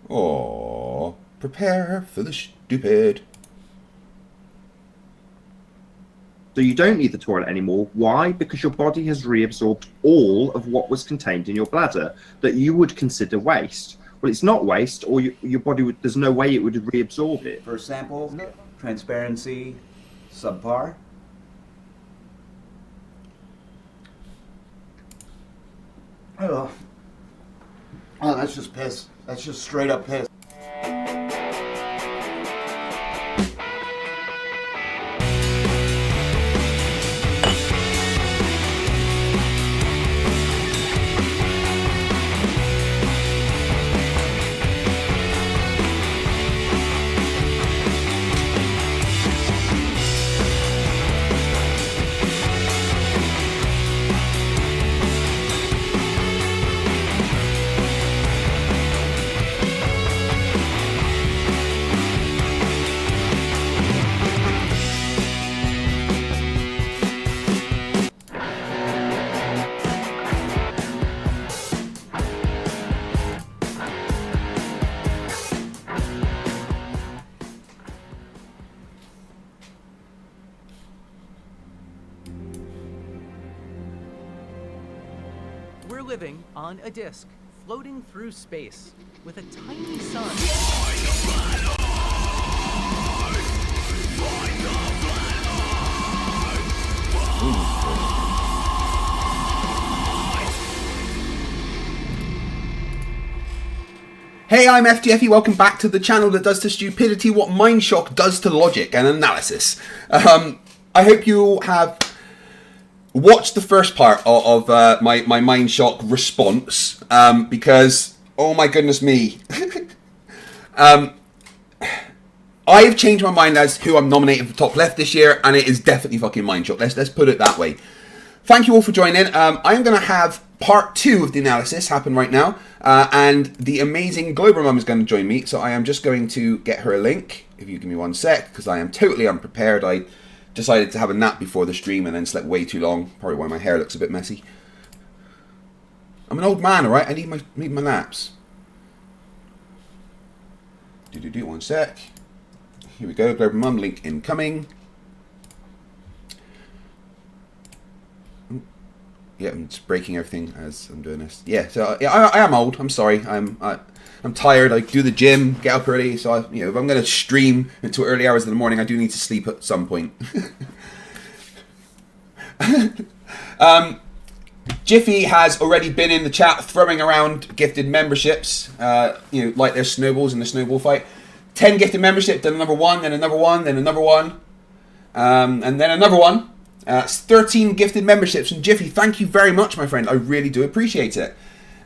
Oh, prepare for the stupid. So you don't need the toilet anymore. Why? Because your body has reabsorbed all of what was contained in your bladder that you would consider waste. Well, it's not waste, or your body would. There's no way it would have reabsorbed it. First sample, transparency, subpar. Oh, that's just piss. That's just straight up piss. We're living on a disk, floating through space, with a tiny sun. Hey, I'm FTFE. Welcome back to the channel that does to stupidity what Mindshock does to logic and analysis. I hope you have watched the first part of my Mindshock response, because, oh my goodness me, I've changed my mind as who I'm nominating for top left this year, and it is definitely fucking Mindshock. Let's put it that way. Thank you all for joining. I am going to have part 2 of the analysis happen right now, and the amazing Glober Mum is going to join me, so I am just going to get her a link, if you give me 1 sec, because I am totally unprepared. I decided to have a nap before the stream and then slept way too long, probably why my hair looks a bit messy. I'm an old man, alright? I need my naps. Do 1 sec. Here we go, Glober Mum, link incoming. Yeah, I'm just breaking everything as I'm doing this. Yeah, so yeah, I am old. I'm sorry. I'm tired. I do the gym, get up early. So if I'm going to stream until early hours of the morning, I do need to sleep at some point. Jiffy has already been in the chat throwing around gifted memberships. Like there's snowballs in the snowball fight. 10 gifted membership, then another one, then another one, then another one, and then another one. It's 13 gifted memberships from Jiffy. Thank you very much, my friend. I really do appreciate it.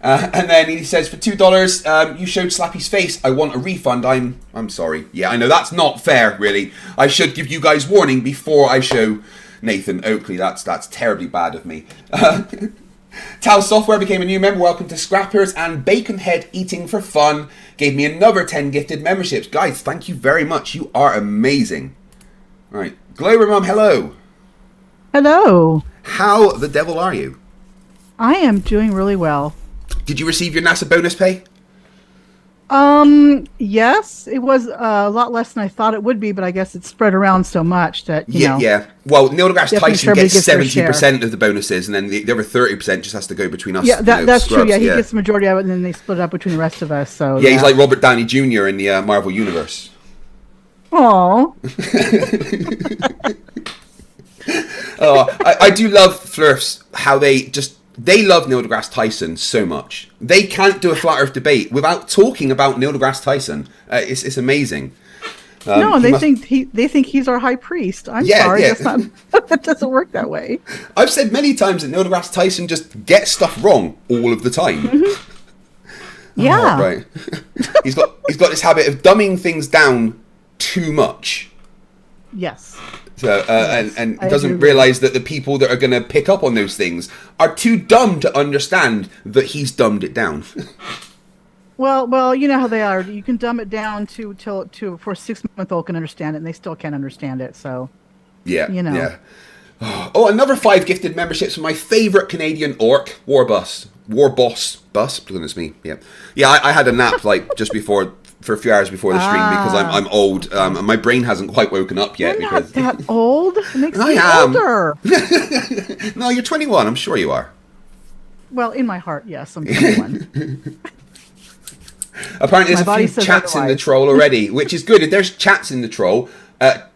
And then he says, for $2, you showed Slappy's face. I want a refund. I'm sorry. Yeah, I know that's not fair, really. I should give you guys warning before I show Nathan Oakley. That's terribly bad of me. Tal Software became a new member. Welcome to Scrappers. And Baconhead Eating for Fun gave me another 10 gifted memberships. Guys, thank you very much. You are amazing. All right. Glober Mum, hello. Hello. How the devil are you? I am doing really well. Did you receive your NASA bonus pay? Yes, it was a lot less than I thought it would be, but I guess it's spread around so much that, you know. Yeah. Well, Neil deGrasse Tyson everybody gets their 70% of the bonuses, and then the other 30% just has to go between us. Yeah, that's true. scrubs. Yeah, he gets the majority of it, and then they split it up between the rest of us. So Yeah, he's like Robert Downey Jr. in the Marvel Universe. Aww. I do love Flerfs, how they love Neil deGrasse Tyson so much. They can't do a flat Earth debate without talking about Neil deGrasse Tyson. It's amazing. No, they think he's our high priest. I'm sorry, that's not, that doesn't work that way. I've said many times that Neil deGrasse Tyson just gets stuff wrong all of the time. Mm-hmm. Yeah, right. He's got this habit of dumbing things down too much. Yes. So and doesn't realize that the people that are going to pick up on those things are too dumb to understand that he's dumbed it down. Well, you know how they are. You can dumb it down for a 6-month-old can understand it, and they still can't understand it. So yeah, you know. yeah. Oh, another 5 gifted memberships from my favourite Canadian orc, War Boss. Goodness me. Yeah. I had a nap like just before, for a few hours before the stream because I'm old and my brain hasn't quite woken up yet. You're Because not that old. It makes I me am. older. No, you're 21. I'm sure you are. Well, in my heart, yes, I'm 21. Apparently, there's My a body few says chats in the otherwise. troll already, which is good. If there's chats in the troll,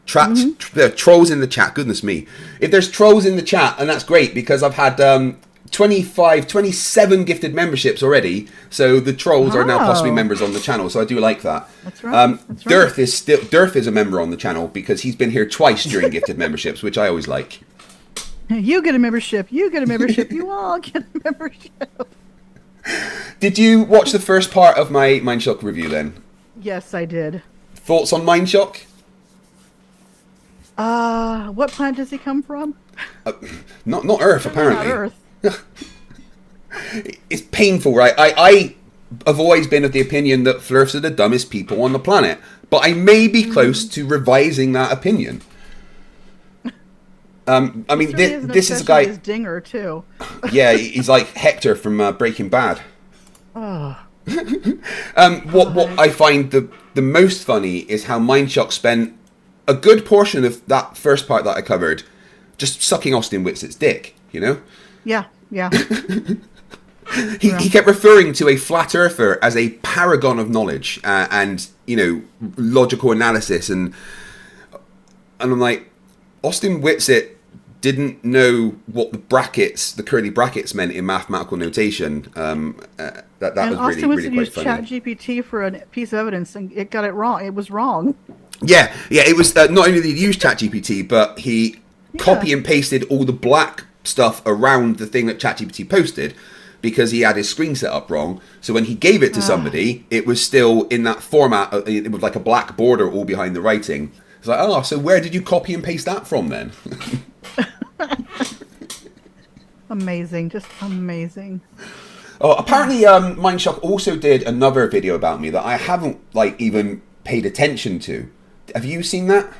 trolls in the chat, goodness me. If there's trolls in the chat, and that's great because I've had 27 gifted memberships already, so the trolls are now possibly Wow. members on the channel, so I do like that. That's right. That's right. Durf is a member on the channel because he's been here twice during gifted memberships, which I always like. You get a membership. You get a membership. You all get a membership. Did you watch the first part of my Mindshock review then? Yes, I did. Thoughts on Mindshock? What planet does he come from? Not Earth, apparently. Not Earth. It's painful, right? I have always been of the opinion that Flerfs are the dumbest people on the planet, but I may be close to revising that opinion. I mean, this is a guy. His dinger too. Yeah, he's like Hector from Breaking Bad. Oh. What I find the most funny is how Mindshock spent a good portion of that first part that I covered just sucking Austin Whitsett's dick, you know? Yeah. He kept referring to a flat earther as a paragon of knowledge and, you know, logical analysis. And I'm like, Austin Whitsett didn't know what the curly brackets meant in mathematical notation. That was Austin really Whitsett quite used funny. ChatGPT for a piece of evidence, and it got it wrong. It was wrong. Yeah, it was not only did he use ChatGPT, but he copy and pasted all the black stuff around the thing that ChatGPT posted because he had his screen set up wrong. So when he gave it to somebody, it was still in that format. It was like a black border all behind the writing. It's like, oh, so where did you copy and paste that from then? Amazing, just amazing. Oh, apparently, Mindshock also did another video about me that I haven't even paid attention to. Have you seen that?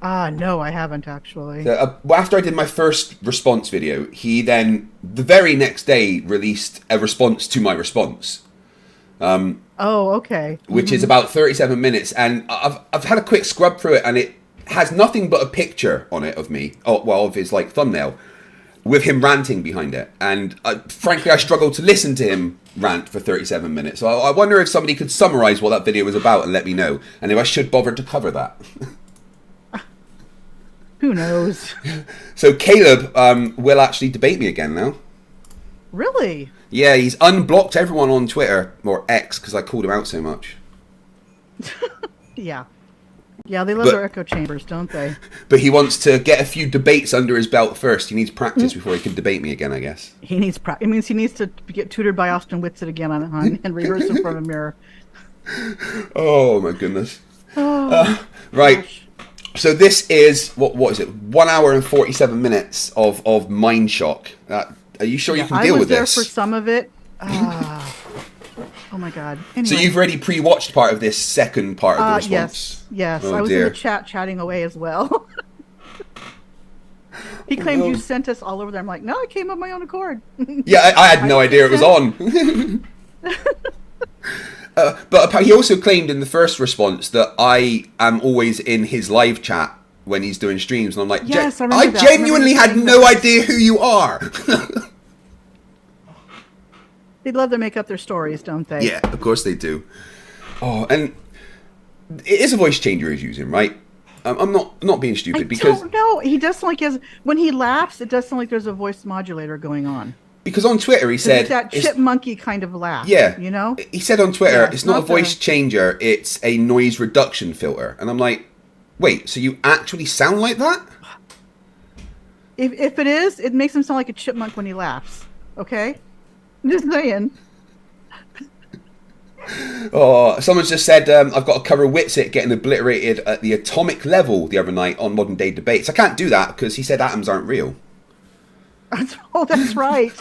No, I haven't actually. After I did my first response video, he then the very next day released a response to my response. Oh, okay. Which is about 37 minutes, and I've had a quick scrub through it, and it has nothing but a picture on it of me, of his thumbnail, with him ranting behind it. And frankly, I struggled to listen to him rant for 37 minutes. So I wonder if somebody could summarize what that video was about and let me know, and if I should bother to cover that. Who knows? So Caleb will actually debate me again now. Really? Yeah, he's unblocked everyone on Twitter, or X, because I called him out so much. Yeah, they love their echo chambers, don't they? But he wants to get a few debates under his belt first. He needs practice before he can debate me again, I guess. He needs It means he needs to get tutored by Austin Whitsett again and rehearse in front of a mirror. Oh my goodness. Right. Gosh. So this is what is it? 1 hour and 47 minutes of Mindshock. Are you sure you can deal with this? I was there for some of it. Oh my god. Anyway. So you've already pre-watched part of this second part of the response? Yes. Oh, I was dear. in the chat chatting away as well. He claimed you sent us all over there. I'm like, no, I came of my own accord. Yeah, I had no idea it was on. But he also claimed in the first response that I am always in his live chat when he's doing streams, and I'm like, yes, I genuinely had no idea who you are. They love to make up their stories, don't they? Yeah, of course they do. Oh, and it is a voice changer he's using, right? I'm not being stupid because no, he does sound like when he laughs, it does sound like there's a voice modulator going on. Because on Twitter he said it's that chipmunky kind of laugh. Yeah, you know. He said on Twitter, Yeah, it's not a voice changer, it's a noise reduction filter, and I'm like, wait, so you actually sound like that? If it is, it makes him sound like a chipmunk when he laughs. Okay, I'm just saying. Oh, someone's just said I've got to cover Whitsett getting obliterated at the atomic level the other night on Modern Day Debates. I can't do that because he said atoms aren't real. Oh, that's right.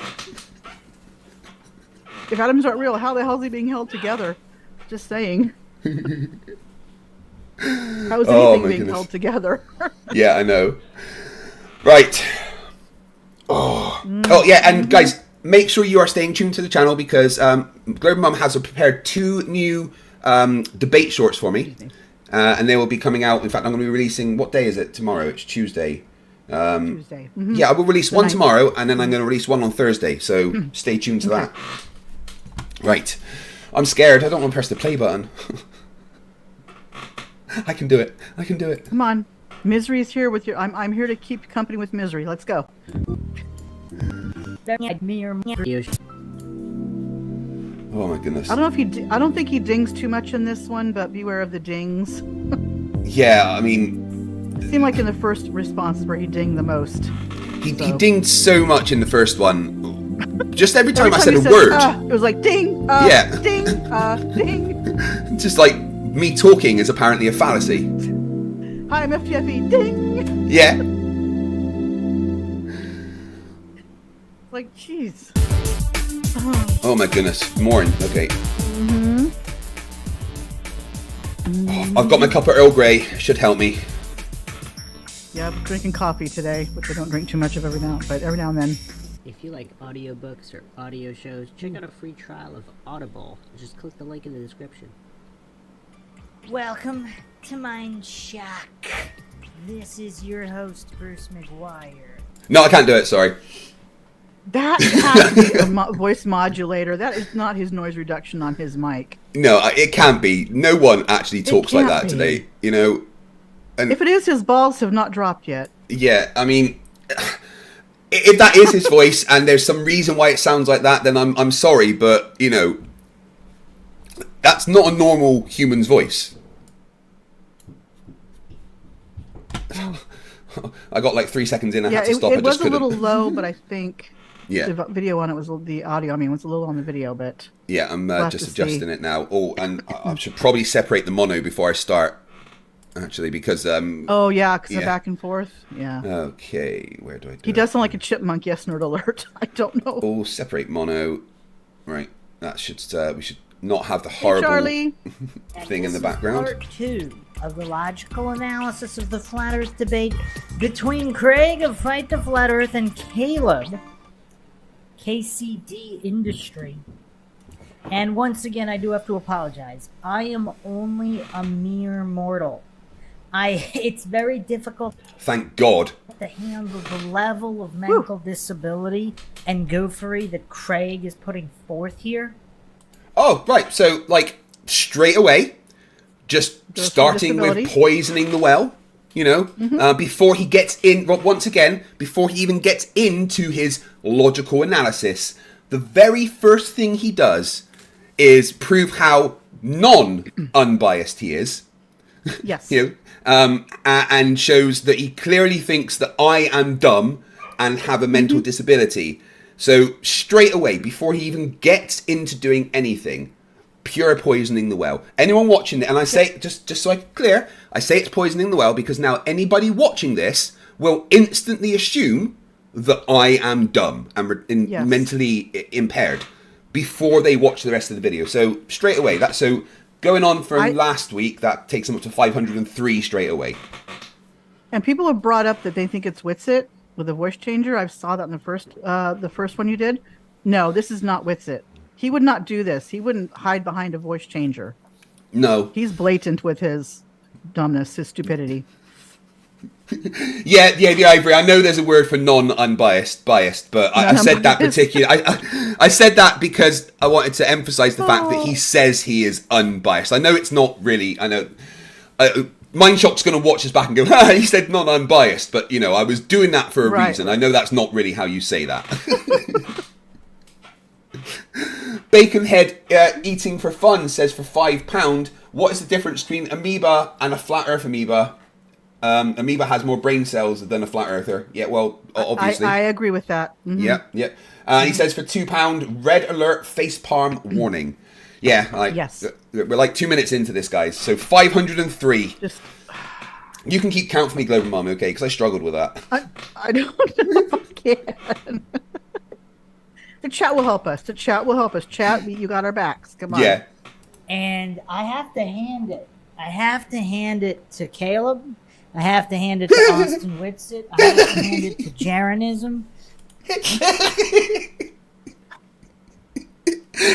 If atoms aren't real, how the hell is he being held together? Just saying. How is anything being held together? Yeah, I know. Right. Oh yeah, and guys, make sure you are staying tuned to the channel because Global Mum has prepared 2 new debate shorts for me, and they will be coming out. In fact, I'm going to be releasing. What day is it? Tomorrow. It's Tuesday. Tuesday. Yeah, I will release one tomorrow, and then I'm going to release one on Thursday. So stay tuned to that. Right. I'm scared. I don't want to press the play button. I can do it. I can do it. Come on. Misery is here with you. I'm here to keep company with Misery. Let's go. Oh my goodness. I don't think he dings too much in this one, but beware of the dings. Yeah, I mean, It seemed like in the first response is where he dinged the most. he dinged so much in the first one. Just every time I said he a word. It was like ding, Yeah. ding, ding. Just like me talking is apparently a fallacy. Hi, I'm FTFE, ding. Yeah. Like, jeez. Oh my goodness. Morn. Okay. I've got my cup of Earl Grey. Should help me. Yeah, I'm drinking coffee today, which I don't drink too much of every now and then. If you like audiobooks or audio shows, check out a free trial of Audible. Just click the link in the description. Welcome to Mindshock. This is your host, Bruce McGuire. No, I can't do it. Sorry. That has to be a voice modulator. That is not his noise reduction on his mic. No, it can't be. No one actually talks like can't that be. today. You know. And If it is, his balls have not dropped yet. yeah, I mean, if that is his voice and there's some reason why it sounds like that, then I'm sorry, but you know, that's not a normal human's voice. I got like 3 seconds in. I had to stop. It I was just a couldn't. little low, but I think Yeah. the video on it was the audio. I mean, was a little on the video, but Yeah, I'm We'll have just to adjusting see. it now. Oh, and I should probably separate the mono before I start, actually, because oh yeah, because yeah. they're back and forth. Yeah, Okay, where do I do he it? does sound like a chipmunk. Yes, nerd alert. I don't know. Oh, separate mono. Right, that should we should not have the horrible Charlie. thing in the This is background. Part 2 of the logical analysis of the Flat Earth debate between Craig of Fight the Flat Earth and Caleb, KCD Industry. And once again, I do have to apologize. I am only a mere mortal. It's very difficult Thank God. to handle the level of mental disability and gophery that Craig is putting forth here. Oh, right. So, like, straight away, just Goes for starting with disability. poisoning the well, you know, before he gets in, once again, before he even gets into his logical analysis, the very first thing he does is prove how non-unbiased he is, Yes. you know, and shows that he clearly thinks that I am dumb and have a mental disability. So straight away, before he even gets into doing anything, pure poisoning the well. Anyone watching it, and I say, just so I'm clear, I say it's poisoning the well because now anybody watching this will instantly assume that I am dumb and Yes. mentally impaired before they watch the rest of the video. So straight away, that's so going on from last week, that takes them up to 503 straight away. And people have brought up that they think it's Witsit with a voice changer. I saw that in the first one you did. No, this is not Witsit. He would not do this. He wouldn't hide behind a voice changer. No. He's blatant with his dumbness, his stupidity. Yeah, the Ivory. I know there's a word for non-unbiased, biased, but I said that particular. I said that because I wanted to emphasize the fact that he says he is unbiased. I know it's not really. I know Mindshock's going to watch us back and go, he said non-unbiased, but you know, I was doing that for a reason. I know that's not really how you say that. Baconhead eating for fun says for £5. What is the difference between amoeba and a flat Earth amoeba? Amoeba has more brain cells than a flat earther. Yeah, well, obviously. I agree with that. Mhm. Yeah. He says for £2, red alert, facepalm warning. Yeah, Yes. We're like 2 minutes into this, guys. So 503. Just, You can keep count for me, Global Mum, okay? Because I struggled with that. I don't know if I can. The chat will help us. Chat, you got our backs. Come on. Yeah. And I have to hand it to Caleb. I have to hand it to Austin Whitsitt. I have to hand it to Jeranism.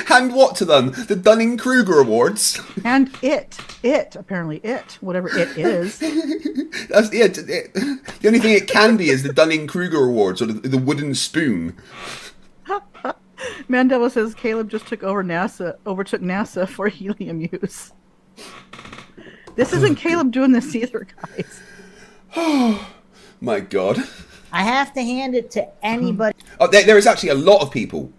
Hand what to them? The Dunning-Kruger Awards? And apparently whatever it is. That's it. The only thing it can be is the Dunning-Kruger Awards or the wooden spoon. Mandela says Caleb just overtook NASA for helium use. This isn't Caleb doing this either, guys. Oh, my God. I have to hand it to anybody. Oh, there is actually a lot of people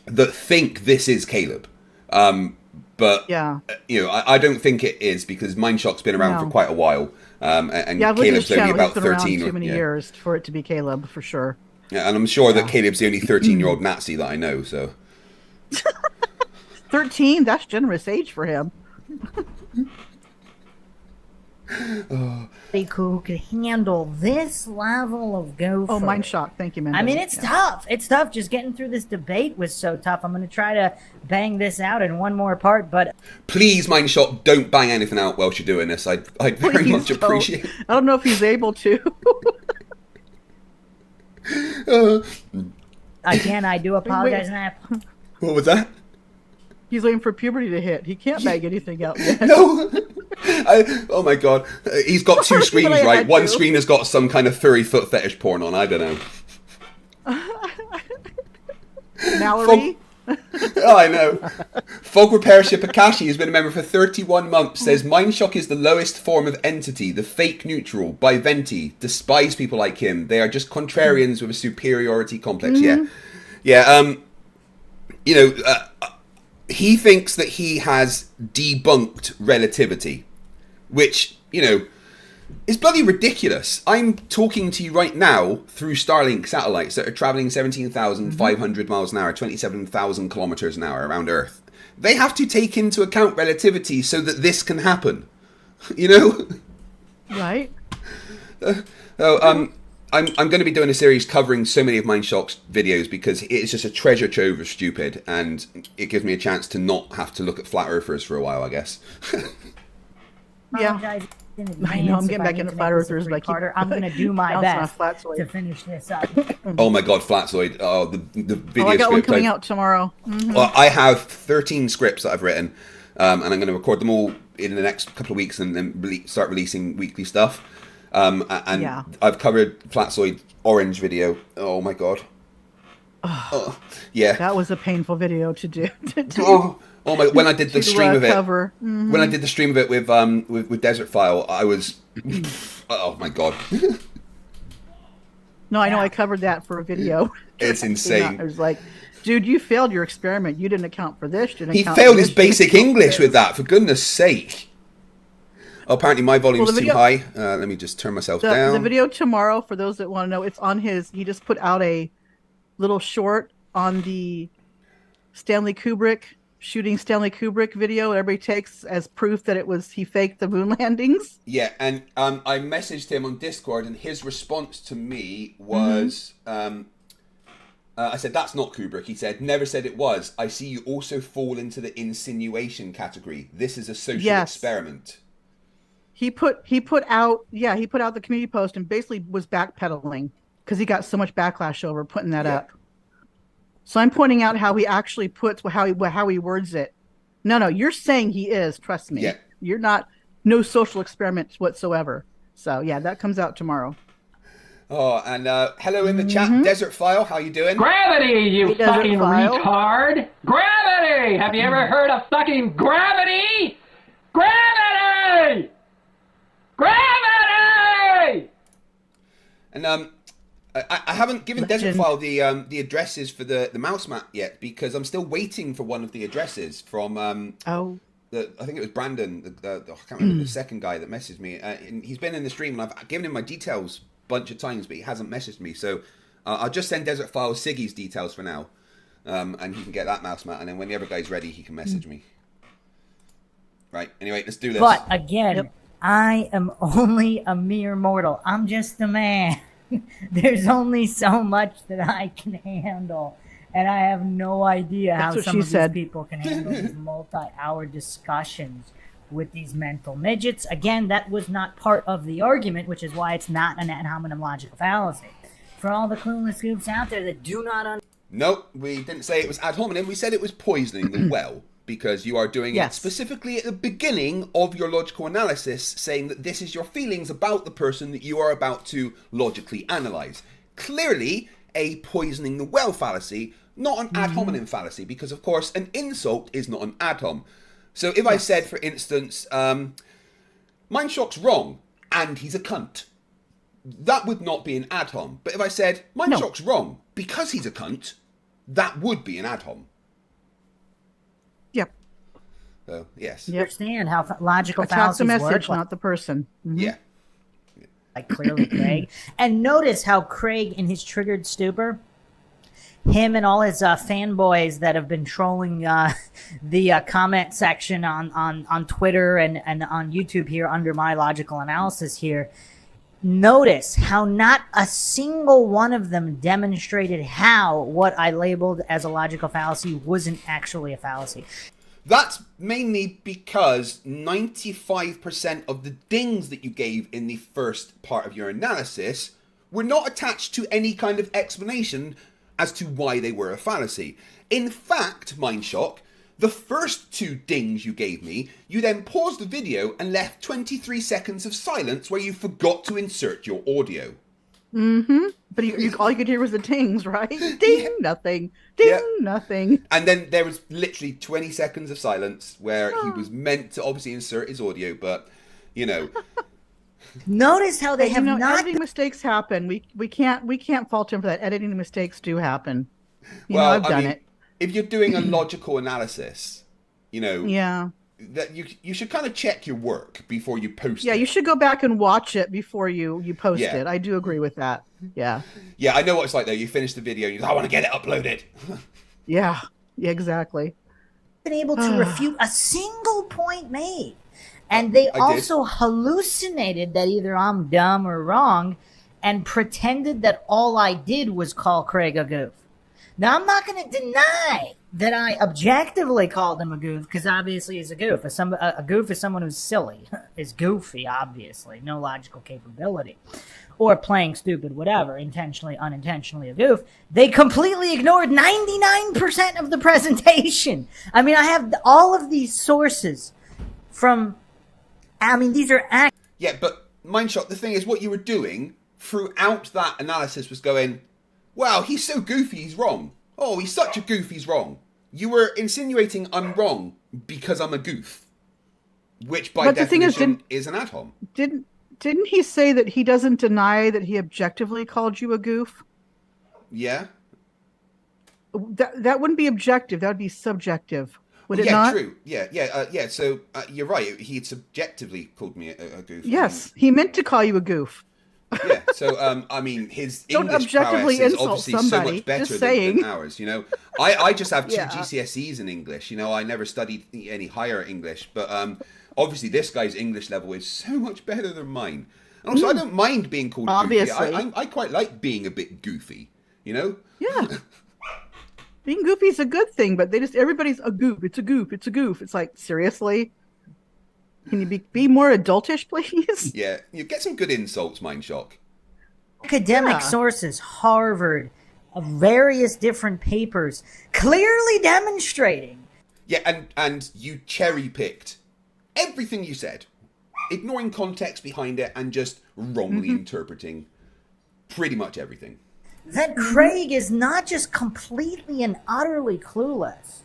that think this is Caleb. But, Yeah. I don't think it is because Mindshock's been around for quite a while. And Yeah, look at his Caleb's only channel. about He's been 13. around too many years for it to be Caleb, for sure. Yeah, and I'm sure that Caleb's the only 13-year-old Nazi that I know, so. 13? That's generous age for him. Who could handle this level of gopher. Oh, Mindshock. Thank you, man. I mean, it's tough. It's tough. Just getting through this debate was so tough. I'm going to try to bang this out in one more part, but... Please, Mindshock, don't bang anything out whilst you're doing this. I'd very much appreciate it. I don't know if he's able to. Again, I do apologize. And What was that? He's waiting for puberty to hit. He can't bag anything out yet. No. Oh my God. He's got two screens, right? One screen has got some kind of furry foot fetish porn on. I don't know. Mallory? Oh, I know. Fog Repair Shipakashi has been a member for 31 months. Says Mindshock is the lowest form of entity, the fake neutral, by Venti. Despise people like him. They are just contrarians with a superiority complex. Mm-hmm. Yeah. He thinks that he has debunked relativity, which, is bloody ridiculous. I'm talking to you right now through Starlink satellites that are traveling 17,500 miles an hour, 27,000 kilometers an hour around Earth. They have to take into account relativity so that this can happen. Right. I'm going to be doing a series covering so many of Mindshock's videos because it's just a treasure trove of stupid, and it gives me a chance to not have to look at flat earthers for a while, I guess. Yeah. I know, I'm getting back into flat earthers, but I'm going to do my best to finish this up. Oh my God, Flatzoid! Oh, the video I got one script. coming out tomorrow. Mm-hmm. Well, I have 13 scripts that I've written, and I'm going to record them all in the next couple of weeks, and then start releasing weekly stuff. And I've covered Flatzoid orange video. Oh my God. Oh, yeah. That was a painful video to do. Oh my! When I did the stream of it, Mm-hmm. when I did the stream of it with Desert File, I was, oh my God. No, I know I covered that for a video. It's insane. I was like, dude, you failed your experiment. You didn't account for this. He failed his basic English with that, for goodness sake. Oh, apparently my volume's too high. Let me just turn myself down. The video tomorrow, for those that want to know, it's on he just put out a little short on the shooting Stanley Kubrick video. Everybody takes as proof that he faked the moon landings. Yeah, and I messaged him on Discord, and his response to me was, I said, that's not Kubrick. He said, never said it was. I see you also fall into the insinuation category. This is a social experiment. He put out the community post and basically was backpedaling because he got so much backlash over putting that up. So I'm pointing out how he actually puts how he words it. No, you're saying he is. Trust me. Yeah. You're not. No social experiments whatsoever. So yeah, that comes out tomorrow. Oh, and hello in the chat, Desert File. How you doing? Gravity, you fucking retard! Gravity! Have you ever heard of fucking gravity? Gravity! Gravity! And I haven't given Desert File the addresses for the mouse mat yet because I'm still waiting for one of the addresses from I think it was Brandon, I can't remember the second guy that messaged me. And he's been in the stream and I've given him my details a bunch of times, but he hasn't messaged me. So I'll just send Desert File Siggy's details for now, and he can get that mouse mat. And then when the other guy's ready, he can message me. Right. Anyway, let's do this. But again, I am only a mere mortal. I'm just a man. There's only so much that I can handle. And I have no idea how some of these people can handle these multi-hour discussions with these mental midgets. Again, that was not part of the argument, which is why it's not an ad hominem logical fallacy. For all the clueless goofs out there that do not understand. Nope, we didn't say it was ad hominem. We said it was poisoning the well, because you are doing it specifically at the beginning of your logical analysis, saying that this is your feelings about the person that you are about to logically analyze. Clearly, a poisoning the well fallacy, not an ad hominem fallacy, because, of course, an insult is not an ad hom. So if I said, for instance, Mindshock's wrong, and he's a cunt, that would not be an ad hom. But if I said, Mindshock's wrong, because he's a cunt, that would be an ad hom. Yep. So, yes. You understand how logical Attack fallacies the message, work? not the person. Yeah. Like clearly Craig. And notice how Craig, in his triggered stupor, him and all his fanboys that have been trolling the comment section on Twitter and on YouTube here under my logical analysis here, notice how not a single one of them demonstrated how what I labeled as a logical fallacy wasn't actually a fallacy. That's mainly because 95% of the dings that you gave in the first part of your analysis were not attached to any kind of explanation as to why they were a fallacy. In fact, Mindshock, the first 2 dings you gave me, you then paused the video and left 23 seconds of silence where you forgot to insert your audio. But all you could hear was the tings, right? Ding, nothing. Ding, nothing. And then there was literally 20 seconds of silence where he was meant to obviously insert his audio, but, you know. Notice how they have not. Editing mistakes happen. We can't fault him for that. Editing mistakes do happen. I've done it. If you're doing a logical analysis, you know. Yeah. That you should kind of check your work before you post it. Yeah, you should go back and watch it before you post it. I do agree with that. Yeah. Yeah, I know what it's like though. You finish the video and you go, I want to get it uploaded. Yeah, exactly. Been able to refute a single point made. And they also hallucinated that either I'm dumb or wrong and pretended that all I did was call Craig a goof. Now, I'm not going to deny that I objectively called him a goof, because obviously he's a goof. A goof is someone who's silly, is goofy, obviously, no logical capability, or playing stupid, whatever, intentionally, unintentionally a goof. They completely ignored 99% of the presentation. I mean, I have all of these sources from, these are Yeah, but Mindshock, the thing is, what you were doing throughout that analysis was going, wow, he's so goofy, he's wrong. Oh, he's such a goof, he's wrong. You were insinuating I'm wrong because I'm a goof, which by definition is an ad hom. Didn't he say that he doesn't deny that he objectively called you a goof? Yeah. That wouldn't be objective. That would be subjective. Would it not? Yeah, true. Yeah. So you're right. He had subjectively called me a goof. Yes, he meant to call you a goof. Yeah, so his English prowess is obviously so much better than ours. You know, I just have 2 GCSEs in English. You know, I never studied any higher English, but obviously this guy's English level is so much better than mine. And also, I don't mind being called goofy. I quite like being a bit goofy. You know? Yeah. Being goofy is a good thing, but everybody's a goof. It's a goof. It's a goof. It's like, seriously? Can you be more adultish, please? Yeah, you get some good insults, Mindshock. Academic sources, Harvard, various different papers, clearly demonstrating. Yeah, and you cherry-picked everything you said, ignoring context behind it and just wrongly interpreting pretty much everything. That Craig is not just completely and utterly clueless,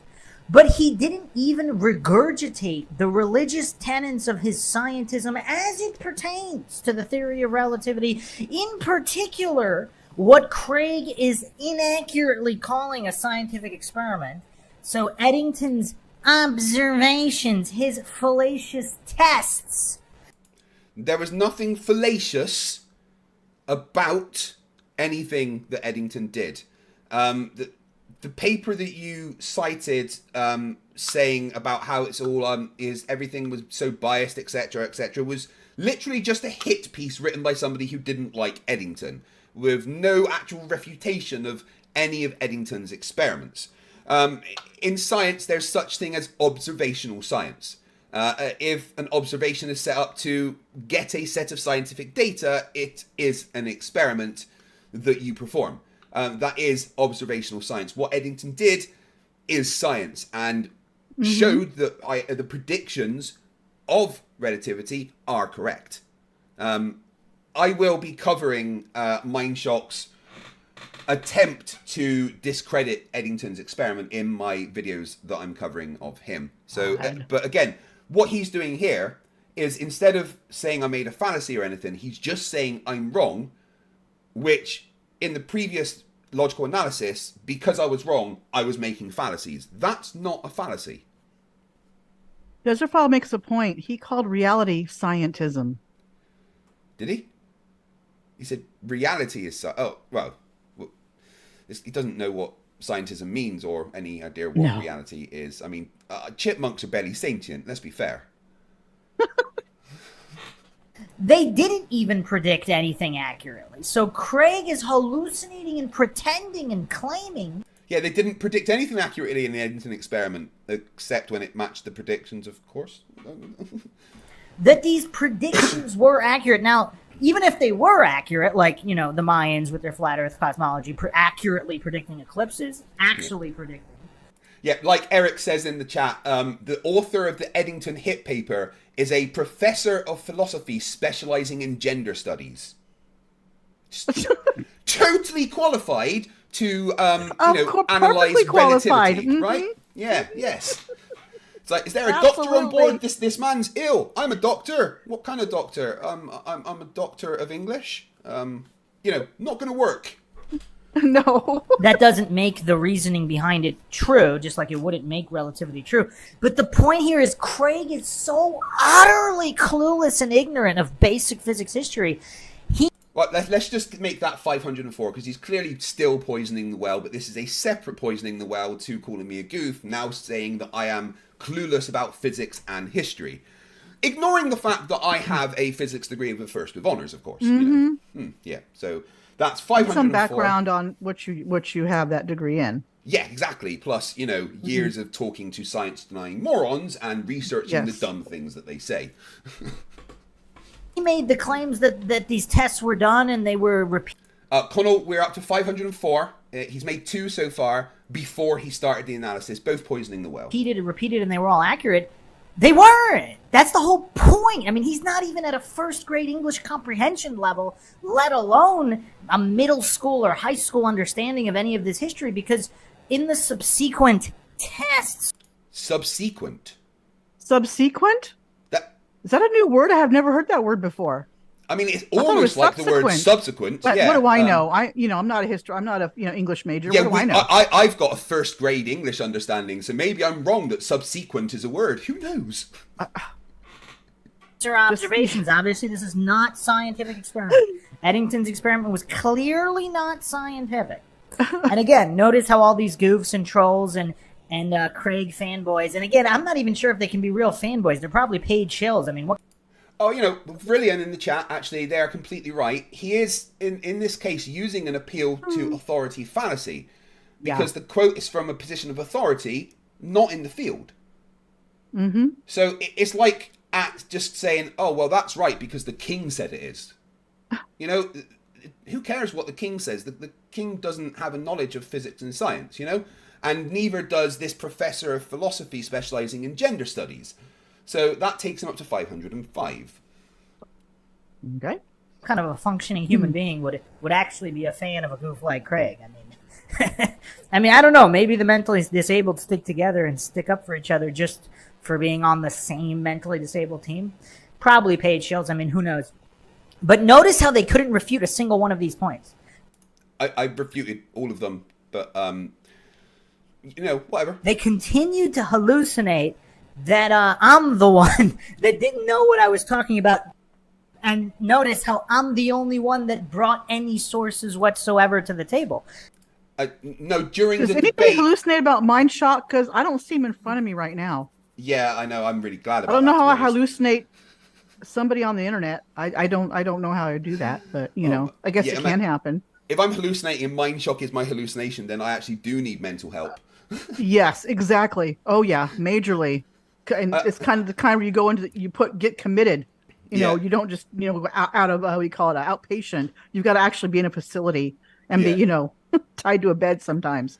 but he didn't even regurgitate the religious tenets of his scientism as it pertains to the theory of relativity. In particular, what Craig is inaccurately calling a scientific experiment. So Eddington's observations, his fallacious tests. There was nothing fallacious about anything that Eddington did. The paper that you cited saying about how it's all everything was so biased, etc., was literally just a hit piece written by somebody who didn't like Eddington, with no actual refutation of any of Eddington's experiments. In science, there's such thing as observational science. If an observation is set up to get a set of scientific data, it is an experiment that you perform. That is observational science. What Eddington did is science, and showed that the predictions of relativity are correct. I will be covering Mindshock's attempt to discredit Eddington's experiment in my videos that I'm covering of him. So, but again, what he's doing here is, instead of saying I made a fallacy or anything, he's just saying I'm wrong, which in the previous logical analysis, because I was wrong, I was making fallacies. That's not a fallacy. Desirfile makes a point. He called reality scientism. Did he? He said reality is... Oh, well, he doesn't know what scientism means or any idea what reality is. I mean, chipmunks are barely sentient, let's be fair. They didn't even predict anything accurately. So Craig is hallucinating and pretending and claiming... Yeah, they didn't predict anything accurately in the Eddington experiment, except when it matched the predictions, of course. that these predictions were accurate. Now, even if they were accurate, like, you know, the Mayans with their flat Earth cosmology, accurately predicting eclipses, actually predicting. Yeah, like Eric says in the chat, the author of the Eddington hit paper is a professor of philosophy specializing in gender studies. Totally qualified to, analyze relativity, right? Yeah, yes. It's like, is there a doctor on board? This man's ill. I'm a doctor. What kind of doctor? I'm a doctor of English. Not going to work. No. That doesn't make the reasoning behind it true, just like it wouldn't make relativity true. But the point here is Craig is so utterly clueless and ignorant of basic physics history. Well, let's just make that 504, because he's clearly still poisoning the well, but this is a separate poisoning the well to calling me a goof, now saying that I am clueless about physics and history. Ignoring the fact that I have a physics degree of the first with honours, of course. Mm-hmm. Yeah, so that's 504. Some background on what you have that degree in. Yeah, exactly. Plus, years of talking to science-denying morons and researching the dumb things that they say. He made the claims that these tests were done and they were repeated. Connell, we're up to 504. He's made 2 so far before he started the analysis, both poisoning the well. Repeated, and they were all accurate. They weren't. That's the whole point. I mean, he's not even at a first grade English comprehension level, let alone a middle school or high school understanding of any of this history, because in the subsequent tests... Subsequent? Is that a new word? I have never heard that word before. I mean, it's almost like the word subsequent. But yeah. What do I know? I'm not a English major. Yeah, what do I know? I've got a first grade English understanding, so maybe I'm wrong that subsequent is a word. Who knows? Observations. Obviously, this is not scientific experiment. Eddington's experiment was clearly not scientific. And again, notice how all these goofs and trolls and Craig fanboys, and again, I'm not even sure if they can be real fanboys. They're probably paid shills. I mean, what? Oh, brilliant in the chat. Actually, they're completely right. He is, in this case, using an appeal to authority fallacy, because the quote is from a position of authority, not in the field. Mm-hmm. So it's like just saying, oh, well, that's right because the king said it is. Who cares what the king says? The king doesn't have a knowledge of physics and science, and neither does this professor of philosophy specializing in gender studies. So that takes him up to 505. Okay. Kind of a functioning human being would actually be a fan of a goof like Craig. I mean, I don't know. Maybe the mentally disabled stick together and stick up for each other just for being on the same mentally disabled team. Probably paid shills. I mean, who knows? But notice how they couldn't refute a single one of these points. I refuted all of them, but whatever. They continued to hallucinate that I'm the one that didn't know what I was talking about. And notice how I'm the only one that brought any sources whatsoever to the table. No, during Does the anybody debate... hallucinate about Mindshock? Because I don't see him in front of me right now. Yeah, I know. I'm really glad about that. I don't know how I hallucinate somebody on the internet. I don't know how I do that, but I guess it can happen. If I'm hallucinating and Mindshock is my hallucination, then I actually do need mental help. Yes, exactly. Oh yeah, majorly. And it's kind of the kind where you go into you get committed. You know, you don't just out of what do you call it, outpatient. You've got to actually be in a facility and be tied to a bed sometimes.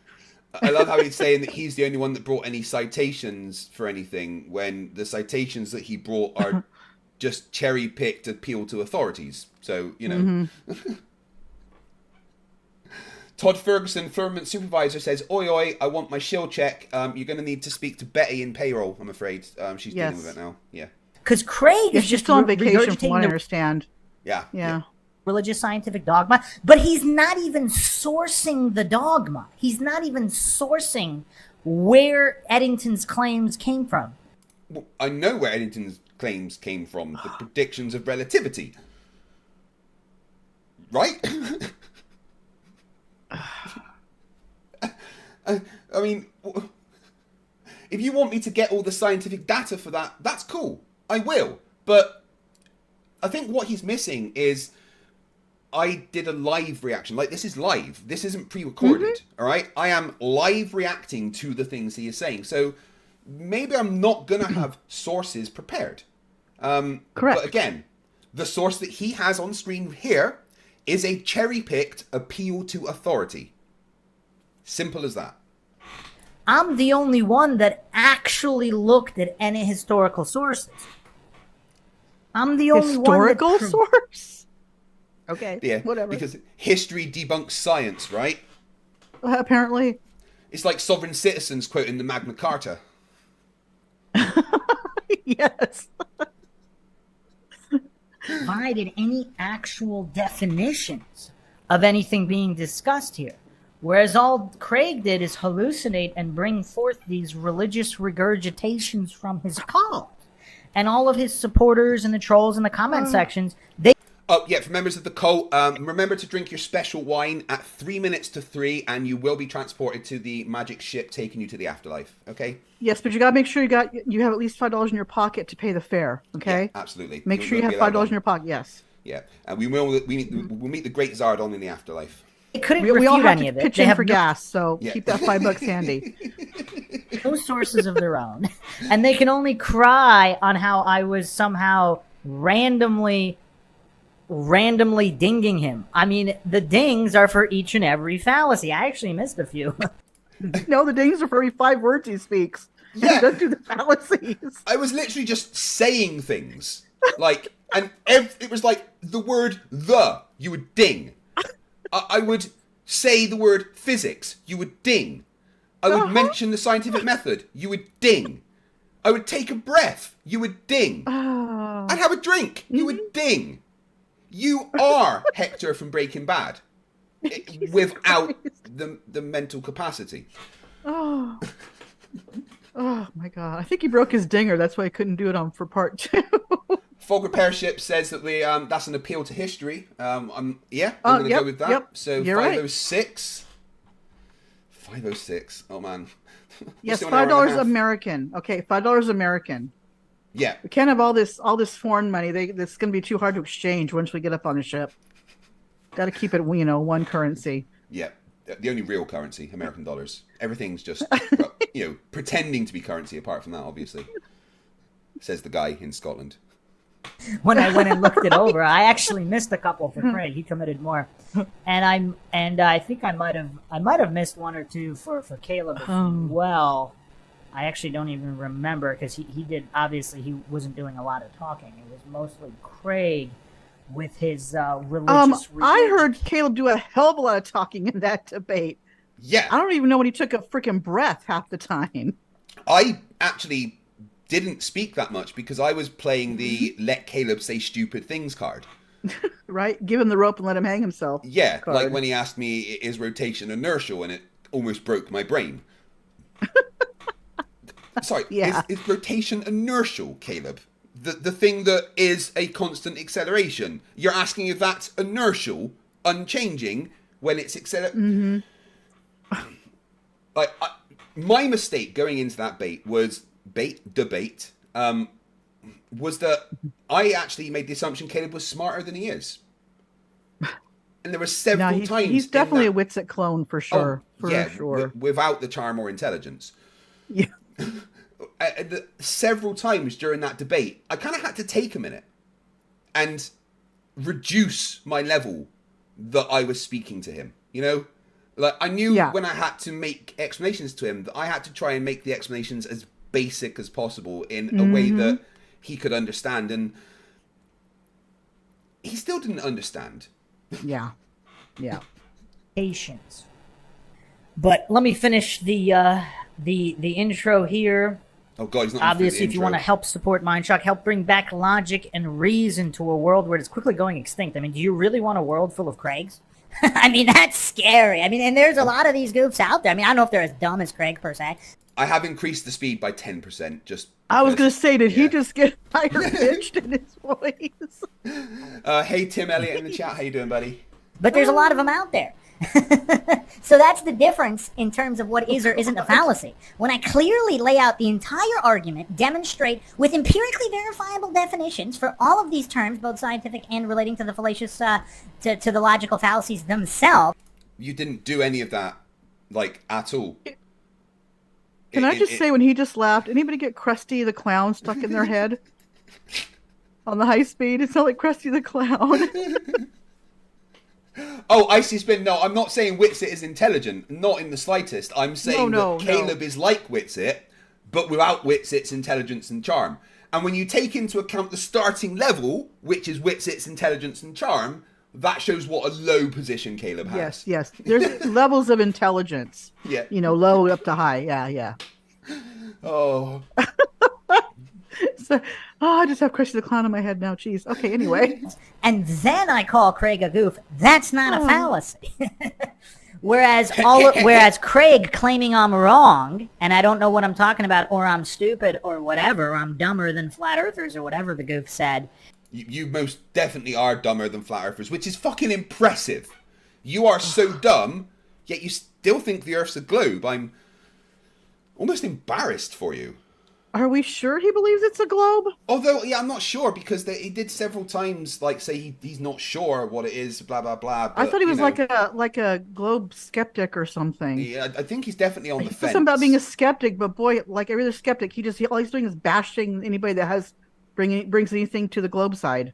I love how he's saying that he's the only one that brought any citations for anything, when the citations that he brought are just cherry picked appeal to authorities. So Todd Ferguson, firmament supervisor, says, "Oi, oi, I want my shield check. You're going to need to speak to Betty in payroll, I'm afraid. She's dealing with it now." Yeah. Because Craig is just on vacation, from what I understand. Yeah. Religious scientific dogma, but he's not even sourcing the dogma. He's not even sourcing where Eddington's claims came from. Well, I know where Eddington's claims came from. The predictions of relativity. Right? I mean, if you want me to get all the scientific data for that, that's cool. I will. But I think what he's missing is I did a live reaction. Like, this is live. This isn't pre-recorded. All right? I am live reacting to the things he is saying. So maybe I'm not going to have sources prepared. Correct. But again, the source that he has on screen here is a cherry-picked appeal to authority. Simple as that. I'm the only one that actually looked at any historical sources. I'm the only historical one that source? Okay, yeah, whatever. Because history debunks science, right? Apparently. It's like sovereign citizens quoting the Magna Carta. Yes. Provided any actual definitions of anything being discussed here. Whereas all Craig did is hallucinate and bring forth these religious regurgitations from his cult. And all of his supporters and the trolls in the comment sections, they... Oh, yeah, for members of the cult, remember to drink your special wine at 3 minutes to 3, and you will be transported to the magic ship taking you to the afterlife, okay? Yes, but you got to make sure you have at least $5 in your pocket to pay the fare, okay? Yeah, absolutely. Make sure you have $5 in your pocket, yes. Yeah, and we'll meet the great Zardon in the afterlife. They couldn't we all refute have any to of it. pitch They in have for gas, so Yeah. keep that $5 handy. no sources of their own. And they can only cry on how I was somehow randomly dinging him. I mean, the dings are for each and every fallacy. I actually missed a few. No, the dings are for every 5 words he speaks. Yeah. Don't do the fallacies. I was literally just saying things. Like, and it was like the word "the," you would ding. I would say the word physics, you would ding. I would mention the scientific method, you would ding. I would take a breath, you would ding. I'd have a drink, you would ding. You are Hector from Breaking Bad. Without the mental capacity. Oh my god! I think he broke his dinger. That's why I couldn't do it for part 2. Fog Repairship says that that's an appeal to history. I'm going to go with that. Yep. So You're 506. 506. Oh man. Yes, Still an hour and a $5 half. American. Okay, $5 American. Yeah. We can't have all this foreign money. That's going to be too hard to exchange once we get up on the ship. Got to keep it, one currency. Yeah. The only real currency, American dollars. Everything's just, pretending to be currency apart from that, obviously. Says the guy in Scotland. When I went and looked it over, I actually missed a couple for Craig. He committed more, and I think I might have missed one or two for Caleb as well. I actually don't even remember because he did. Obviously, he wasn't doing a lot of talking. It was mostly Craig with his religious. I heard Caleb do a hell of a lot of talking in that debate. Yeah. I don't even know when he took a freaking breath half the time. I actually didn't speak that much because I was playing the "Let Caleb Say Stupid Things" card. Right? Give him the rope and let him hang himself. Yeah, card. like when he asked me, "Is rotation inertial?" and it almost broke my brain. Sorry, Yeah. is rotation inertial, Caleb? The thing that is a constant acceleration. You're asking if that's inertial, unchanging, when it's accelerating. Like, my mistake going into that debate was that I actually made the assumption Caleb was smarter than he is. And there were several times. He's definitely a Witsit clone for sure. Sure. Sure. Without the charm or intelligence. Yeah. several times during that debate, I kind of had to take a minute and reduce my level that I was speaking to him. You know, like I knew when I had to make explanations to him that I had to try and make the explanations as basic as possible in a way that he could understand, and he still didn't understand. Yeah. Patience. But let me finish the intro here. Oh God, he's not. Obviously, if you want to help support Mindshock, help bring back logic and reason to a world where it's quickly going extinct. I mean, do you really want a world full of Craigs? I mean, that's scary. I mean, and there's a lot of these goofs out there. I mean, I don't know if they're as dumb as Craig per se. I have increased the speed by 10%. Just. I was going to say, did he just get higher pitched in his voice? Hey, Tim Elliott in the chat. How you doing, buddy? But there's a lot of them out there. So that's the difference in terms of what is or isn't a fallacy. When I clearly lay out the entire argument, demonstrate with empirically verifiable definitions for all of these terms, both scientific and relating to the fallacious, to the logical fallacies themselves. You didn't do any of that, like, at all. Can I just say, when he just laughed, anybody get Krusty the Clown stuck in their head? On the high speed? It's not like Krusty the Clown. Oh, Icy Spin, no, I'm not saying Witsit is intelligent. Not in the slightest. I'm saying that Caleb is like Witsit, but without Witsit's intelligence and charm. And when you take into account the starting level, which is Witsit's intelligence and charm, that shows what a low position Caleb has. Yes. There's levels of intelligence. Yeah. You know, low up to high. Yeah. Oh. So, I just have Krusty the Clown in my head now. Jeez. Okay, anyway. And then I call Craig a goof. That's not a fallacy. Whereas Craig claiming I'm wrong, and I don't know what I'm talking about, or I'm stupid, or whatever, or I'm dumber than flat earthers, or whatever the goof said. You most definitely are dumber than flat earthers, which is fucking impressive. You are so dumb, yet you still think the Earth's a globe. I'm almost embarrassed for you. Are we sure he believes it's a globe? Although, yeah, I'm not sure, because he did several times, like, say he's not sure what it is, blah, ball, blah. But, I thought he was like a globe skeptic or something. Yeah, I think he's definitely on the fence. Something about being a skeptic, but boy, like every other skeptic, all he's doing is bashing anybody that brings anything to the globe side.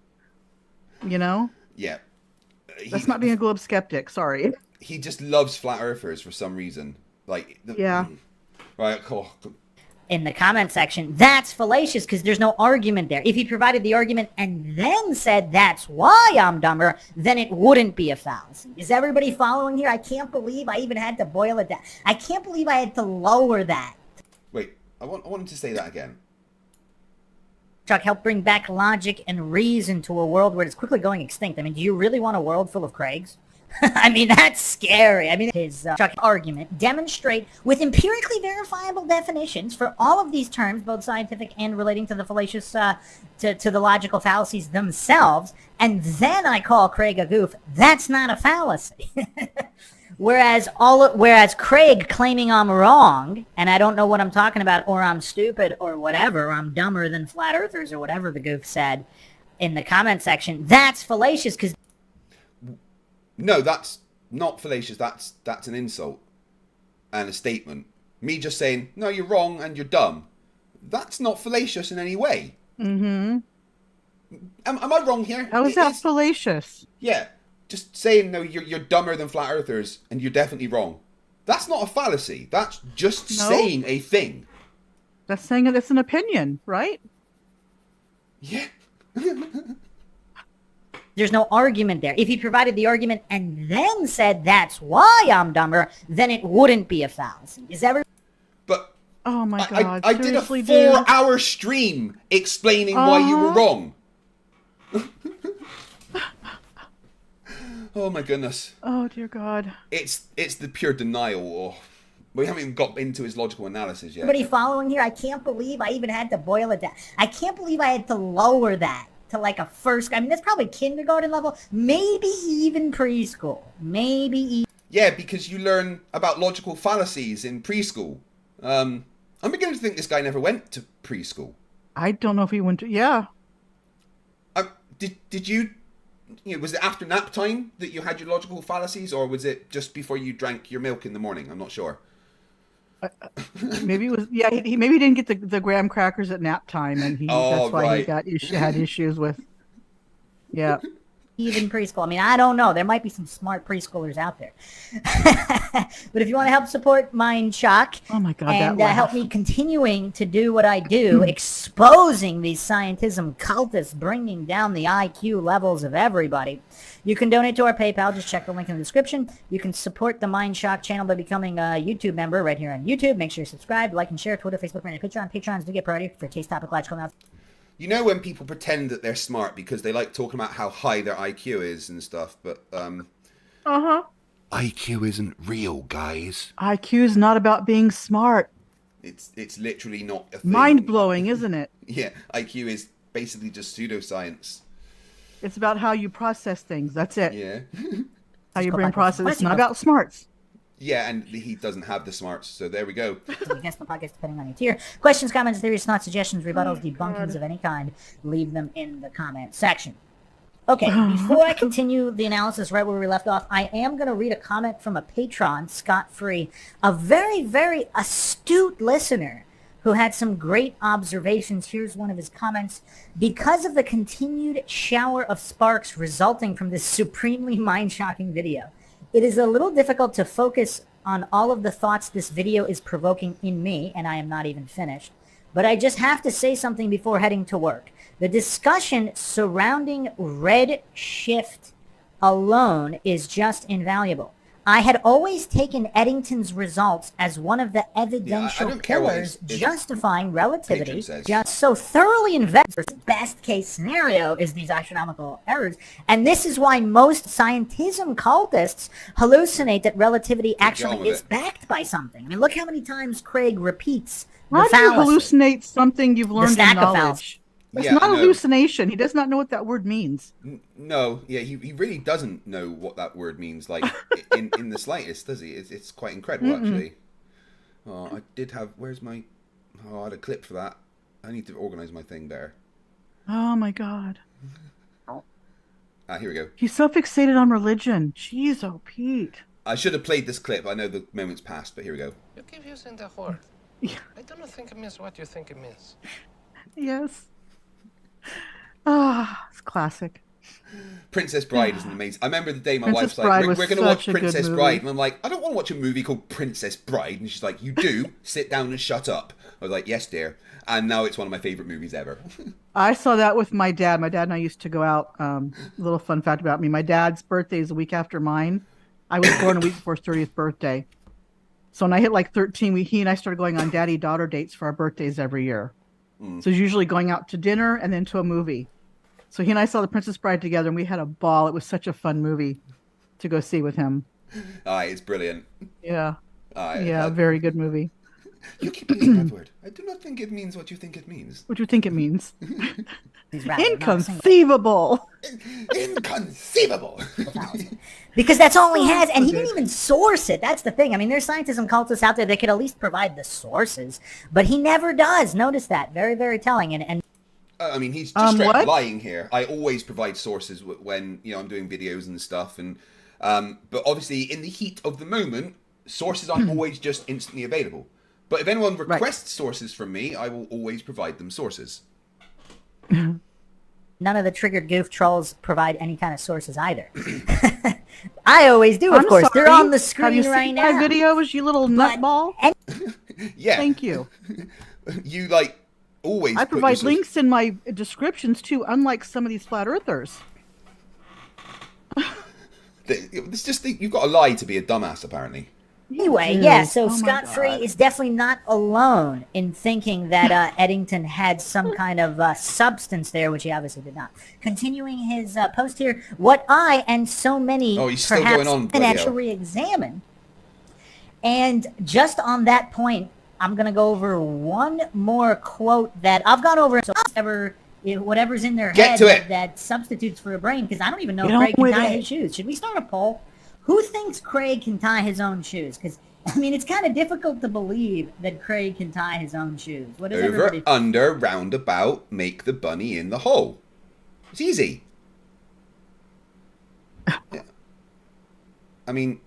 You know? Yeah. That's not being a globe skeptic, sorry. He just loves flat earthers for some reason. Like, yeah. Right, cool. In the comment section, that's fallacious because there's no argument there. If he provided the argument and then said that's why I'm dumber, then it wouldn't be a fallacy. Is everybody following here? I can't believe I even had to boil it down. I can't believe I had to lower that. Wait, I want him to say that again. Chuck, help bring back logic and reason to a world where it's quickly going extinct. I mean, do you really want a world full of Craigs? I mean, that's scary. I mean, his Chuck argument, demonstrate with empirically verifiable definitions for all of these terms, both scientific and relating to the fallacious, to the logical fallacies themselves, and then I call Craig a goof. That's not a fallacy. Whereas Craig claiming I'm wrong, and I don't know what I'm talking about, or I'm stupid, or whatever, or I'm dumber than flat earthers, or whatever the goof said in the comment section, that's fallacious because... No, that's not fallacious. That's an insult and a statement. Me just saying, no, you're wrong and you're dumb. That's not fallacious in any way. Mm-hmm. Am I wrong here? How is that fallacious? Yeah. Just saying, no, you're dumber than flat earthers and you're definitely wrong. That's not a fallacy. That's just saying a thing. That's saying it's an opinion, right? Yeah. There's no argument there. If he provided the argument and then said that's why I'm dumber, then it wouldn't be a fallacy. Is every... But oh my god! I did a 4-hour stream explaining why you were wrong. Oh my goodness. Oh dear God. It's the pure denial. We haven't even got into his logical analysis yet. Everybody following here? I can't believe I even had to boil it down. I can't believe I had to lower that to like a first... I mean, that's probably kindergarten level. Maybe even preschool. Yeah, because you learn about logical fallacies in preschool. I'm beginning to think this guy never went to preschool. I don't know if he went to... Yeah. Did you... was it after nap time that you had your logical fallacies, or was it just before you drank your milk in the morning? I'm not sure. Maybe it was he maybe didn't get the graham crackers at nap time, and that's why he had issues with. Yeah. Even preschool. I mean, I don't know. There might be some smart preschoolers out there. But if you want to help support Mindshock and help me continuing to do what I do, exposing these scientism cultists, bringing down the IQ levels of everybody, you can donate to our PayPal. Just check the link in the description. You can support the Mindshock channel by becoming a YouTube member right here on YouTube. Make sure you're subscribed, like and share, Twitter, Facebook, and Patreon. Patrons do get priority for Case Topic Live coming out. You know when people pretend that they're smart because they like talking about how high their IQ is and stuff, but IQ isn't real, guys. IQ is not about being smart. It's literally not a thing. Mind blowing, isn't it? Yeah, IQ is basically just pseudoscience. It's about how you process things. That's it. Yeah. How your brain processes. It's not about smarts. Yeah, and he doesn't have the smarts, so there we go. Against the podcast, depending on your tier. Questions, comments, theories, thoughts, suggestions, rebuttals, debunkings of any kind, leave them in the comment section. Okay, before I continue the analysis right where we left off, I am going to read a comment from a patron, Scott Free, a very, very astute listener who had some great observations. Here's one of his comments. Because of the continued shower of sparks resulting from this supremely mind-shocking video, it is a little difficult to focus on all of the thoughts this video is provoking in me, and I am not even finished. But I just have to say something before heading to work. The discussion surrounding Redshift alone is just invaluable. I had always taken Eddington's results as one of the evidential pillars justifying relativity, just so thoroughly invested. Best case scenario is these astronomical errors, and this is why most scientism cultists hallucinate that relativity actually is backed by something. I mean, look how many times Craig repeats the How fallacy. do you hallucinate something you've learned in knowledge? It's not hallucination. He does not know what that word means. No, yeah, he really doesn't know what that word means, like, in the slightest, does he? It's quite incredible, actually. Oh, I did have... Where's my... Oh, I had a clip for that. I need to organize my thing better. Oh, my God. Here we go. He's so fixated on religion. Jeez, oh, Pete. I should have played this clip. I know the moment's passed, but here we go. You keep using the word. Yeah. I don't think it means what you think it means. Yes. Ah, it's classic. Princess Bride is amazing. I remember the day my wife's like, we're going to watch Princess Bride. And I'm like, I don't want to watch a movie called Princess Bride. And she's like, you do? Sit down and shut up. I was like, yes, dear. And now it's one of my favorite movies ever. I saw that with my dad. My dad and I used to go out. A little fun fact about me. My dad's birthday is a week after mine. I was born a week before his 30th birthday. So when I hit like 13, he and I started going on daddy-daughter dates for our birthdays every year. So it's usually going out to dinner and then to a movie. So he and I saw The Princess Bride together, and we had a ball. It was such a fun movie to go see with him. It's brilliant. Yeah. Very good movie. You keep using that word. I do not think it means what you think it means. What do you think it means? Inconceivable. Inconceivable. Because that's all he has, and he didn't even source it. That's the thing. I mean, there's scientism cultists out there that could at least provide the sources, but he never does. Notice that. Very, very telling. And I mean, he's just straight up lying here. I always provide sources when I'm doing videos and stuff, and but obviously in the heat of the moment, sources aren't always just instantly available. But if anyone requests sources from me, I will always provide them sources. None of the triggered goof trolls provide any kind of sources either. I always do, of course. Sorry. They're on the screen right now. Have you seen my videos, you little nutball? Yeah. Thank you. You always. I provide links in my descriptions too, unlike some of these flat earthers. It's just you've got to lie to be a dumbass, apparently. Anyway, yeah, so Scott Free is definitely not alone in thinking that Eddington had some kind of substance there, which he obviously did not. Continuing his post here, what I and so many perhaps can actually re-examine. And just on that point, I'm going to go over one more quote that I've gone over. So whatever's in their head that substitutes for a brain, because I don't even know if Craig can tie his shoes. Should we start a poll? Who thinks Craig can tie his own shoes? Because, I mean, it's kind of difficult to believe that Craig can tie his own shoes. What does Over, under, roundabout, make the bunny in the hole. It's easy. Yeah. I mean,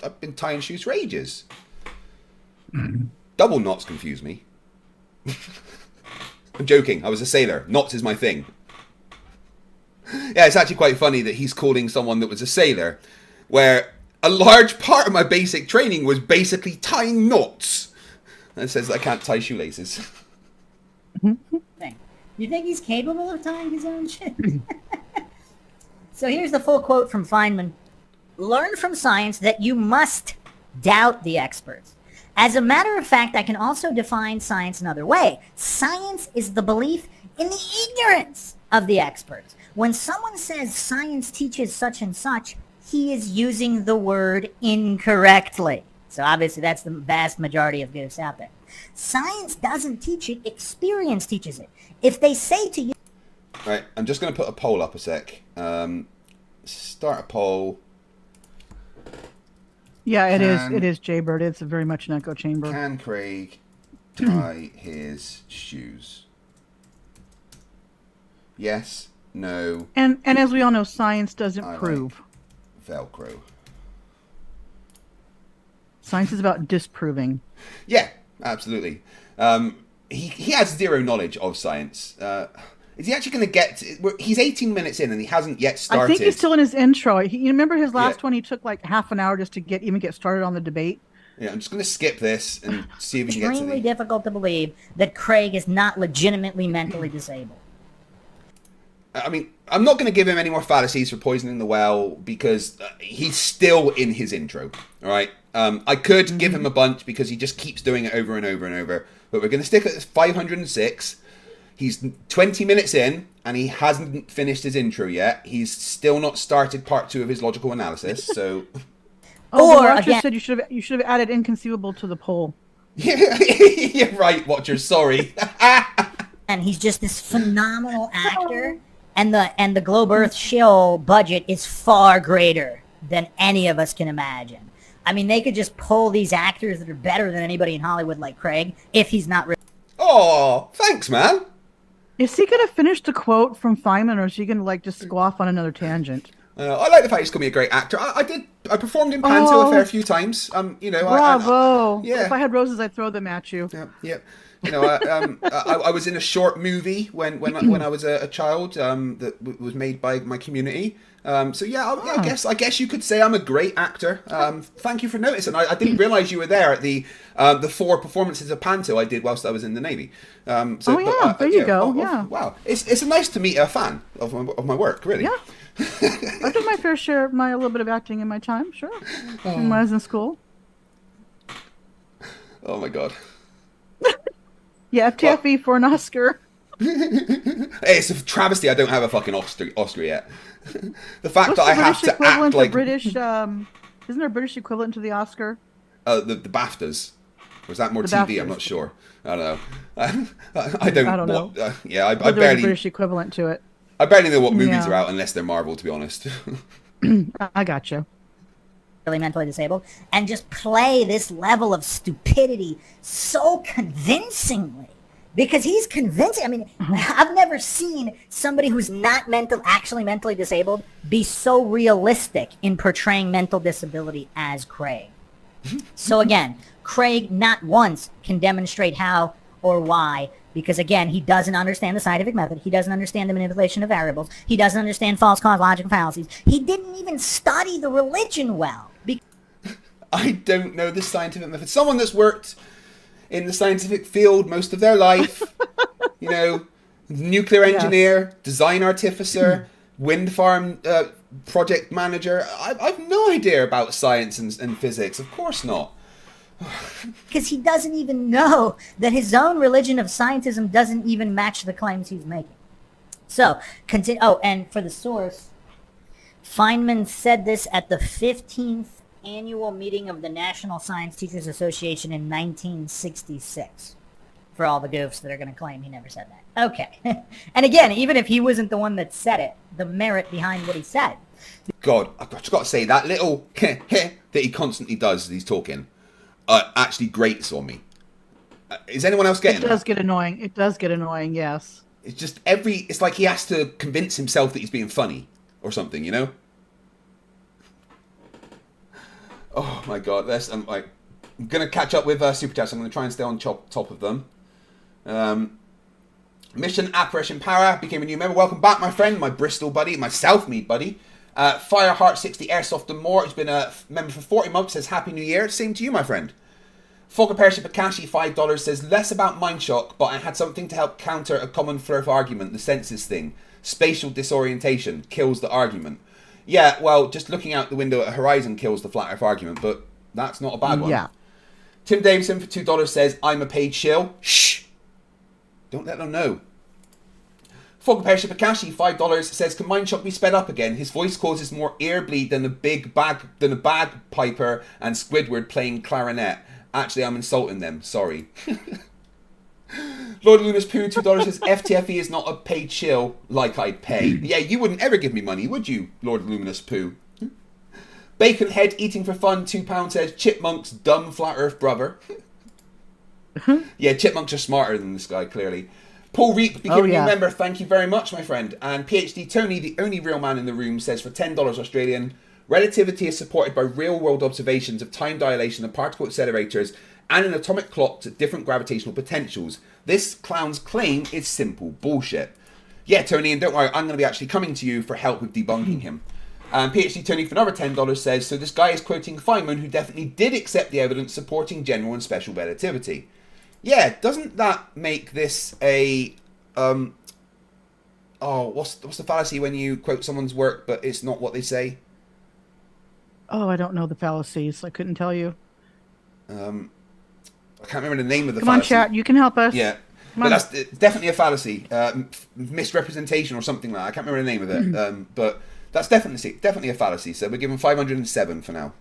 I've been tying shoes for ages. Double knots confuse me. I'm joking. I was a sailor. Knots is my thing. Yeah, it's actually quite funny that he's calling someone that was a sailor, where a large part of my basic training was basically tying knots. And it says that I can't tie shoelaces. You think he's capable of tying his own shit? So here's the full quote from Feynman. Learn from science that you must doubt the experts. As a matter of fact, I can also define science another way. Science is the belief in the ignorance of the experts. When someone says science teaches such and such, he is using the word incorrectly. So obviously that's the vast majority of goofs out there. Science doesn't teach it, experience teaches it. If they say to you... Right, I'm just going to put a poll up a sec. Start a poll. Yeah, it is Jaybird. It's very much an echo chamber. Can Craig tie his shoes? Yes, no. And as we all know, science doesn't prove. Velcro. Science is about disproving. Yeah, absolutely. He has zero knowledge of science. Is he actually going to get... He's 18 minutes in and he hasn't yet started. I think he's still in his intro. You remember his last one? He took like half an hour just to get started on the debate. Yeah, I'm just going to skip this and see if we can get to Extremely difficult to believe that Craig is not legitimately mentally disabled. I mean, I'm not going to give him any more fallacies for poisoning the well because he's still in his intro, all right? I could give him a bunch because he just keeps doing it over and over and over, but we're going to stick at 506. He's 20 minutes in, and he hasn't finished his intro yet. He's still not started part 2 of his logical analysis, so... Or again, said you should have added inconceivable to the poll. You're right, Watcher, sorry. And he's just this phenomenal actor, and the Globe Earth shill budget is far greater than any of us can imagine. I mean, they could just pull these actors that are better than anybody in Hollywood like Craig, if he's not... Oh, thanks, man. Is he going to finish the quote from Feynman, or is he going to just go off on another tangent? I like the fact he's called me a great actor. I performed in Panto a fair few times. Bravo! Yeah. If I had roses, I'd throw them at you. Yeah. You know, I was in a short movie when I was a child that was made by my community. So yeah, I guess you could say I'm a great actor. Thank you for noticing. I didn't realize you were there at the 4 performances of Panto I did whilst I was in the Navy. There you go. Wow, it's nice to meet a fan of my work. Really. Yeah. I've done my fair share of a little bit of acting in my time. Sure. When I was in school. Oh my god. Yeah, FTFE for an Oscar. Hey, it's a travesty I don't have a fucking Oscar yet. The fact that I have to act like... British, isn't there a British equivalent to the Oscar? The BAFTAs. Or is that more TV? BAFTAs. I'm not sure. I don't know. I don't know. I barely... British equivalent to it. I barely know what movies are out unless they're Marvel, to be honest. I got you. Really mentally disabled, and just play this level of stupidity so convincingly, because he's convincing. I mean, I've never seen somebody who's not actually mentally disabled be so realistic in portraying mental disability as Craig. So again, Craig not once can demonstrate how or why, because again, he doesn't understand the scientific method. He doesn't understand the manipulation of variables. He doesn't understand false cause logic and fallacies. He didn't even study the religion well. I don't know the scientific method. Someone that's worked in the scientific field most of their life, you know, nuclear engineer, design artificer, wind farm project manager. I've no idea about science and physics. Of course not. Because he doesn't even know that his own religion of scientism doesn't even match the claims he's making. So, continue. Oh, and for the source, Feynman said this at the 15th annual meeting of the National Science Teachers Association in 1966. For all the goofs that are going to claim he never said that. Okay. And again, even if he wasn't the one that said it, the merit behind what he said. God, I've just got to say, that little that he constantly does as he's talking actually grates on me. Is anyone else getting that? It does get annoying. It does get annoying, yes. It's just it's like he has to convince himself that he's being funny or something, you know? Oh my god, I'm like, I'm going to catch up with Super Chats. I'm going to try and stay on top of them. Mission Apparition Power became a new member. Welcome back, my friend, my Bristol buddy, my Southmead buddy. Fireheart60 Airsoft and More, who's been a member for 40 months, says Happy New Year. Same to you, my friend. Fogger Pership Akashi, $5, says less about Mindshock, but I had something to help counter a common Flerf argument, the senses thing. Spatial disorientation kills the argument. Yeah, well, just looking out the window at Horizon kills the flat Earth argument, but that's not a bad one. Yeah. Tim Davidson for $2 says, I'm a paid shill. Shh! Don't let them know. Fogger Pership Akashi, $5, says, can Mindshock be sped up again? His voice causes more ear bleed than a bagpiper and Squidward playing clarinet. Actually, I'm insulting them. Sorry. Lord Lunas Poo, $2 says, FTFE is not a paid shill like I'd pay. Yeah, you wouldn't ever give me money, would you, Lord Luminous Poo? Bacon Head Eating for Fun, £2 says, Chipmunk's dumb flat earth brother. Yeah, chipmunks are smarter than this guy, clearly. Paul Reap became a new member. Thank you very much, my friend. And PhD Tony, the only real man in the room, says for $10 Australian, relativity is supported by real-world observations of time dilation of particle accelerators and an atomic clock at different gravitational potentials. This clown's claim is simple bullshit. Yeah, Tony, and don't worry, I'm going to be actually coming to you for help with debunking him. PhD Tony for another $10 says, so this guy is quoting Feynman, who definitely did accept the evidence supporting general and special relativity. Yeah, doesn't that make this a what's the fallacy when you quote someone's work but it's not what they say? Oh, I don't know the fallacies. I couldn't tell you. I can't remember the name of the fallacy. Come on, chat. You can help us. Yeah, but that's definitely a fallacy. Misrepresentation or something like that. I can't remember the name of it. But that's definitely a fallacy. So we're giving 507 for now.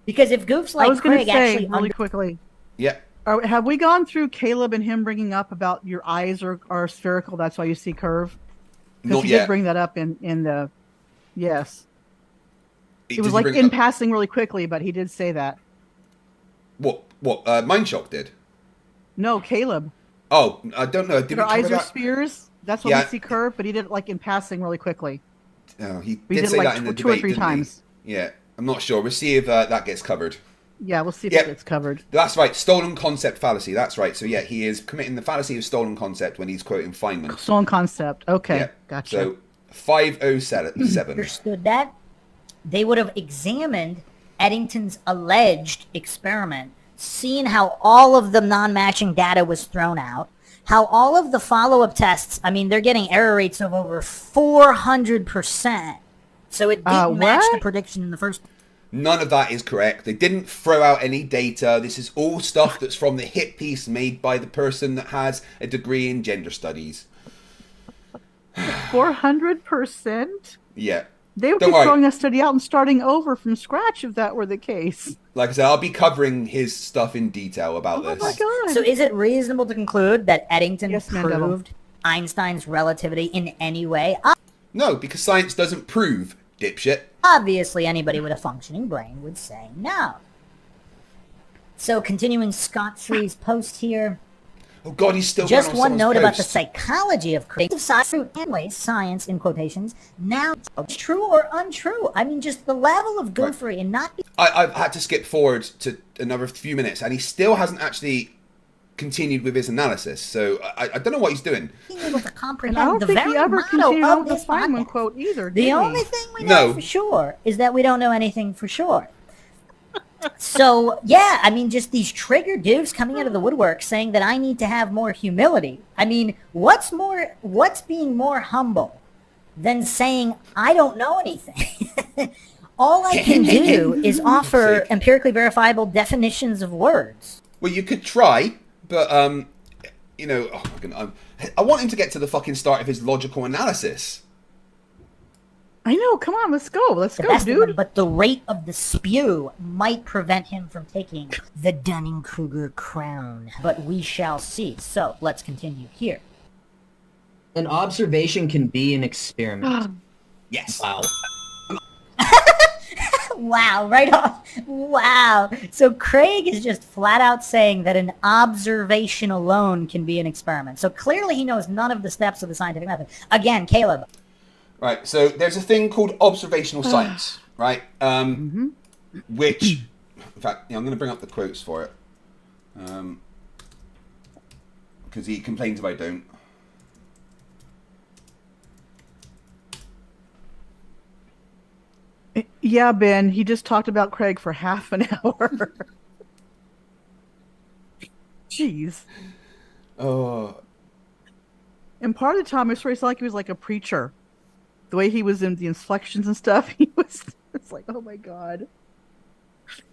Because if goofs like Craig actually really quickly. Yeah. Have we gone through Caleb and him bringing up about your eyes are spherical? That's why you see curve. Because he did bring that up in the yes. It was like in passing really quickly, but he did say that. What Mindshock did? No, Caleb. Oh, I don't know. Did your eyes are spheres. That's why we see curve, but he did it like in passing really quickly. Oh, he did say that in the debate, 2 or 3 times. Yeah, I'm not sure. We'll see if that gets covered. Yeah, we'll see if it gets covered. That's right. Stolen concept fallacy. That's right. So, yeah, he is committing the fallacy of stolen concept when he's quoting Feynman. Stolen concept. Okay. Gotcha. So, 507. Understood that. They would have examined Eddington's alleged experiment, seen how all of the non-matching data was thrown out, how all of the follow-up tests, I mean, they're getting error rates of over 400%. So it didn't match the prediction in the first place. None of that is correct. They didn't throw out any data. This is all stuff that's from the hit piece made by the person that has a degree in gender studies. 400%? Yeah. They would be throwing that study out and starting over from scratch if that were the case. Like I said, I'll be covering his stuff in detail about this. Oh my God. So is it reasonable to conclude that Eddington proved Einstein's relativity in any way? No, because science doesn't prove, dipshit. Obviously, anybody with a functioning brain would say no. So, continuing Scott Free's post here. Oh God, he's still just on one note post. about the psychology of creative science in quotations. Now, true or untrue? I mean, just the level of goofery and not. I've had to skip forward to another few minutes, and he still hasn't actually continued with his analysis. So I don't know what he's doing. Able to comprehend I don't the think very he ever continued motto on of the this Feynman podcast. quote either. The only thing we know for sure is that we don't know anything for sure. So, yeah, I mean, just these trigger dudes coming out of the woodwork saying that I need to have more humility. I mean, what's being more humble than saying I don't know anything? All I can do is offer empirically verifiable definitions of words. Well, you could try, but, you know, I want him to get to the fucking start of his logical analysis. I know. Come on, let's go. Let's go, dude. But the rate of the spew might prevent him from taking the Dunning-Kruger crown. But we shall see. So let's continue here. An observation can be an experiment. Yes. Wow. Wow, right off. Wow. So Craig is just flat out saying that an observation alone can be an experiment. So clearly he knows none of the steps of the scientific method. Again, Caleb. Right, so there's a thing called observational science, right? Which, in fact, I'm going to bring up the quotes for it. Because he complains if I don't. Yeah, Ben, he just talked about Craig for half an hour. Jeez. Oh. And part of the time, I swear it's like he was like a preacher. The way he was in the inflections and stuff, it's like, oh my God.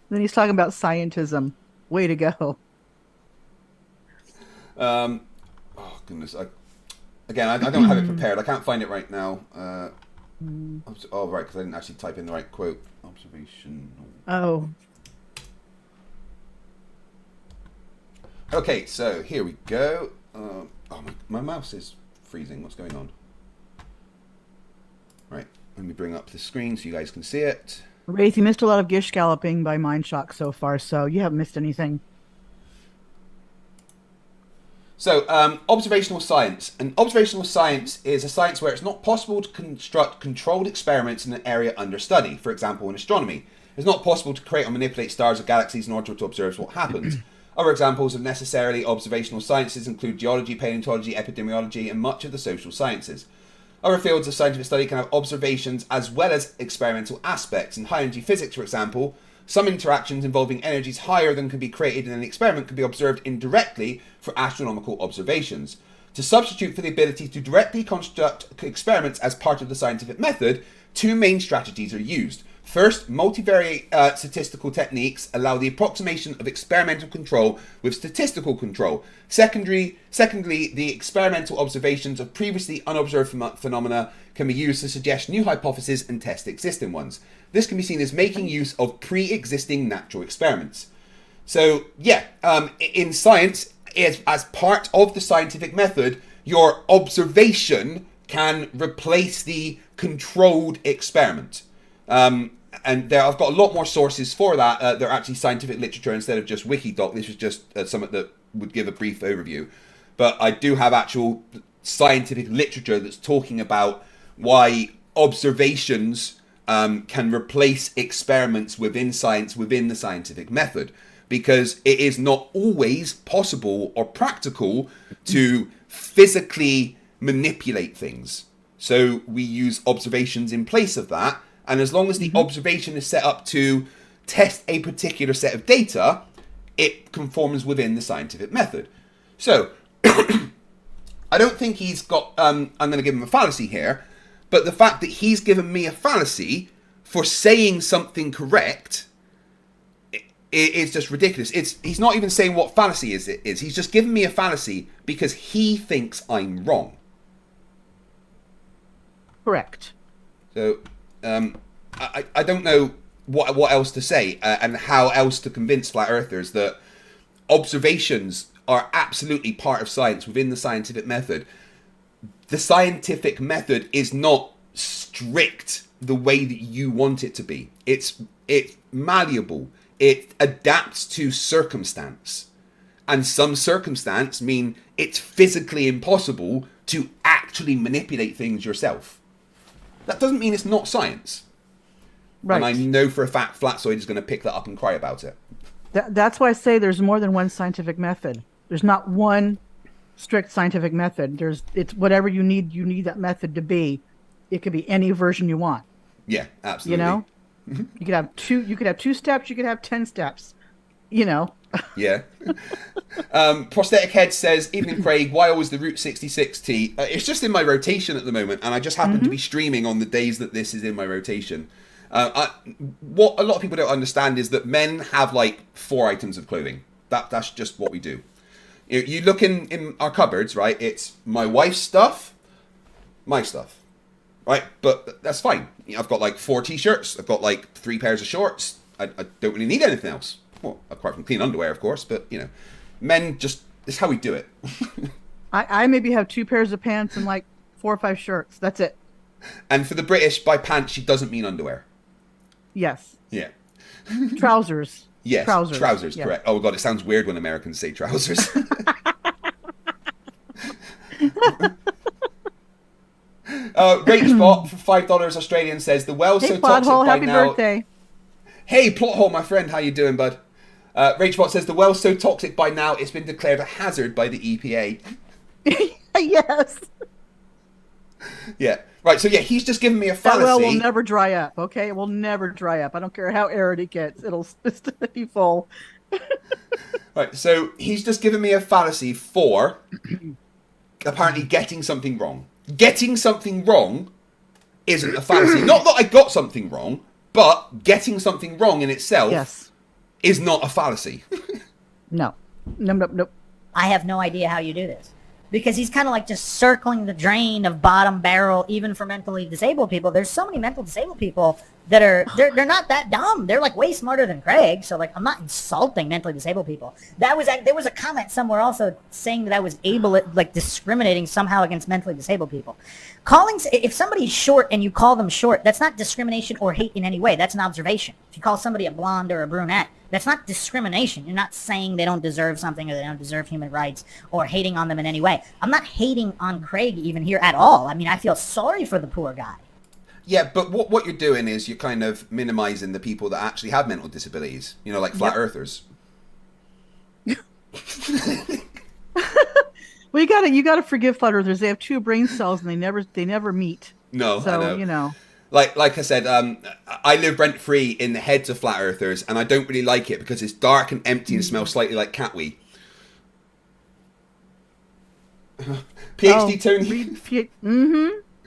Then he's talking about scientism. Way to go. Oh, goodness. I don't have it prepared. I can't find it right now. Oh, right, because I didn't actually type in the right quote. Observation. Oh. Okay, so here we go. My mouse is freezing. What's going on? Right, let me bring up the screen so you guys can see it. Wraith, you missed a lot of gish galloping by Mindshock so far, so you haven't missed anything. So, observational science. And observational science is a science where it's not possible to construct controlled experiments in an area under study. For example, in astronomy, it's not possible to create or manipulate stars or galaxies in order to observe what happens. Other examples of necessarily observational sciences include geology, paleontology, epidemiology, and much of the social sciences. Other fields of scientific study can have observations as well as experimental aspects. In high-energy physics, for example, some interactions involving energies higher than can be created in an experiment can be observed indirectly for astronomical observations. To substitute for the ability to directly construct experiments as part of the scientific method, two main strategies are used. First, multivariate statistical techniques allow the approximation of experimental control with statistical control. Secondly, the experimental observations of previously unobserved phenomena can be used to suggest new hypotheses and test existing ones. This can be seen as making use of pre-existing natural experiments. So, yeah, in science, as part of the scientific method, your observation can replace the controlled experiment. And I've got a lot more sources for that. They're actually scientific literature instead of just Wikidoc. This is just something that would give a brief overview. But I do have actual scientific literature that's talking about why observations can replace experiments within science, within the scientific method. Because it is not always possible or practical to physically manipulate things. So we use observations in place of that. And as long as the observation is set up to test a particular set of data, it conforms within the scientific method. So, I don't think he's got, I'm going to give him a fallacy here, but the fact that he's given me a fallacy for saying something correct is just ridiculous. He's not even saying what fallacy it is. He's just given me a fallacy because he thinks I'm wrong. Correct. So, I don't know what else to say and how else to convince flat earthers that observations are absolutely part of science within the scientific method. The scientific method is not strict the way that you want it to be. It's malleable. It adapts to circumstance. And some circumstance mean it's physically impossible to actually manipulate things yourself. That doesn't mean it's not science. Right. And I know for a fact Flatsoid is going to pick that up and cry about it. That's why I say there's more than one scientific method. There's not one strict scientific method. It's whatever you need that method to be. It could be any version you want. Yeah, absolutely. You know? You could have two steps, you could have 10 steps. You know. Yeah. Prosthetic Head says, "Evening Craig, why always the Route 66T? It's just in my rotation at the moment, and I just happen to be streaming on the days that this is in my rotation. What a lot of people don't understand is that men have like 4 items of clothing. That's just what we do. You look in our cupboards, right? It's my wife's stuff, my stuff, right? But that's fine. I've got like 4 t-shirts. I've got like 3 pairs of shorts. I don't really need anything else. Well, apart from clean underwear, of course. But, you know, men just, it's how we do it. I maybe have 2 pairs of pants and like 4 or 5 shirts. That's it. And for the British, by pants, she doesn't mean underwear. Yes. Yeah. Trousers. Yes, trousers, yeah. Correct. Oh, God, it sounds weird when Americans say trousers. Rage Spot for $5 Australian says, the well's hey, so toxic Plothole, by happy now. Birthday. Hey, Plothole, my friend, how you doing, bud? Rachbot says the well's so toxic by now it's been declared a hazard by the EPA. Yes. Yeah. Right. So yeah, he's just given me a fallacy. That well will never dry up. Okay, it will never dry up. I don't care how arid it gets. It'll still be full. Right. So he's just given me a fallacy for apparently getting something wrong. Getting something wrong isn't a fallacy. Not that I got something wrong, but getting something wrong in itself is not a fallacy. No. Nope. I have no idea how you do this. Because he's kind of like just circling the drain of bottom barrel, even for mentally disabled people. There's so many mentally disabled people that are, they're not that dumb. They're like way smarter than Craig. So like, I'm not insulting mentally disabled people. There was a comment somewhere also saying that I was like discriminating somehow against mentally disabled people. If somebody's short and you call them short, that's not discrimination or hate in any way. That's an observation. If you call somebody a blonde or a brunette, that's not discrimination. You're not saying they don't deserve something or they don't deserve human rights or hating on them in any way. I'm not hating on Craig even here at all. I mean, I feel sorry for the poor guy. Yeah, but what you're doing is you're kind of minimizing the people that actually have mental disabilities. You know, like flat earthers. Well, you gotta forgive flat earthers. They have two brain cells and they never meet. No, so I know. You know. Like I said, I live rent free in the heads of flat earthers, and I don't really like it because it's dark and empty and smells slightly like cat wee. PhD Tony.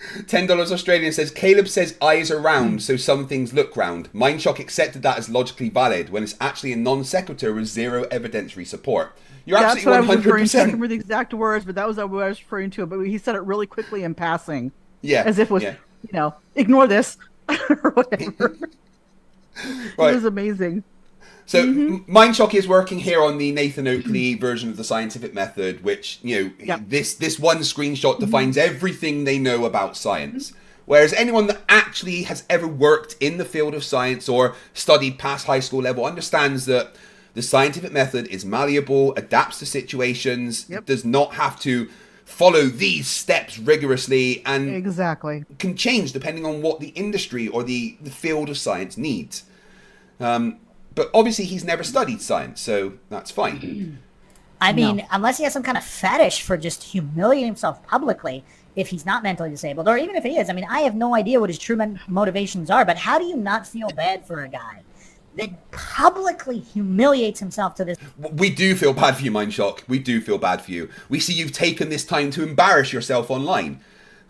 $10 Australian says Caleb says eyes are round, so some things look round. Mindshock accepted that as logically valid when it's actually a non sequitur with zero evidentiary support. You're absolutely 100%. I can't remember the exact words, but that was what I was referring to. But he said it really quickly in passing. Yeah. As if it was, ignore this or whatever. Right. It was amazing. So Mindshock is working here on the Nathan Oakley version of the scientific method, which, this one screenshot defines everything they know about science. Whereas anyone that actually has ever worked in the field of science or studied past high school level understands that the scientific method is malleable, adapts to situations, does not have to follow these steps rigorously, and can change depending on what the industry or the field of science needs. But obviously he's never studied science, so that's fine. I mean, unless he has some kind of fetish for just humiliating himself publicly, if he's not mentally disabled, or even if he is. I mean, I have no idea what his true motivations are, but how do you not feel bad for a guy that publicly humiliates himself to this? We do feel bad for you, Mindshock. We do feel bad for you. We see you've taken this time to embarrass yourself online.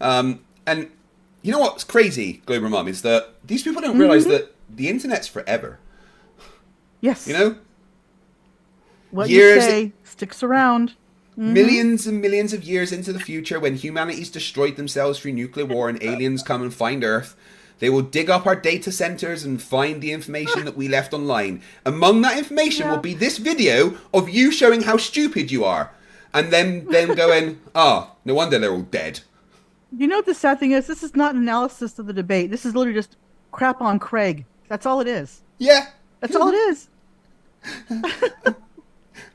And you know what's crazy, Glober Mum, is that these people don't realize that the internet's forever. Yes. You know? What you say sticks around. Millions and millions of years into the future, when humanity's destroyed themselves through nuclear war and aliens come and find Earth, they will dig up our data centers and find the information that we left online. Among that information will be this video of you showing how stupid you are. And then going, no wonder they're all dead. You know what the sad thing is? This is not an analysis of the debate. This is literally just crap on Craig. That's all it is. Yeah. That's all it is.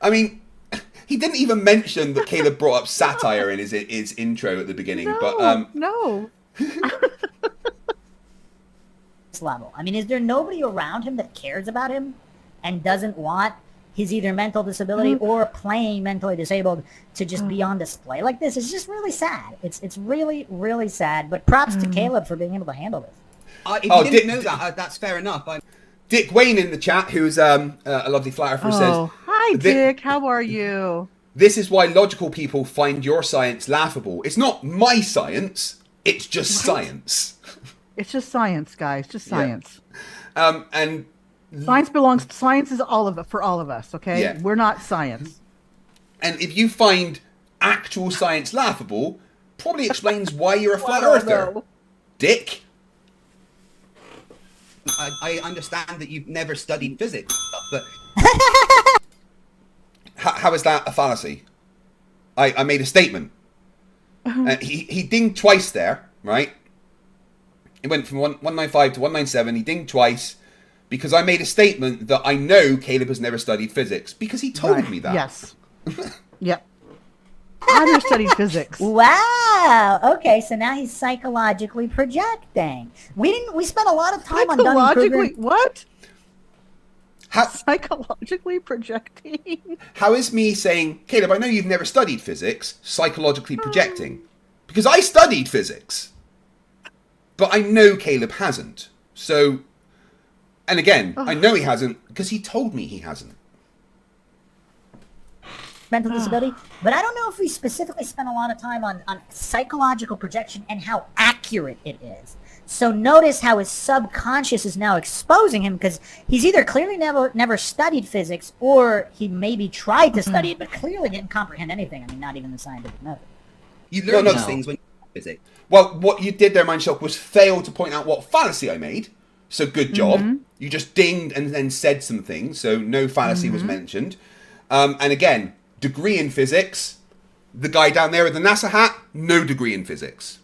I mean, he didn't even mention that Caleb brought up satire in his intro at the beginning. No. Level. I mean, is there nobody around him that cares about him and doesn't want his either mental disability or playing mentally disabled to just be on display like this? It's just really sad. It's really, really sad. But props to Caleb for being able to handle this. If you didn't know that, that's fair enough. Dick Wayne in the chat, who's a lovely flat earther, says, "Hi, Dick. How are you? This is why logical people find your science laughable. It's not my science. It's just science. It's just science, guys. Just science. And science is for all of us. Okay, yeah. We're not science. And if you find actual science laughable, probably explains why you're a flat earther, Dick." I understand that you've never studied physics, but how is that a fallacy? I made a statement. He dinged twice there, right? It went from 195 to 197. He dinged twice because I made a statement that I know Caleb has never studied physics because he told me that. Yes. Yep. I never studied physics. Wow. Okay, so now he's psychologically projecting. We spent a lot of time on Dunning-Kruger. What? Psychologically projecting. How is me saying, Caleb, I know you've never studied physics, psychologically projecting? Because I studied physics. But I know Caleb hasn't. So, and again, I know he hasn't because he told me he hasn't. Mental disability. But I don't know if we specifically spent a lot of time on psychological projection and how accurate it is. So notice how his subconscious is now exposing him, because he's either clearly never studied physics, or he maybe tried to study it, but clearly didn't comprehend anything. I mean, not even the scientific method. You learn those things when you physics. Well, what you did there, Mindshock, was fail to point out what fallacy I made. So good job. You just dinged and then said some things. So no fallacy was mentioned. And again, degree in physics. The guy down there with the NASA hat, no degree in physics.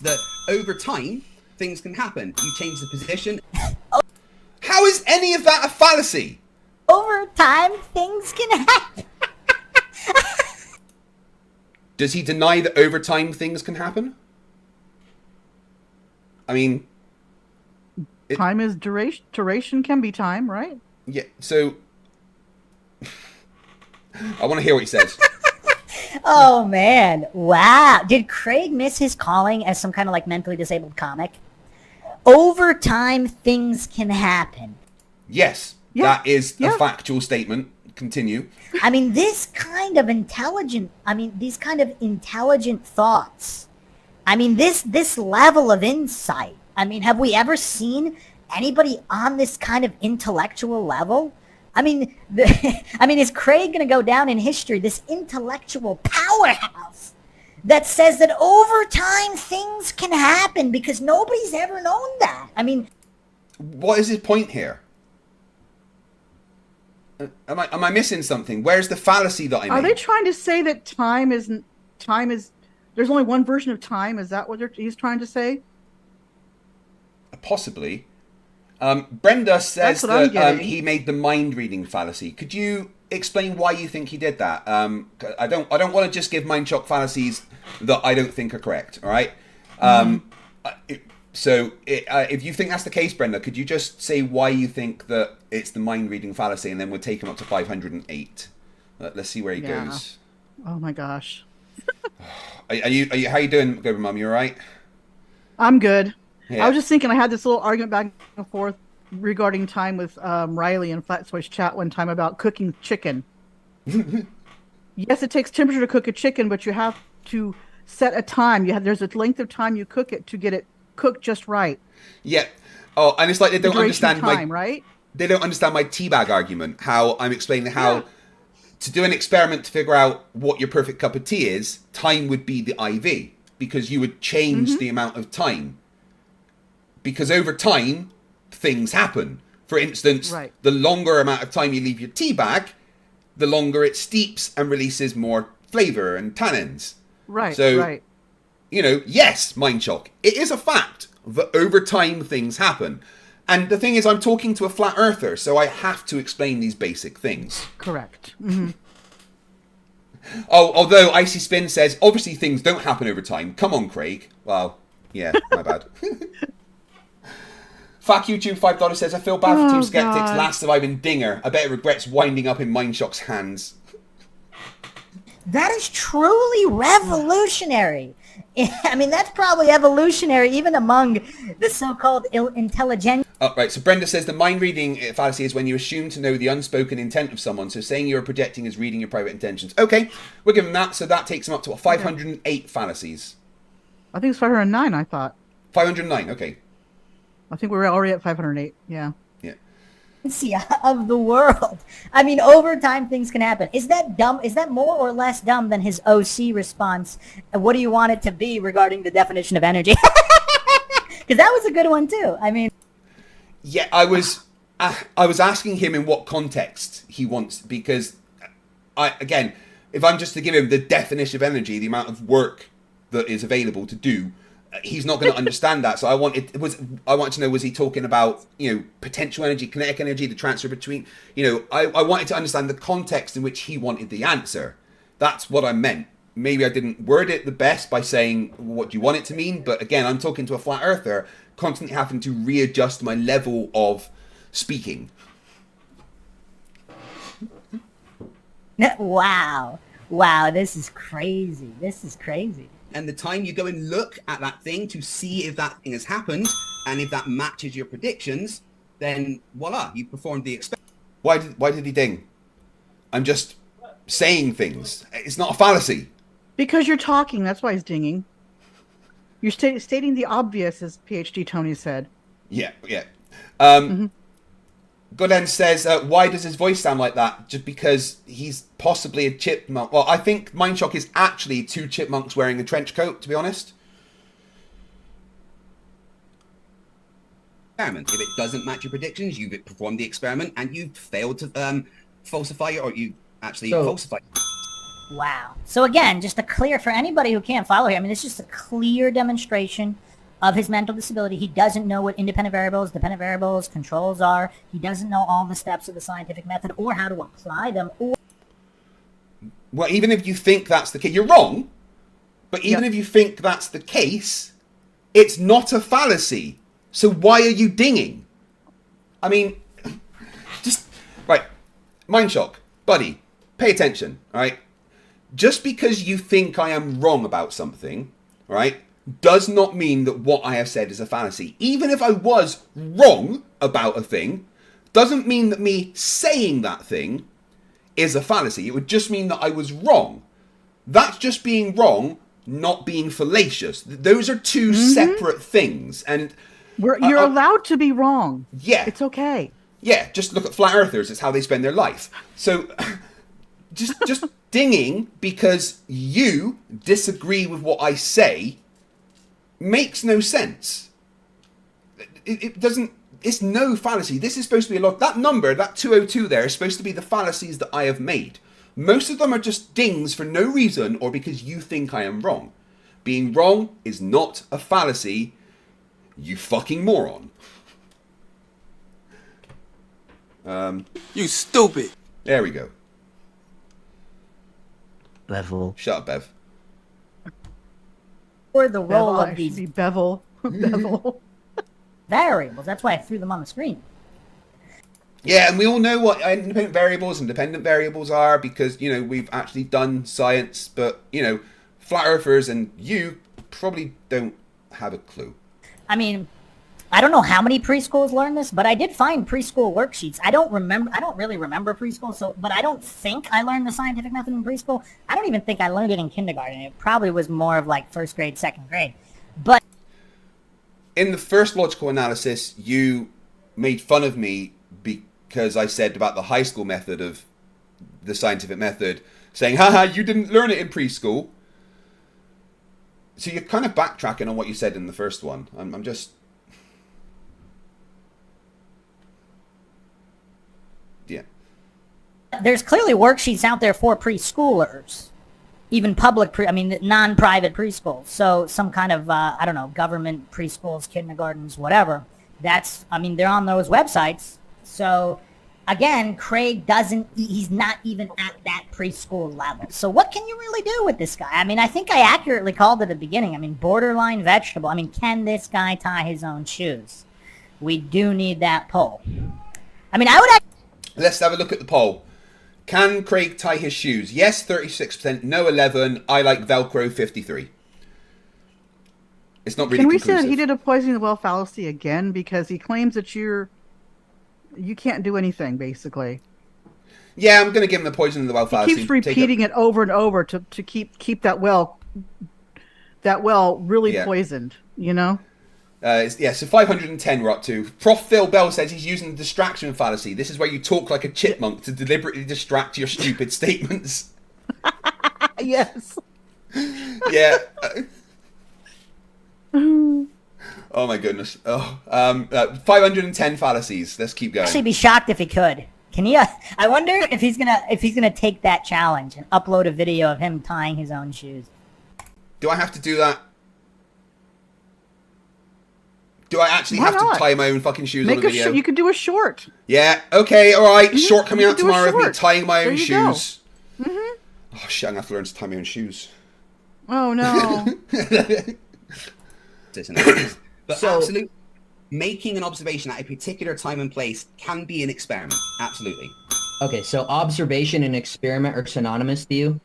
That over time, things can happen. You change the position. How is any of that a fallacy? Over time, things can happen. Does he deny that over time things can happen? I mean... time is duration. Duration can be time, right? Yeah, so... I want to hear what he says. Oh, man. Wow. Did Craig miss his calling as some kind of like mentally disabled comic? Over time, things can happen. Yes, that is a factual statement. Continue. I mean, these kind of intelligent thoughts. I mean, this level of insight. I mean, have we ever seen anybody on this kind of intellectual level? I mean, is Craig going to go down in history, this intellectual powerhouse that says that over time things can happen because nobody's ever known that? I mean... What is his point here? Am I missing something? Where's the fallacy that I made? Are they trying to say that time is... There's only one version of time? Is that what he's trying to say? Possibly. Brenda says that he made the mind reading fallacy. Could you explain why you think he did that? I don't want to just give Mindshock fallacies that I don't think are correct. All right. If you think that's the case, Brenda, could you just say why you think that it's the mind reading fallacy, and then we'll take him up to 508. Let's see where he goes. Oh my gosh. Are you? How you doing, Gober Mum? You all right? I'm good. Yeah. I was just thinking, I had this little argument back and forth regarding time with Riley in Flat Switch chat one time about cooking chicken. Yes, it takes temperature to cook a chicken, but you have to set a time. There's a length of time you cook it to get it cooked just right. Yeah. Oh, and it's like they don't understand time, right? They don't understand my teabag argument. How I'm explaining how to do an experiment to figure out what your perfect cup of tea is, time would be the IV, because you would change the amount of time. Because over time, things happen. For instance, the longer amount of time you leave your tea bag, the longer it steeps and releases more flavour and tannins. Right, so, yes, Mindshock, it is a fact that over time things happen. And the thing is, I'm talking to a flat earther, so I have to explain these basic things. Correct. Although Icy Spin says, obviously things don't happen over time. Come on, Craig. Well, yeah, my bad. Fuck YouTube $5 says, I feel bad for Team Skeptics, last surviving dinger. I bet it regrets winding up in Mindshock's hands. That is truly revolutionary. I mean, that's probably evolutionary even among the so-called intelligent. Oh, right, so Brenda says the mind reading fallacy is when you assume to know the unspoken intent of someone. So saying you're projecting is reading your private intentions. Okay, we're giving that. So that takes them up to 508 fallacies. I think it's 509, I thought. 509, okay. I think we were already at 508, yeah. Of the world. I mean, over time things can happen. Is that dumb? Is that more or less dumb than his OC response? What do you want it to be regarding the definition of energy? Because that was a good one too. I mean, yeah, I was asking him in what context he wants, because if I'm just to give him the definition of energy, the amount of work that is available to do, he's not going to understand that. So I wanted to know, was he talking about, potential energy, kinetic energy, the transfer between, I wanted to understand the context in which he wanted the answer. That's what I meant. maybe I didn't word it the best by saying what do you want it to mean, but again, I'm talking to a flat earther, constantly having to readjust my level of speaking. Wow. Wow, this is crazy. This is crazy. And the time you go and look at that thing to see if that thing has happened, and if that matches your predictions, then voila, you performed the experiment. Why did he ding? I'm just saying things. It's not a fallacy. Because you're talking, that's why he's dinging. You're stating the obvious, as PhD Tony said. Yeah. Godan says, why does his voice sound like that? Just because he's possibly a chipmunk. Well, I think Mindshock is actually 2 chipmunks wearing a trench coat, to be honest. If it doesn't match your predictions, you've performed the experiment and you've failed to falsify it, or you actually falsified it. Wow. So again, just to clear for anybody who can't follow here, I mean, it's just a clear demonstration of his mental disability. He doesn't know what independent variables, dependent variables, controls are. He doesn't know all the steps of the scientific method or how to apply them. Well, even if you think that's the case, you're wrong. But even if you think that's the case, it's not a fallacy. So why are you dinging? I mean, just, right, Mindshock, buddy, pay attention, all right? Just because you think I am wrong about something, right, does not mean that what I have said is a fallacy. Even if I was wrong about a thing, doesn't mean that me saying that thing is a fallacy. It would just mean that I was wrong. That's just being wrong, not being fallacious. Those are 2 separate things. And you're allowed to be wrong. Yeah. It's okay. Yeah, just look at flat earthers. It's how they spend their life. So just dinging because you disagree with what I say makes no sense. It doesn't, it's no fallacy. This is supposed to be a lot. That number, that 202 there, is supposed to be the fallacies that I have made. Most of them are just dings for no reason or because you think I am wrong. Being wrong is not a fallacy, you fucking moron. You stupid. There we go. Bevel. Shut up, Bev. Or the role Bevel, of these bevel. Bevel. variables. That's why I threw them on the screen. Yeah, and we all know what independent variables and dependent variables are because, you know, we've actually done science, but, you know, flat earthers and you probably don't have a clue. I mean, I don't know how many preschools learn this, but I did find preschool worksheets. I don't really remember preschool, but I don't think I learned the scientific method in preschool. I don't even think I learned it in kindergarten. It probably was more of like 1st grade, 2nd grade. But in the first logical analysis, you made fun of me because I said about the high school method of the scientific method, saying, haha, you didn't learn it in preschool. So you're kind of backtracking on what you said in the first one. I'm just... Yeah. There's clearly worksheets out there for preschoolers, even non-private preschools. So some kind of, I don't know, government preschools, kindergartens, whatever. They're on those websites. So again, Craig he's not even at that preschool level. So what can you really do with this guy? I mean, I think I accurately called it at the beginning. I mean, borderline vegetable. I mean, can this guy tie his own shoes? We do need that poll. I mean, Let's have a look at the poll. Can Craig tie his shoes? Yes, 36%. No, 11%. I like Velcro, 53%. It's not really conclusive. Can we say that he did a poisoning the well fallacy again? Because he claims that you can't do anything, basically. Yeah, I'm going to give him the poisoning the well fallacy. He keeps repeating it over and over to keep that well really poisoned, you know? So 510 we're up to. Prof. Phil Bell says he's using the distraction fallacy. This is where you talk like a chipmunk to deliberately distract your stupid statements. Yes. Yeah. Oh my goodness. 510 fallacies. Let's keep going. I'd actually be shocked if he could. Can he? I wonder if he's gonna take that challenge and upload a video of him tying his own shoes. Do I have to do that? Do I actually have to tie my own fucking shoes on the video? You could do a short. Yeah. Okay. All right. Short coming out tomorrow of me tying my own shoes. Oh shit! I'm gonna have to learn to tie my own shoes. Oh no. But So- absolutely, making an observation at a particular time and place can be an experiment. Absolutely. Okay, so observation and experiment are synonymous to you?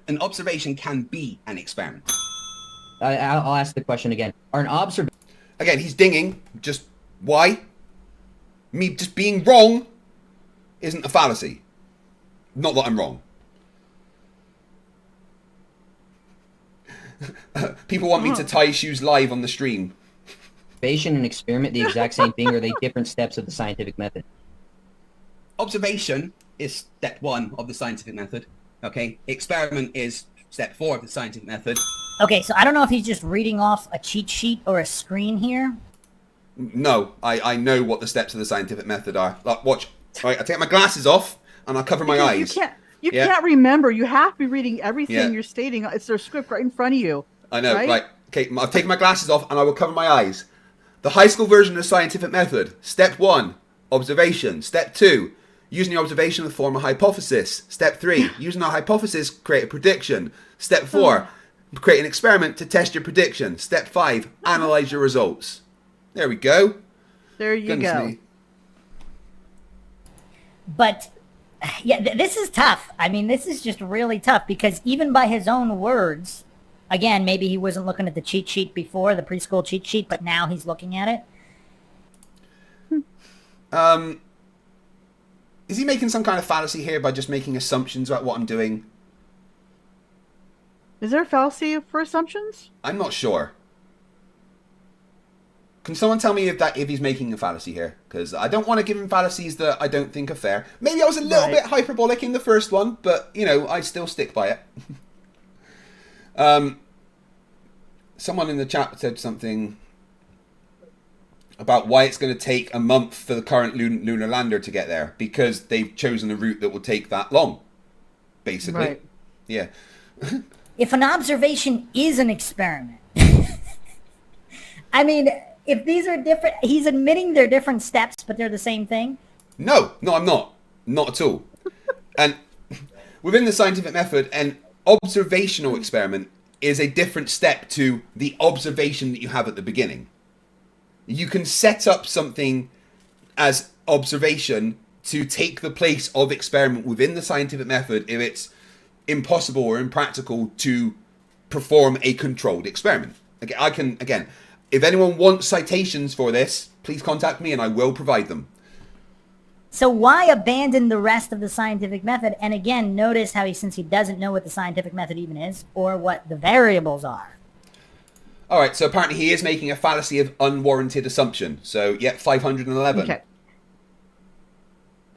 An observation can be an experiment. I'll ask the question again. Are an observation... Again, he's dinging. Just why? Me just being wrong isn't a fallacy. Not that I'm wrong. People want me to tie shoes live on the stream. Observation and experiment the exact same thing, or are they different steps of the scientific method? Observation is step 1 of the scientific method. Okay? Experiment is step 4 of the scientific method. Okay, so I don't know if he's just reading off a cheat sheet or a screen here. No, I know what the steps of the scientific method are. Like, watch. Right, I take my glasses off and I cover my Because eyes. You can't remember. You have to be reading everything Yeah. you're stating. It's their script right in front of you. I know, right? Okay, I've taken my glasses off and I will cover my eyes. The high school version of the scientific method. Step 1, observation. Step 2, using the observation to form a hypothesis. Step 3, using a hypothesis, create a prediction. Step 4, create an experiment to test your prediction. Step 5, analyze your results. There we go. There you Goodness go. me. But yeah, this is tough. I mean, this is just really tough because even by his own words, again, maybe he wasn't looking at the cheat sheet before, the preschool cheat sheet, but now he's looking at it. Is he making some kind of fallacy here by just making assumptions about what I'm doing? Is there a fallacy for assumptions? I'm not sure. Can someone tell me if he's making a fallacy here? Because I don't want to give him fallacies that I don't think are fair. Maybe I was a little bit hyperbolic in the first one, but, you know, I still stick by it. Someone in the chat said something about why it's going to take a month for the current lunar lander to get there. Because they've chosen a route that will take that long, basically. Right. Yeah. If an observation is an experiment, I mean, if these are different, he's admitting they're different steps, but they're the same thing. No, I'm not. Not at all. And within the scientific method, an observational experiment is a different step to the observation that you have at the beginning. You can set up something as observation to take the place of experiment within the scientific method if it's impossible or impractical to perform a controlled experiment. Again, if anyone wants citations for this, please contact me and I will provide them. So why abandon the rest of the scientific method? And again, notice how since he doesn't know what the scientific method even is or what the variables are. All right, so apparently he is making a fallacy of unwarranted assumption. So, yeah, 511. Okay.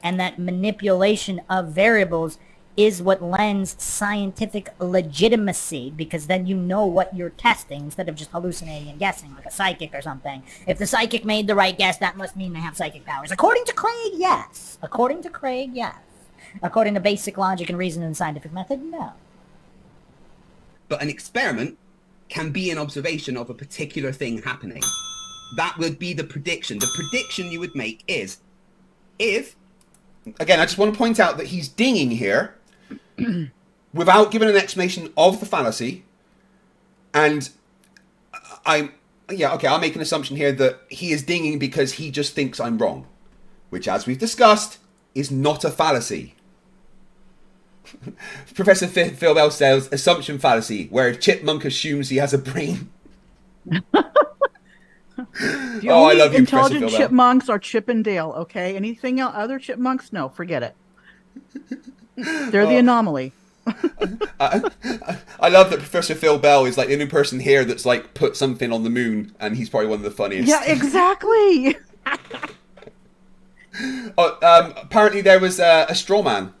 And that manipulation of variables is what lends scientific legitimacy, because then you know what you're testing instead of just hallucinating and guessing like a psychic or something. If the psychic made the right guess, that must mean they have psychic powers. According to Craig, yes. According to Craig, yes. According to basic logic and reason in the scientific method, no. But an experiment can be an observation of a particular thing happening. That would be the prediction. The prediction you would make is, if... Again, I just want to point out that he's dinging here without giving an explanation of the fallacy. And I'll make an assumption here that he is dinging because he just thinks I'm wrong. Which, as we've discussed, is not a fallacy. Professor Phil Bell says, assumption fallacy, where a chipmunk assumes he has a brain. The Oh, I only love you, Professor intelligent Phil Bell. chipmunks are Chip and Dale, okay? Anything else, other chipmunks? No, forget it. They're the anomaly. I love that Professor Phil Bell is like the only person here that's like put something on the moon, and he's probably one of the funniest. Yeah, exactly. Apparently there was a straw man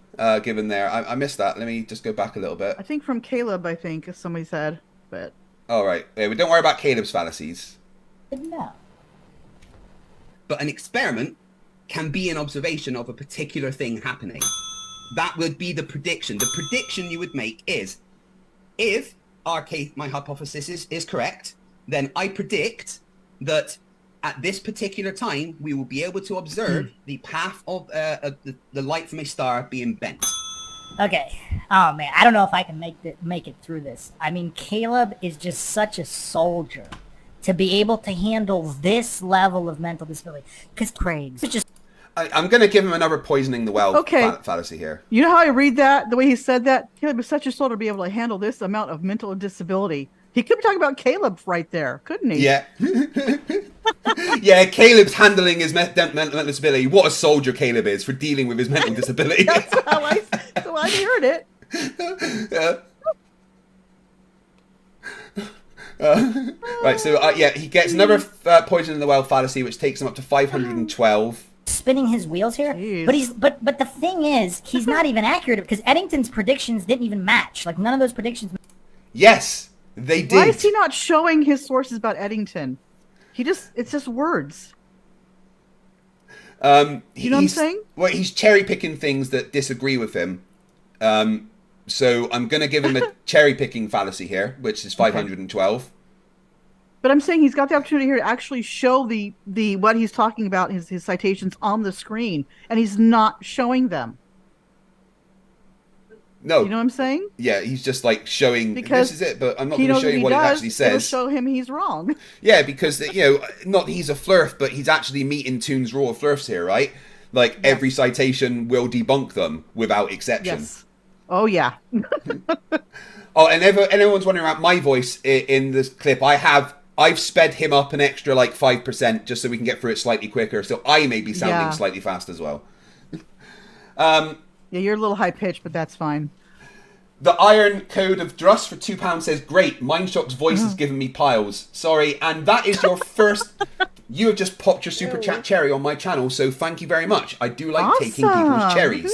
given there. I missed that. Let me just go back a little bit. I think from Caleb, I think, as somebody said. But all right, yeah, we don't worry about Caleb's fallacies. No. But an experiment can be an observation of a particular thing happening. That would be the prediction. The prediction you would make is, if my hypothesis is correct, then I predict that at this particular time, we will be able to observe the path of the light from a star being bent. Okay. Oh man, I don't know if I can make it through this. I mean, Caleb is just such a soldier to be able to handle this level of mental disability. Because Craig's just. I'm going to give him another poisoning the well fallacy here. You know how I read that? The way he said that? Caleb is such a soldier to be able to handle this amount of mental disability. He could be talking about Caleb right there, couldn't he? Yeah. Yeah, Caleb's handling his mental disability. What a soldier Caleb is for dealing with his mental disability. That's how I heard it. Right, so yeah, he gets another poison in the well fallacy, which takes him up to 512. Spinning his wheels here. Jeez. But the thing is, he's not even accurate because Eddington's predictions didn't even match. Like none of those predictions. Yes, they did. Why is he not showing his sources about Eddington? It's just words. You know what I'm saying? Well, he's cherry picking things that disagree with him. So I'm going to give him a cherry picking fallacy here, which is 512. But I'm saying he's got the opportunity here to actually show the what he's talking about, his citations on the screen, and he's not showing them. No. You know what I'm saying? Yeah, he's just like showing, because this is it, but I'm not going to show you what it actually says. It'll show him he's wrong. Yeah, because, you know, not he's a Flerf, but he's actually meeting Toon's Raw of Flerfs here, right? Like, every citation will debunk them without exception. Yes. Oh, yeah. Oh, and everyone's wondering about my voice in this clip. I've sped him up an extra, like, 5% just so we can get through it slightly quicker, so I may be sounding slightly fast as well. Yeah, you're a little high-pitched, but that's fine. The Iron Code of Druss for £2 says, great, Mindshock's voice has given me piles. Sorry, and that is your first... You have just popped your super chat cherry on my channel, so thank you very much. I do like taking people's cherries.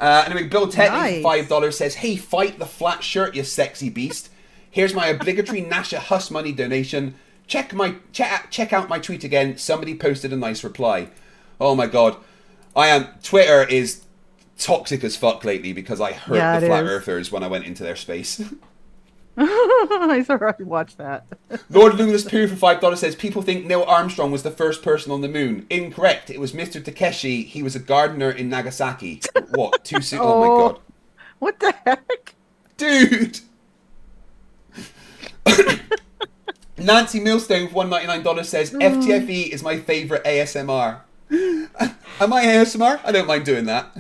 Anyway, Bill Tetley for $5 says, hey, fight the flat shirt, you sexy beast. Here's my obligatory Nasha Huss money donation. Check out my tweet again. Somebody posted a nice reply. Oh my god. Twitter is toxic as fuck lately because I hurt the flat earthers when I went into their space. I already watched that. Lord Luminous Poo for $5 says, people think Neil Armstrong was the first person on the moon. Incorrect. It was Mr. Takeshi. He was a gardener in Nagasaki. What? Too soon? Oh my god. What the heck? Dude! Nancy Millstone for $199 says, FTFE is my favourite ASMR. Am I ASMR? I don't mind doing that.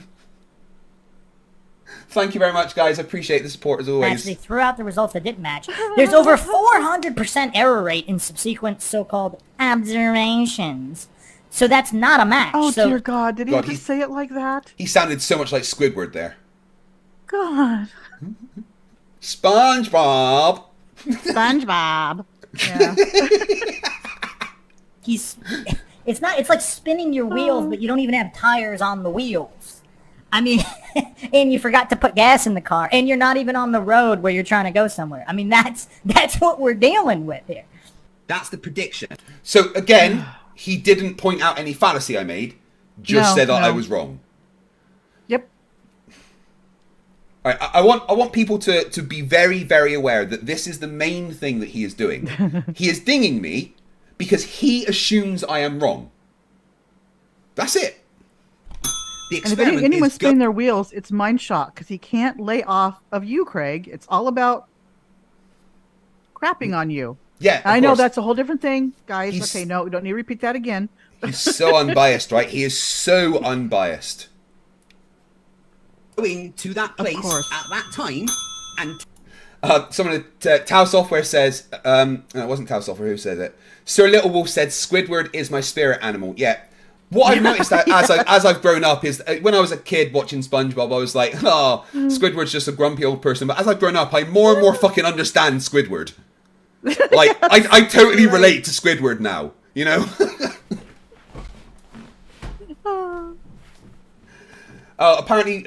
Thank you very much, guys. I appreciate the support as always. Actually, threw out the results that didn't match. There's over 400% error rate in subsequent so-called observations. So that's not a match. Oh, dear God. Did he have to say it like that? He sounded so much like Squidward there. God. SpongeBob. SpongeBob. Yeah. It's like spinning your wheels, but you don't even have tires on the wheels. I mean, and you forgot to put gas in the car, and you're not even on the road where you're trying to go somewhere. I mean, that's what we're dealing with here. That's the prediction. So again, he didn't point out any fallacy I made, just said that I was wrong. Yep. All right, I want people to be very, very aware that this is the main thing that he is doing. He is dinging me because he assumes I am wrong. That's it. The and if anyone's spinning their wheels, it's Mindshock because he can't lay off of you, Craig. It's all about crapping on you. Yeah, I know that's a whole different thing, guys. Okay, no, we don't need to repeat that again. He's so unbiased, right? He is so unbiased. Going to that place at that time, and someone at Tau Software says, no, it wasn't Tau Software who said it. Sir Little Wolf said, Squidward is my spirit animal. Yeah. What I've noticed that as I've grown up is when I was a kid watching SpongeBob, I was like, oh, Squidward's just a grumpy old person. But as I've grown up, I more and more fucking understand Squidward. Like, I totally relate to Squidward now, you know? Apparently,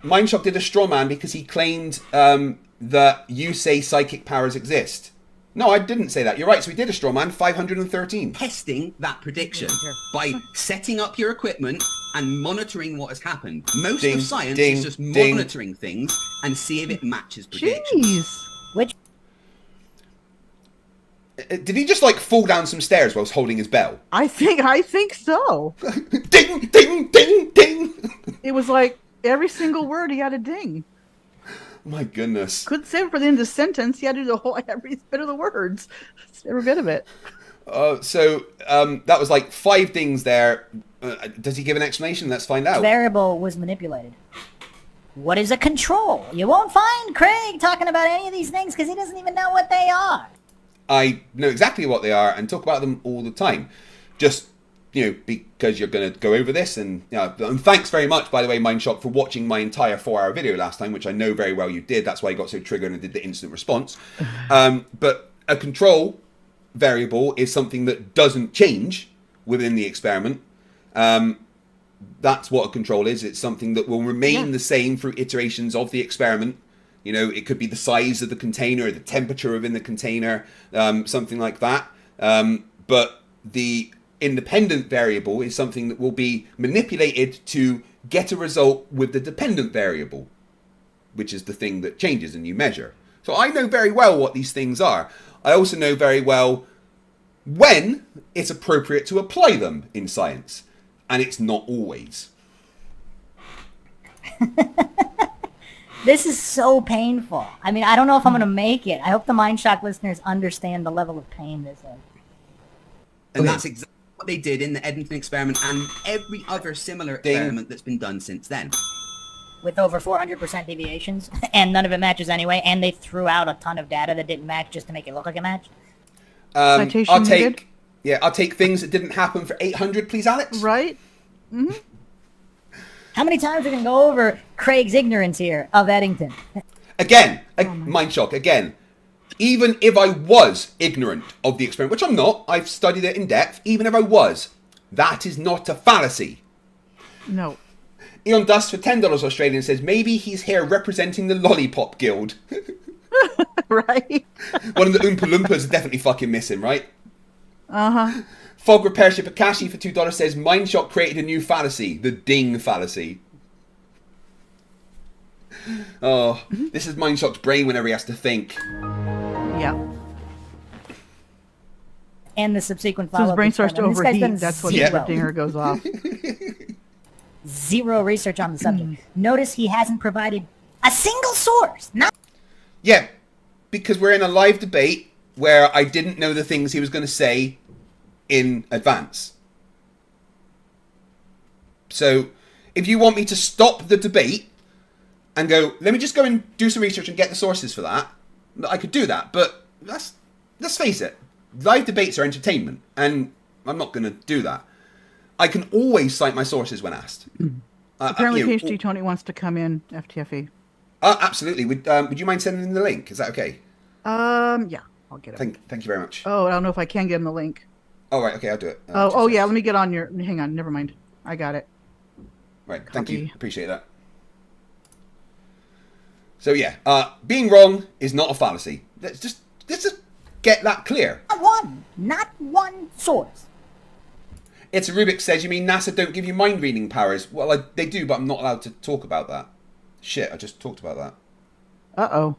Mindshock did a straw man because he claimed that you say psychic powers exist. No, I didn't say that. You're right. So we did a straw man, 513. Testing that prediction by setting up your equipment and monitoring what has happened. Most of science is just monitoring things and see if it matches predictions. Jeez. Did he just like fall down some stairs whilst holding his bell? I think so. Ding, ding, ding, ding. It was like Every single word he had a ding. My goodness. Couldn't say it for the end of the sentence. He had to do the whole every bit of the words. Every bit of it. That was like 5 dings there. Does he give an explanation? Let's find out. Variable was manipulated. What is a control? You won't find Craig talking about any of these things because he doesn't even know what they are. I know exactly what they are and talk about them all the time. Just, because you're going to go over this. And thanks very much, by the way, Mindshock, for watching my entire 4-hour video last time, which I know very well you did. That's why you got so triggered and did the instant response. But a control variable is something that doesn't change within the experiment. That's what a control is. It's something that will remain the same through iterations of the experiment. It could be the size of the container, the temperature within the container, something like that. But the independent variable is something that will be manipulated to get a result with the dependent variable, which is the thing that changes and you measure. So I know very well what these things are. I also know very well when it's appropriate to apply them in science. And it's not always. This is so painful. I mean, I don't know if I'm going to make it. I hope the Mindshock listeners understand the level of pain this is. And that's exactly what they did in the Edmonton experiment and every other similar experiment that's been done since then. With over 400% deviations, and none of it matches anyway, and they threw out a ton of data that didn't match just to make it look like it matched. Citation needed? Yeah, I'll take things that didn't happen for 800, please, Alex. Right? Mm-hmm. How many times are we going to go over Craig's ignorance here of Eddington? Again, Mindshock, again. Even if I was ignorant of the experiment, which I'm not, I've studied it in depth, even if I was, that is not a fallacy. No. Eon Dust for $10 Australian says, maybe he's here representing the Lollipop Guild. Right? One of the Oompa Loompas is definitely fucking missing, right? Uh-huh. Fog Repair Ship Akashi for $2 says, Mindshock created a new fallacy, the ding fallacy. Oh, this is Mindshock's brain whenever he has to think. Yeah. And the subsequent So his follow-up brain starts to experiment. overheat. That's when the dinger goes off. Zero research on the subject. Notice he hasn't provided a single source. Yeah, because we're in a live debate where I didn't know the things he was going to say in advance. So, if you want me to stop the debate and go, let me just go and do some research and get the sources for that, I could do that. But let's face it, live debates are entertainment, and I'm not going to do that. I can always cite my sources when asked. Apparently, PhD Tony wants to come in, FTFE. Absolutely. Would you mind sending him the link? Is that okay? Yeah, I'll get it. Thank you very much. Oh, I don't know if I can get him the link. Oh, right, okay, I'll do it. Yeah, let me get on your... Hang on, never mind. I got it. Right, thank you. Appreciate that. So, yeah, being wrong is not a fallacy. Let's just get that clear. Not one source. It's a Rubik says, you mean NASA don't give you mind-reading powers? Well, they do, but I'm not allowed to talk about that. Shit, I just talked about that. Uh-oh.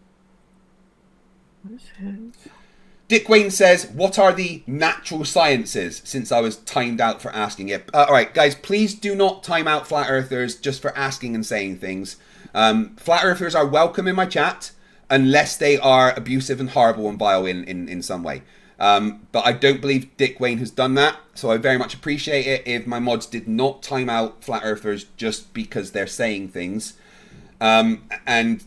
What is his... Dick Wayne says, what are the natural sciences? Since I was timed out for asking it. All right, guys, please do not time out Flat Earthers just for asking and saying things. Flat Earthers are welcome in my chat unless they are abusive and horrible and vile in some way. But I don't believe Dick Wayne has done that, so I very much appreciate it if my mods did not time out Flat Earthers just because they're saying things. And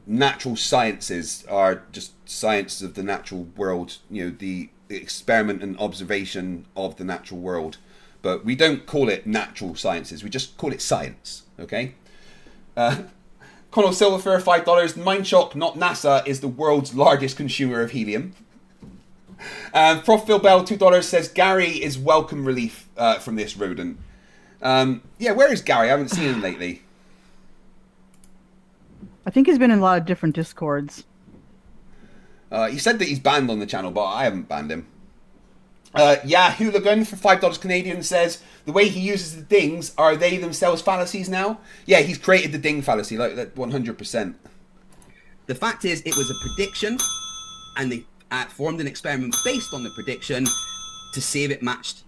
natural sciences are just science of the natural world, the experiment and observation of the natural world. But we don't call it natural sciences, we just call it science, okay? Connell Silver for $5, Mindshock, not NASA, is the world's largest consumer of helium. Prof. Phil Bell, $2, says Gary is welcome relief from this rodent. Yeah, where is Gary? I haven't seen him lately. I think he's been in a lot of different Discords. He said that he's banned on the channel, but I haven't banned him. Yeah, Hooligan for $5 Canadian says, the way he uses the dings, are they themselves fallacies now? Yeah, he's created the ding fallacy, like that 100%. The fact is, it was a prediction, and they formed an experiment based on the prediction to see if it matched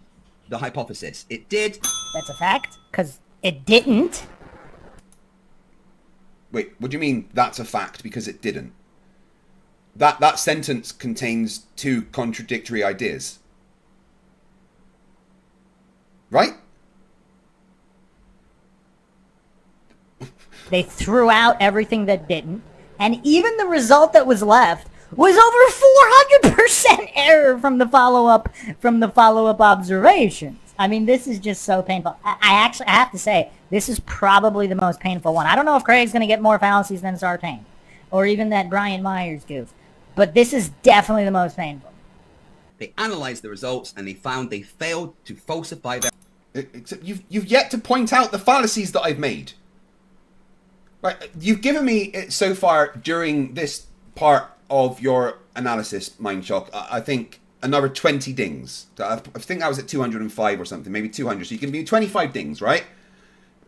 the hypothesis. It did. That's a fact, because it didn't. Wait, what do you mean that's a fact? Because it didn't. That sentence contains two contradictory ideas. Right? They threw out everything that didn't, and even the result that was left was over 400% error from the follow-up observations. I mean, this is just so painful. I have to say, this is probably the most painful one. I don't know if Craig's going to get more fallacies than Sartain, or even that Brian Myers goof, but this is definitely the most painful. They analyzed the results and they found they failed to falsify their... Except you've yet to point out the fallacies that I've made. Right, you've given me so far during this part of your analysis, Mindshock, I think another 20 dings. I think I was at 205 or something, maybe 200. So you give me 25 dings, right?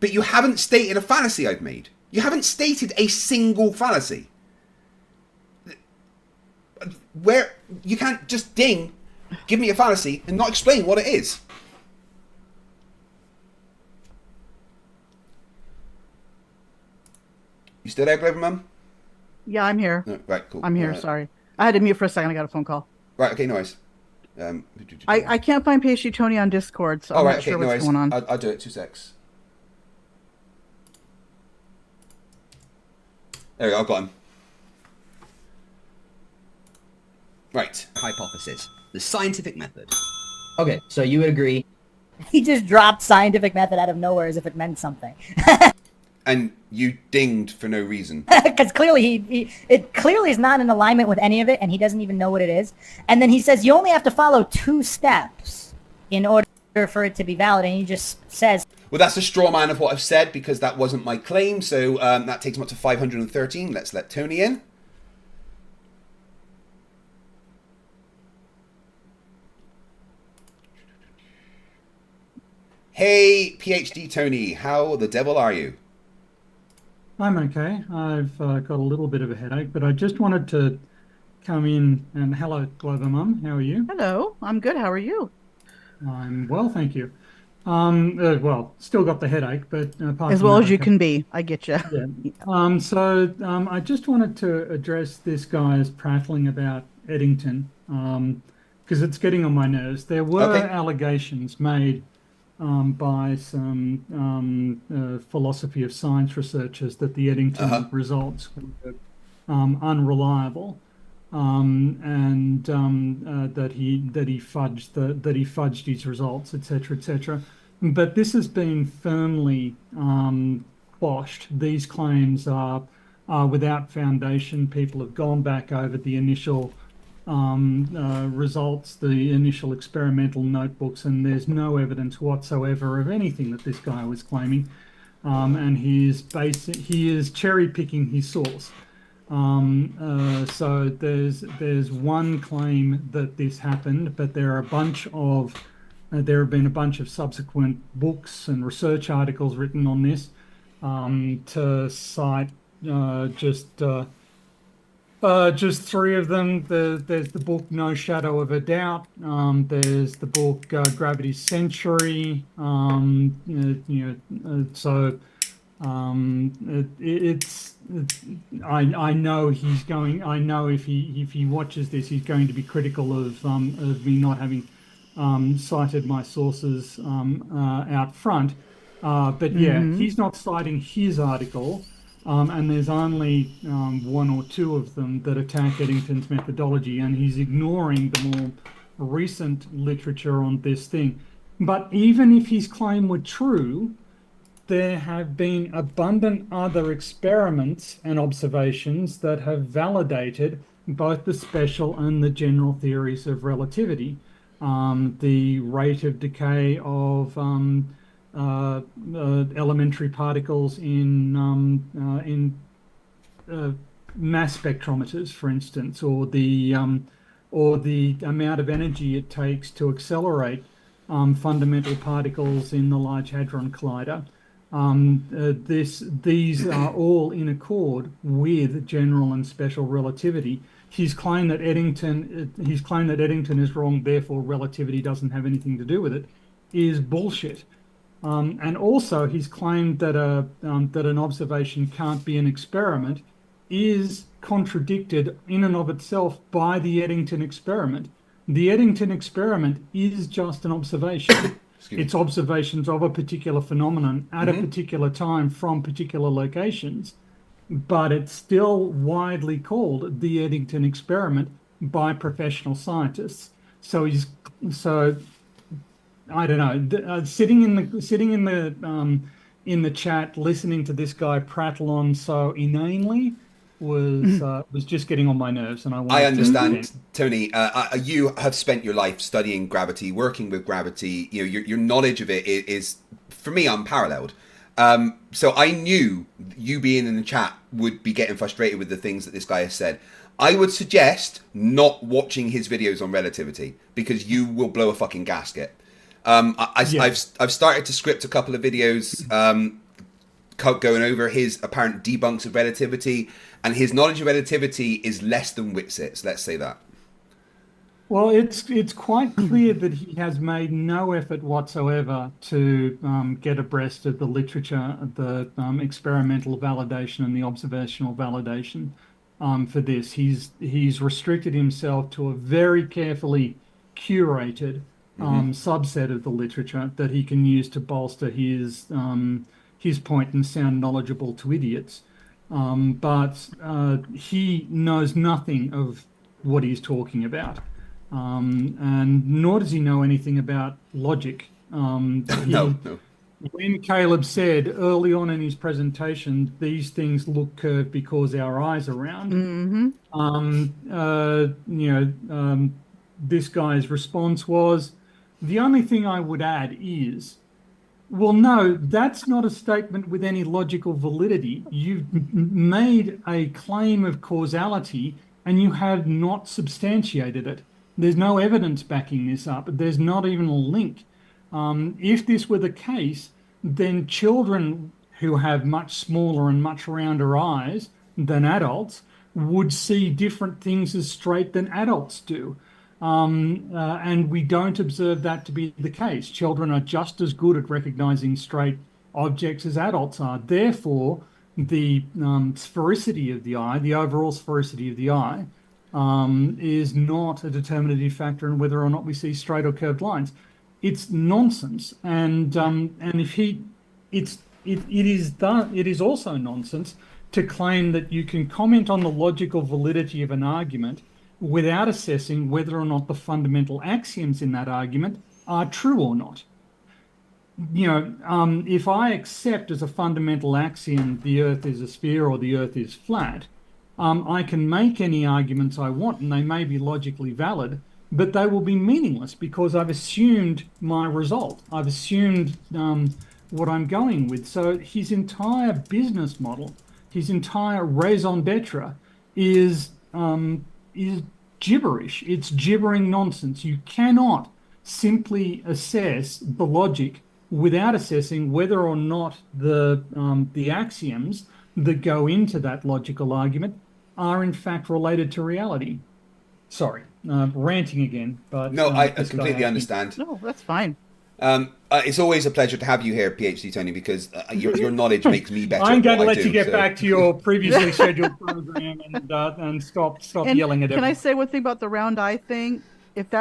But you haven't stated a fallacy I've made. You haven't stated a single fallacy. Where you can't just ding, give me a fallacy, and not explain what it is. You still there, Clever Mum? Yeah, I'm here. No, right, cool. I'm here, sorry. I had to mute for a second. I got a phone call. Right, okay, no worries. I can't find Pasty Tony on Discord, so I'm not sure what's going on. I'll do it, 2 secs. There we go, I've got him. Right. Hypothesis. The scientific method. Okay, so you would agree. He just dropped scientific method out of nowhere as if it meant something. And you dinged for no reason. Because clearly it clearly is not in alignment with any of it, and he doesn't even know what it is. And then he says you only have to follow 2 steps in order for it to be valid, and he just says... Well, that's a straw man of what I've said, because that wasn't my claim, so that takes him up to 513. Let's let Tony in. Hey, PhD Tony, how the devil are you? I'm okay. I've got a little bit of a headache, but I just wanted to come in and hello, Clover Mum. How are you? Hello, I'm good. How are you? I'm well, thank you. Well, still got the headache, but apart as from well that, as you okay. can be. I get you. Yeah. So I just wanted to address this guy's prattling about Eddington because it's getting on my nerves. There were allegations made by some philosophy of science researchers that the Eddington results were unreliable, and that he fudged his results, etc., etc. But this has been firmly quashed. These claims are without foundation. People have gone back over the initial results, the initial experimental notebooks, and there's no evidence whatsoever of anything that this guy was claiming. And he is cherry picking his source. So there's one claim that this happened, but there have been a bunch of subsequent books and research articles written on this to cite just 3 of them. There's the book No Shadow of a Doubt. There's the book Gravity's Century. I know he's going. I know if he watches this, he's going to be critical of me not having cited my sources out front. But yeah, he's not citing his article. And there's only 1 or 2 of them that attack Eddington's methodology, and he's ignoring the more recent literature on this thing. But even if his claim were true, there have been abundant other experiments and observations that have validated both the special and the general theories of relativity. The rate of decay of elementary particles in mass spectrometers, for instance, or the amount of energy it takes to accelerate fundamental particles in the Large Hadron Collider. These are all in accord with general and special relativity. His claim that Eddington is wrong, therefore relativity doesn't have anything to do with it, is bullshit. And also, he's claimed that that an observation can't be an experiment is contradicted in and of itself by the Eddington experiment. The Eddington experiment is just an observation. It's observations of a particular phenomenon at a particular time from particular locations, but it's still widely called the Eddington experiment by professional scientists. So I don't know. Sitting in the chat, listening to this guy prattle on so inanely was just getting on my nerves, and I understand, Tony. You have spent your life studying gravity, working with gravity. You know, your knowledge of it is for me unparalleled. So I knew you being in the chat would be getting frustrated with the things that this guy has said. I would suggest not watching his videos on relativity because you will blow a fucking gasket. I've started to script a couple of videos going over his apparent debunks of relativity, and his knowledge of relativity is less than Whitsit's. Let's say that. Well, it's quite clear that he has made no effort whatsoever to get abreast of the literature, the experimental validation and the observational validation for this. He's restricted himself to a very carefully curated subset of the literature that he can use to bolster his point and sound knowledgeable to idiots. But he knows nothing of what he's talking about. And nor does he know anything about logic. No. When Caleb said early on in his presentation, these things look curved because our eyes are round. This guy's response was, the only thing I would add is, well, no, that's not a statement with any logical validity. You've made a claim of causality and you have not substantiated it. There's no evidence backing this up. There's not even a link. If this were the case, then children who have much smaller and much rounder eyes than adults would see different things as straight than adults do. And we don't observe that to be the case. Children are just as good at recognizing straight objects as adults are. Therefore, the sphericity of the eye, the overall sphericity of the eye, is not a determinative factor in whether or not we see straight or curved lines. It's nonsense, and it is also nonsense to claim that you can comment on the logical validity of an argument without assessing whether or not the fundamental axioms in that argument are true or not. If I accept as a fundamental axiom the Earth is a sphere or the Earth is flat, I can make any arguments I want and they may be logically valid, but they will be meaningless because I've assumed my result. I've assumed what I'm going with. So his entire business model, his entire raison d'etre is gibberish. It's gibbering nonsense. You cannot simply assess the logic without assessing whether or not the axioms that go into that logical argument are in fact related to reality. Sorry, ranting again, but no, I completely understand. No, that's fine. It's always a pleasure to have you here, PhD Tony, because your knowledge makes me better. I'm going to let you get back to your previously scheduled program and stop yelling at everyone. Can I say one thing about the round eye thing? If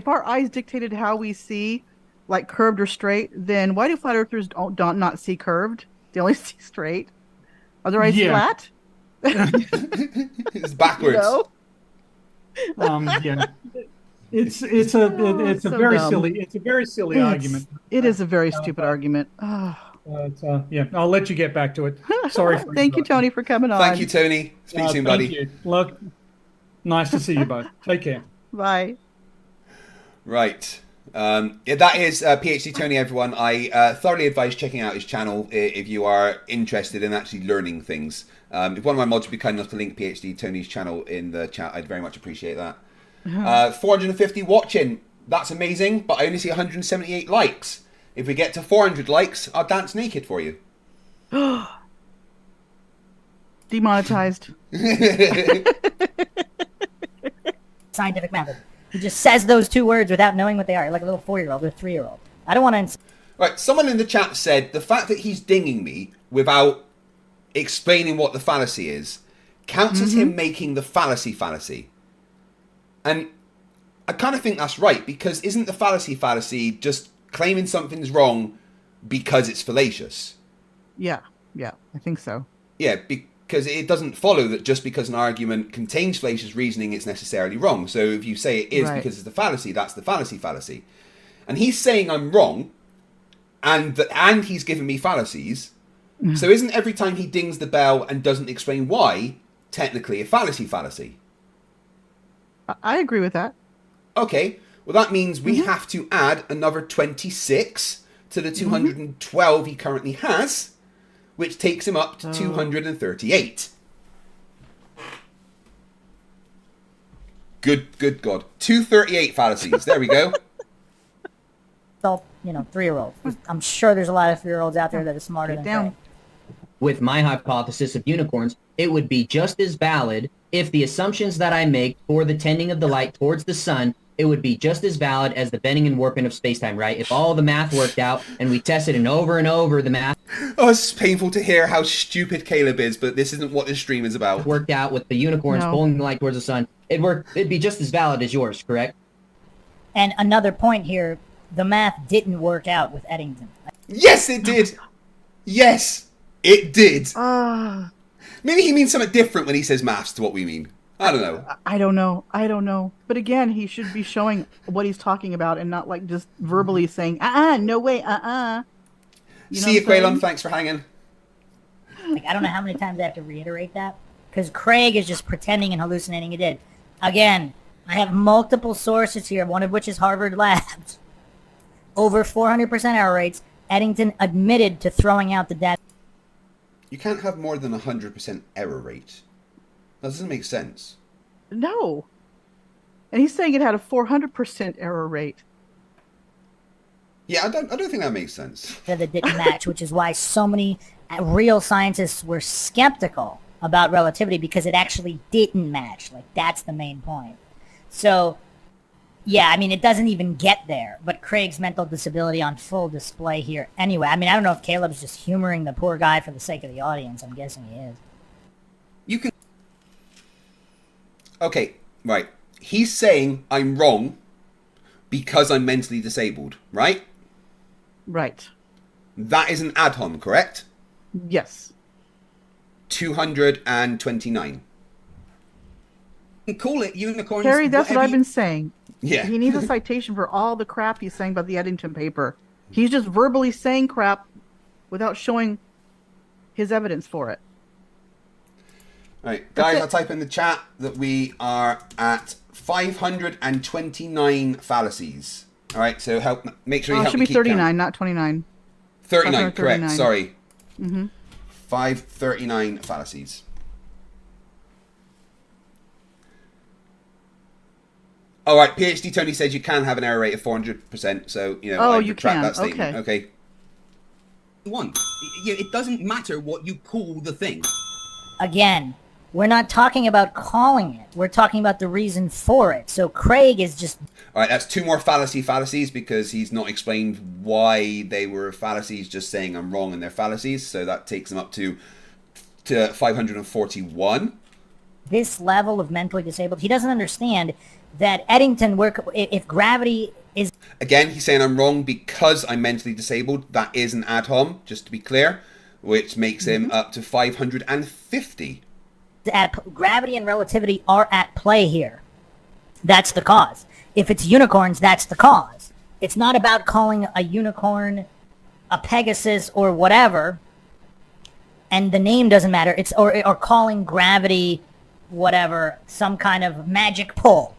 our eyes dictated how we see, like curved or straight, then why do flat earthers don't not see curved? They only see straight. Are their eyes flat? It's backwards. It's a very silly argument. It is a very stupid argument. I'll let you get back to it. Sorry. Thank you, Tony, for coming on. Thank you, Tony. Speak soon, buddy. Thank you. Look, nice to see you both. Take care. Bye. Right. That is PhD Tony, everyone. I thoroughly advise checking out his channel if you are interested in actually learning things. If one of my mods would be kind enough to link PhD Tony's channel in the chat, I'd very much appreciate that. 450 watching. That's amazing, but I only see 178 likes. If we get to 400 likes, I'll dance naked for you. Demonetized. Scientific method. He just says those two words without knowing what they are, like a little 4-year-old or 3-year-old. I don't want to. Right, someone in the chat said the fact that he's dinging me without explaining what the fallacy is counts as him making the fallacy. And I kind of think that's right, because isn't the fallacy just claiming something's wrong because it's fallacious? Yeah, I think so. Yeah, because it doesn't follow that just because an argument contains fallacious reasoning, it's necessarily wrong. So if you say it is because it's the fallacy, that's the fallacy. And he's saying I'm wrong, and he's giving me fallacies. So isn't every time he dings the bell and doesn't explain why technically a fallacy? I agree with that. Okay, well that means we have to add another 26 to the 212 he currently has, which takes him up to 238. Good God. 238 fallacies. There we go. So, 3-year-olds. I'm sure there's a lot of 3-year-olds out there that are smarter than Craig. With my hypothesis of unicorns, it would be just as valid if the assumptions that I make for the tending of the light towards the sun, it would be just as valid as the bending and warping of space-time, right? If all the math worked out and we tested and over the math... Oh, it's painful to hear how stupid Caleb is, but this isn't what this stream is about. ...worked out with the unicorns pulling the light towards the sun, it'd be just as valid as yours, correct? And another point here, the math didn't work out with Eddington. Yes, it did! Yes, it did! Maybe he means something different when he says maths to what we mean. I don't know. I don't know. But again, he should be showing what he's talking about and not like just verbally saying, no way, See you, Quaylon. Thanks for hanging. I don't know how many times I have to reiterate that. Because Craig is just pretending and hallucinating he did. Again, I have multiple sources here, one of which is Harvard Labs. Over 400% error rates. Eddington admitted to throwing out the data. You can't have more than 100% error rate. That doesn't make sense. No. And he's saying it had a 400% error rate. Yeah, I don't think that makes sense. That didn't match, which is why so many real scientists were skeptical about relativity, because it actually didn't match. That's the main point. So, yeah, it doesn't even get there. But Craig's mental disability on full display here anyway. I don't know if Caleb's just humoring the poor guy for the sake of the audience. I'm guessing he is. You can... Okay, right. He's saying I'm wrong because I'm mentally disabled, right? Right. That is an ad-hom, correct? Yes. 229. You can call it unicorns. Harry, that's what I've been saying. Yeah. He needs a citation for all the crap he's saying about the Eddington paper. He's just verbally saying crap without showing his evidence for it. All right, guys, I'll type in the chat that we are at 529 fallacies. All right, so make sure you help me keep 39, count. not 29. 39, correct, sorry. 539. 539 fallacies. All right, PhD Tony says you can have an error rate of 400%, so, I you retract can. that statement. Okay. One. It doesn't matter what you call the thing. Again, we're not talking about calling it. We're talking about the reason for it. So Craig is just... All right, that's two more fallacies because he's not explained why they were fallacies, just saying I'm wrong and they're fallacies. So that takes them up to 541. This level of mentally disabled, he doesn't understand that Eddington, if gravity is... Again, he's saying I'm wrong because I'm mentally disabled. That is an ad-hom, just to be clear, which makes him up to 550. Gravity and relativity are at play here. That's the cause. If it's unicorns, that's the cause. It's not about calling a unicorn a Pegasus or whatever, and the name doesn't matter. It's or calling gravity whatever, some kind of magic pull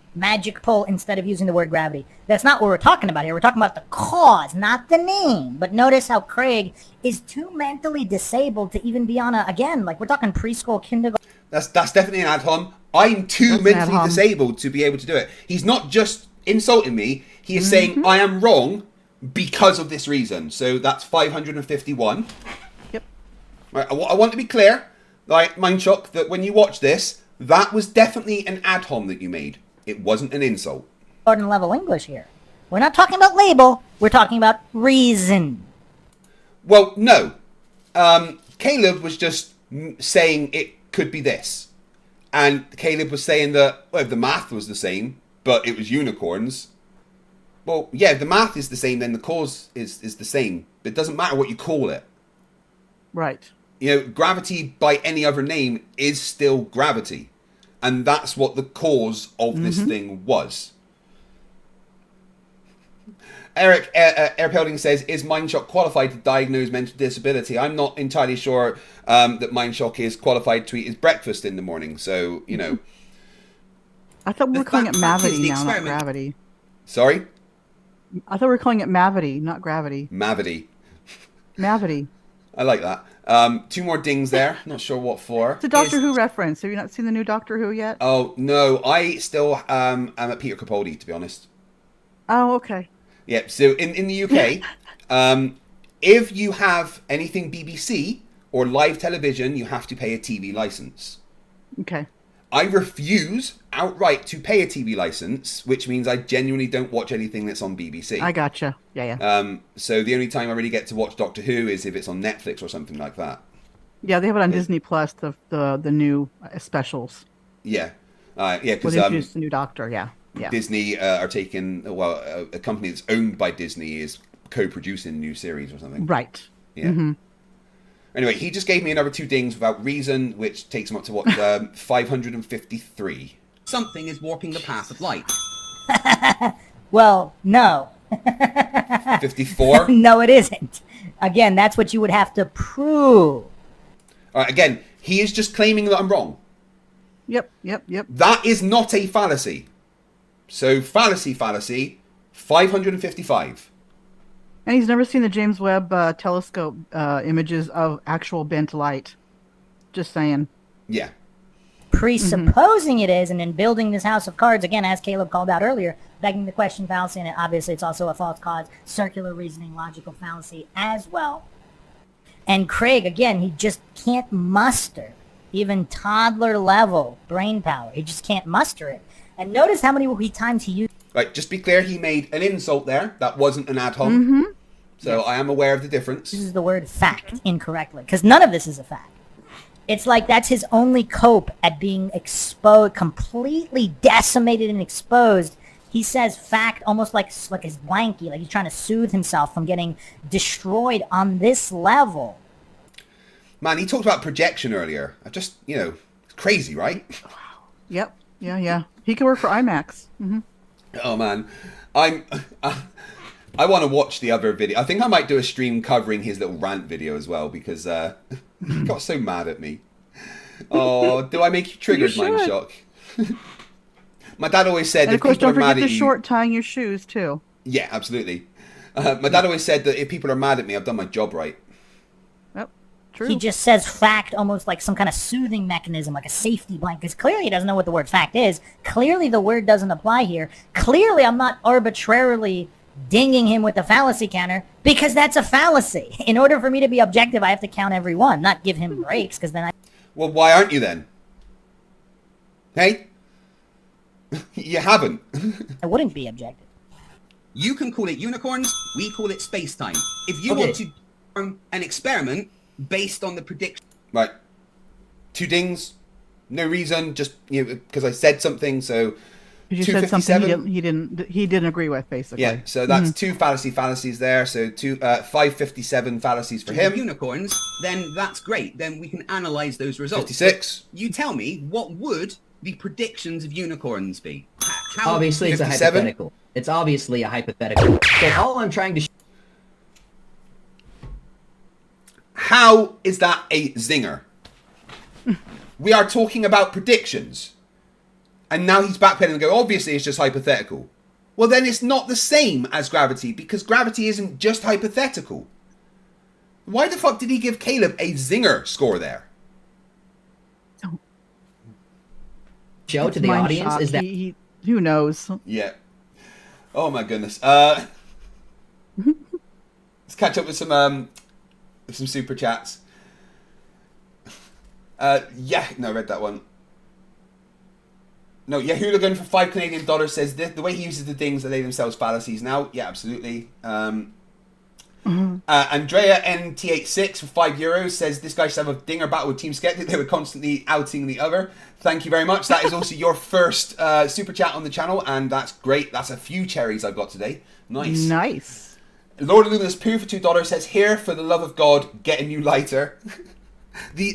instead of using the word gravity. That's not what we're talking about here. We're talking about the cause, not the name. But notice how Craig is too mentally disabled to even be on we're talking preschool, kindergarten. That's definitely an ad-hom. I'm too mentally disabled to be able to do it. He's not just insulting me. He is saying I am wrong because of this reason. So that's 551. Yep. Right, I want to be clear, like Mindshock, that when you watch this, that was definitely an ad-hom that you made. It wasn't an insult. Level English here. We're not talking about label. We're talking about reason. Well, no. Caleb was just saying it could be this. And Caleb was saying that, well, the math was the same, but it was unicorns. Well, yeah, if the math is the same, then the cause is the same. It doesn't matter what you call it. Right. You know, gravity by any other name is still gravity. And that's what the cause of this thing was. Eric Airpelding says, is Mindshock qualified to diagnose mental disability? I'm not entirely sure that Mindshock is qualified to eat his breakfast in the morning. So, you know. I thought we were calling it Mavity now, not gravity. Sorry? I thought we were calling it Mavity, not gravity. Mavity. Mavity. I like that. 2 more dings there. Not sure what for. It's a Doctor Who reference. Have you not seen the new Doctor Who yet? Oh, no. I still am at Peter Capaldi, to be honest. Oh, okay. Yeah, so in the UK, if you have anything BBC or live television, you have to pay a TV license. Okay. I refuse outright to pay a TV license, which means I genuinely don't watch anything that's on BBC. I gotcha. Yeah. So the only time I really get to watch Doctor Who is if it's on Netflix or something like that. Yeah, they have it on Disney Plus, the new specials. Yeah. Because they introduced the new Doctor, yeah. Disney are taking, a company that's owned by Disney is co-producing a new series or something. Right. Yeah. Anyway, he just gave me another 2 dings without reason, which takes him up to what, 553. Something is warping the path of light. Well, no. 54? No, it isn't. Again, that's what you would have to prove. All right, again, he is just claiming that I'm wrong. Yep. That is not a fallacy. So, fallacy, 555. And he's never seen the James Webb telescope images of actual bent light. Just saying. Yeah. Presupposing it is, and in building this house of cards, again, as Caleb called out earlier, begging the question fallacy, and obviously it's also a false cause, circular reasoning, logical fallacy as well. And Craig, again, he just can't muster even toddler level brain power. He just can't muster it. And notice how many times he used... Right, just be clear, he made an insult there. That wasn't an ad hom. So I am aware of the difference. This is the word fact incorrectly, because none of this is a fact. It's like that's his only cope at being exposed, completely decimated and exposed. He says fact almost like his blankie, like he's trying to soothe himself from getting destroyed on this level. Man, he talked about projection earlier. It's crazy, right? Yep. Yeah. He could work for IMAX. Oh man, I want to watch the other video. I think I might do a stream covering his little rant video as well because he got so mad at me. Oh, do I make you triggered, Mindshock? My dad always said, and of course, don't forget the short tying your shoes too. Yeah, absolutely. My dad always said that if people are mad at me, I've done my job right. True. He just says fact almost like some kind of soothing mechanism, like a safety blanket, because clearly he doesn't know what the word fact is. Clearly the word doesn't apply here. Clearly I'm not arbitrarily dinging him with the fallacy counter, because that's a fallacy. In order for me to be objective, I have to count every one, not give him breaks, because then I... Well, why aren't you then? Hey? You haven't. I wouldn't be objective. You can call it unicorns, we call it space-time. If you want to do an experiment based on the prediction... Right. 2 dings, no reason, just because I said something, so... You said something he didn't agree with, basically. Yeah, so that's 2 fallacies there, so 557 fallacies for him. Unicorns, then that's great, then we can analyze those results. 56. But you tell me, what would the predictions of unicorns be? Obviously, it's 57? A hypothetical. It's obviously a hypothetical. So all I'm trying to... How is that a zinger? We are talking about predictions. And now he's backpedaling and go, obviously it's just hypothetical. Well, then it's not the same as gravity, because gravity isn't just hypothetical. Why the fuck did he give Caleb a zinger score there? Show to the audience is that... who knows? Yeah. Oh my goodness. Let's catch up with some super chats. I read that one. No, yeah, Hooligan for $5 Canadian says the way he uses the dings, they themselves fallacies now. Yeah, absolutely. Andrea NT86 for €5 says this guy should have a dinger battle with Team Skeptic. They were constantly outing the other. Thank you very much. That is also your first super chat on the channel, and that's great. That's a few cherries I've got today. Nice. Nice. Lord of Luminous Pooh for $2 says, here, for the love of God, get a new lighter.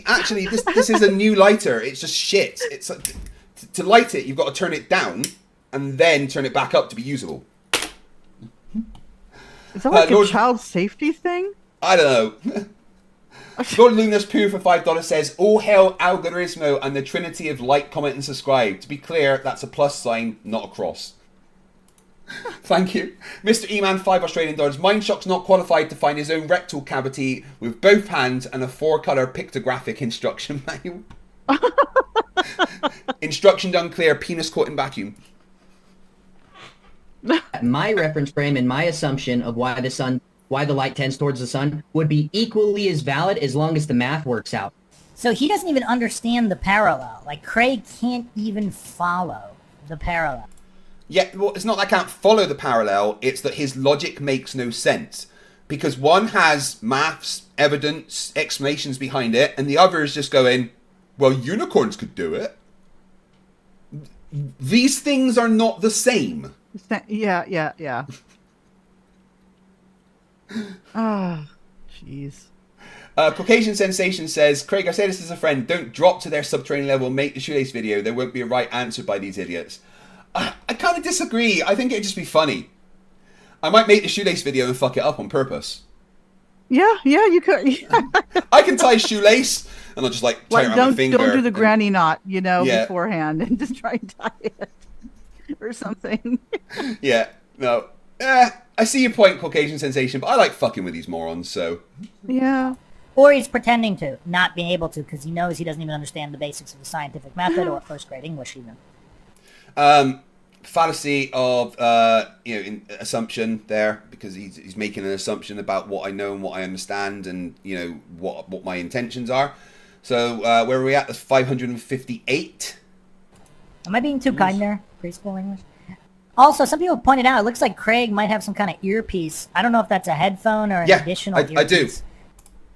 Actually, this is a new lighter. It's just shit. It's to light it, you've got to turn it down and then turn it back up to be usable. Is that like a child safety thing? I don't know. Lord Luminous Pooh for $5 says, oh hell Algoritmo and the Trinity of like, comment and subscribe. To be clear, that's a plus sign, not a cross. Thank you. Mr. E-Man, $5 Australian dollars. Mindshock's not qualified to find his own rectal cavity with both hands and a 4-color pictographic instruction manual. Instructions unclear, penis caught in vacuum. My reference frame and my assumption of why the light tends towards the sun would be equally as valid as long as the math works out. So he doesn't even understand the parallel. Like, Craig can't even follow the parallel. Yeah, well, it's not that I can't follow the parallel, it's that his logic makes no sense. Because one has maths, evidence, explanations behind it, and the other is just going, well, unicorns could do it. These things are not the same. Yeah. Ah, jeez. Caucasian Sensation says, Craig, I say this as a friend, don't drop to their subterranean level, make the shoelace video. There won't be a right answer by these idiots. I kind of disagree. I think it'd just be funny. I might make the shoelace video and fuck it up on purpose. Yeah, you could. I can tie a shoelace, and I'll just tie it around my finger. Don't do the granny knot, beforehand, and just try and tie it or something. Yeah, no. I see your point, Caucasian Sensation, but I like fucking with these morons, so... Yeah. Or he's pretending to, not being able to, because he knows he doesn't even understand the basics of the scientific method or first grade English even. Fallacy of assumption there, because he's making an assumption about what I know and what I understand, and what my intentions are. So where are we at? That's 558. Am I being too kind there? Preschool English. Also, some people pointed out it looks like Craig might have some kind of earpiece. I don't know if that's a headphone or an additional earpiece. I do.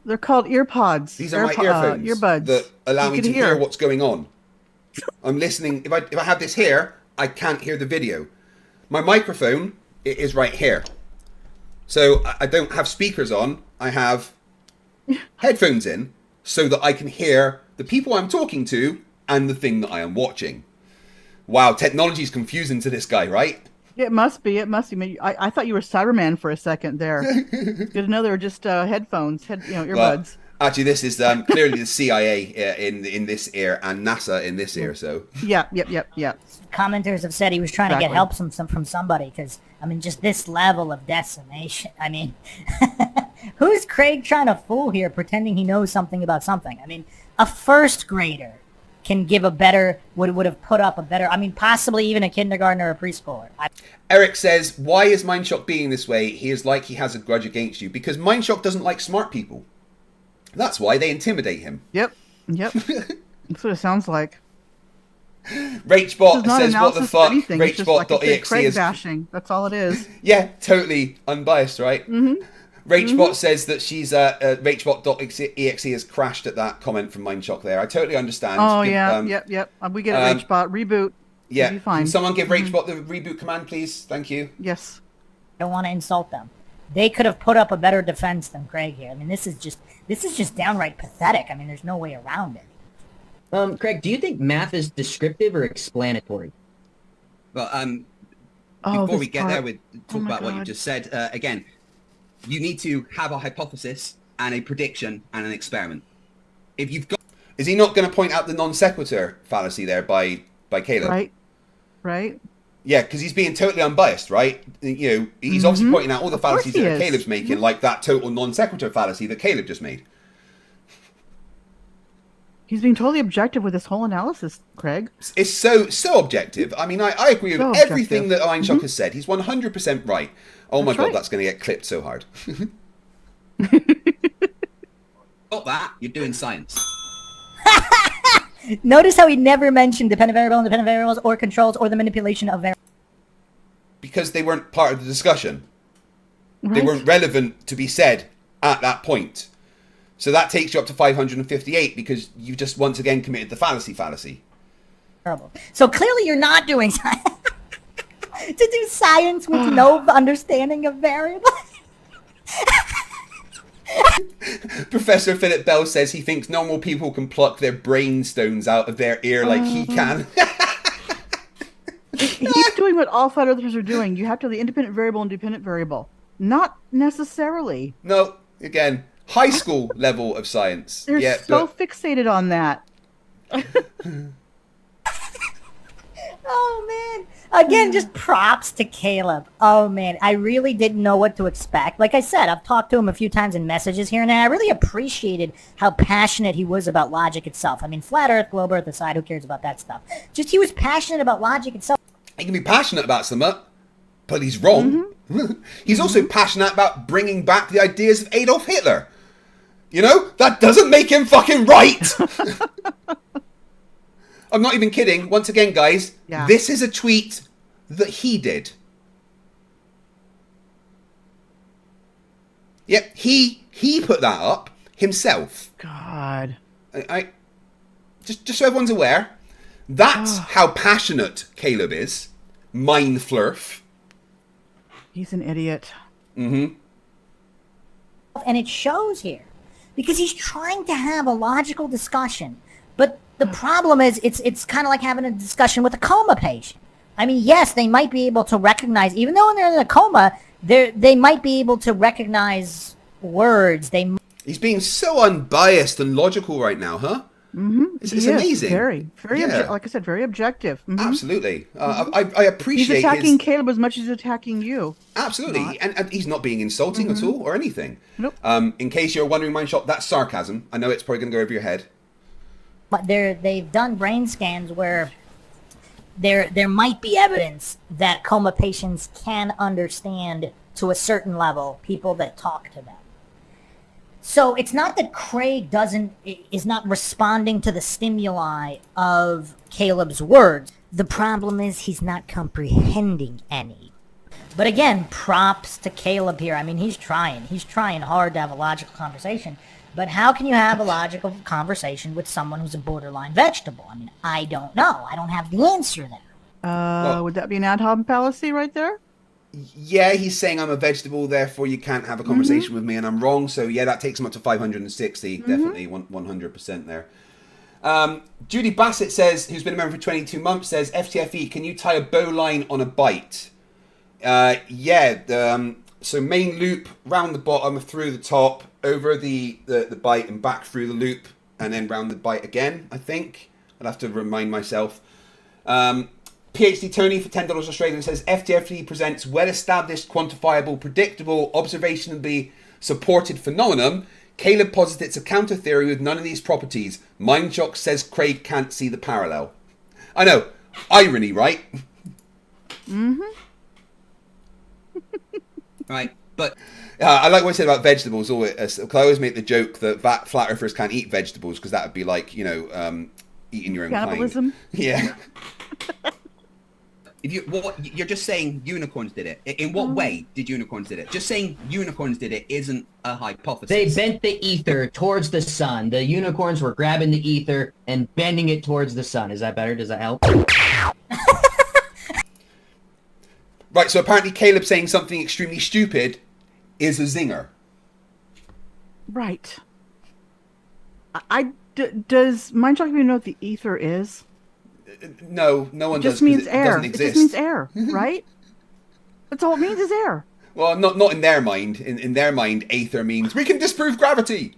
They're called earpods. These are my earphones earbuds that allow me to hear what's going on. I'm listening. If I have this here, I can't hear the video. My microphone is right here. So I don't have speakers on. I have headphones in so that I can hear the people I'm talking to and the thing that I am watching. Wow, technology is confusing to this guy, right? It must be. I thought you were Cyberman for a second there. Good to know they were just headphones, earbuds. Well, actually, this is clearly the CIA in this ear and NASA in this ear. So yeah. Commenters have said he was trying to get help from somebody because just this level of decimation. Who's Craig trying to fool here, pretending he knows something about something? A first grader can give a better, would have put up a better, possibly even a kindergartner or a preschooler. Eric says, why is Mindshock being this way? He is like he has a grudge against you. Because Mindshock doesn't like smart people. That's why they intimidate him. Yep. That's what it sounds like. Rachbot says, what the fuck? Rachbot.exe Craig is... bashing. That's all it is. Yeah, totally unbiased, right? Mm-hmm. Rachbot says that she's Rachbot.exe has crashed at that comment from Mindshock there. I totally understand. Oh, yep. We get it, Rachbot. Reboot. Yeah. It'll be fine. Can someone give Rachbot the reboot command, please? Thank you. Yes. Don't want to insult them. They could have put up a better defense than Craig here. This is just downright pathetic. there's no way around it. Craig, do you think math is descriptive or explanatory? Well, before we get there, we talk about what you just said. Again, you need to have a hypothesis and a prediction and an experiment. If you've got... Is he not going to point out the non sequitur fallacy there by Caleb? Right. Yeah, because he's being totally unbiased, right? He's obviously pointing out all the fallacies that Caleb's making, like that total non sequitur fallacy that Caleb just made. He's being totally objective with this whole analysis, Craig. It's so objective. I agree with everything that Mindshock has said. He's 100% right. Oh my God, that's going to get clipped so hard. Got that? You're doing science. Notice how he never mentioned dependent variable, independent variables, or controls, or the manipulation of variables. Because they weren't part of the discussion. They weren't relevant to be said at that point. So that takes you up to 558 because you just once again committed the fallacy. Terrible. So clearly you're not doing science. To do science with no understanding of variables. Professor Philip Bell says he thinks normal people can pluck their brain stones out of their ear like he can. He's doing what all flat earthers are doing. You have to have the independent variable and dependent variable. Not necessarily. No, again, high school level of science. They're so fixated on that. Oh, man. Again, just props to Caleb. Oh, man. I really didn't know what to expect. Like I said, I've talked to him a few times in messages here and there. I really appreciated how passionate he was about logic itself. I mean, flat earth, globe earth aside, who cares about that stuff? Just he was passionate about logic itself. He can be passionate about something, but he's wrong. He's also passionate about bringing back the ideas of Adolf Hitler. You know? That doesn't make him fucking right! I'm not even kidding. Once again, guys, this is a tweet that he did. Yep, he put that up himself. God. I just so everyone's aware, that's how passionate Caleb is. Mine Flerf. He's an idiot. And it shows here. Because he's trying to have a logical discussion. But the problem is, it's kind of like having a discussion with a coma patient. I mean, yes, they might be able to recognize, even though they're in a coma, they might be able to recognize words. He's being so unbiased and logical right now, huh? It's amazing. Very like I said, very objective. Absolutely. I appreciate he's attacking Caleb as much as he's attacking you. Absolutely. And he's not being insulting at all or anything. Nope. In case you're wondering, Mindshock, that's sarcasm. I know it's probably going to go over your head. But they've done brain scans where there might be evidence that coma patients can understand to a certain level people that talk to them. So it's not that Craig is not responding to the stimuli of Caleb's words. The problem is he's not comprehending any. But again, props to Caleb here. I mean, he's trying hard to have a logical conversation. But how can you have a logical conversation with someone who's a borderline vegetable? I mean, I don't know. I don't have the answer there. Would that be an ad hoc fallacy right there? Yeah, he's saying I'm a vegetable, therefore you can't have a conversation with me, and I'm wrong. So yeah, that takes him up to 560. Definitely 100% there. Judy Bassett says, who's been a member for 22 months, says, FTFE, can you tie a bowline on a bite? So main loop, round the bottom, through the top, over the bite and back through the loop, and then round the bite again, I think. I'd have to remind myself. PhD Tony for $10 Australian says, FTFE presents well-established, quantifiable, predictable, observationally supported phenomenon. Caleb posits it's a counter theory with none of these properties. Mindshock says Craig can't see the parallel. I know. Irony, right? Right, but I like what I said about vegetables. Always, I always make the joke that flat earthers can't eat vegetables because that would be like, eating your own cannibalism. kind. Yeah. You're just saying unicorns did it. In what way did unicorns did it? Just saying unicorns did it isn't a hypothesis. They bent the ether towards the sun. The unicorns were grabbing the ether and bending it towards the sun. Is that better? Does that help? Right, so apparently Caleb saying something extremely stupid is a zinger. Right. Does Mindshock even know what the ether is? No, no one does. It just means air. Doesn't It exist. just means air, right? That's all it means is air. Well, not in their mind. In their mind, aether means we can disprove gravity.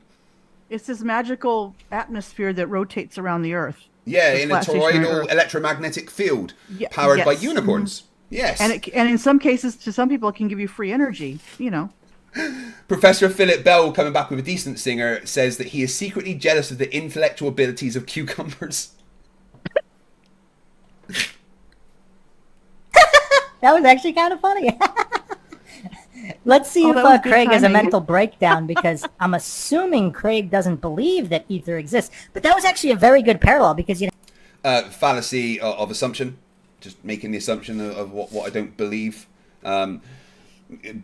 It's this magical atmosphere that rotates around the Earth. Yeah, The in a flat stationary toroidal Earth. electromagnetic field powered by unicorns. Yes. And in some cases, to some people, it can give you free energy, Professor Philip Bell, coming back with a decent singer, says that he is secretly jealous of the intellectual abilities of cucumbers. That was actually kind of funny. Let's see if Craig has a mental breakdown, because I'm assuming Craig doesn't believe that ether exists. But that was actually a very good parallel, because Fallacy of assumption. Just making the assumption of what I don't believe.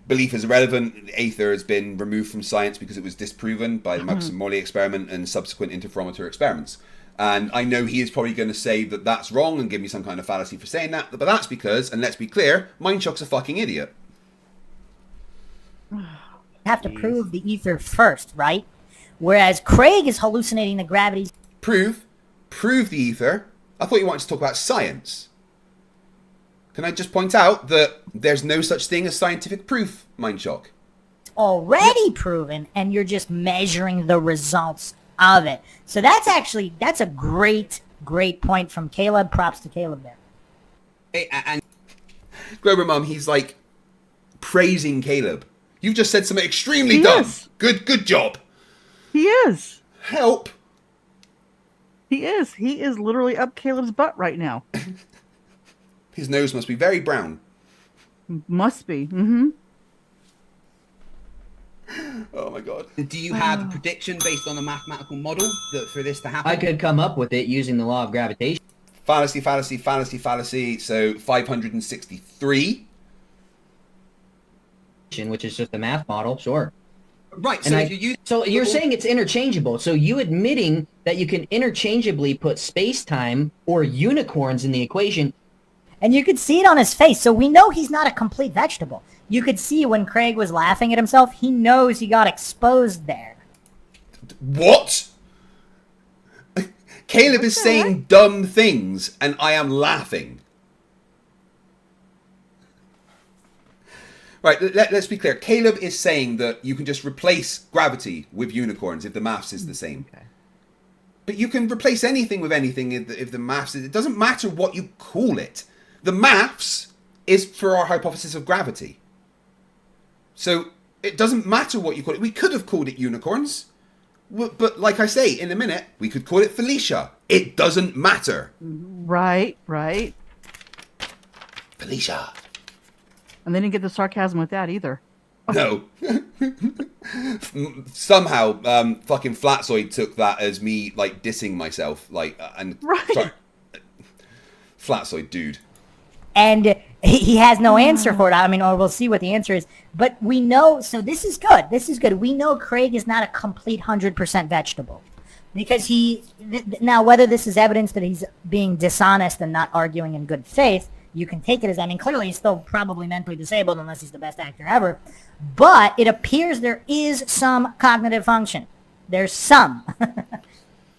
belief is irrelevant. Aether has been removed from science because it was disproven by the Maxim-Morley experiment and subsequent interferometer experiments. And I know he is probably going to say that that's wrong and give me some kind of fallacy for saying that, but that's because, and let's be clear, Mindshock's a fucking idiot. You have to prove the ether first, right? Whereas Craig is hallucinating the gravity. Prove the ether. I thought you wanted to talk about science. Can I just point out that there's no such thing as scientific proof, Mindshock? Already proven, and you're just measuring the results of it. So that's a great point from Caleb. Props to Caleb there. And Grover Mum, he's like praising Caleb. You've just said something extremely dumb. Good job. He is. Help. He is. He is literally up Caleb's butt right now. His nose must be very brown. Must be. Mm-hmm. Oh my god. do you have a prediction based on a mathematical model for this to happen? I could come up with it using the law of gravitation. Fallacy. So 563. Which is just a math model, sure. Right, so you're saying it's interchangeable. So you admitting that you can interchangeably put space-time or unicorns in the equation. And you could see it on his face, so we know he's not a complete vegetable. You could see when Craig was laughing at himself, he knows he got exposed there. What? Caleb is saying dumb things, and I am laughing. Right, let's be clear. Caleb is saying that you can just replace gravity with unicorns if the maths is the same. Okay. But you can replace anything with anything if the maths is... It doesn't matter what you call it. The maths is for our hypothesis of gravity. So it doesn't matter what you call it. We could have called it unicorns. But like I say, in a minute, we could call it Felicia. It doesn't matter. Right. Felicia. And they didn't get the sarcasm with that either. No. Somehow, fucking Flatzoid took that as me, like, dissing myself. Like, and... Right. Sorry. Flatzoid, dude. And he has no answer for it. I mean, or we'll see what the answer is. But we know, so this is good. We know Craig is not a complete 100% vegetable. Because now whether this is evidence that he's being dishonest and not arguing in good faith, you can take it as, I mean, clearly he's still probably mentally disabled unless he's the best actor ever. But it appears there is some cognitive function. There's some.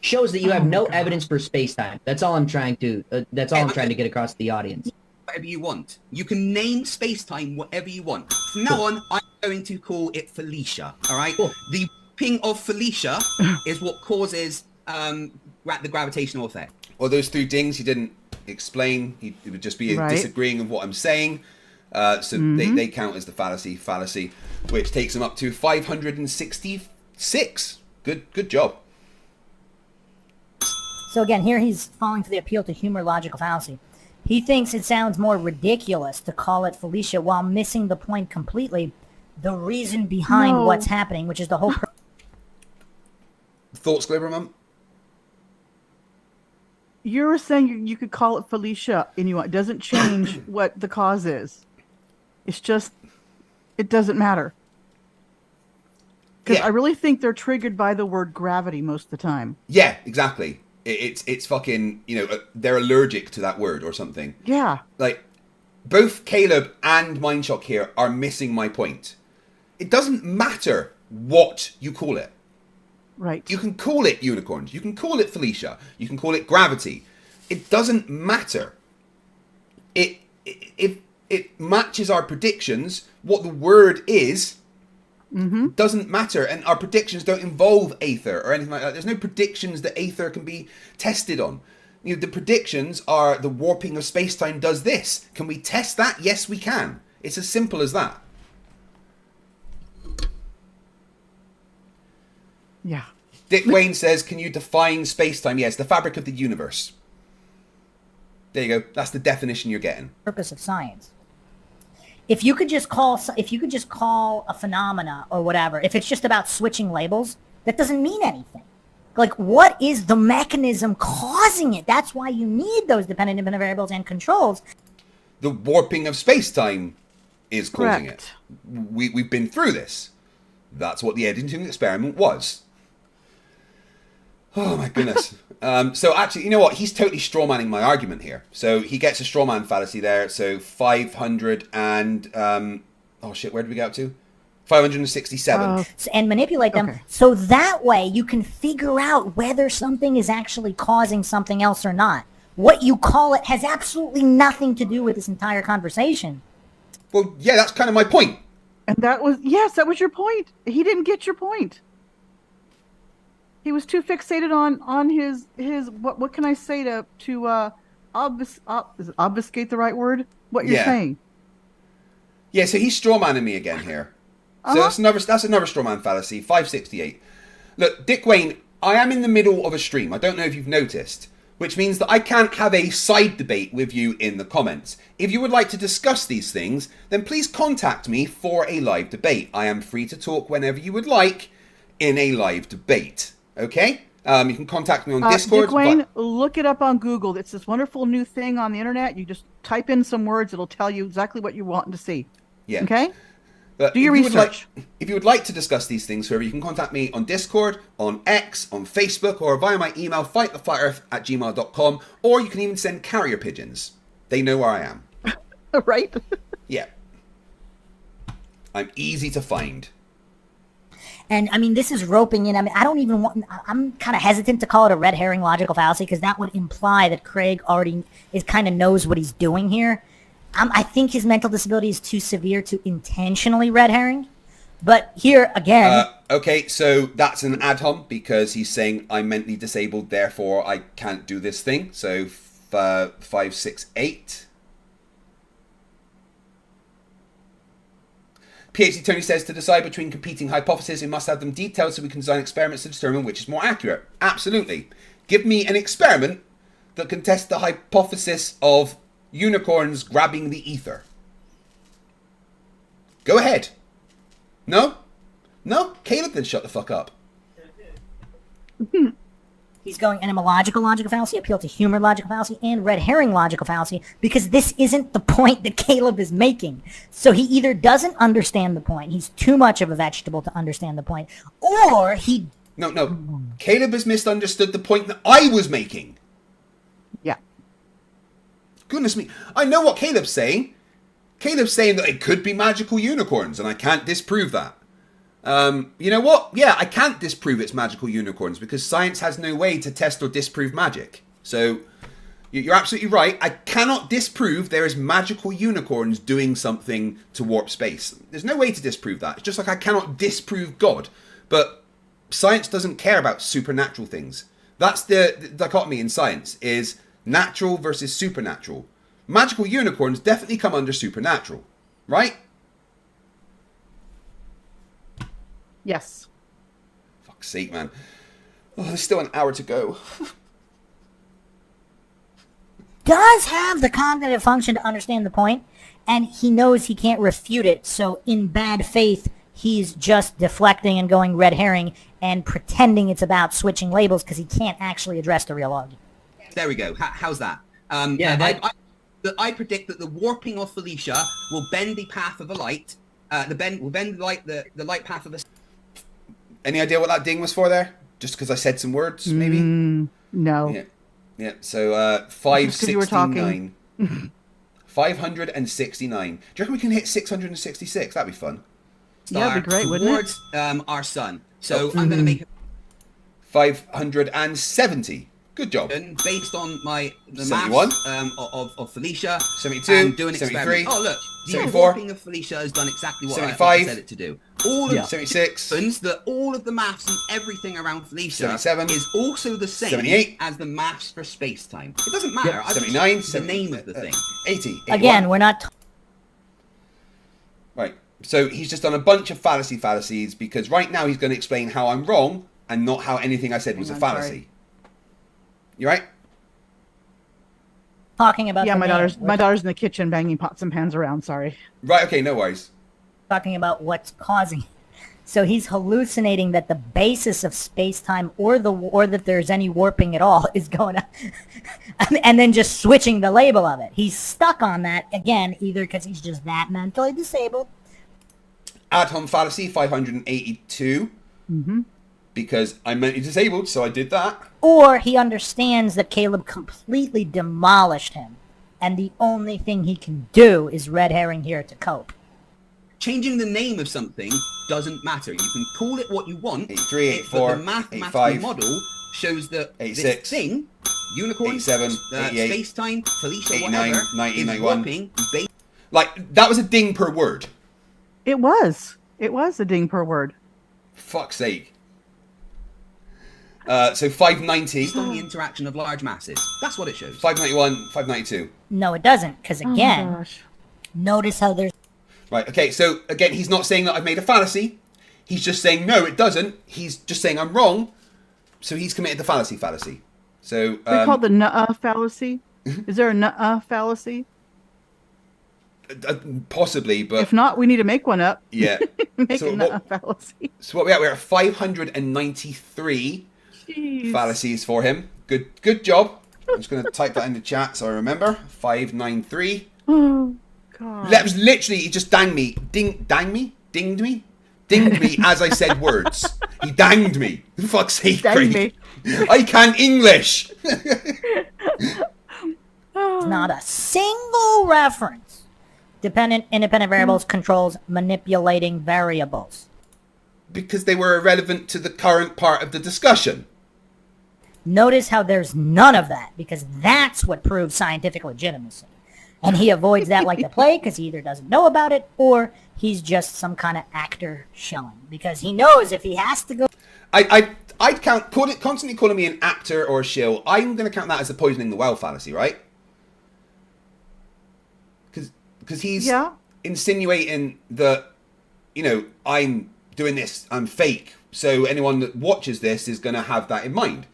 Shows that you have no evidence for space-time. That's all I'm trying to get across to the audience. Whatever you want. You can name space-time whatever you want. From now on, I'm going to call it Felicia, all right? Cool. The ping of Felicia is what causes the gravitational effect. Well, those three dings he didn't explain. It would just be disagreeing with what I'm saying. So they count as the fallacy, which takes him up to 566. Good job. So again, here he's falling for the appeal to humor logical fallacy. He thinks it sounds more ridiculous to call it Felicia while missing the point completely, the reason behind what's happening, which is the whole... Thoughts, Glibber Mum? You're saying you could call it Felicia, and it doesn't change what the cause is. It's just, it doesn't matter. Because I really think they're triggered by the word gravity most of the time. Yeah, exactly. It's fucking, they're allergic to that word or something. Yeah. Like, both Caleb and Mindshock here are missing my point. It doesn't matter what you call it. Right. You can call it unicorns. You can call it Felicia. You can call it gravity. It doesn't matter. If it matches our predictions, what the word is doesn't matter. And our predictions don't involve Aether or anything like that. There's no predictions that Aether can be tested on. The predictions are the warping of space-time does this. Can we test that? Yes, we can. It's as simple as that. Yeah. Dick Wayne says, can you define space-time? Yes, the fabric of the universe. There you go. That's the definition you're getting. Purpose of science. If you could just call a phenomena or whatever, if it's just about switching labels, that doesn't mean anything. Like, what is the mechanism causing it? That's why you need those dependent variables and controls. The warping of space-time is causing Correct. it. We've been through this. That's what the Eddington experiment was. Oh my goodness. So actually, you know what? He's totally strawmanning my argument here. So he gets a strawman fallacy there. So 500 and oh shit, where did we get up to? 567. And manipulate them so that way you can figure out whether something is actually causing something else or not. What you call it has absolutely nothing to do with this entire conversation. Well, yeah, that's kind of my point. And that was your point. He didn't get your point. He was too fixated on his what can I say to is obfuscate the right word? What you're saying? Yeah, so he's strawmanning me again here. So that's another strawman fallacy. 568. Look, Dick Wayne, I am in the middle of a stream. I don't know if you've noticed, which means that I can't have a side debate with you in the comments. If you would like to discuss these things, then please contact me for a live debate. I am free to talk whenever you would like in a live debate. Okay? You can contact me on Discord. Dick Wayne, look it up on Google. It's this wonderful new thing on the internet. You just type in some words. It'll tell you exactly what you want to see. Yeah. Okay? But do your research. If you would like to discuss these things, however, you can contact me on Discord, on X, on Facebook, or via my email, fighttheflatearth@gmail.com, or you can even send carrier pigeons. They know where I am. Right? Yeah. I'm easy to find. And I mean, this is roping in. I mean, I'm kind of hesitant to call it a red herring logical fallacy because that would imply that Craig already kind of knows what he's doing here. I think his mental disability is too severe to intentionally red herring. But here again. Okay, so that's an ad hom because he's saying I'm mentally disabled, therefore I can't do this thing. So 568. PhD Tony says to decide between competing hypotheses, we must have them detailed so we can design experiments to determine which is more accurate. Absolutely. Give me an experiment that can test the hypothesis of unicorns grabbing the ether. Go ahead. No? No? Caleb, then shut the fuck up. He's going etymological logical fallacy, appeal to humor logical fallacy, and red herring logical fallacy because this isn't the point that Caleb is making. So he either doesn't understand the point, he's too much of a vegetable to understand the point, or he... No. Caleb has misunderstood the point that I was making. Yeah. Goodness me. I know what Caleb's saying. Caleb's saying that it could be magical unicorns, and I can't disprove that. You know what? Yeah, I can't disprove it's magical unicorns because science has no way to test or disprove magic. So, you're absolutely right. I cannot disprove there is magical unicorns doing something to warp space. There's no way to disprove that. It's just like I cannot disprove God. But science doesn't care about supernatural things. That's the dichotomy in science, is natural versus supernatural. Magical unicorns definitely come under supernatural, right? Yes. Fuck's sake, man. Oh, there's still an hour to go. Does have the cognitive function to understand the point, and he knows he can't refute it, so in bad faith, he's just deflecting and going red herring and pretending it's about switching labels because he can't actually address the real argument. There we go. How's that? I predict that the warping of Felicia will bend the path of the light. Will bend the light path of the... Any idea what that ding was for there? Just because I said some words, maybe? No. Yeah. So 569. 569. Do you reckon we can hit 666? That'd be fun. Yeah, that'd be great, wouldn't it? Towards our sun. So I'm going to make 570. Good job. Based on the 71. maths of Felicia. 72. And do an 73. experiment. Oh, look. The 74. warping of Felicia has done exactly what 75. I said it to do. All of 76. All of the maths and everything around Felicia 77. is also the same 78. as the maths for space-time. It doesn't matter. Yep. I just 79. the name of the thing. 80. 81. Again, we're not... Right. So he's just done a bunch of fallacies because right now he's going to explain how I'm wrong and not how anything I said was a fallacy. Sorry. You right? Talking about my daughter's in the kitchen banging pots and pans around. Sorry. Right. Okay. No worries. Talking about what's causing. So he's hallucinating that the basis of space-time or that there's any warping at all is going to... and then just switching the label of it. He's stuck on that, again, either because he's just that mentally disabled. Ad-hom fallacy, 582. Mm-hmm. Because I'm mentally disabled, so I did that. Or he understands that Caleb completely demolished him, and the only thing he can do is red herring here to cope. Changing the name of something doesn't matter. You can call it what you want. 83, 84, but the mathematical 85, model shows that 86, this thing, unicorn, 87, 88, space-time, Felicia, 89, whatever, 90, is 91. warping. Like, that was a ding per word. It was a ding per word. Fuck's sake. So 590. Based on the interaction of large masses. That's what it shows. 591, 592. No, it doesn't, because again, notice how there's... Right, okay, so again, he's not saying that I've made a fallacy. He's just saying, no, it doesn't. He's just saying I'm wrong. So he's committed the fallacy. So They call it the nuh-uh fallacy. Is there a nuh-uh fallacy? Possibly, but... If not, we need to make one up. Yeah. Make a nuh-uh fallacy. So what we at? We're at 593 fallacies for him. Good job. I'm just going to type that in the chat so I remember. 593. Oh, God. That was literally, he just danged me. Dinged me as I said words. He danged me. For fuck's sake, Craig. I can't English. Not a single reference. Independent variables controls manipulating variables. Because they were irrelevant to the current part of the discussion. Notice how there's none of that, because that's what proves scientific legitimacy. And he avoids that like the plague, because he either doesn't know about it, or he's just some kind of actor showing. Because he knows if he has to go... I'd constantly calling me an actor or a shill. I'm going to count that as the poisoning the well fallacy, right? Because he's insinuating that, you know, I'm doing this, I'm fake. So anyone that watches this is going to have that in mind.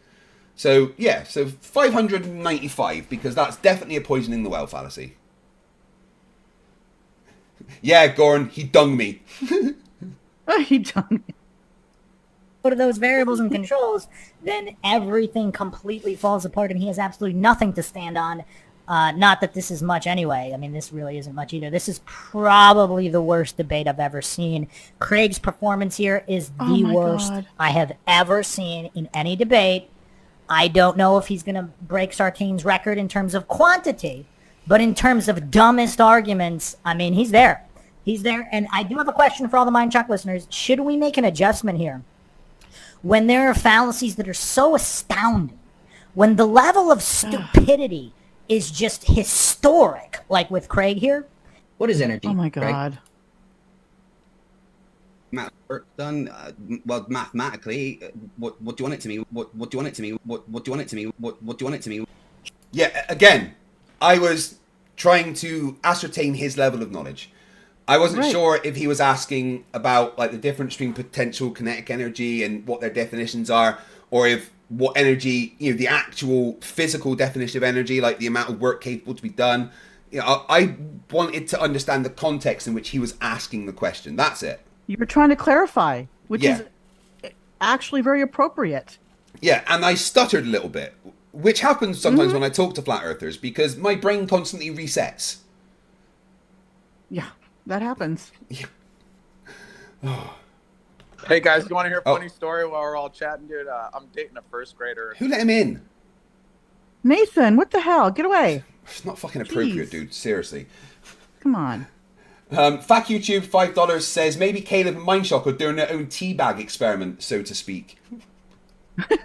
So, yeah, so 595, because that's definitely a poisoning the well fallacy. Yeah, Goran, he dung me. He dung me. Go to those variables and controls, then everything completely falls apart and he has absolutely nothing to stand on. Not that this is much anyway. I mean, this really isn't much either. This is probably the worst debate I've ever seen. Craig's performance here is the worst I have ever seen in any debate. I don't know if he's going to break Sartain's record in terms of quantity, but in terms of dumbest arguments, I mean, he's there. He's there. And I do have a question for all the Mindshock listeners. Should we make an adjustment here? When there are fallacies that are so astounding, when the level of stupidity is just historic, like with Craig here. What is energy? Oh my God. Craig? Math work done. Well, mathematically, what do you want it to mean? What do you want it to mean? What do you want it to mean? What do you want it to mean? Yeah, again, I was trying to ascertain his level of knowledge. I wasn't sure if he was asking about like the difference between potential kinetic energy and what their definitions are, or if what energy, you know, the actual physical definition of energy, like the amount of work capable to be done. You know, I wanted to understand the context in which he was asking the question. That's it. You were trying to clarify, which is actually very appropriate. Yeah, and I stuttered a little bit, which happens sometimes when I talk to flat earthers because my brain constantly resets. Yeah, that happens. Yeah. Hey guys, you want to hear a funny story while we're all chatting, dude? I'm dating a first grader. Who let him in? Nathan, what the hell? Get away. It's not fucking appropriate, dude. Seriously. Come on. Fact YouTube $5 says maybe Caleb and Mindshock are doing their own teabag experiment, so to speak. But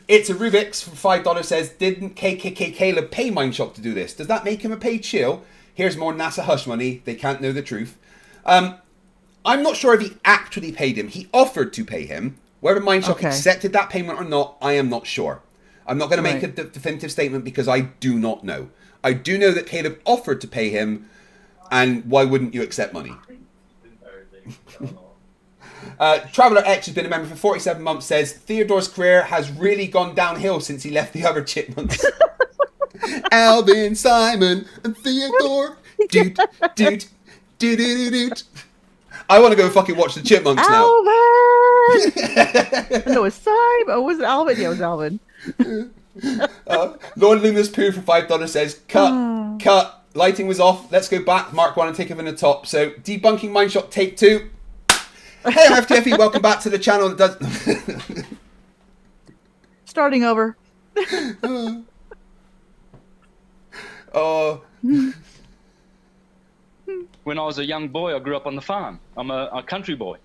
it's a Rubik's for $5 says, didn't KKK Caleb pay Mindshock to do this? Does that make him a paid shill? Here's more NASA hush money. They can't know the truth. I'm not sure if he actually paid him. He offered to pay him. Whether Mindshock accepted that payment or not, I am not sure. I'm not going to make a definitive statement because I do not know. I do know that Caleb offered to pay him, and why wouldn't you accept money? Traveller X, who's been a member for 47 months, says Theodore's career has really gone downhill since he left the other chipmunks. Alvin, Simon, and Theodore. Dude. I want to go fucking watch the Chipmunks now. Alvin! No, it's Simon. Oh, was it Alvin? Yeah, it was Alvin. Lord Luminous Poo for $5 says, cut. Lighting was off. Let's go back. Mark 1 and take it from the top. So, debunking Mindshock take 2. Hey, I'm FTFE. Welcome back to the channel that does... Starting over. Oh. When I was a young boy, I grew up on the farm. I'm a country boy.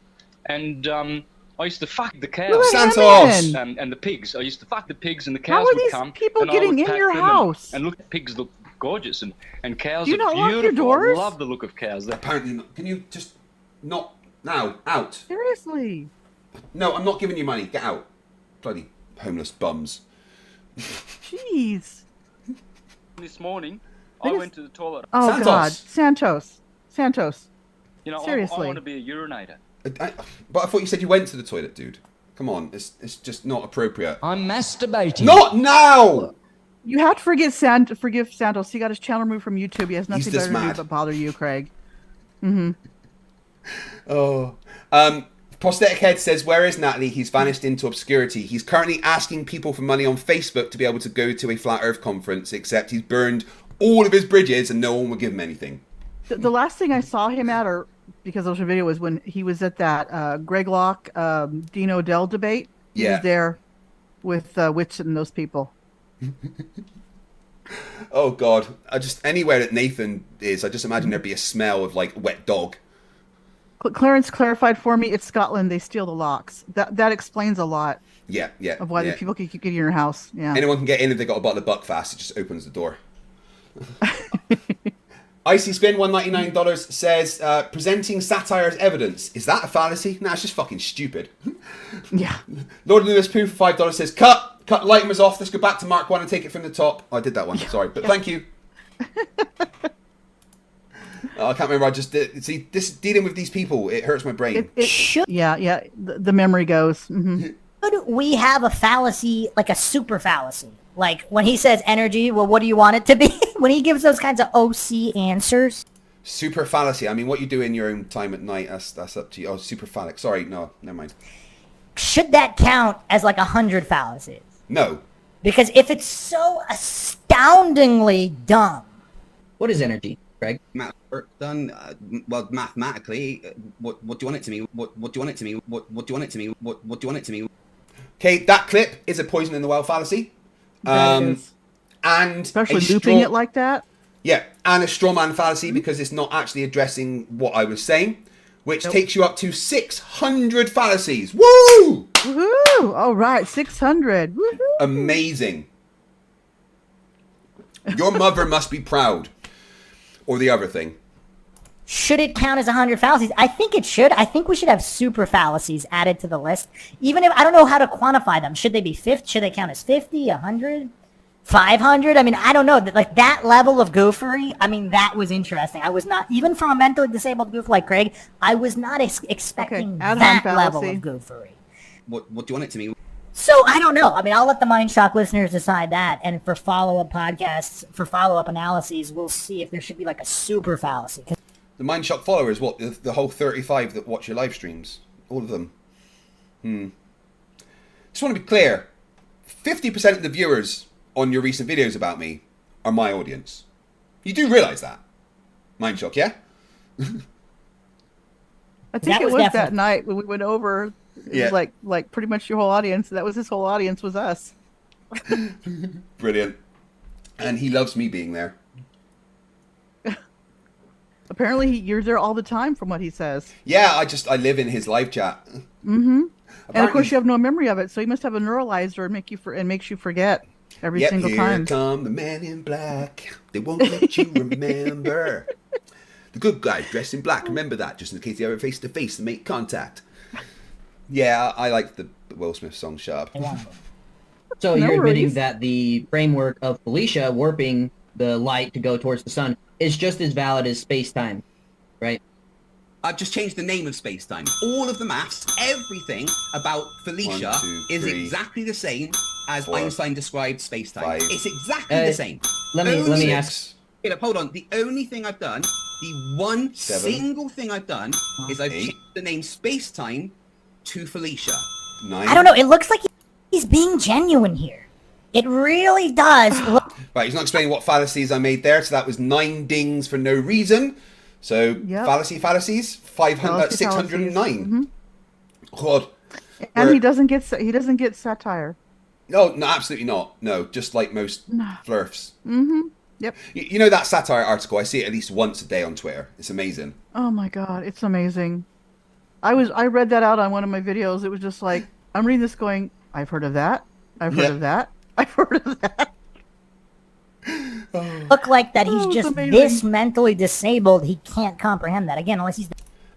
And I used to fuck the cows. Santos! And the pigs. I used to fuck the pigs and the How cows are would these come. people and I getting would in pat your them house? And look, pigs look gorgeous and cows Do you are not lock beautiful. your doors? I love the look of cows. Apparently not. Can you just not now? Out. Seriously. No, I'm not giving you money. Get out. Bloody homeless bums. Jeez. This morning, I went to the toilet. Oh, Santos. God. Santos. You know, I Seriously. want to be a urinator. But I thought you said you went to the toilet, dude. Come on, it's just not appropriate. I'm masturbating. Not now! You have to forgive Santos. He got his channel removed from YouTube. He has nothing just better to do mad. but bother you, Craig. Mm-hmm. Oh. Prosthetic Head says, where is Natalie? He's vanished into obscurity. He's currently asking people for money on Facebook to be able to go to a Flat Earth conference, except he's burned all of his bridges and no one will give him anything. The last thing I saw him at, or because of the video, was when he was at that Greg Locke, Dean O'Dell debate. He was there with Witch and those people. Oh God! Anywhere that Nathan is, I just imagine there'd be a smell of like wet dog. Clarence clarified for me, it's Scotland. They steal the locks. That explains a lot. Yeah. Of why the people can keep getting in your house. Yeah. Anyone can get in if they got a bottle of Buckfast. It just opens the door. Icy Spin $199 says, presenting satire as evidence. Is that a fallacy? Nah, it's just fucking stupid. Yeah. Lord Lewis Pooh for $5 says, cut. Lighting was off. Let's go back to Mark 1 and take it from the top. Oh, I did that one. Sorry. But thank you. I can't remember. I just did. See, dealing with these people, it hurts my brain. Yeah. The memory goes. Mm-hmm. Should we have a fallacy, like a super fallacy? Like when he says energy, well, what do you want it to be? When he gives those kinds of OC answers. Super fallacy. I mean, what you do in your own time at night, that's up to you. Oh, super phallic. Sorry, no, never mind. Should that count as like 100 fallacies? No. Because if it's so astoundingly dumb. What is energy, Greg? Done. Well, mathematically, what do you want it to mean? What do you want it to mean? What do you want it to mean? What do you want it to mean? Okay, that clip is a poison in the well fallacy. And especially looping it like that. Yeah, and a straw man fallacy because it's not actually addressing what I was saying, which takes you up to 600 fallacies. Woo! Woohoo! All right, 600. Woohoo! Amazing. Your mother must be proud. Or the other thing. Should it count as 100 fallacies? I think it should. I think we should have super fallacies added to the list. Even if I don't know how to quantify them. Should they be 50? Should they count as 50, 100, 500? I mean, I don't know. Like that level of goofery, I mean, that was interesting. I was not, even from a mentally disabled goof like Craig, I was not expecting that level of goofery. What do you want it to mean? So I don't know. I mean, I'll let the Mindshock listeners decide that. And for follow-up podcasts, for follow-up analyses, we'll see if there should be like a super fallacy. The Mindshock followers, what? The whole 35 that watch your live streams? All of them? Just want to be clear. 50% of the viewers on your recent videos about me are my audience. You do realise that? Mindshock, yeah? I think it was that night when we went over. It was like pretty much your whole audience. That was his whole audience was us. Brilliant. And he loves me being there. Apparently you're there all the time from what he says. Yeah, I live in his live chat. Mm-hmm. And of course you have no memory of it, so he must have a neuralizer and makes you forget every single time. Here come the man in black. They won't let you remember. The good guy dressed in black. Remember that, just in case you ever face to face and make contact. Yeah, I like the Will Smith song Shut Up. So you're admitting that the framework of Felicia warping the light to go towards the sun is just as valid as space-time, right? I've just changed the name of space-time. All of the maths, everything about Felicia is exactly the same as Einstein described space-time. It's exactly the same. Let me ask. Hold on. The only thing I've done The one 7, single thing I've done is I've 8. changed the name Space-Time to Felicia. 9. I don't know. It looks like he's being genuine here. It really does look. Right, he's not explaining what fallacies I made there, so that was 9 dings for no reason. So, fallacies, 609. God. And he doesn't get satire. No, absolutely not. No, just like most Flerfs. Yep. You know that satire article? I see it at least once a day on Twitter. It's amazing. Oh my god, it's amazing. I read that out on one of my videos. It was just like, I'm reading this going, I've heard of that. I've heard of that. I've heard of that. Look like that he's just this mentally disabled, he can't comprehend that. Again, unless he's...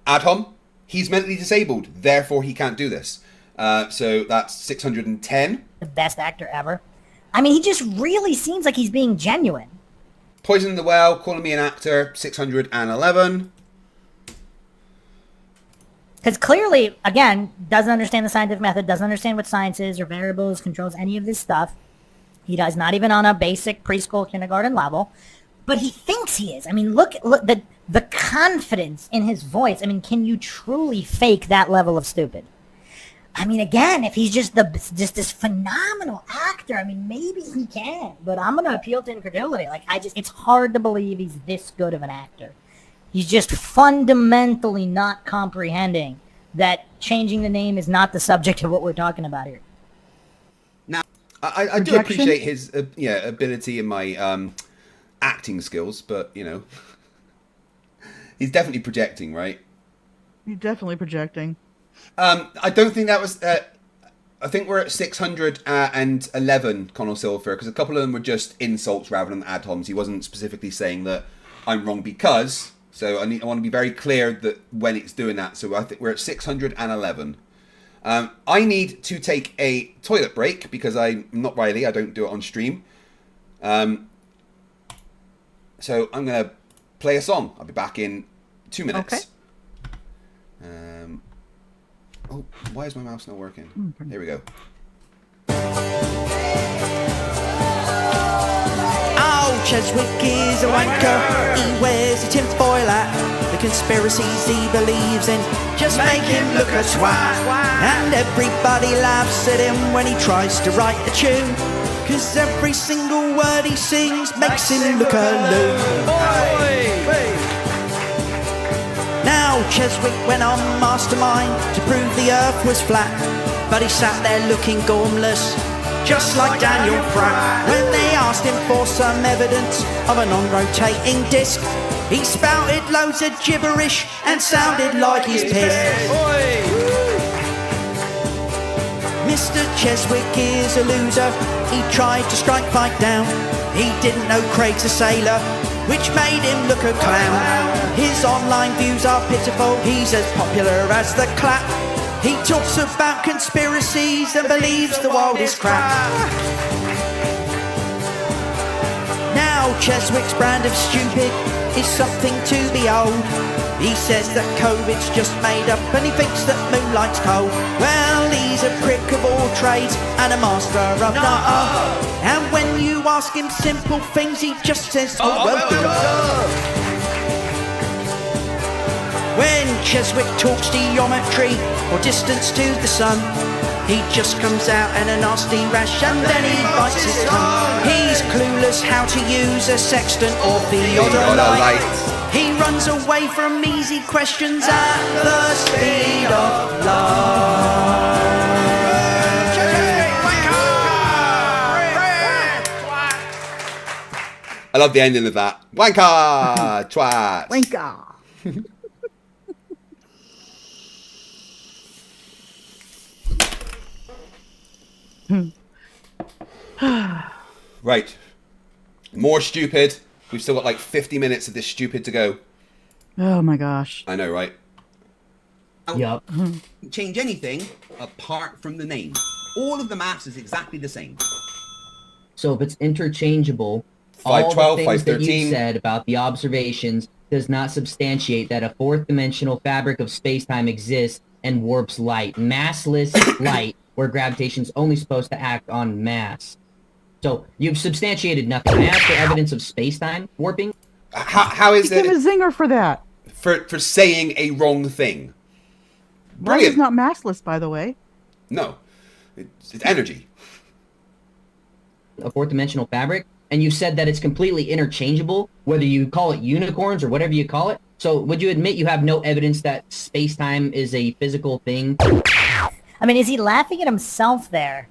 Adhom, he's mentally disabled, therefore he can't do this. So that's 610. The best actor ever. I mean, he just really seems like he's being genuine. Poison the Well, calling me an actor, 611. Because clearly, again, doesn't understand the scientific method, doesn't understand what science is or variables, controls, any of this stuff. He does not even on a basic preschool, kindergarten level. But he thinks he is. I mean, look the confidence in his voice. I mean, can you truly fake that level of stupid? I mean, again, if he's just this phenomenal actor, I mean, maybe he can. But I'm going to appeal to incredulity. Like, it's hard to believe he's this good of an actor. He's just fundamentally not comprehending that changing the name is not the subject of what we're talking about here. Now, I do appreciate his ability in my acting skills, but, you know, he's definitely projecting, right? He's definitely projecting. I don't think that was... I think we're at 611, Connell Silver, because a couple of them were just insults rather than ad-homs. He wasn't specifically saying that I'm wrong because... So I want to be very clear that when it's doing that. So I think we're at 611. I need to take a toilet break because I'm not Riley. I don't do it on stream. So I'm going to play a song. I'll be back in 2 minutes. Okay. Oh, why is my mouse not working? Here we go. Oh, Cheswick is a wanker. He wears a tinfoil hat. The conspiracies he believes in just make him look a twat. And everybody laughs at him when he tries to write a tune, 'cause every single word he sings makes him look a loon. Now Cheswick went on Mastermind to prove the earth was flat, but he sat there looking gormless, just like Daniel Pratt. When they asked him for some evidence of a non-rotating disc, he spouted loads of gibberish and sounded like he's pissed. Mr. Cheswick is a loser. He tried to strike fight down. He didn't know Craig's a sailor, which made him look a clown. His online views are pitiful. He's as popular as the clap. He talks about conspiracies and believes the world is crap. Now Cheswick's brand of stupid is something to behold. He says that COVID's just made up and he thinks that moonlight's cold. Well, he's a prick of all trades and a master of none. And when you ask him simple things, he just says, oh well, when Cheswick talks geometry or distance to the sun, he just comes out in a nasty rash and then he bites his tongue. He's clueless how to use a sextant or theodolite. He runs away from easy questions at the speed of light. I love the ending of that. Wanka! Twat! Wanka! Right. More stupid. We've still got like 50 minutes of this stupid to go. Oh my gosh. I know, right? Yup. Change anything apart from the name. All of the maths is exactly the same. So if it's interchangeable, 512, all the things that 513. you said about the observations does not substantiate that a fourth-dimensional fabric of space-time exists and warps light. Massless light, where gravitation's only supposed to act on mass. So you've substantiated nothing. I asked for evidence of space-time warping. How is Give it him a zinger for that. for saying a wrong thing? Light Brilliant. is not massless, by the way. No, it's energy. A fourth dimensional fabric, and you said that it's completely interchangeable, whether you call it unicorns or whatever you call it. So would you admit you have no evidence that space-time is a physical thing? I mean, is he laughing at himself there?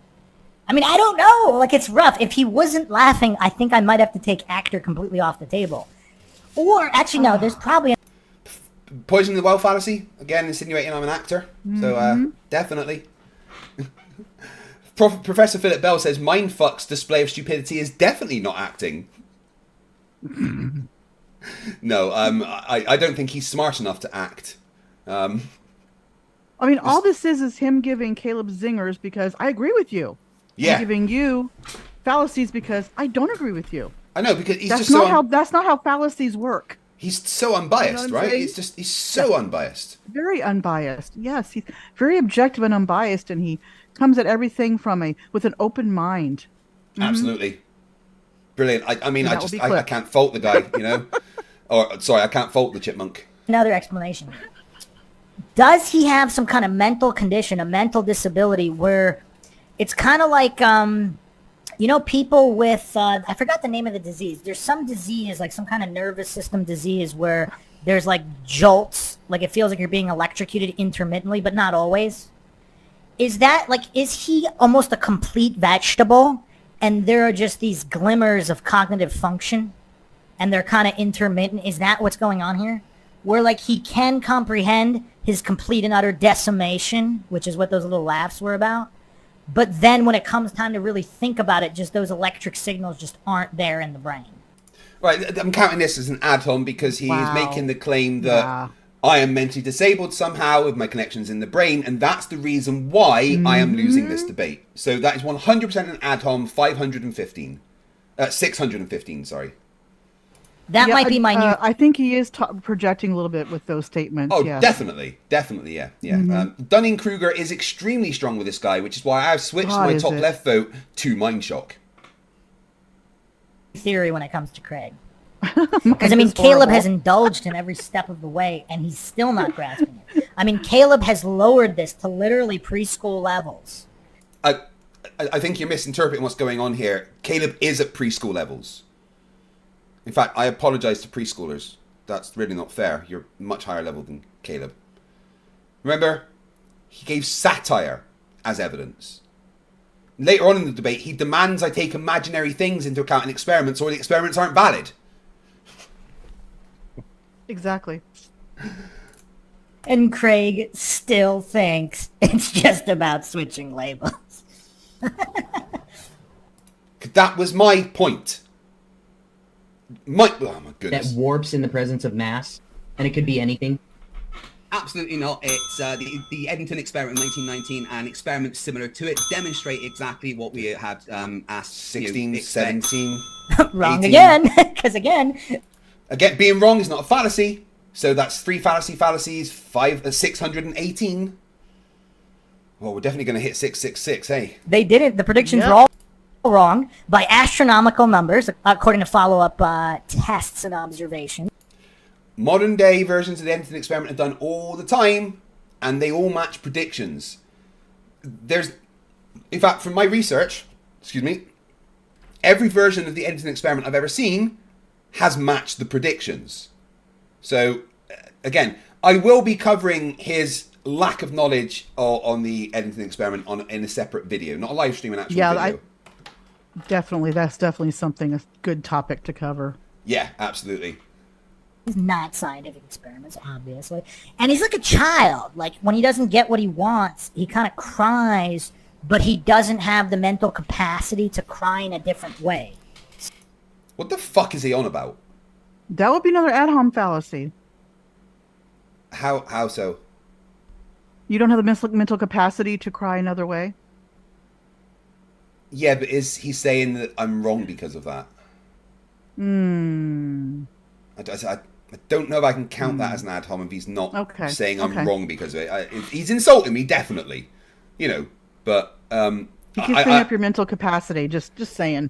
I mean, I don't know. Like, it's rough. If he wasn't laughing, I think I might have to take actor completely off the table. Or, actually, no, there's probably... Poison the well fallacy, again insinuating I'm an actor. So definitely. Professor Philip Bell says Mindfuck's display of stupidity is definitely not acting. No, I don't think he's smart enough to act. I mean, all this is him giving Caleb zingers because I agree with you. Yeah. I'm giving you fallacies because I don't agree with you. I know, because he's That's just not that's not how fallacies work. He's so unbiased, You know what I'm right? saying? He's so unbiased. Very unbiased. Yes, he's very objective and unbiased, and he comes at everything with an open mind. Absolutely. Brilliant. I mean, And that will be I can't fault the guy, you know? Or, sorry, I can't fault the chipmunk. Another explanation. Does he have some kind of mental condition, a mental disability, where it's kind of like, you know, people with, I forgot the name of the disease. There's some disease, like some kind of nervous system disease where there's like jolts, like it feels like you're being electrocuted intermittently, but not always. Is that, like, is he almost a complete vegetable and there are just these glimmers of cognitive function and they're kind of intermittent? Is that what's going on here? Where, like, he can comprehend his complete and utter decimation, which is what those little laughs were about. But then when it comes time to really think about it, just those electric signals just aren't there in the brain. Right, I'm counting this as an add-on because he is making the claim that I am mentally disabled somehow with my connections in the brain, and that's the reason why I am losing this debate. So that is 100% an add-on, 615, sorry. That might be my new... I think he is projecting a little bit with those statements. Oh, yeah. definitely, yeah. Dunning-Kruger is extremely strong with this guy, which is why I've switched my top left vote to Mindshock. Theory when it comes to Craig. Because, I mean, Caleb has indulged in every step of the way, and he's still not grasping it. I mean, Caleb has lowered this to literally preschool levels. I think you're misinterpreting what's going on here. Caleb is at preschool levels. In fact, I apologize to preschoolers. That's really not fair. You're much higher level than Caleb. Remember, he gave satire as evidence. Later on in the debate, he demands I take imaginary things into account in experiments or the experiments aren't valid. Exactly. And Craig still thinks it's just about switching labels. That was my point. Oh my goodness. That warps in the presence of mass, and it could be anything. Absolutely not. It's the Eddington experiment in 1919 and experiments similar to it demonstrate exactly what we had asked. 16, 17, Wrong 18. again, because again, being wrong is not a fallacy. So that's 3 fallacies, 618. Well, we're definitely going to hit 666, hey? they didn't. The predictions were all wrong by astronomical numbers, according to follow-up tests and observations. Modern day versions of the Eddington experiment are done all the time, and they all match predictions. In fact, from my research, every version of the Eddington experiment I've ever seen has matched the predictions. So, again, I will be covering his lack of knowledge on the Eddington experiment in a separate video, not a live stream, an actual video. That's definitely something, a good topic to cover. Yeah, absolutely. He's not scientific experiments, obviously. And he's like a child. Like, when he doesn't get what he wants, he kind of cries, but he doesn't have the mental capacity to cry in a different way. What the fuck is he on about? That would be another ad-hom fallacy. How so? You don't have the mental capacity to cry another way? Yeah, but is he saying that I'm wrong because of that? I don't know if I can count that as an ad hom if he's not saying I'm wrong because of it. He's insulting me, definitely. You know, but... you can clean up your mental capacity, just saying.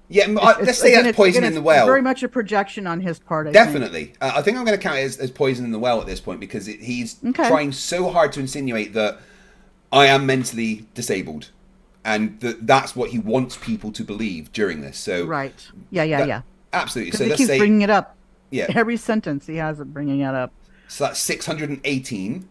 Yeah, let's say that's poison in the well. Very much a projection on his part. Definitely. I think I'm going to count it as poison in the well at this point because he's trying so hard to insinuate that I am mentally disabled. And that's what he wants people to believe during this. So right. Yeah. Absolutely. So he keeps bringing it up. Yeah. Every sentence he has it bringing it up. So that's 618.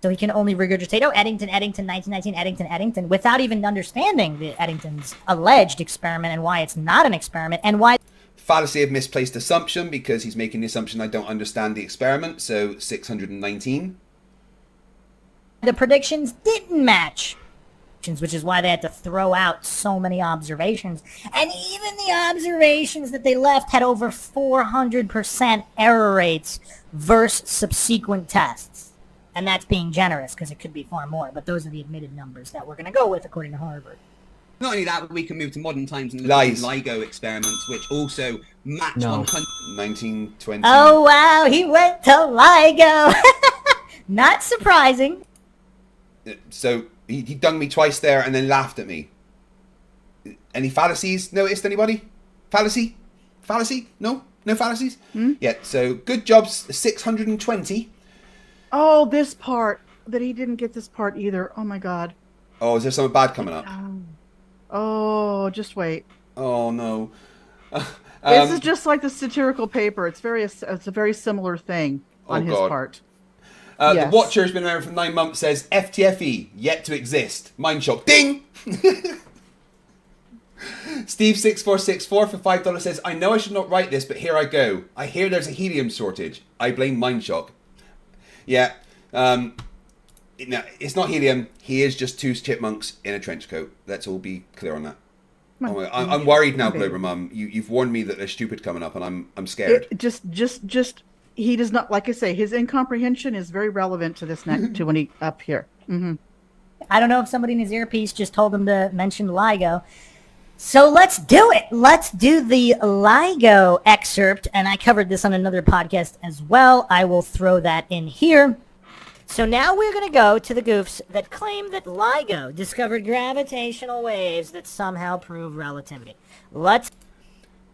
So he can only regurgitate, Eddington, 1919, Eddington, without even understanding the Eddington's alleged experiment and why it's not an experiment and why... Fallacy of misplaced assumption, because he's making the assumption I don't understand the experiment, so 619. The predictions didn't match, which is why they had to throw out so many observations. And even the observations that they left had over 400% error rates versus subsequent tests. And that's being generous, because it could be far more. But those are the admitted numbers that we're going to go with, according to Harvard. Not only that, but we can move to modern times and look at LIGO experiments, which also match 1920. Oh, wow, he went to LIGO. Not surprising. So he dunged me twice there and then laughed at me. Any fallacies noticed, anybody? Fallacy? No fallacies? Yeah, so good jobs, 620. Oh, this part. That he didn't get this part either. Oh, my God. Oh, is there something bad coming up? Oh, just wait. Oh, no. This is just like the satirical paper. It's a very similar thing on his part. The Watcher has been around for 9 months, says FTFE, yet to exist. Mindshock. Ding! Steve6464 for $5 says, I know I should not write this, but here I go. I hear there's a helium shortage. I blame Mindshock. Yeah. No, it's not helium. He is just 2 chipmunks in a trench coat. Let's all be clear on that. I'm worried now, Glober Mum. You've warned me that there's stupid coming up, and I'm scared. He does not, like I say, his incomprehension is very relevant to this next to when he up here. Mm-hmm. I don't know if somebody in his earpiece just told him to mention LIGO. So let's do it. Let's do the LIGO excerpt, and I covered this on another podcast as well. I will throw that in here. So now we're going to go to the goofs that claim that LIGO discovered gravitational waves that somehow prove relativity.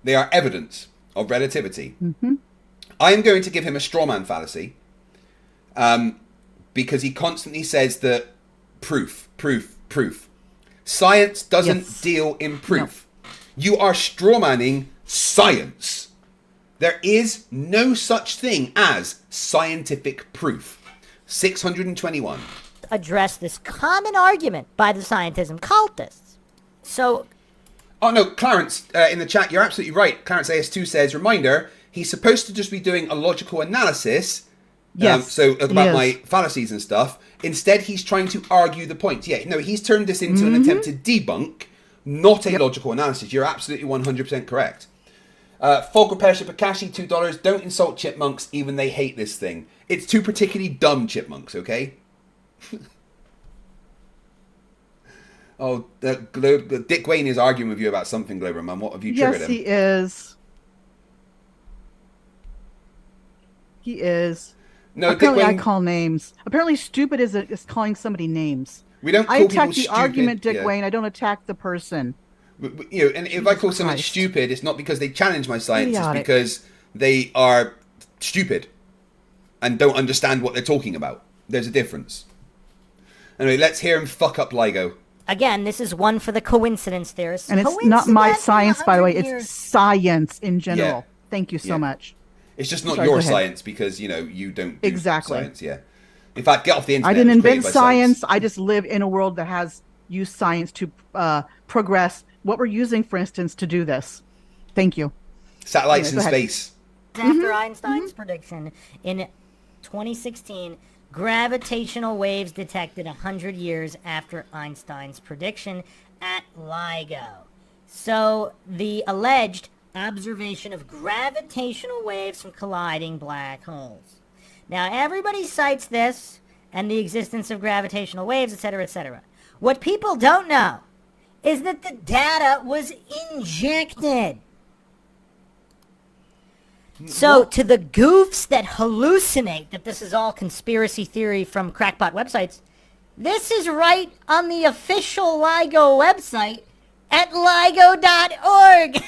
They are evidence of relativity. Mm-hmm. I am going to give him a straw man fallacy because he constantly says that proof. Science doesn't deal in proof. No. You are strawmanning science. There is no such thing as scientific proof. 621. Address this common argument by the scientism cultists. So... Oh, no, Clarence, in the chat, you're absolutely right. Clarence AS2 says, reminder, he's supposed to just be doing a logical analysis. Yes, so about my fallacies and stuff. Instead, he's trying to argue the point. Yeah, no, he's turned this into an attempt to debunk, not a logical analysis. You're absolutely 100% correct. Folker Persha Pakashi, $2. Don't insult chipmunks, even they hate this thing. It's 2 particularly dumb chipmunks, okay? Oh, Dick Wayne is arguing with you about something, Glober Man. What have you triggered him? Yes, he is. He is. No, apparently Dick Wayne... I call names. Apparently stupid is calling somebody names. We don't call I attack people the stupid. argument, Dick Wayne. I don't attack the person. You know, and if I call someone stupid, it's not because they challenge my science. It's because they are stupid and don't understand what they're talking about. There's a difference. Anyway, let's hear him fuck up LIGO. Again, this is one for the coincidence theorists. And it's not my science, by the way. It's science in general. Yeah. Thank you so much. It's just not your science because, you know, you don't do science. Yeah. In fact, get off the internet. I didn't invent science. I just live in a world that has used science to progress what we're using, for instance, to do this. Thank you. Satellites in space. After Einstein's prediction in 2016, gravitational waves detected 100 years after Einstein's prediction at LIGO. So the alleged observation of gravitational waves from colliding black holes. Now, everybody cites this and the existence of gravitational waves, etc., etc. What people don't know is that the data was injected. So, to the goofs that hallucinate that this is all conspiracy theory from crackpot websites, this is right on the official LIGO website, at LIGO.org.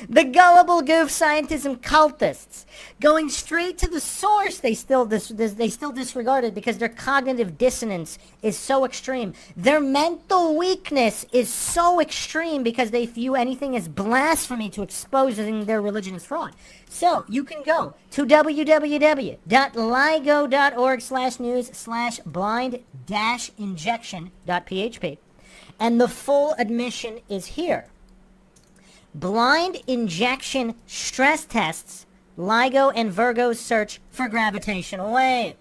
The gullible goof scientism cultists, going straight to the source, they still disregard it because their cognitive dissonance is so extreme. Their mental weakness is so extreme because they view anything as blasphemy to exposing their religion as fraud. So you can go to www.ligo.org/news/blind-injection.php, and the full admission is here. Blind injection stress tests LIGO and Virgo's search for gravitational waves.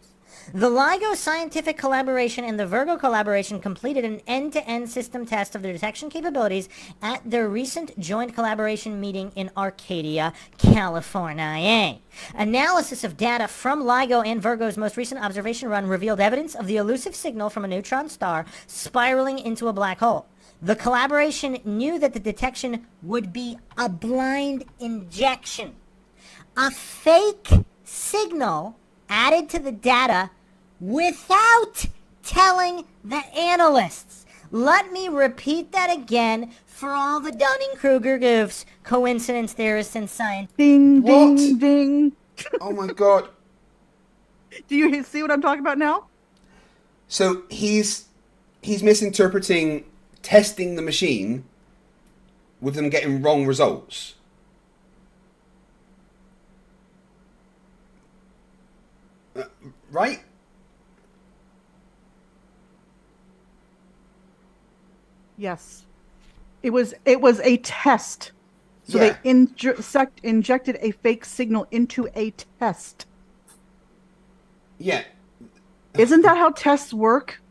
The LIGO scientific collaboration and the Virgo collaboration completed an end-to-end system test of their detection capabilities at their recent joint collaboration meeting in Arcadia, California. Analysis of data from LIGO and Virgo's most recent observation run revealed evidence of the elusive signal from a neutron star spiraling into a black hole. The collaboration knew that the detection would be a blind injection, a fake signal added to the data without telling the analysts. Let me repeat that again for all the Dunning-Kruger goofs, coincidence theorists, and scientists. Ding, What? ding, ding. Oh my god. Do you see what I'm talking about now? So he's misinterpreting testing the machine with them getting wrong results. Right? Yes. It was a test. So Yeah. they injected a fake signal into a test. Yeah. Isn't that how tests work?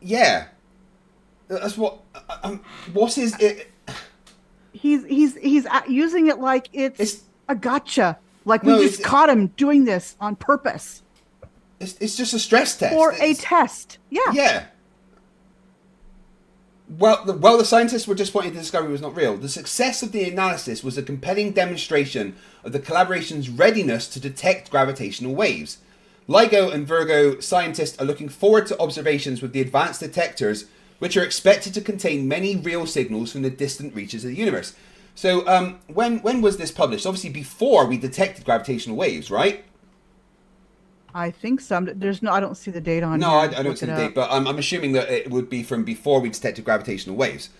Yeah. That's what. What is it? He's using it like it's a gotcha. Like we No, just caught him doing this on purpose. It's just a stress test. For a test. Yeah. Yeah. Well, the scientists were disappointed the discovery was not real. The success of the analysis was a compelling demonstration of the collaboration's readiness to detect gravitational waves. LIGO and Virgo scientists are looking forward to observations with the advanced detectors, which are expected to contain many real signals from the distant reaches of the universe. So, when was this published? Obviously, before we detected gravitational waves, right? I think some. I don't see the date on. No, here. I don't see the date, but I'm assuming that it would be from before we detected gravitational waves,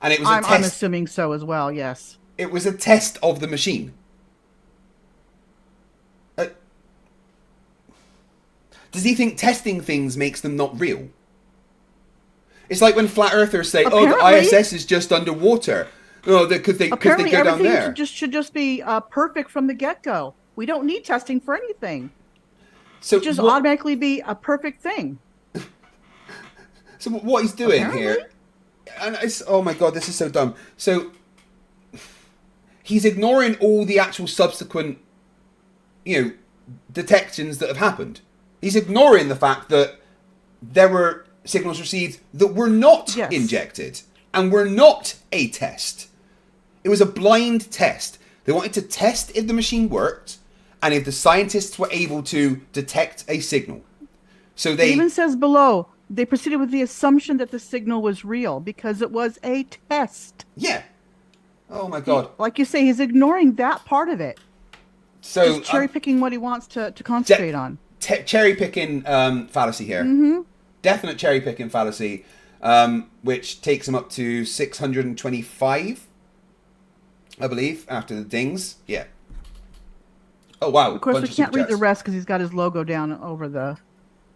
and it was a test. I'm assuming so as well. Yes. It was a test of the machine. Does he think testing things makes them not real? It's like when flat earthers say, Apparently, "Oh, the ISS is just underwater." Oh, because they go down there. Everything should just be perfect from the get-go. We don't need testing for anything. So it just automatically be a perfect thing. So what he's doing here, and it's, oh my god, this is so dumb. So he's ignoring all the actual subsequent, detections that have happened. He's ignoring the fact that there were signals received that were not injected and were not a test. It was a blind test. They wanted to test if the machine worked and if the scientists were able to detect a signal. So It even says below, they proceeded with the assumption that the signal was real because it was a test. Yeah. Oh my god. Like you say, he's ignoring that part of it. So just cherry picking what he wants to concentrate on. Cherry picking fallacy here. Mm-hmm. Definite cherry picking fallacy, which takes him up to 625, I believe, after the dings. Yeah. Oh wow. Of course, we can't read the rest because he's got his logo down over the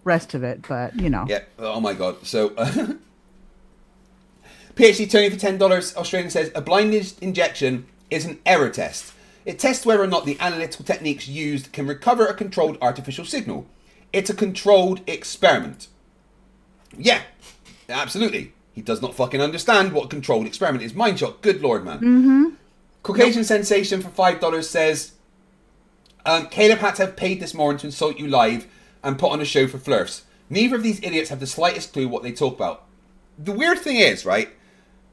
rest of it, but Yeah. Oh my god. So PhD Tony for $10 Australian says a blind injection is an error test. It tests whether or not the analytical techniques used can recover a controlled artificial signal. It's a controlled experiment. Yeah, absolutely. He does not fucking understand what a controlled experiment is. Mindshock, good lord, man. Mm-hmm. Caucasian Sensation for $5 says, Caleb had to have paid this morning to insult you live and put on a show for Flerfs. Neither of these idiots have the slightest clue what they talk about. The weird thing is, right,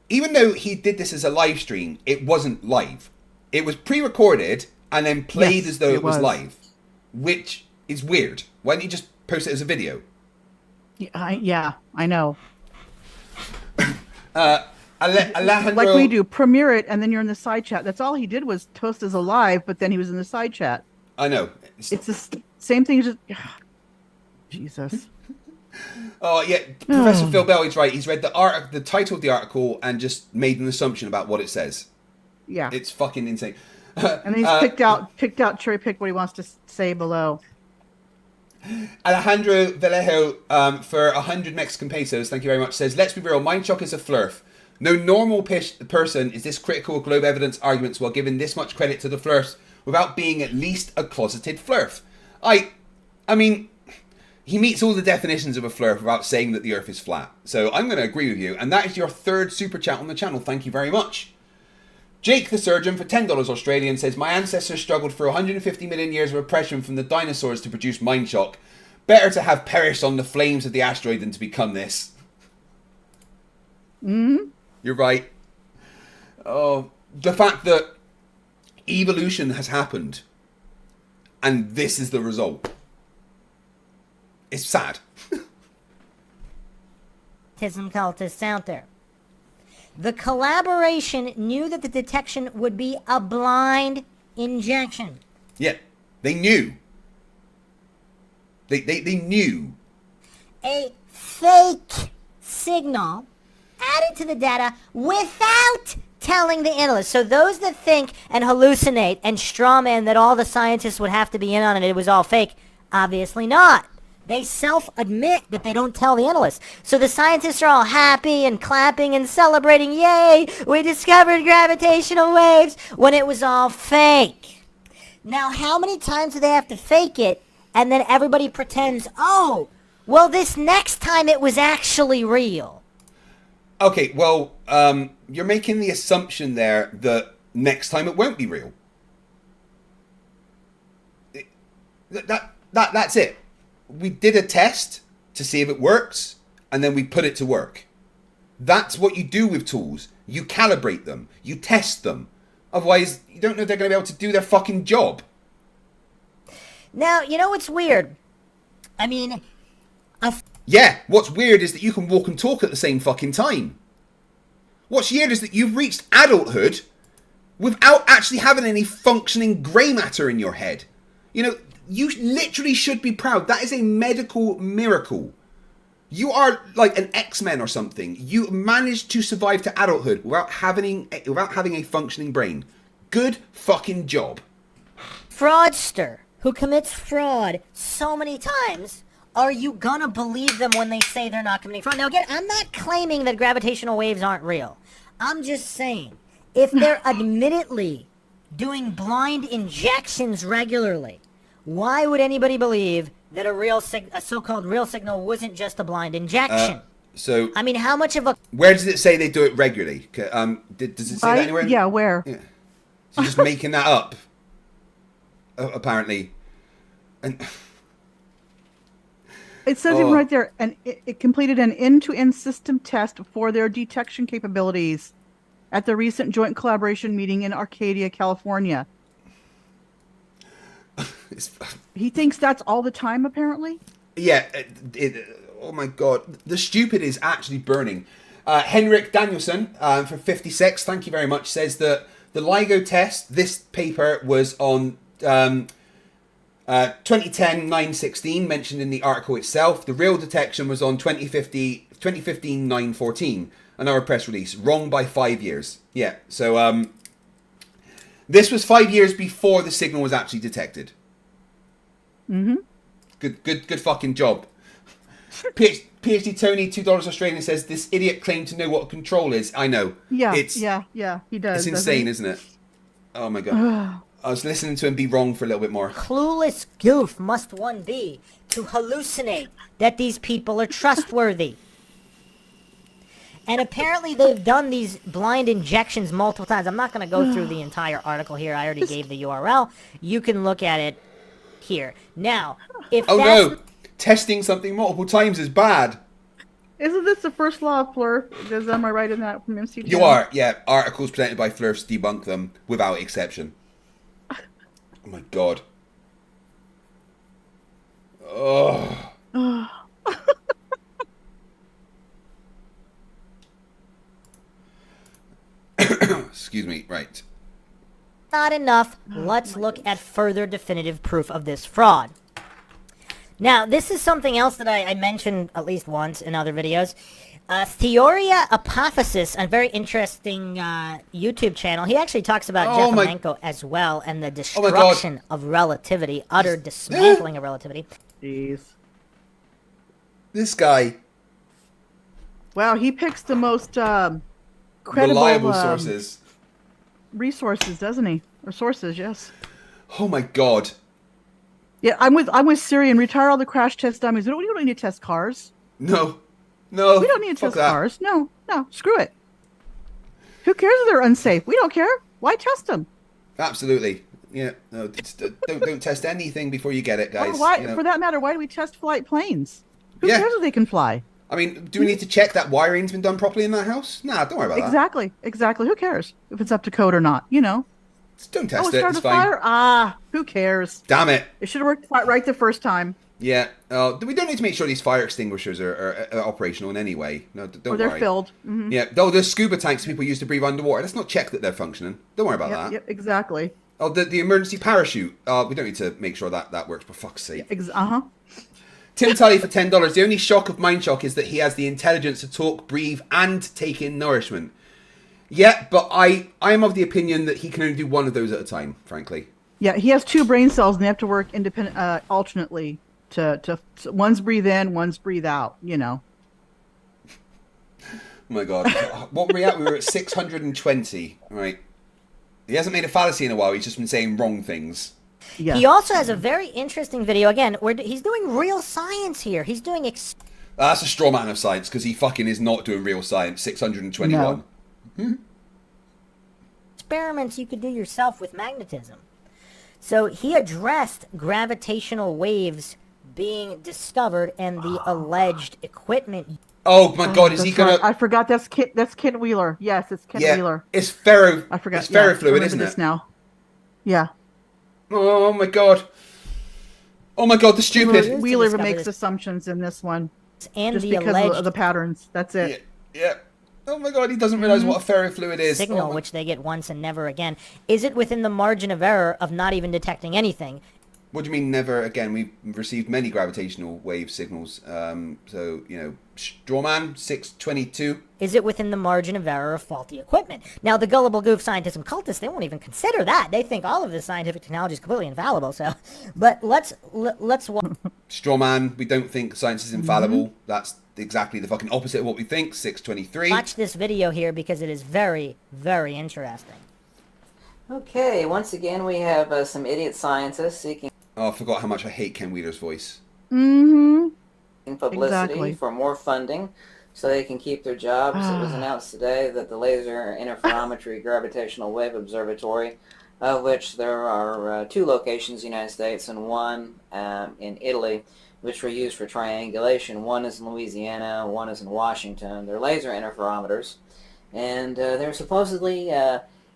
even though he did this as a live stream, it wasn't live. It was pre-recorded and then played as though it was live, which is weird. Why didn't you just post it as a video? Yeah, I know. Alejandro, like we do, premiere it, and then you're in the side chat. That's all he did was toast as alive, but then he was in the side chat. I know. It's the same thing. Just Jesus. Oh yeah, Professor Phil Bell is right. He's read the title of the article and just made an assumption about what it says. Yeah, it's fucking insane. And he's picked out, cherry picked what he wants to say below. Alejandro Vallejo for 100 Mexican pesos, thank you very much, says, let's be real, Mindshock is a Flerf. No normal person is this critical of globe evidence arguments while giving this much credit to the Flerfs without being at least a closeted Flerf. I mean, he meets all the definitions of a Flerf without saying that the earth is flat. So I'm going to agree with you, and that is your third super chat on the channel. Thank you very much. Jake the Surgeon for $10 Australian says, my ancestors struggled through 150 million years of oppression from the dinosaurs to produce Mindshock. Better to have perished on the flames of the asteroid than to become this. You're right. Oh, the fact that evolution has happened and this is the result. It's sad. Autism cultists out there. The collaboration knew that the detection would be a blind injection. Yeah, they knew. They knew. A fake signal added to the data without telling the analysts. So those that think and hallucinate and strawman that all the scientists would have to be in on it was all fake, obviously not. They self-admit that they don't tell the analysts. So the scientists are all happy and clapping and celebrating, yay, we discovered gravitational waves, when it was all fake. Now, how many times do they have to fake it, and then everybody pretends, oh, well, this next time it was actually real? Okay, well, you're making the assumption there that next time it won't be real. That's it. We did a test to see if it works, and then we put it to work. That's what you do with tools. You calibrate them. You test them. Otherwise, you don't know if they're going to be able to do their fucking job. Now, you know what's weird? I mean... Yeah, what's weird is that you can walk and talk at the same fucking time. What's weird is that you've reached adulthood without actually having any functioning grey matter in your head. You know, you literally should be proud. That is a medical miracle. You are like an X-Men or something. You managed to survive to adulthood without having a functioning brain. Good fucking job. Fraudster who commits fraud so many times, are you gonna believe them when they say they're not committing fraud? Now again, I'm not claiming that gravitational waves aren't real. I'm just saying, if they're admittedly doing blind injections regularly, why would anybody believe that a so-called real signal wasn't just a blind injection? So I mean, how much of a... Where does it say they do it regularly? Does it say that anywhere? Yeah, where? Yeah. So just making that up, apparently. And it says even right there, and it completed an end-to-end system test for their detection capabilities at the recent joint collaboration meeting in Arcadia, California. He thinks that's all the time, apparently. Yeah. Oh my god, the stupid is actually burning. Henrik Danielson for 56, thank you very much, says that the LIGO test, this paper was on 2010-916, mentioned in the article itself. The real detection was on 2015-914, another press release. Wrong by 5 years. Yeah, so this was 5 years before the signal was actually detected. Mm-hmm. Good fucking job. PhD Tony, $2 Australian, says this idiot claimed to know what control is. I know. Yeah, yeah, he does. It's insane, isn't it? Oh my god. I was listening to him be wrong for a little bit more. Clueless goof must one be to hallucinate that these people are trustworthy. And apparently they've done these blind injections multiple times. I'm not going to go through the entire article here. I already gave the URL. You can look at it here. Now, if no, testing something multiple times is bad. Isn't this the first law of Flerf? Am I right in that from MC? You are, yeah. Articles presented by Flerfs debunk them without exception. Oh my god. Oh. Right. Not enough. Let's look at further definitive proof of this fraud. Now, this is something else that I mentioned at least once in other videos. Theoria Apophysis, a very interesting YouTube channel. He actually talks about Jeffermenko as well, and the destruction of relativity, utter dismantling of relativity. Jeez. This guy. Wow, he picks the most credible reliable sources. Resources, doesn't he? Or sources, yes. Oh my god. Yeah, I'm with Syrian. Retire all the crash test dummies. We don't need to test cars. No. We don't need to test cars. No, screw it. Who cares if they're unsafe? We don't care. Why test them? Absolutely. Yeah. No. Don't test anything before you get it, guys. Why? You know. For that matter, why do we test flight planes? Who cares if they can fly? I mean, do we need to check that wiring's been done properly in that house? Nah, don't worry about that. Exactly. Who cares if it's up to code or not? You know. Just don't test it. It's fine. Fire? Who cares? Damn it. It should have worked right the first time. Yeah. We don't need to make sure these fire extinguishers are operational in any way. No, don't worry. Or they're filled. Mm-hmm. Yeah. Oh, the scuba tanks people use to breathe underwater. Let's not check that they're functioning. Don't worry about that. Yep, exactly. Oh, the emergency parachute. We don't need to make sure that works, for fuck's sake. Tim Tully for $10. The only shock of Mindshock is that he has the intelligence to talk, breathe, and take in nourishment. Yeah, but I am of the opinion that he can only do one of those at a time, frankly. Yeah, he has 2 brain cells and they have to work alternately to one's breathe in, one's breathe out, you know. Oh my god. What were we at? We were at 620, right? He hasn't made a fallacy in a while, he's just been saying wrong things. Yeah. He also has a very interesting video, again, where he's doing real science here. He's doing... That's a straw man of science, because he fucking is not doing real science. 621. No. Experiments you could do yourself with magnetism. So he addressed gravitational waves being discovered and the alleged equipment... Oh my god, is he gonna... Right. I forgot, that's Kent Wheeler. Yes, it's Kent Wheeler. It's ferro... I forgot. It's ferrofluid, isn't it? Now. Yeah. Oh my god. Oh my god, the stupid. Wheeler makes assumptions in this one. And just the because alleged... of the patterns. That's it. Yeah. Oh my god, he doesn't realize what a ferrofluid is. Signal, which they get once and never again. Is it within the margin of error of not even detecting anything? What do you mean never again? We've received many gravitational wave signals. So, you know, Strawman, 622. Is it within the margin of error of faulty equipment? Now, the gullible goof scientists and cultists, they won't even consider that. They think all of this scientific technology is completely infallible. So, but let's Strawman, we don't think science is infallible. That's exactly the fucking opposite of what we think. 623. Watch this video here because it is very, very interesting. Okay, once again we have some idiot scientists seeking... Oh, I forgot how much I hate Ken Wheeler's voice. Publicity for more funding so they can keep their jobs. It was announced today that the Laser Interferometry Gravitational Wave Observatory, of which there are 2 locations in the United States and 1 in Italy, which were used for triangulation. 1 is in Louisiana, 1 is in Washington. They're laser interferometers, and they're supposedly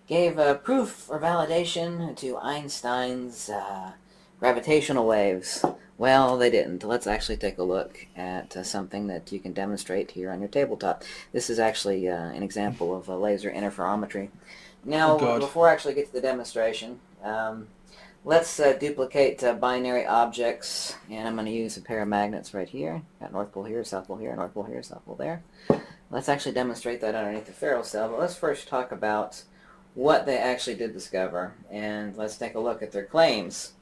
gave proof or validation to Einstein's gravitational waves. Well, they didn't. Let's actually take a look at something that you can demonstrate here on your tabletop. This is actually an example of laser interferometry. Now, before I actually get to the demonstration, let's duplicate binary objects, and I'm going to use a pair of magnets right here. Got North Pole here, South Pole here, North Pole here, South Pole there. Let's actually demonstrate that underneath the ferrocell, but let's first talk about what they actually did discover, and let's take a look at their claims.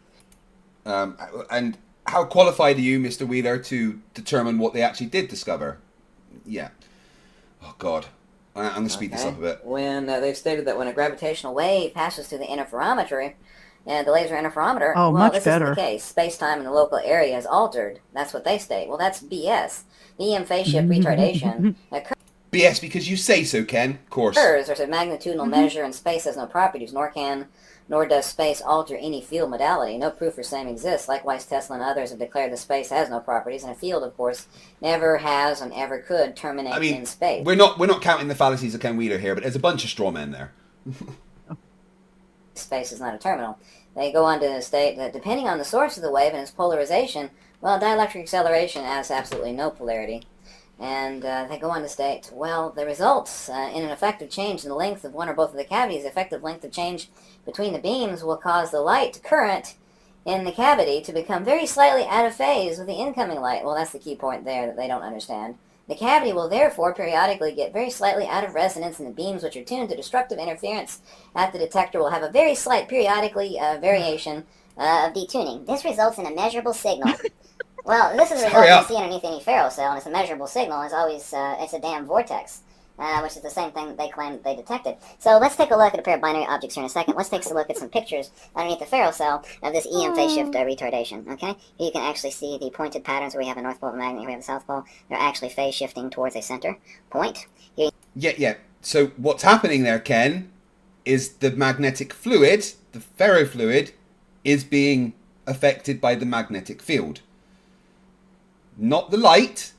And how qualified are you, Mr. Wheeler, to determine what they actually did discover? Yeah. Oh, God. I'm going to speed this up a bit. When they've stated that when a gravitational wave passes through the interferometry, and the laser interferometer, this isn't the case. Space-time in the local area is altered. That's what they state. Well, that's BS. The EM phase shift retardation occurs. BS because you say so, Ken. Of course. There's a magnitudinal measure, and space has no properties, nor does space alter any field modality. No proof for same exists. Likewise, Tesla and others have declared that space has no properties, and a field, of course, never has and ever could terminate in space. We're not counting the fallacies of Ken Wheeler here, but there's a bunch of straw men there. Space is not a terminal. They go on to state that depending on the source of the wave and its polarization, well, dielectric acceleration has absolutely no polarity. And they go on to state, well, the results in an effective change in the length of one or both of the cavities, effective length of change between the beams will cause the light current in the cavity to become very slightly out of phase with the incoming light. Well, that's the key point there that they don't understand. The cavity will therefore periodically get very slightly out of resonance, and the beams which are tuned to destructive interference at the detector will have a very slight periodically variation of detuning. This results in a measurable signal. Well, this is a result you see underneath any ferrocell, and it's a measurable signal. It's always it's a damn vortex, which is the same thing that they claim that they detected. So let's take a look at a pair of binary objects here in a second. Let's take a look at some pictures underneath the ferrocell of this EM phase shift retardation. Okay, here you can actually see the pointed patterns where we have a north pole of a magnet, here we have a south pole. They're actually phase shifting towards a center point. Here Yeah. So what's happening there, Ken, is the magnetic fluid, the ferrofluid, is being affected by the magnetic field. Not the light,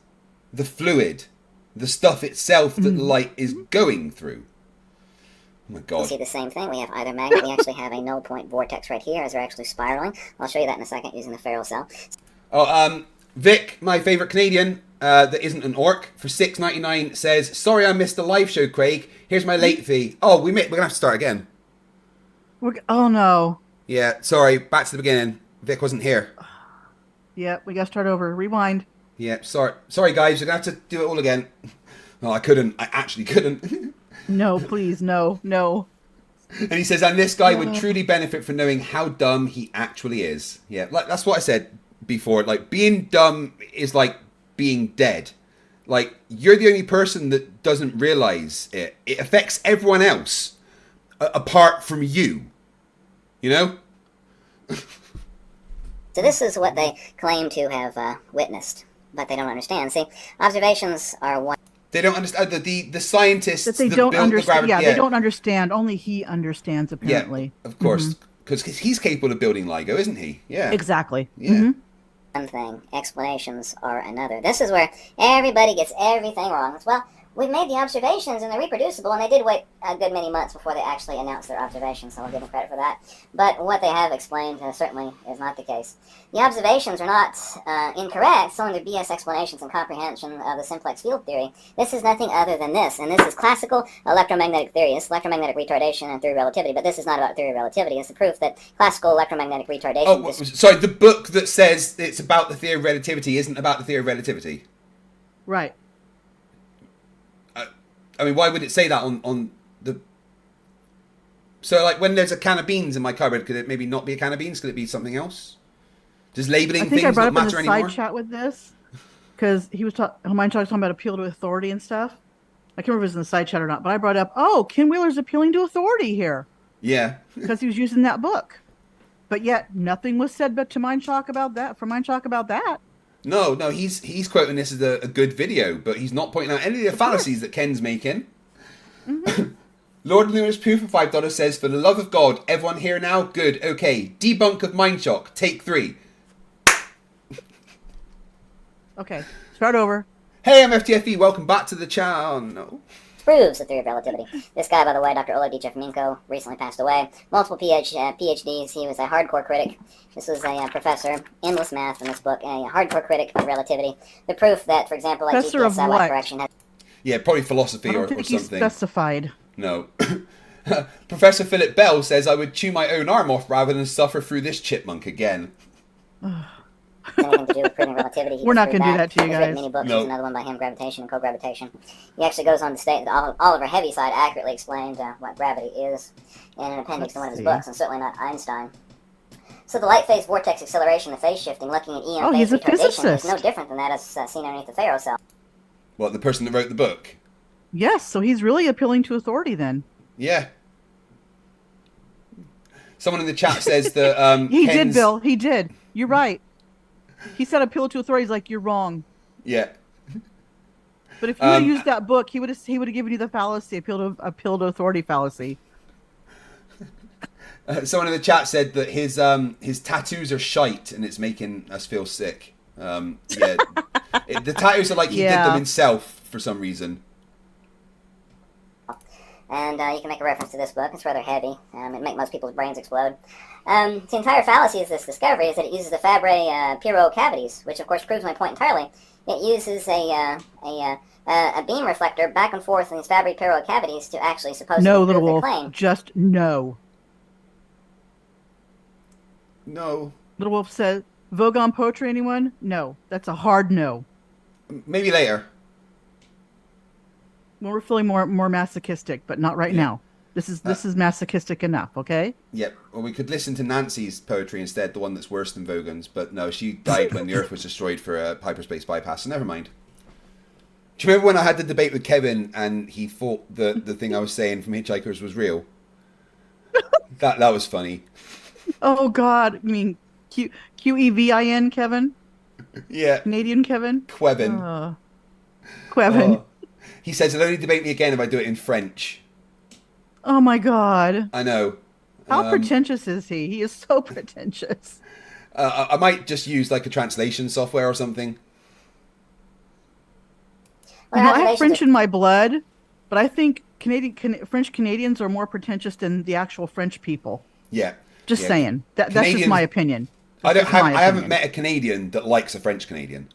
the fluid. The stuff itself that the light is going through. Oh my god. You see the same thing. We have either magnet. We actually have a null point vortex right here as they're actually spiraling. I'll show you that in a second using the ferrocell. Oh, Vic, my favourite Canadian, that isn't an orc, for $6.99 says, sorry I missed the live show, Craig. Here's my late fee. Oh, we're going to have to start again. Oh no. Yeah, sorry. Back to the beginning. Vic wasn't here. Yeah, we got to start over. Rewind. Yeah, sorry guys, you're going to have to do it all again. No, I couldn't. I actually couldn't. No, please, no. And he says, and this guy would truly benefit from knowing how dumb he actually is. Yeah, like that's what I said before. Like, being dumb is like being dead. Like, you're the only person that doesn't realize it. It affects everyone else apart from you. You know? So this is what they claim to have witnessed, but they don't understand. See, observations are one. They don't understand the scientists that they don't understand. Yeah, they don't understand. Only he understands, apparently. Yeah, of course, because he's capable of building LIGO, isn't he? Yeah, exactly. Yeah. One thing, explanations are another. This is where everybody gets everything wrong. Well, we've made the observations and they're reproducible, and they did wait a good many months before they actually announced their observations, so I'll give them credit for that. But what they have explained certainly is not the case. The observations are not incorrect, so in their BS explanations and comprehension of the simplex field theory, this is nothing other than this, and this is classical electromagnetic theory. It's electromagnetic retardation and theory of relativity, but this is not about theory of relativity. It's the proof that classical electromagnetic retardation... Oh, sorry, the book that says it's about the theory of relativity isn't about the theory of relativity. Right. I mean, why would it say that on the... So, like, when there's a can of beans in my cupboard, could it maybe not be a can of beans? Could it be something else? Does labeling things not matter anymore? I think I brought up in the side chat with this, because he was Mindshock talking about appeal to authority and stuff. I can't remember if it was in the side chat or not, but I brought up, Ken Wheeler's appealing to authority here. Yeah. Because he was using that book. But yet, nothing was said but to Mindshock about that, No, he's quoting this as a good video, but he's not pointing out any of the fallacies that Ken's making. Lord Lewis Pooh for $5 says, for the love of God, everyone here now? Good, okay. Debunk of Mindshock, take 3. Okay, start over. Hey, I'm FTFE, welcome back to the channel. Proves the theory of relativity. This guy, by the way, Dr. Oleg Djefimenko, recently passed away. Multiple PhDs. He was a hardcore critic. This was a professor, endless math in this book, a hardcore critic of relativity. The proof that, for example, like Professor GPS satellite correction has... Yeah, probably philosophy or something. He's specified. No. Professor Philip Bell says, I would chew my own arm off rather than suffer through this chipmunk again. Anything to do with proving relativity. We're not going to do that to you guys. Many books. There's another one by him, Gravitation and Co-Gravitation. He actually goes on to state that Oliver Heaviside accurately explained what gravity is in an appendix to one of his books, and certainly not Einstein. So the light phase vortex acceleration and phase shifting, looking at EM phase retardation, is no different than that as seen underneath the ferrocell. What, the person that wrote the book? Yes, so he's really appealing to authority then. Yeah. Someone in the chat says that he did, Bill. He did. You're right. He said appeal to authority. He's like, you're wrong. Yeah. But if you had used that book, he would have given you the fallacy, appeal to authority fallacy. Someone in the chat said that his tattoos are shite and it's making us feel sick. Yeah. The tattoos are like he did them himself for some reason. And you can make a reference to this book. It's rather heavy. It'd make most people's brains explode. The entire fallacy of this discovery is that it uses the Fabry-Perot cavities, which of course proves my point entirely. It uses a beam reflector back and forth in these Fabry-Perot cavities to actually supposedly No, prove Little their Wolf. claim. Just no. No. Little Wolf says, Vogon poetry, anyone? No. That's a hard no. Maybe later. When we're feeling more masochistic, but not right now. This is masochistic enough, okay? Yep. Well, we could listen to Nancy's poetry instead, the one that's worse than Vogan's. But no, she died when the Earth was destroyed for a hyperspace bypass. So never mind. Do you remember when I had the debate with Kevin and he thought the thing I was saying from Hitchhikers was real? That was funny. Oh God! You mean Quevin, Kevin? Yeah. Canadian Kevin. Quevin. Quevin. Oh. He says he'll only debate me again if I do it in French. Oh my God! I know. How pretentious is he? He is so pretentious. I might just use like a translation software or something. You know, I have French in my blood, but I think French Canadians are more pretentious than the actual French people. Yeah. Just saying. That's just my opinion. I haven't met a Canadian that likes a French Canadian.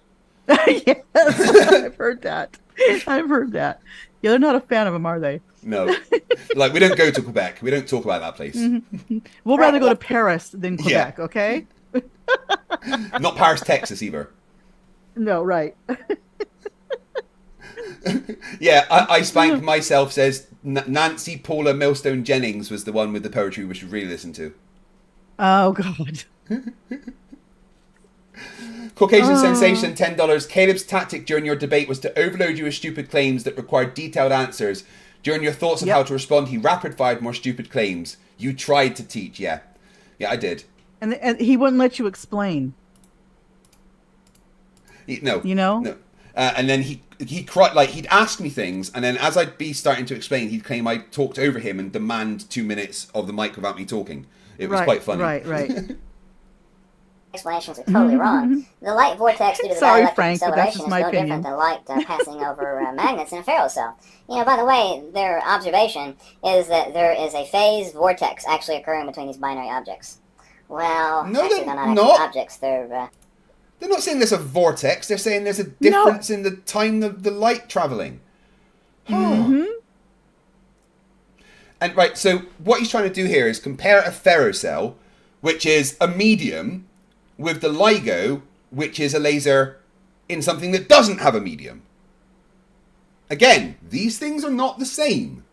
Yes, I've heard that. I've heard that. Yeah, they're not a fan of them, are they? No. Like, we don't go to Quebec. We don't talk about that place. Mm-hmm. We'll rather go to Paris than Quebec, okay? Not Paris, Texas, either. No, right. Yeah, I Spank myself says Nancy Paula Millstone Jennings was the one with the poetry we should really listen to. Oh, God. Caucasian Sensation, $10. Caleb's tactic during your debate was to overload you with stupid claims that required detailed answers. During your thoughts of how to respond, he rapid-fired more stupid claims. You tried to teach, yeah. Yeah, I did. And he wouldn't let you explain. No. You know? No. And then he cried, like, he'd ask me things, and then as I'd be starting to explain, he'd claim I talked over him and demand 2 minutes of the mic without me talking. It was quite funny. Right. Explanations are totally wrong. The light vortex due to the dielectric acceleration is no different than light passing over magnets in a ferrocell. You know, by the way, their observation is that there is a phase vortex actually occurring between these binary objects. Well, no, actually, they're not actually objects. They're not saying there's a vortex. They're saying there's a difference in the time of the light traveling. Mm-hmm. And right, so what he's trying to do here is compare a ferrocell, which is a medium, with the LIGO, which is a laser in something that doesn't have a medium. Again, these things are not the same.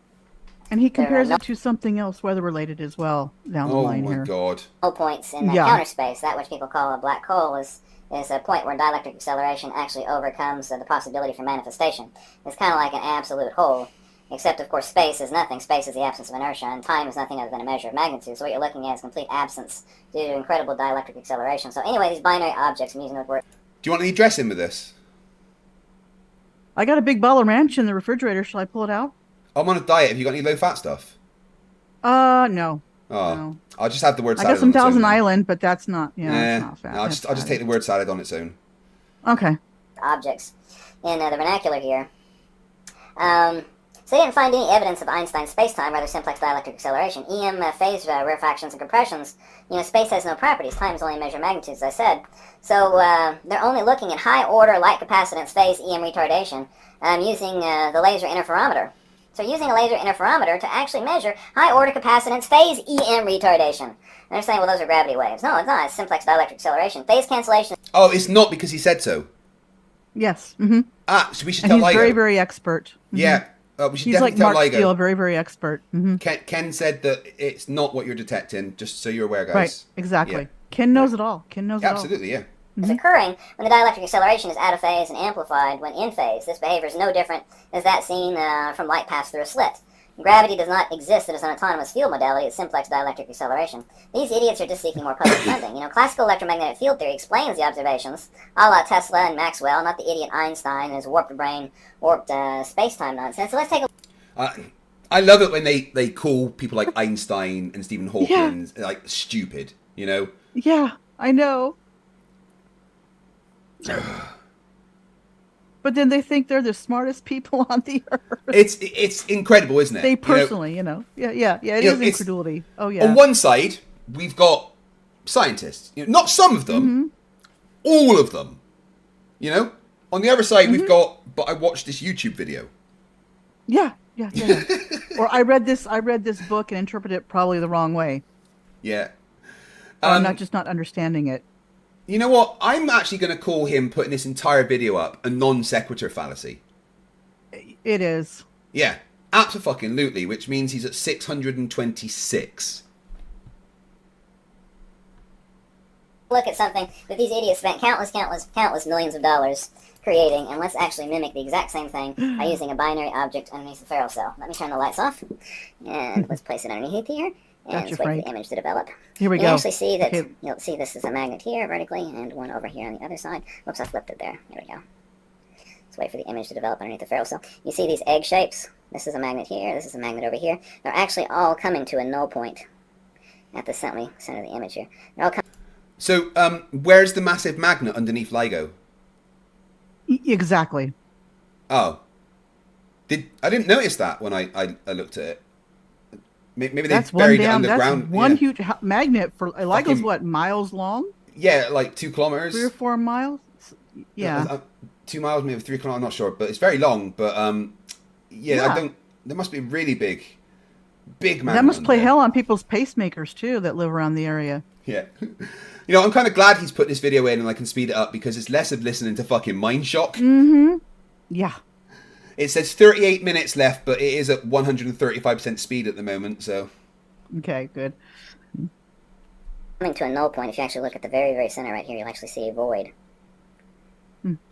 And he compares it to something else weather-related as well down the line here. Oh my God. null points in the counter space. That which people call a black hole is a point where dielectric acceleration actually overcomes the possibility for manifestation. It's kind of like an absolute hole. Except, of course, space is nothing. Space is the absence of inertia, and time is nothing other than a measure of magnitude. So what you're looking at is complete absence due to incredible dielectric acceleration. So anyway, these binary objects, I'm using the word. Do you want any dressing with this? I got a big bottle of ranch in the refrigerator. Shall I pull it out? I'm on a diet. Have you got any low-fat stuff? No. Oh, no. I'll just have the word salad. I got some on its Thousand own. Island, but that's not. Yeah, it's not fat. No, I'll just take the word salad on its own. Okay. Objects in the vernacular here. So they didn't find any evidence of Einstein's spacetime, rather simplex dielectric acceleration. EM phase rarefactions and compressions. You know, space has no properties. Time is only a measure of magnitude, as I said. So they're only looking at high-order light capacitance phase EM retardation using the laser interferometer. So using a laser interferometer to actually measure high-order capacitance phase EM retardation. And they're saying, well, those are gravity waves. No, it's not. It's simplex dielectric acceleration. Phase cancellation. Oh, it's not because he said so. Yes. Mm-hmm. So we should and tell he's LIGO. very, very expert. Mm-hmm. Yeah. We should he's definitely like tell Mark LIGO. Steele, very, very expert. Mm-hmm. Ken said that it's not what you're detecting, just so you're aware, guys. Right, exactly. Yeah. Ken knows it all. Ken knows it all. Absolutely, yeah. Is occurring when the dielectric acceleration is out of phase and amplified when in phase. This behavior is no different as that seen from light pass through a slit. Gravity does not exist as an autonomous field modality. It's simplex dielectric acceleration. These idiots are just seeking more public funding. You know, classical electromagnetic field theory explains the observations, a la Tesla and Maxwell, not the idiot Einstein and his warped brain, warped space-time nonsense. So let's take a I love it when they call people like Einstein and Stephen Hawking like stupid, you know? Yeah, I know. But then they think they're the smartest people on the earth. It's incredible, isn't it? They personally, yeah, it is incredulity. Oh yeah. On one side, we've got scientists, not some of them, all of them. On the other side, we've got. But I watched this YouTube video. Yeah. Or I read this book and interpreted it probably the wrong way. Yeah. I'm not understanding it. You know what? I'm actually going to call him putting this entire video up a non sequitur fallacy. It is. Yeah, absolutely, which means he's at 626. Look at something that these idiots spent countless millions of dollars creating, and let's actually mimic the exact same thing by using a binary object underneath the ferrule cell. Let me turn the lights off, and let's place it underneath here. And let's wait for the image to develop. Here we go. You actually see that you'll see this is a magnet here vertically and one over here on the other side. Whoops, I flipped it there. Here we go. Let's wait for the image to develop underneath the ferrule cell. You see these egg shapes? This is a magnet here. This is a magnet over here. They're actually all coming to a null point at the center of the image here. They're all coming. So, where's the massive magnet underneath LIGO? Exactly. Oh. I didn't notice that when I looked at it. Maybe they buried it underground. That's one huge magnet for LIGO's what, miles long? Yeah, like 2 kilometers. 3 or 4 miles. Yeah. 2 miles, maybe 3 kilometers. I'm not sure, but it's very long. But yeah. There must be really big magnet. That must play hell on people's pacemakers too that live around the area. Yeah. I'm kind of glad he's put this video in and I can speed it up because it's less of listening to fucking Mindshock. Mm-hmm. Yeah. It says 38 minutes left, but it is at 135% speed at the moment, so. Okay, good. Coming to a null point, if you actually look at the very, very center right here, you'll actually see a void.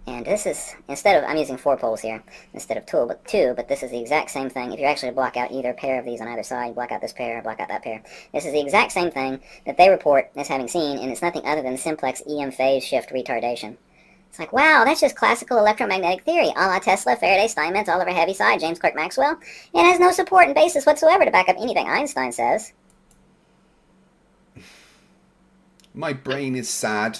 And this is, I'm using 4 poles here instead of 2, but this is the exact same thing. If you actually block out either pair of these on either side, block out this pair, block out that pair. This is the exact same thing that they report as having seen, and it's nothing other than simplex EM phase shift retardation. It's like, wow, that's just classical electromagnetic theory, a la Tesla, Faraday, Steinmetz, Oliver Heaviside, James Clerk Maxwell. It has no support and basis whatsoever to back up anything Einstein says. My brain is sad.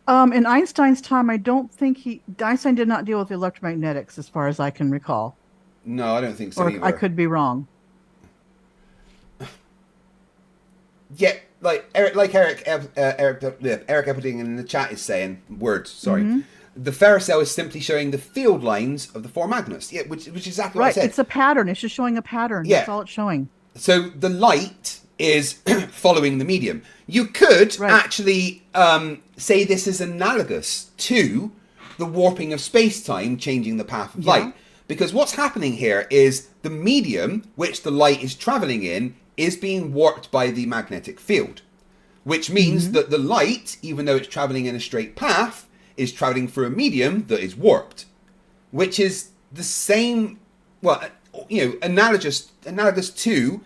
In Einstein's time, I don't think Einstein did not deal with electromagnetics as far as I can recall. No, I don't think so either. I could be wrong. Yeah, like Eric Epperding in the chat is saying, the ferrocell is simply showing the field lines of the 4 magnets. Yeah, which is exactly what I said. It's a pattern. It's just showing a pattern. Yeah. That's all it's showing. So the light is following the medium. You could actually say this is analogous to the warping of space-time changing the path of light. Because what's happening here is the medium which the light is traveling in is being warped by the magnetic field. Which means that the light, even though it's traveling in a straight path, is traveling through a medium that is warped. Which is the same, analogous to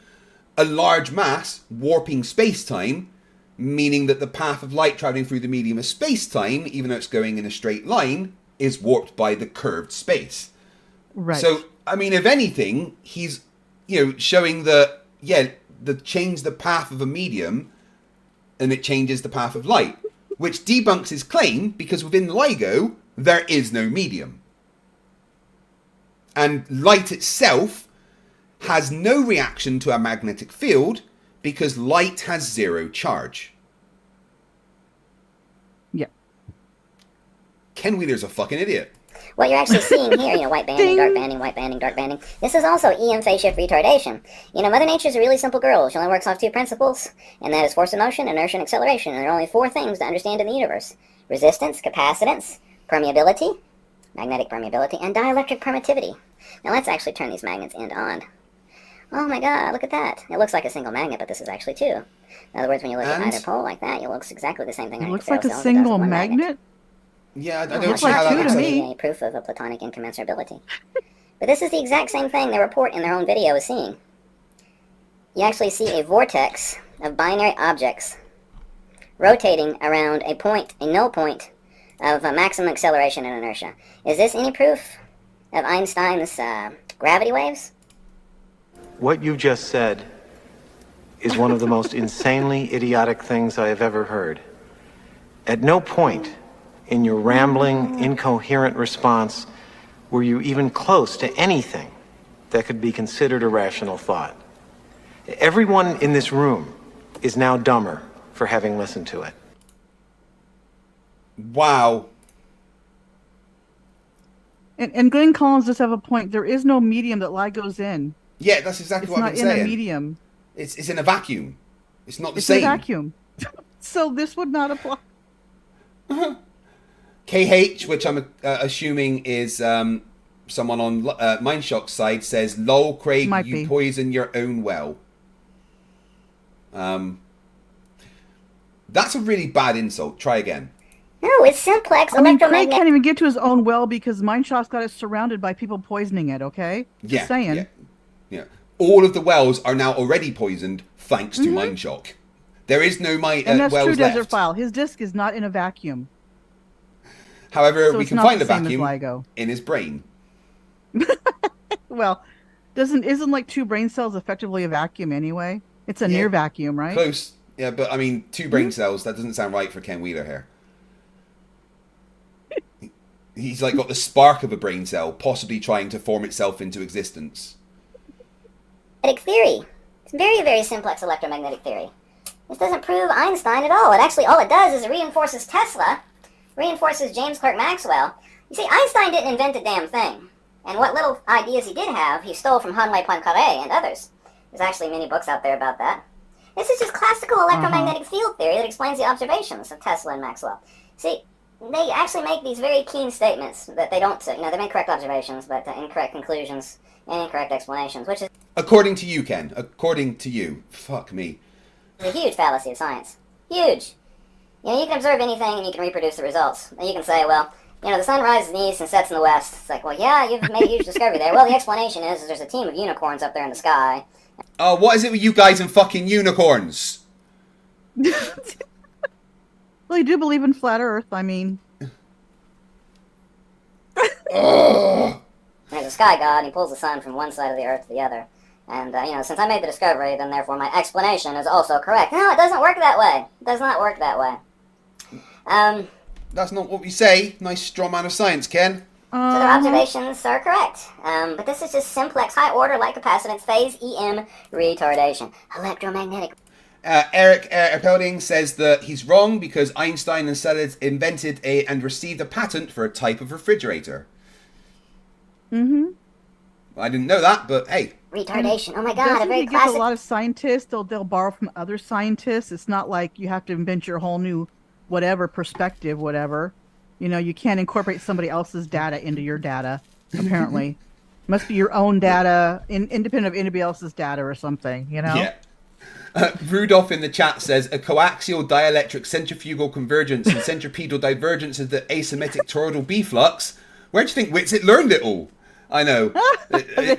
a large mass warping space-time, meaning that the path of light traveling through the medium of space-time, even though it's going in a straight line, is warped by the curved space. Right. So, I mean, if anything, he's, showing that, change the path of a medium, and it changes the path of light, which debunks his claim, because within LIGO, there is no medium. And light itself has no reaction to a magnetic field because light has 0 charge. Yeah. Ken Wheeler's a fucking idiot. What you're actually seeing here, white banding, dark banding, white banding, dark banding, this is also EM phase shift retardation. Mother Nature's a really simple girl. She only works off 2 principles, and that is force of motion, inertia, and acceleration. And there are only 4 things to understand in the universe. Resistance, capacitance, permeability, magnetic permeability, and dielectric permittivity. Now let's actually turn these magnets end on. Oh my god, look at that. It looks like a single magnet, but this is actually 2. In other words, when you look at either pole like that, it looks exactly the same thing. It looks like a single magnet? Yeah, I don't looks like 2 to me. A proof of a platonic incommensurability. But this is the exact same thing the report in their own video is seeing. You actually see a vortex of binary objects rotating around a null point of maximum acceleration and inertia. Is this any proof of Einstein's gravity waves? What you just said is one of the most insanely idiotic things I have ever heard. At no point in your rambling, incoherent response were you even close to anything that could be considered a rational thought. Everyone in this room is now dumber for having listened to it. Wow. And Glenn Collins does have a point. There is no medium that light goes in. Yeah, that's exactly what I've been saying. It's not in a medium. It's in a vacuum. It's not the it's same. It's a vacuum. So this would not apply. KH, which I'm assuming is someone on Mindshock's side, says, "Lol, Craig, you poison your own well." That's a really bad insult. Try again. No, it's simplex Craig electromagnetic. can't even get to his own well because Mindshock's got it surrounded by people poisoning it, okay? Just saying. Yeah. All of the wells are now already poisoned thanks to Mindshock. There is no and that's wells true, left. Desert File. His disc is not in a vacuum. However, So we it's can not find the a same as vacuum LIGO. in his brain. Well, isn't like 2 brain cells effectively a vacuum anyway? It's a near vacuum, right? Close. Yeah, but I mean, 2 brain cells, that doesn't sound right for Ken Wheeler here. He's like got the spark of a brain cell, possibly trying to form itself into existence. Theory. It's very, very simplex electromagnetic theory. This doesn't prove Einstein at all. It actually, all it does is it reinforces Tesla, reinforces James Clerk Maxwell. You see, Einstein didn't invent a damn thing. And what little ideas he did have, he stole from Henri Poincaré and others. There's actually many books out there about that. This is just classical electromagnetic field theory that explains the observations of Tesla and Maxwell. See, they actually make these very keen statements that they don't, they make correct observations, but incorrect conclusions and incorrect explanations, which is According to you, Ken. According to you. Fuck me. a huge fallacy of science. Huge. You can observe anything and you can reproduce the results. And you can say, well, the sun rises in the east and sets in the west. It's like, well, yeah, you've made a huge discovery there. Well, the explanation is there's a team of unicorns up there in the sky. What is it with you guys and fucking unicorns? Well, you do believe in flat Earth, I mean. There's a sky god, and he pulls the sun from one side of the earth to the other. And, since I made the discovery, then therefore my explanation is also correct. No, it doesn't work that way. It does not work that way. That's not what we say. Nice straw man of science, Ken. So their observations are correct. But this is just simplex high-order light capacitance phase EM retardation. Electromagnetic. Eric Erpelding says that he's wrong because Einstein invented and received a patent for a type of refrigerator. Mm-hmm. I didn't know that, but hey. Retardation. Oh my God, a very classic. A lot of scientists, they'll borrow from other scientists. It's not like you have to invent your whole new whatever perspective, whatever. You can't incorporate somebody else's data into your data, apparently. Must be your own data, independent of anybody else's data or something, Yeah. Rudolph in the chat says, a coaxial dielectric centrifugal convergence and centripetal divergence of the asymmetric toroidal B-flux. Where do you think Whitsitt learned it all? I know.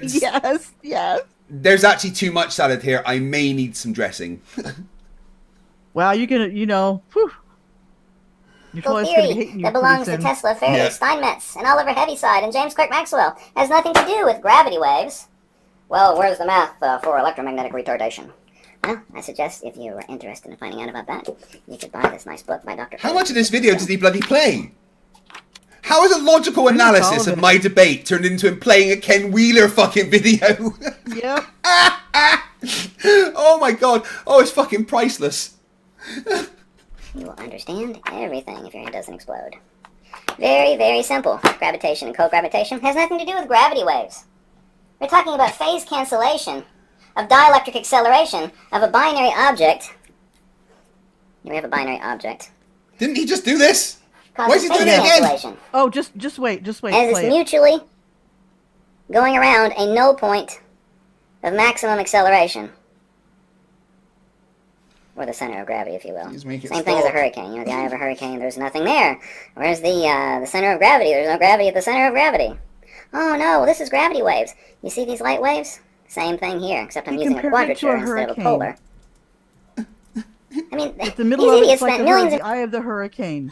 Yes. There's actually too much salad here. I may need some dressing. Wow, you're gonna, whew. Theory that belongs to Tesla, Faraday, Steinmetz, and Oliver Heaviside, and James Clerk Maxwell has nothing to do with gravity waves. Well, where's the math for electromagnetic retardation? Well, I suggest if you were interested in finding out about that, you could buy this nice book by Dr. How much of this video does he bloody play? How is a logical analysis of my debate turned into him playing a Ken Wheeler fucking video? Yep. Oh my god. Oh, it's fucking priceless. You will understand everything if your head doesn't explode. Very, very simple. Gravitation and co-gravitation has nothing to do with gravity waves. We're talking about phase cancellation of dielectric acceleration of a binary object. We have a binary object. Didn't he just do this? Why is he doing it again? Oh, just wait. As it's mutually going around a null point of maximum acceleration. Or the center of gravity, if you will. Same thing as a hurricane. The eye of a hurricane, there's nothing there. Whereas the center of gravity, there's no gravity at the center of gravity. Oh no, this is gravity waves. You see these light waves? Same thing here, except I'm using a quadrature instead of a polar. I mean, the middle of it's like the eye of the hurricane.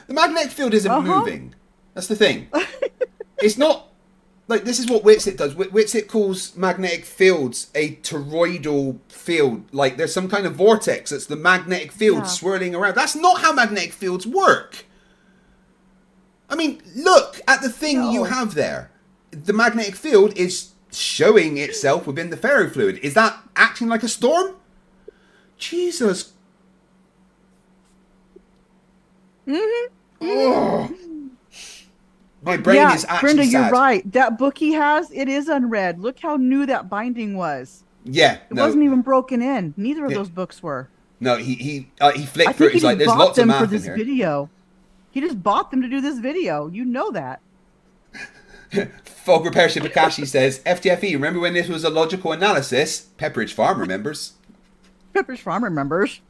The magnetic field isn't moving. That's the thing. It's not like this is what Witsit does. Witsit calls magnetic fields a toroidal field. Like there's some kind of vortex that's the magnetic field swirling around. That's not how magnetic fields work. I mean, look at the thing you have there. The magnetic field is showing itself within the ferrofluid. Is that acting like a storm? Jesus. Oh. My brain is actually Brenda, sad. you're right. That book he has, it is unread. Look how new that binding was. Yeah. It wasn't even broken in. Neither of those books were. No, he flicked through it. He's like, there's lots of math in here. Video. He just bought them to do this video. You know that. Fog Repair Shibakashi says, FTFE, remember when this was a logical analysis? Pepperidge Farm remembers. Pepperidge Farm remembers.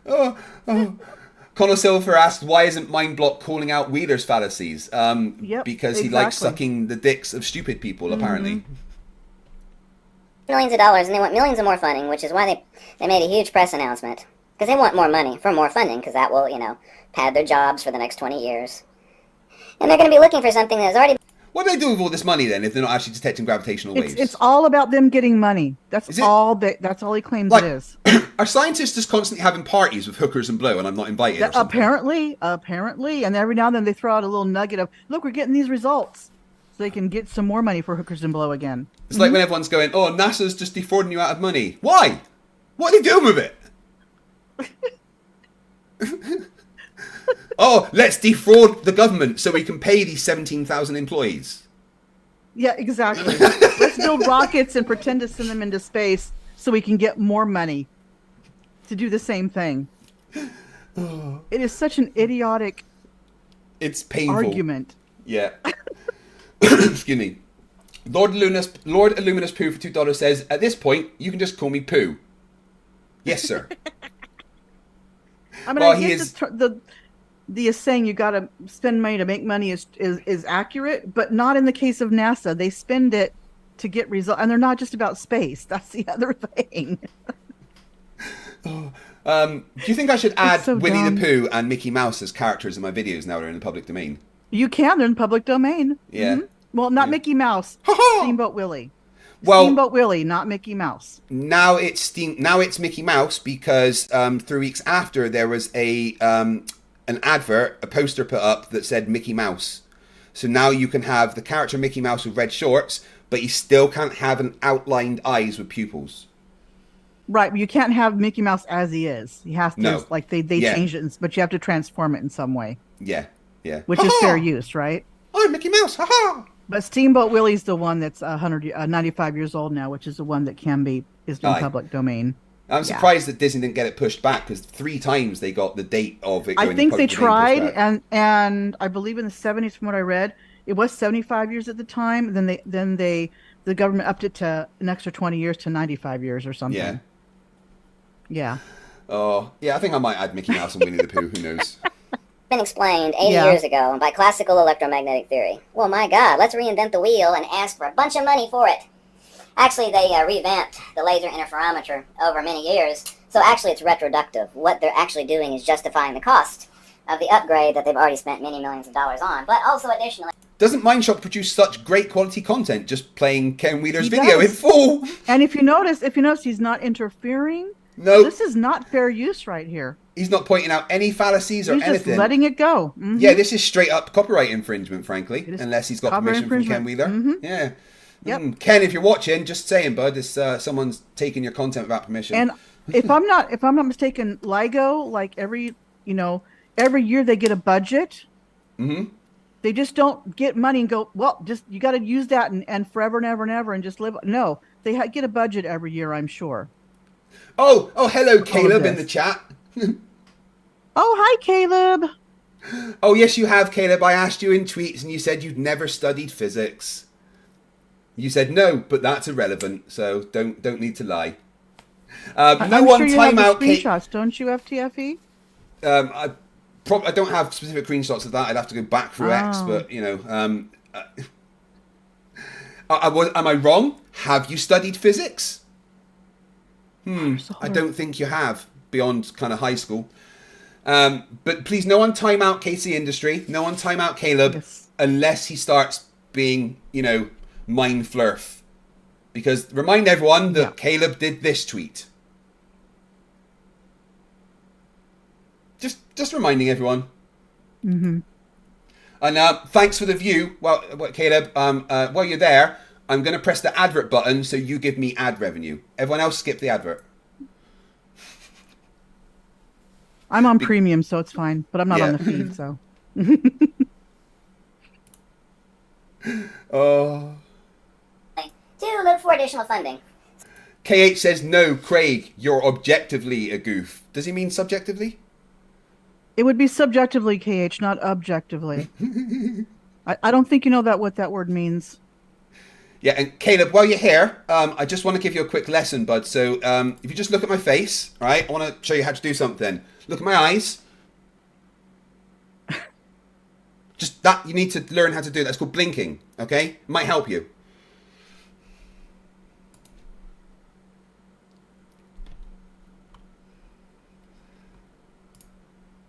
oh. Connor Silver asked, why isn't Mindblock calling out Wheeler's fallacies? Because he likes sucking the dicks of stupid people, apparently. Millions of dollars, and they want millions of more funding, which is why they made a huge press announcement. Because they want more money for more funding, because that will, pad their jobs for the next 20 years. And they're going to be looking for something that's already... What do they do with all this money, then, if they're not actually detecting gravitational waves? It's all about them getting money. That's all he claims it is. Are scientists just constantly having parties with hookers and blow, and I'm not invited? Apparently. And every now and then they throw out a little nugget of, look, we're getting these results. So they can get some more money for hookers and blow again. It's like when everyone's going, oh, NASA's just defrauding you out of money. Why? What are they doing with it? Oh, let's defraud the government so we can pay these 17,000 employees. Yeah, exactly. Let's build rockets and pretend to send them into space so we can get more money to do the same thing. It is such an idiotic argument. Yeah. Excuse me. Lord Illuminous Pooh for $2 says, at this point, you can just call me Pooh. Yes, sir. I mean, I guess the saying you got to spend money to make money is accurate, but not in the case of NASA. They spend it to get results, and they're not just about space. That's the other thing. Do you think I should add Winnie the Pooh and Mickey Mouse as characters in my videos now they're in the public domain? You can. They're in the public domain. Yeah. Mm-hmm. Well, not Mickey Mouse. Steamboat Willie. Well, Steamboat Willie, not Mickey Mouse. Now it's Mickey Mouse because 3 weeks after there was an advert, a poster put up that said Mickey Mouse. So now you can have the character Mickey Mouse with red shorts, but you still can't have an outlined eyes with pupils. Right, but you can't have Mickey Mouse as he is. He has to, they changed it, but you have to transform it in some way. Yeah. Which is fair use, right? I'm Mickey Mouse, haha! But Steamboat Willie's the one that's 95 years old now, which is the one that is in public domain. I'm surprised that Disney didn't get it pushed back because 3 times they got the date of it. I think they tried, and I believe in the 70s, from what I read, it was 75 years at the time. Then the government upped it to an extra 20 years to 95 years or something. Yeah. Oh, yeah. I think I might add Mickey Mouse and Winnie the Pooh. Who knows? Been explained 80 years ago by classical electromagnetic theory. Well, my God, let's reinvent the wheel and ask for a bunch of money for it. Actually, they revamped the laser interferometer over many years, so actually it's retroductive. What they're actually doing is justifying the cost of the upgrade that they've already spent many millions of dollars on, but also additionally... Doesn't Mindshock produce such great quality content just playing Ken Wheeler's video in full? And if you notice, he's not interfering. No. This is not fair use right here. He's not pointing out any fallacies or anything. He's just letting it go. Mm-hmm. Yeah, this is straight up copyright infringement, frankly, unless he's got permission from Ken Wheeler. Mm-hmm. Yeah. Yep. Ken, if you're watching, just saying, bud, this someone's taking your content without permission. And if I'm not mistaken, LIGO, like every year they get a budget. Mm-hmm. They just don't get money and go, well, just you got to use that and forever and ever and ever and just live. No, they get a budget every year, I'm sure. Oh, hello, Caleb in the chat. Oh, hi, Caleb. Oh, yes, you have, Caleb. I asked you in tweets and you said you'd never studied physics. You said no, but that's irrelevant, so don't need to lie. I'm sure you have the screenshots, don't you, FTFE? I don't have specific screenshots of that. I'd have to go back through X, but am I wrong? Have you studied physics? I don't think you have beyond kind of high school. But please, no one time out KC Industry. No one time out Caleb unless he starts being, mind Flerf. Because remind everyone that Caleb did this tweet. Just reminding everyone. Mm-hmm. And thanks for the view. Well, Caleb, while you're there, I'm going to press the advert button so you give me ad revenue. Everyone else skip the advert. I'm on premium, so it's fine. But I'm not on the feed, so. Oh. Do look for additional funding. KH says, no, Craig, you're objectively a goof. Does he mean subjectively? It would be subjectively, KH, not objectively. I don't think you know what that word means. Yeah, and Caleb, while you're here, I just want to give you a quick lesson, bud. So if you just look at my face, all right, I want to show you how to do something. Look at my eyes. Just that, you need to learn how to do that. It's called blinking, okay? It might help you.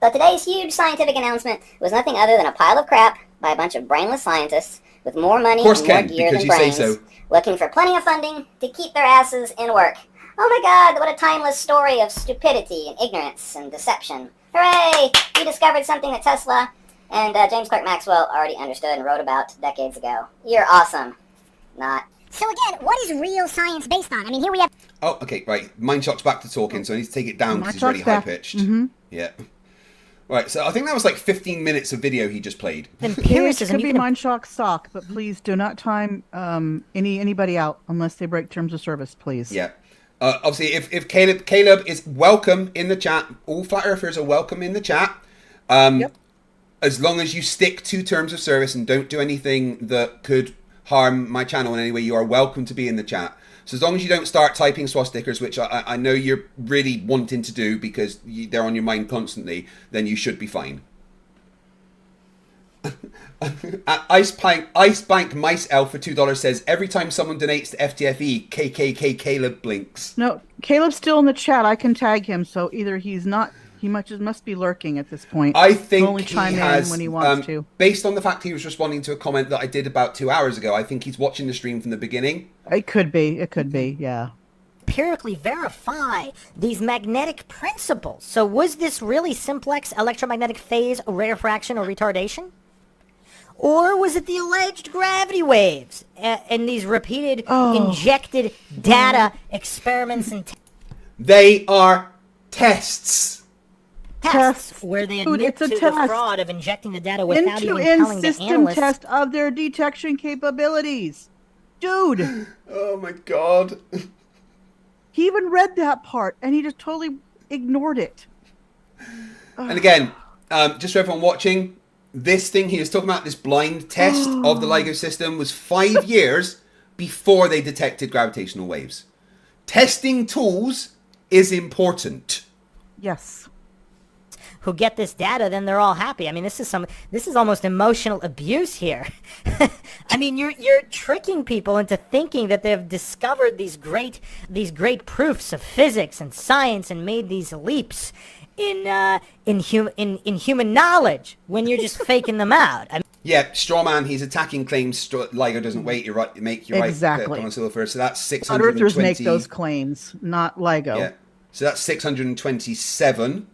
So today's huge scientific announcement was nothing other than a pile of crap by a bunch of brainless scientists with more money and more gear than brains, looking for plenty of funding to keep their asses in work. Oh my god, what a timeless story of stupidity and ignorance and deception. Hooray! We discovered something that Tesla and James Clerk Maxwell already understood and wrote about decades ago. You're awesome. Not. So again, what is real science based on? I mean, here we have... Oh, okay, right. Mindshock's back to talking, so I need to take it down because he's really high-pitched. Mm-hmm. Yeah. Right, so I think that was like 15 minutes of video he just played. Empiricism could be Mindshock sock, but please do not time anybody out unless they break terms of service, please. Yeah. Obviously, if Caleb is welcome in the chat, all flat earthers are welcome in the chat. As long as you stick to terms of service and don't do anything that could harm my channel in any way, you are welcome to be in the chat. So as long as you don't start typing swastikas, which I know you're really wanting to do because they're on your mind constantly, then you should be fine. Ice Bank Mice Elf for $2 says, every time someone donates to FTFE, KKK Caleb blinks. No, Caleb's still in the chat. I can tag him, so either he's not... He must be lurking at this point. I think only chime he has, in when he wants to. Based on the fact he was responding to a comment that I did about 2 hours ago, I think he's watching the stream from the beginning. It could be. It could be, yeah. Empirically verify these magnetic principles. So was this really simplex electromagnetic phase rarefaction or retardation? Or was it the alleged gravity waves and these repeated injected data experiments and they are tests. Tests where they admit to the fraud of injecting the data without even telling the system analysts. test of their detection capabilities. Dude. Oh my god. He even read that part and he just totally ignored it. And again, just for everyone watching, this thing he was talking about, this blind test of the LIGO system, was 5 years before they detected gravitational waves. Testing tools is important. Yes. Who get this data, then they're all happy. I mean, this is almost emotional abuse here. I mean, you're tricking people into thinking that they've discovered these great proofs of physics and science and made these leaps in human knowledge when you're just faking them out. I mean, yeah, Strawman, he's attacking claims LIGO doesn't wait. You're right. Make your exactly. right on silver. So that's 620. Flat earthers make those claims, not LIGO. Yeah. So that's 627.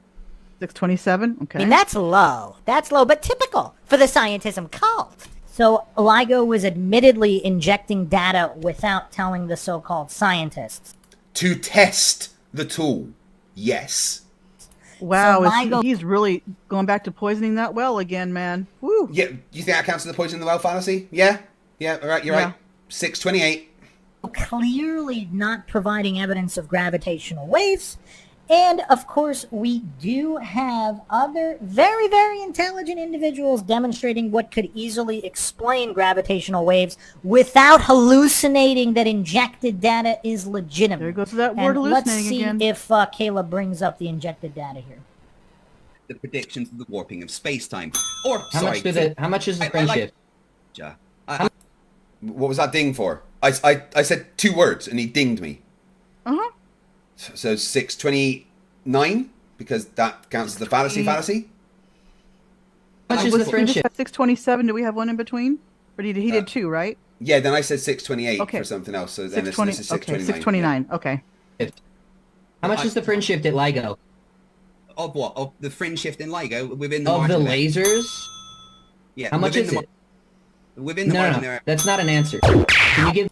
627. Okay. I mean, that's low. That's low, but typical for the scientism cult. So LIGO was admittedly injecting data without telling the so-called scientists. To test the tool. Yes. Wow, so he's really going back to poisoning that well again, man. Woo. Yeah, do you think that counts as the poisoning the well fallacy? Yeah? Yeah, all right, you're right. 628. Clearly not providing evidence of gravitational waves. And, of course, we do have other very, very intelligent individuals demonstrating what could easily explain gravitational waves without hallucinating that injected data is legitimate. There goes that word hallucinating again. Let's see if Caleb brings up the injected data here. The predictions of the warping of space-time. Or, how much is the friendship? What was that ding for? I said 2 words and he dinged me. Uh-huh. So 629? because that counts as the fallacy. How much is the friendship? 627. Do we have one in between? Or he did 2, right? Yeah, then I said 628 for something else. So then this is 629. Okay, 629. Okay. How much is the fringe shift at LIGO? Of what? Of the fringe shift in LIGO within the Of margin the lasers? Yeah. How much is it? Within the No, margin no, there. that's not an answer. Can you give?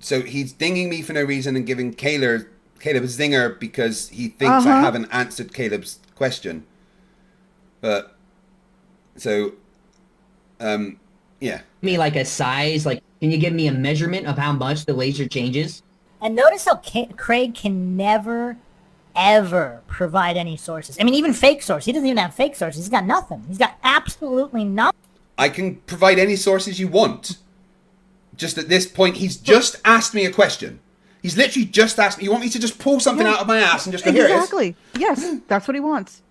So he's dinging me for no reason and giving Caleb a zinger because he thinks I haven't answered Caleb's question. But so, yeah. Me like a size, like can you give me a measurement of how much the laser changes? And notice how Craig can never, ever provide any sources. I mean, even fake sources. He doesn't even have fake sources. He's got nothing. He's got absolutely nothing. I can provide any sources you want. Just at this point, he's just asked me a question. He's literally just asked me. You want me to just pull something out of my ass and just go, here it is? Exactly. Yes, that's what he wants.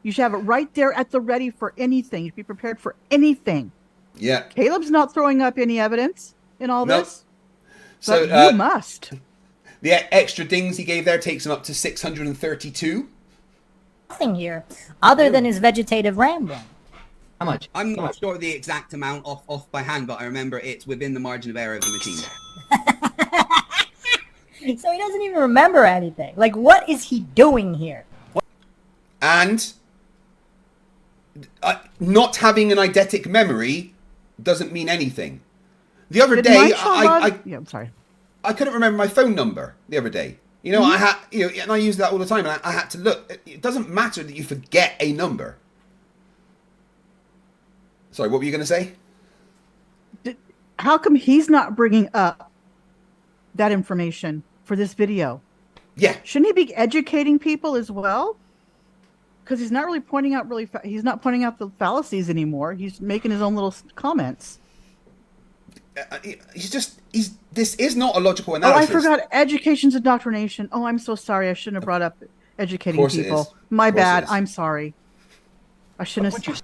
You should have it right there at the ready for anything. You should be prepared for anything. Yeah. Caleb's not throwing up any evidence in all this. So but you must. The extra dings he gave there takes him up to 632. Nothing here other than his vegetative rambling. How much? I'm not sure of the exact amount off by hand, but I remember it's within the margin of error of the machine. So he doesn't even remember anything. Like, what is he doing here? And not having an eidetic memory doesn't mean anything. The other day, I'm sorry. I couldn't remember my phone number the other day. You know, I had, and I use that all the time. And I had to look. It doesn't matter that you forget a number. Sorry, what were you going to say? How come he's not bringing up that information for this video? Yeah. Shouldn't he be educating people as well? Because he's not really pointing out he's not pointing out the fallacies anymore. He's making his own little comments. This is not a logical analysis. Oh, I forgot education's indoctrination. Oh, I'm so sorry. I shouldn't have brought up educating people. My bad. I'm sorry. I shouldn't have.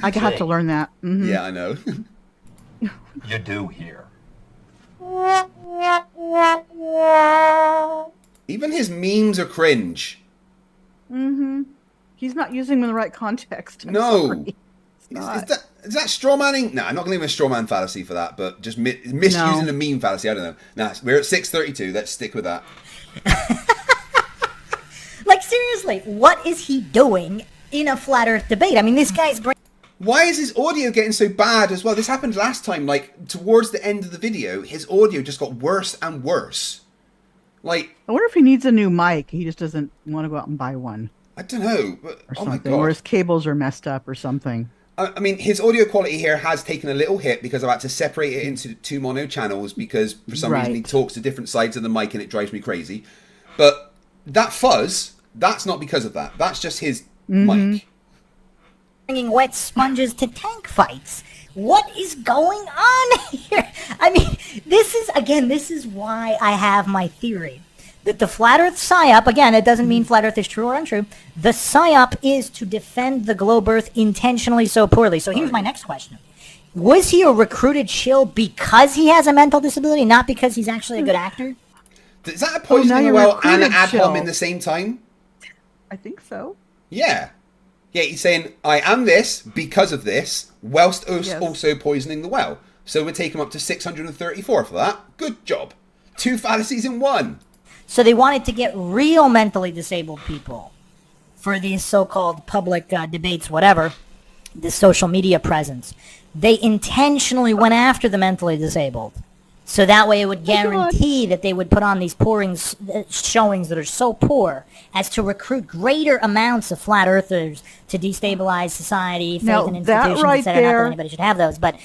I have to learn that. Mm-hmm. Yeah, I know. You do here. Even his memes are cringe. Mm-hmm. He's not using them in the right context. No. Is that straw manning? No, I'm not going to give him a straw man fallacy for that, but just misusing a meme fallacy. I don't know. Nah, we're at 632. Let's stick with that. Like, seriously, what is he doing in a flat earth debate? I mean, this guy's brain. Why is his audio getting so bad as well? This happened last time. Like, towards the end of the video, his audio just got worse and worse. Like, I wonder if he needs a new mic. He just doesn't want to go out and buy one. I don't know. But, or oh my something. God. Or his cables are messed up or something. I mean, his audio quality here has taken a little hit because I've had to separate it into 2 mono channels because for some reason he talks to different sides of the mic and it drives me crazy. But that fuzz, that's not because of that. That's just his mic. Bringing wet sponges to tank fights. What is going on here? I mean, this is why I have my theory. That the Flat Earth PSYOP, again, it doesn't mean Flat Earth is true or untrue. The PSYOP is to defend the globe Earth intentionally so poorly. So here's my next question. Was he a recruited shill because he has a mental disability, not because he's actually a good actor? Is that a poisoning well and an ad-hom in the same time? I think so. Yeah. Yeah, he's saying, I am this because of this, whilst also poisoning the well. So we'll take him up to 634 for that. Good job. 2 fallacies in 1. So they wanted to get real mentally disabled people for these so-called public debates, whatever, this social media presence. They intentionally went after the mentally disabled. So that way it would guarantee that they would put on these showings that are so poor as to recruit greater amounts of flat earthers to destabilize society, faith in institutions, etc. Not that anybody should have those, but...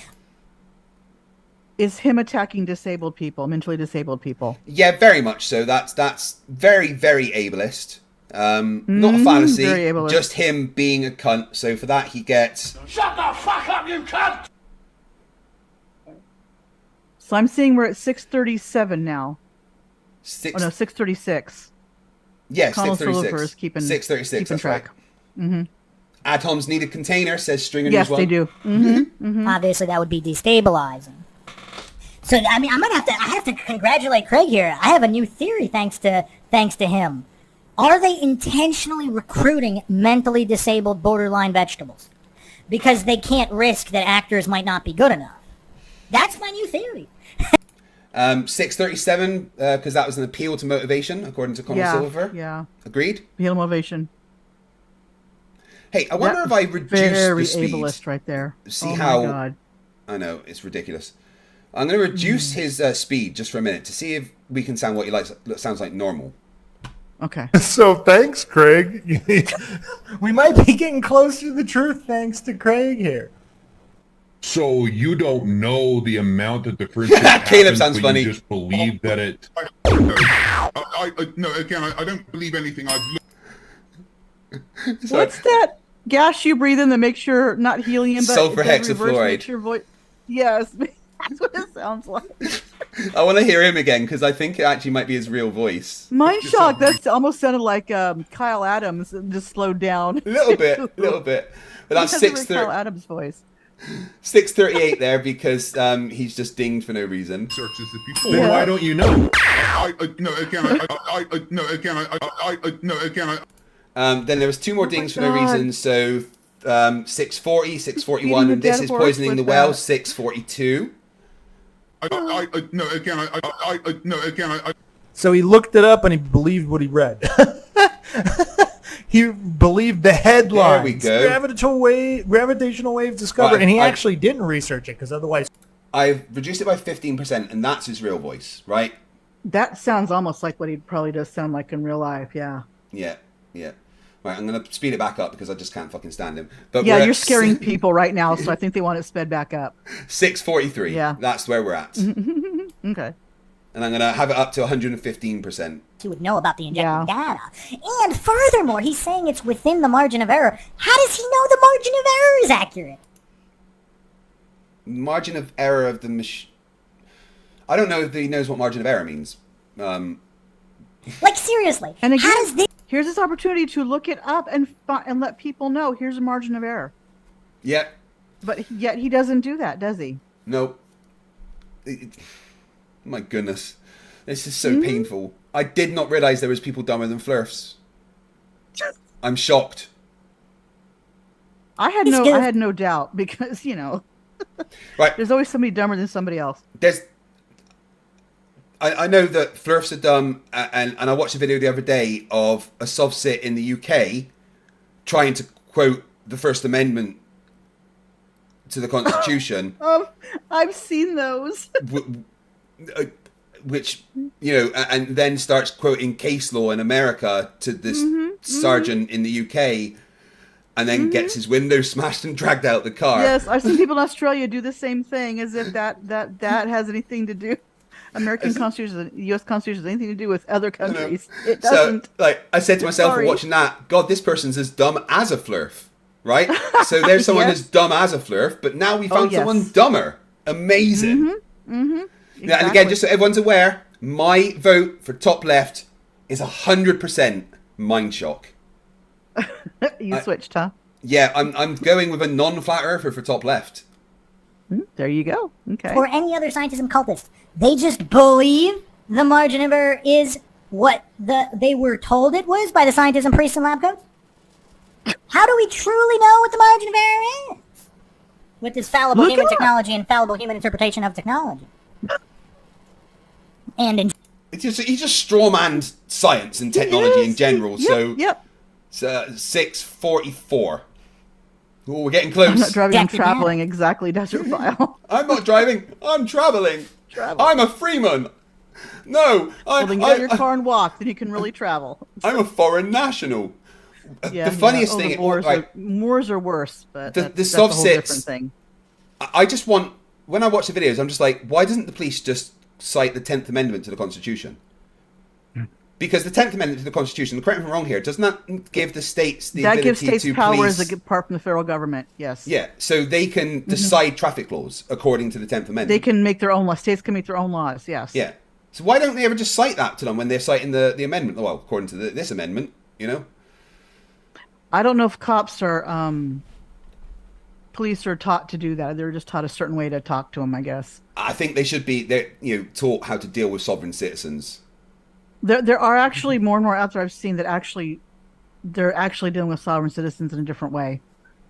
is him attacking disabled people, mentally disabled people. Yeah, very much so. That's very, very ableist. Not a fallacy, just him being a cunt. So for that, he gets... Shut the fuck up, you cunt! So I'm seeing we're at 637 now. 636. Yeah, 636. Keeping 636, that's track. Right. Mm-hmm. Ad-homs need a container, says Stringer Yes, News 1. they do. Mm-hmm. Mm-hmm. Obviously, that would be destabilizing. So, I mean, I have to congratulate Craig here. I have a new theory thanks to him. Are they intentionally recruiting mentally disabled borderline vegetables? Because they can't risk that actors might not be good enough. That's my new theory. 637, because that was an appeal to motivation, according to Connor Silver. Yeah. Agreed? Appeal to motivation. Hey, I wonder if I reduce very the speed. ableist right there. See oh how... my God. I know, it's ridiculous. I'm going to reduce his speed just for a minute to see if we can sound what he likes. Sounds like normal. Okay. So thanks, Craig. We might be getting close to the truth thanks to Craig here. So you don't know the amount of difference Caleb sounds funny. You just believe that it... No, again, I don't believe anything I've looked... What's that gas you breathe in that makes your, not helium, but sulfur it does reverse, hexafluoride. makes your voice... Yes, that's what it sounds like. I want to hear him again because I think it actually might be his real voice. Mindshock, that almost sounded like Kyle Adams, just slowed down. A little bit. But that's 6:30. Kyle Adams' voice. 6:38 there because he's just dinged for no reason. Searches it before. Then why don't you know? Then there was 2 more dings for no reason. So 6:40, 6:41, and this is poisoning the well. 6:42. So he looked it up and he believed what he read. He believed the headlines. There we go. Gravitational wave discovered, and he actually didn't research it because otherwise. I've reduced it by 15%, and that's his real voice, right? That sounds almost like what he probably does sound like in real life. Yeah. Yeah. Right, I'm gonna speed it back up because I just can't fucking stand him. But yeah, you're scaring people right now, so I think they want it sped back up. 6:43. Yeah. That's where we're at. Okay. And I'm gonna have it up to 115%. He would know about the injected data. And furthermore, he's saying it's within the margin of error. How does he know the margin of error is accurate? Margin of error of the machine. I don't know if he knows what margin of error means. Like seriously. And again, how does this... here's this opportunity to look it up and let people know here's a margin of error. Yeah. But yet he doesn't do that, does he? Nope. My goodness. This is so painful. I did not realize there was people dumber than Flerfs. I'm shocked. I had no doubt because, right. There's always somebody dumber than somebody else. I know that Flerfs are dumb, and I watched a video the other day of a Sovsit in the UK trying to quote the First Amendment to the Constitution. I've seen those. Which, and then starts quoting case law in America to this sergeant in the UK, and then gets his window smashed and dragged out the car. Yes, I've seen people in Australia do the same thing, as if that has anything to do. American Constitution, the U.S. Constitution has anything to do with other countries. It doesn't. So, I said to myself while watching that, God, this person's as dumb as a Flerf, right? So there's someone as dumb as a Flerf, but now we found someone dumber. Amazing. Exactly. Yeah, and again, just so everyone's aware, my vote for top left is 100% Mindshock. You switched, huh? Yeah, I'm going with a non-flat earther for top left. There you go. Okay. Or any other scientism cultist. They just believe the margin of error is what they were told it was by the scientism priests and lab coats? How do we truly know what the margin of error is? With this fallible human technology and fallible human interpretation of technology. And he just strawmanned science and technology in general. So 6:44. Oh, we're getting close. I'm not driving, I'm traveling. Exactly, Desert File. I'm not driving. I'm traveling. I'm a freeman. No. Well, then get out of your car and walk, then you can really travel. I'm a foreign national. The funniest thing... Moors are worse, but that's a whole different thing. I just want... When I watch the videos, I'm just like, why doesn't the police just cite the 10th Amendment to the Constitution? Because the 10th Amendment to the Constitution, correct me if I'm wrong here, doesn't that give the states the ability to police... That gives states powers apart from the federal government, yes. Yeah, so they can decide traffic laws according to the 10th Amendment. They can make their own laws. States can make their own laws, yes. Yeah. So why don't they ever just cite that to them when they're citing the amendment? Well, according to this amendment, I don't know if cops are... police are taught to do that. They're just taught a certain way to talk to them, I guess. I think they should be taught how to deal with sovereign citizens. There are actually more and more out there I've seen that they're actually dealing with sovereign citizens in a different way.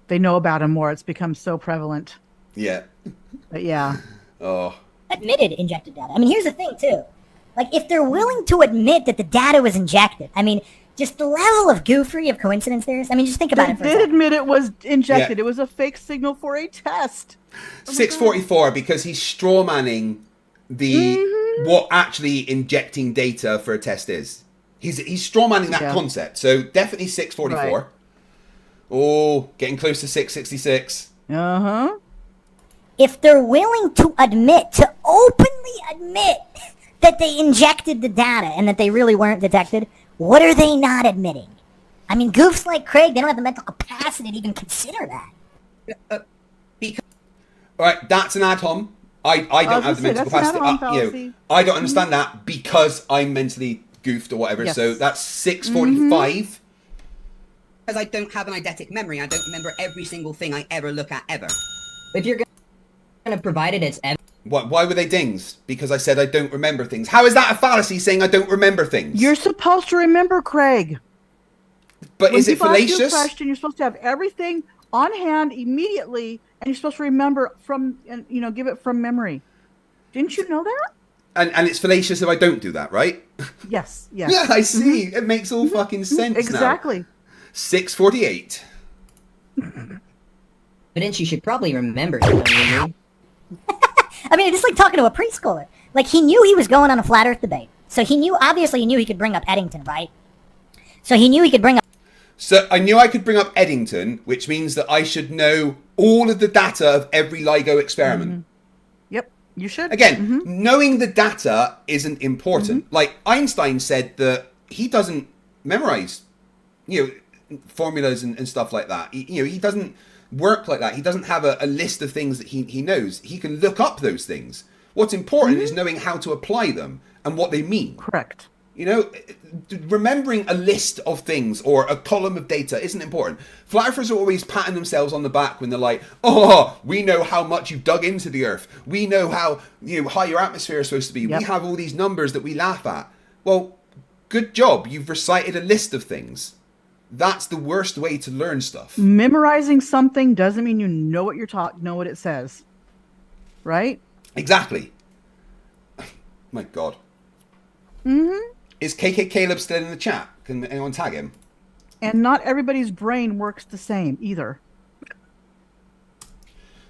They know about them more. It's become so prevalent. Yeah. But yeah. Oh. Admitted injected data. I mean, here's the thing too. Like, if they're willing to admit that the data was injected, I mean, just the level of goofery of coincidence there is. I mean, just think about it for a They second. did admit it was injected. Yeah. It was a fake signal for a test. 644 because he's straw manning the what actually injecting data for a test is. He's straw manning that concept. So definitely 644. Right. Oh, getting close to 666. Uh-huh. If they're willing to openly admit that they injected the data and that they really weren't detected, what are they not admitting? I mean, goofs like Craig, they don't have the mental capacity to even consider that. All right, that's an ad hom. I don't have the mental capacity. I don't understand that because I'm mentally goofed or whatever. Yes. So that's 645. Because I don't have an eidetic memory, I don't remember every single thing I ever look at ever. If you're going to provide it as evidence. Why were they dings? Because I said I don't remember things. How is that a fallacy saying I don't remember things? You're supposed to remember, Craig. But When is it people ask you a fallacious? question, you're supposed to have everything on hand immediately, and you're supposed to remember give it from memory. Didn't you know that? And it's fallacious if I don't do that, right? Yes. Yes. Yeah, I see. It makes all fucking sense now. Exactly. 648. Evidence you should probably remember. Something, I mean, it's like talking to a preschooler. Like, he knew he was going on a flat earth debate. So he knew he could bring up Eddington, right? So he knew he could bring up... So I knew I could bring up Eddington, which means that I should know all of the data of every LIGO experiment. Yep, you should. Again, knowing the data isn't important. Like, Einstein said that he doesn't memorize, formulas and stuff like that. He doesn't work like that. He doesn't have a list of things that he knows. He can look up those things. What's important is knowing how to apply them and what they mean. Correct. Remembering a list of things or a column of data isn't important. Flat Earthers are always patting themselves on the back when they're like, oh, we know how much you've dug into the Earth. We know how high your atmosphere is supposed to be. We have all these numbers that we laugh at. Well, good job. You've recited a list of things. That's the worst way to learn stuff. Memorizing something doesn't mean you know what know what it says. Right? Exactly. My God. Is KK Caleb still in the chat? Can anyone tag him? And not everybody's brain works the same either.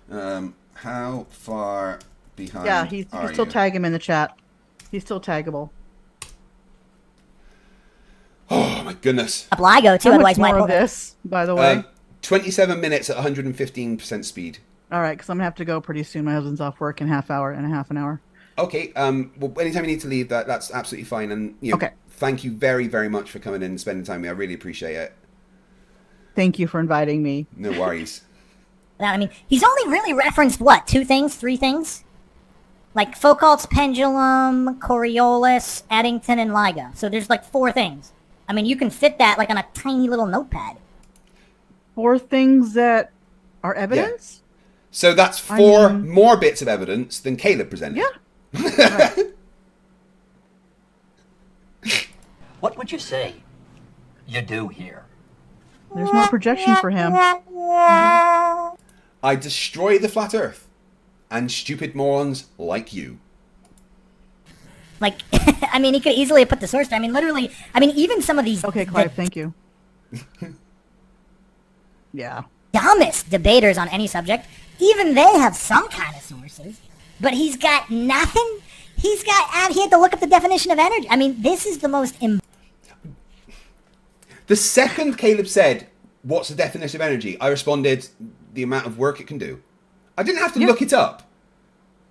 How far behind? Yeah, you can still tag him in the chat. He's still taggable. Oh my goodness. LIGO too. How Otherwise, much more of this, by the way? 27 minutes at 115% speed. All right, because I'm gonna have to go pretty soon. My husband's off work in half an hour. Okay. Well, anytime you need to leave, that's absolutely fine. And okay. Thank you very, very much for coming in and spending time with me. I really appreciate it. Thank you for inviting me. No worries. I mean, he's only really referenced what? 2 things? 3 things? Like Foucault's pendulum, Coriolis, Eddington, and LIGO. So there's like 4 things. I mean, you can fit that like on a tiny little notepad. 4 things that are evidence? Yeah. So that's 4 more bits of evidence than Caleb presented. Yeah. What would you say you do here? There's more projection for him. I destroy the flat Earth and stupid morons like you. Like, I mean, he could easily have put the source there. I mean, literally, even some of these... Okay, Clive, thank you. Yeah. Dumbest debaters on any subject, even they have some kind of sources. But he's got nothing. He had to look up the definition of energy. I mean, this is the most... The second Caleb said, what's the definition of energy? I responded, the amount of work it can do. I didn't have to look it up.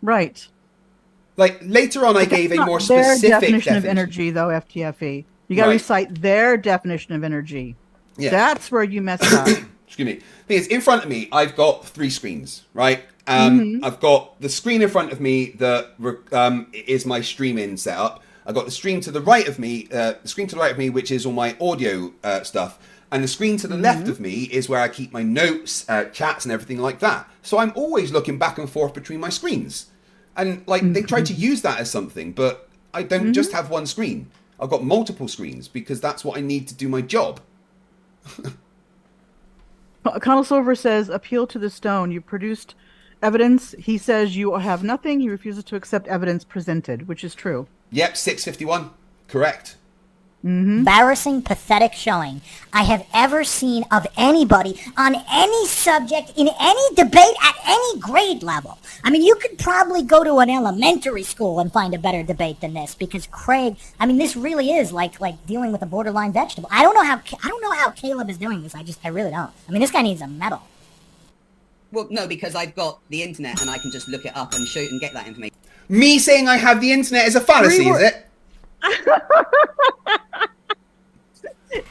Right. Like, later on, I gave a more specific their definition of energy, though, FTFE. You got to recite their definition of energy. Yeah. That's where you mess up. Excuse me. The thing is, in front of me, I've got 3 screens, right? I've got the screen in front of me that is my streaming setup. I've got the screen to the right of me, which is all my audio stuff. And the screen to the left of me is where I keep my notes, chats, and everything like that. So I'm always looking back and forth between my screens. And, like, they try to use that as something, but I don't just have one screen. I've got multiple screens because that's what I need to do my job. Connell Silver says, appeal to the stone. You produced evidence. He says you have nothing. He refuses to accept evidence presented, which is true. Yep, 651. Correct. Embarrassing, pathetic showing I have ever seen of anybody on any subject in any debate at any grade level. I mean, you could probably go to an elementary school and find a better debate than this, because Craig, I mean, this really is like dealing with a borderline vegetable. I don't know how Caleb is doing this. I really don't. I mean, this guy needs a medal. Well, no, because I've got the internet and I can just look it up and show and get that information. Me saying I have the internet is a fallacy, is it?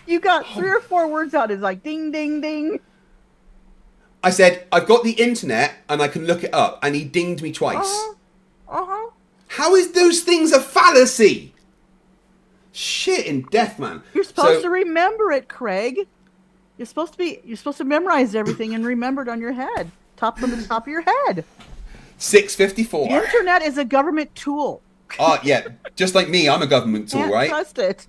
You got 3 or 4 words out. It's like ding, ding, ding. I said, I've got the internet and I can look it up, and he dinged me twice. How is those things a fallacy? Shit in death, man. You're supposed to remember it, Craig. You're supposed to memorize everything and remember it on your head. From the top of your head. 654. The internet is a government tool. Oh, yeah. Just like me, I'm a government tool, Can't right? trust it.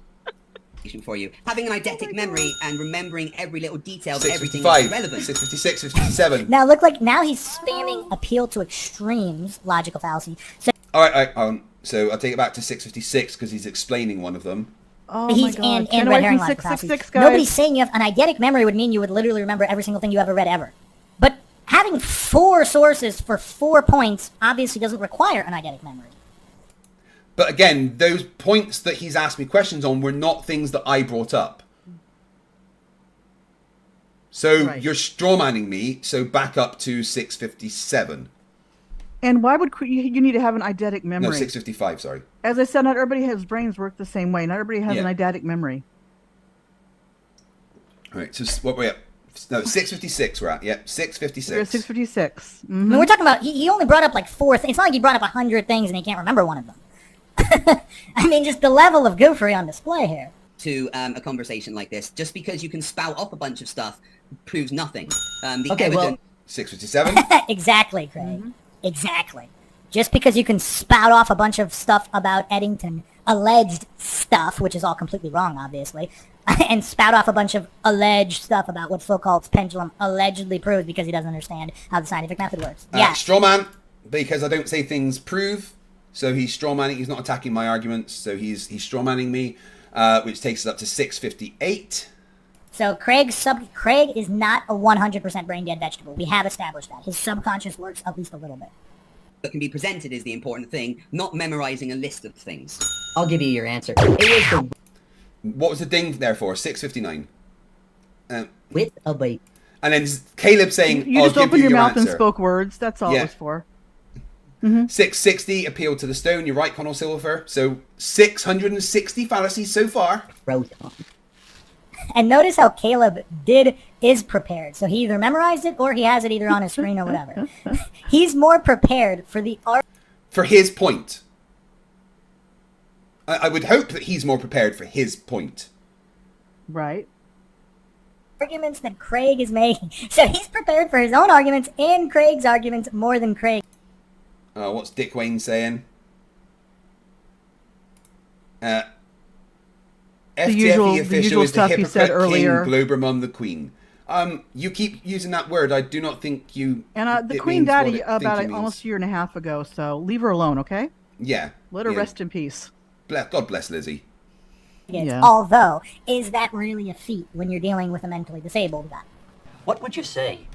For you. Having an eidetic memory and remembering every little detail of everything 655, is relevant. 656, 657. Now he's spamming appeal to extremes, logical fallacy. So All right. So I'll take it back to 656 because he's explaining one of them. Oh he's my God. and red herring logical 666, fallacy. guys. Nobody's saying you have an eidetic memory would mean you would literally remember every single thing you ever read ever. But having 4 sources for 4 points obviously doesn't require an eidetic memory. But again, those points that he's asked me questions on were not things that I brought up. So you're strawmanning me, so back up to 657. And why would you need to have an eidetic memory? No, 655, sorry. As I said, not everybody has brains work the same way. Not everybody has an eidetic memory. All right, so what we're at? No, 656 we're at. Yep, 656. We're at 656. I mean, we're talking about, he only brought up like 4 things. It's not like he brought up 100 things and he can't remember one of them. I mean, just the level of goofery on display here. To a conversation like this, just because you can spout off a bunch of stuff proves nothing. The Okay, well- 657. Exactly, Craig. Exactly. Just because you can spout off a bunch of stuff about Eddington, alleged stuff, which is all completely wrong, obviously, and spout off a bunch of alleged stuff about what Foucault's pendulum allegedly proves because he doesn't understand how the scientific method works. Yeah. Strawman, because I don't say things prove. So he's strawmanning. He's not attacking my arguments. So he's strawmanning me, which takes us up to 658. So Craig is not a 100% brain dead vegetable. We have established that. His subconscious works at least a little bit. That can be presented is the important thing, not memorizing a list of things. I'll give you your answer. It was What was the ding there for? 659. With a bite. And then Caleb saying, You I'll just give opened you your mouth and answer. spoke words. That's all it was for. 660 appeal to the stone. You're right, Connell Silver. So 660 fallacies so far. And notice how Caleb is prepared. So he either memorized it or he has it either on his screen or whatever. He's more prepared for the art. For his point. I would hope that he's more prepared for his point. Right. Arguments that Craig is making. So he's prepared for his own arguments and Craig's arguments more than Craig. What's Dick Wayne saying? FTFE usual official is the stuff he hypocrite said king, earlier. Globermum the queen. You keep using that word. I do not think you... And the it Queen means what died it think about it means. almost a year and a half ago, so leave her alone, okay? Yeah. Let her yeah. rest in peace. God bless Lizzie. Yeah. Although, is that really a feat when you're dealing with a mentally disabled guy? What would you say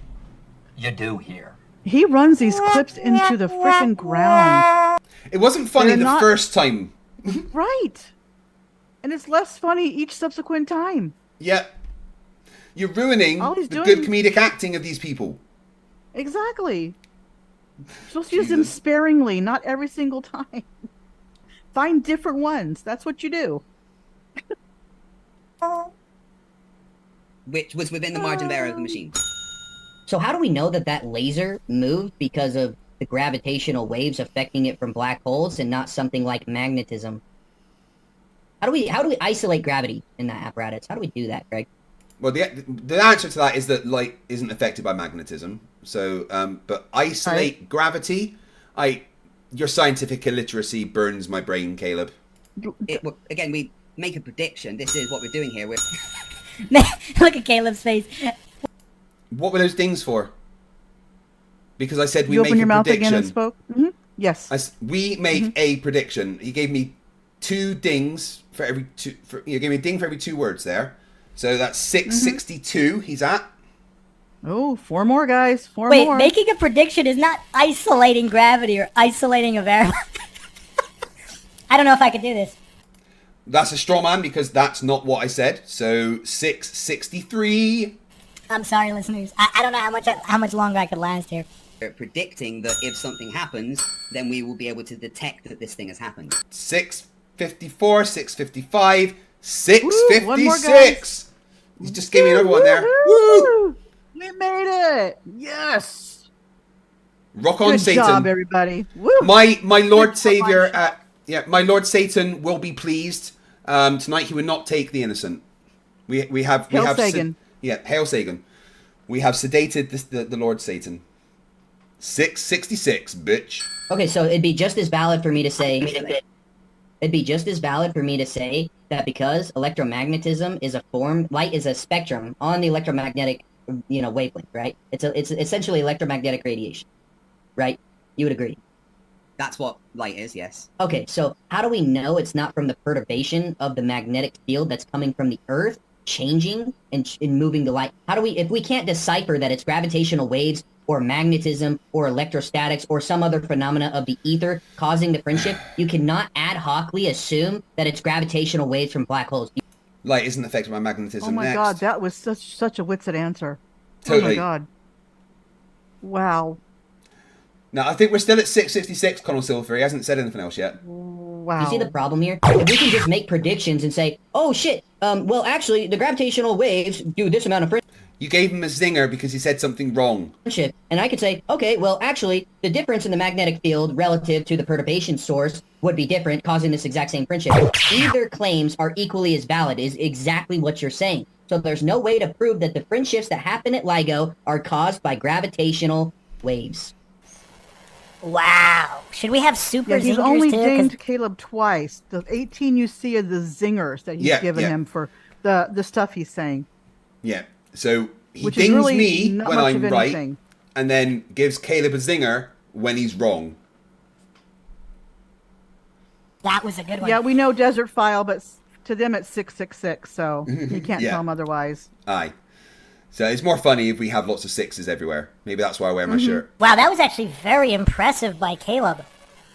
you do here? He runs these clips into the freaking ground. It wasn't funny They're the not- first time. Right. And it's less funny each subsequent time. Yeah. You're ruining All he's the doing- good comedic acting of these people. Exactly. You're supposed to use them sparingly, not every single time. Find different ones. That's what you do. Which was within the margin of error of the machine. So how do we know that that laser moved because of the gravitational waves affecting it from black holes and not something like magnetism? How do we isolate gravity in that apparatus? How do we do that, Greg? Well, the answer to that is that light isn't affected by magnetism. So, but isolate gravity. Your scientific illiteracy burns my brain, Caleb. Again, make a prediction, this is what we're doing here. Look at Caleb's face. What were those dings for? Because I said we You make opened your a mouth prediction. again and spoke. Mm-hmm. Yes. We make a prediction. He gave me 2 dings for every 2. You gave me a ding for every 2 words there. So that's 662. He's at. Oh, 4 more, guys. 4 Wait, more. making a prediction is not isolating gravity or isolating a variable. I don't know if I could do this. That's a straw man because that's not what I said. So 663. I'm sorry, listeners. I don't know how much longer I could last here. Predicting that if something happens, then we will be able to detect that this thing has happened. 654, 655, 656. one more, guys. He just gave me another one there. Woo! We made it! Yes! Rock on, Good Satan. job, everybody. Woo! My Lord Savior, my Lord Satan will be pleased. Tonight he will not take the innocent. We have Sagan. Hail Sagan. We have sedated the Lord Satan. 666, bitch. Okay, so it'd be just as valid for me to say. It'd be just as valid for me to say that because electromagnetism is a form, light is a spectrum on the electromagnetic, wavelength, right? It's essentially electromagnetic radiation, right? You would agree. That's what light is, yes. Okay, so how do we know it's not from the perturbation of the magnetic field that's coming from the Earth, changing and moving the light? How do we, if we can't decipher that it's gravitational waves or magnetism or electrostatics or some other phenomena of the ether causing the friendship, you cannot ad hocly assume that it's gravitational waves from black holes. Light isn't affected by magnetism. Oh my God, that was such a Witsit answer. Totally. Oh my God. Wow. Now, I think we're still at 666, Colonel Silver. He hasn't said anything else yet. Wow. You see the problem here? If we can just make predictions and say, oh shit, well actually the gravitational waves do this amount of friendship. You gave him a zinger because he said something wrong. And I could say, okay, well actually the difference in the magnetic field relative to the perturbation source would be different, causing this exact same friendship. Either claims are equally as valid, is exactly what you're saying. So there's no way to prove that the friendships that happen at LIGO are caused by gravitational waves. Wow. Should we have super He's zingers only too? dinged Caleb twice. The 18 you see are the zingers that he's given him for the stuff he's saying. Yeah. So he Which is dings really me not when much I'm of right, anything. and then gives Caleb a zinger when he's wrong. That was a good one. Yeah, we know Desert File, but to them it's 666, so you can't Yeah. tell them otherwise. Aye. So it's more funny if we have lots of 6s everywhere. Maybe that's why I wear my shirt. Wow, that was actually very impressive by Caleb.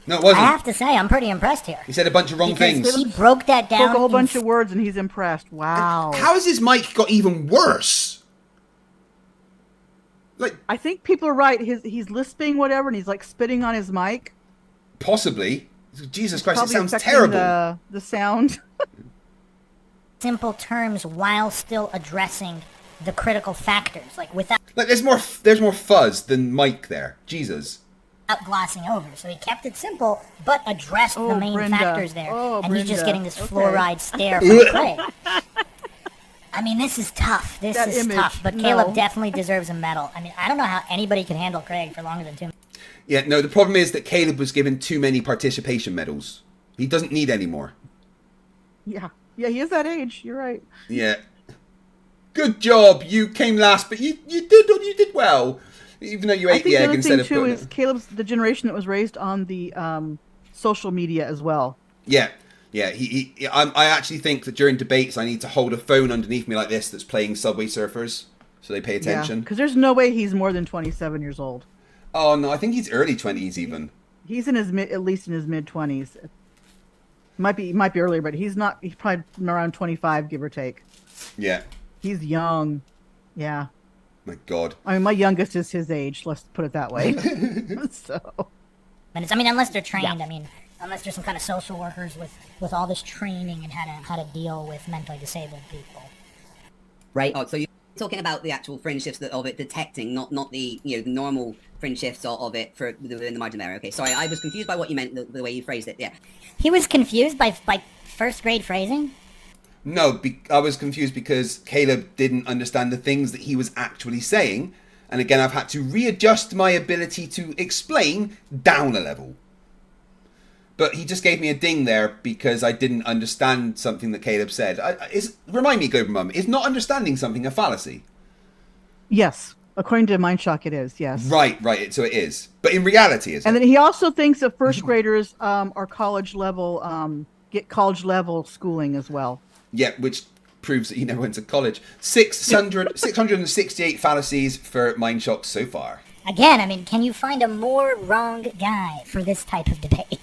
No, it wasn't. I have to say, I'm pretty impressed here. He said a bunch of wrong things. He broke that down. Spoke a whole bunch of words and he's impressed. Wow. How has his mic got even worse? I think people are right. He's lisping whatever and he's like spitting on his mic. Possibly. Jesus Christ, it Probably sounds affecting terrible. The sound. Simple terms while still addressing the critical factors, like without There's more fuzz than Mike there. Jesus. glossing over. So he kept it simple, but addressed the main Brenda. factors there. Oh, and he's just Brenda. getting this Okay. fluoride stare from Craig. I mean, this is tough. This That is image, tough. But no. Caleb definitely deserves a medal. I mean, I don't know how anybody can handle Craig for longer than 2 minutes. Yeah, no, the problem is that Caleb was given too many participation medals. He doesn't need any more. Yeah. Yeah, he is that age. You're right. Yeah. Good job. You came last, but you did well. Even though you I ate think the the egg other instead thing of too putting is it. Caleb's the generation that was raised on the social media as well. Yeah. Yeah, I actually think that during debates I need to hold a phone underneath me like this that's playing Subway Surfers so they pay attention. Because there's no way he's more than 27 years old. Oh no, I think he's early 20s even. He's in his at least in his mid 20s. Might be earlier, but he's not. He's probably around 25, give or take. Yeah. He's young. Yeah. My God. I mean, my youngest is his age. Let's put it that way. So. I mean, unless they're trained. I mean, unless there's some kind of social workers with all this training and how to deal with mentally disabled people. Right. Oh, so you're talking about the actual fringe shifts of it detecting, not the the normal fringe shifts of it for within the margin area. Okay, sorry, I was confused by what you meant, the way you phrased it. Yeah. He was confused by first grade phrasing. No, I was confused because Caleb didn't understand the things that he was actually saying. And again, I've had to readjust my ability to explain down a level. But he just gave me a ding there because I didn't understand something that Caleb said. Remind me, Gobermum, is not understanding something a fallacy? Yes. According to Mindshock, it is, yes. Right. So it is. But in reality, is it? And then he also thinks that first graders are college level, get college level schooling as well. Yeah, which proves that he never went to college. 668 fallacies for Mindshock so far. Again, I mean, can you find a more wrong guy for this type of debate?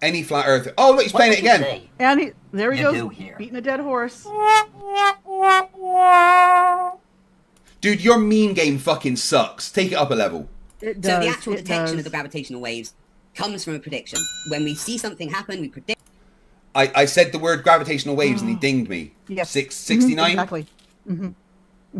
Any flat earther. Oh, look, he's playing it again. And there he You goes, do here. beating a dead horse. Dude, your meme game fucking sucks. Take it up a level. It So does, the actual it detection does. of the gravitational waves comes from a prediction. When we see something happen, we predict. I said the word gravitational waves and he dinged me. Yes. 669? Exactly.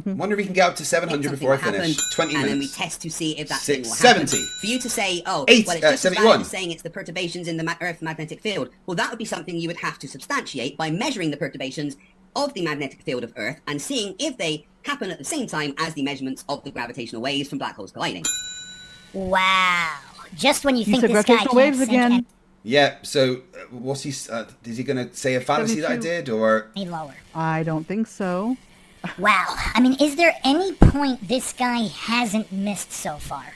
Wonder if we can get up to 700 something before I will happen, finish. 20 and then we minutes. test to see if that thing 6, will happen. 70. For you to say, oh, Eight, well, it's just as 71. bad as saying it's the perturbations in the Earth magnetic field. Well, that would be something you would have to substantiate by measuring the perturbations of the magnetic field of Earth and seeing if they happen at the same time as the measurements of the gravitational waves from black holes colliding. Wow. Just when you think said this guy gravitational can't waves sink again. any Yeah, so what's he... is he going to say a fallacy that I 72. did, or... lower. I don't think so. Wow. I mean, is there any point this guy hasn't missed so far?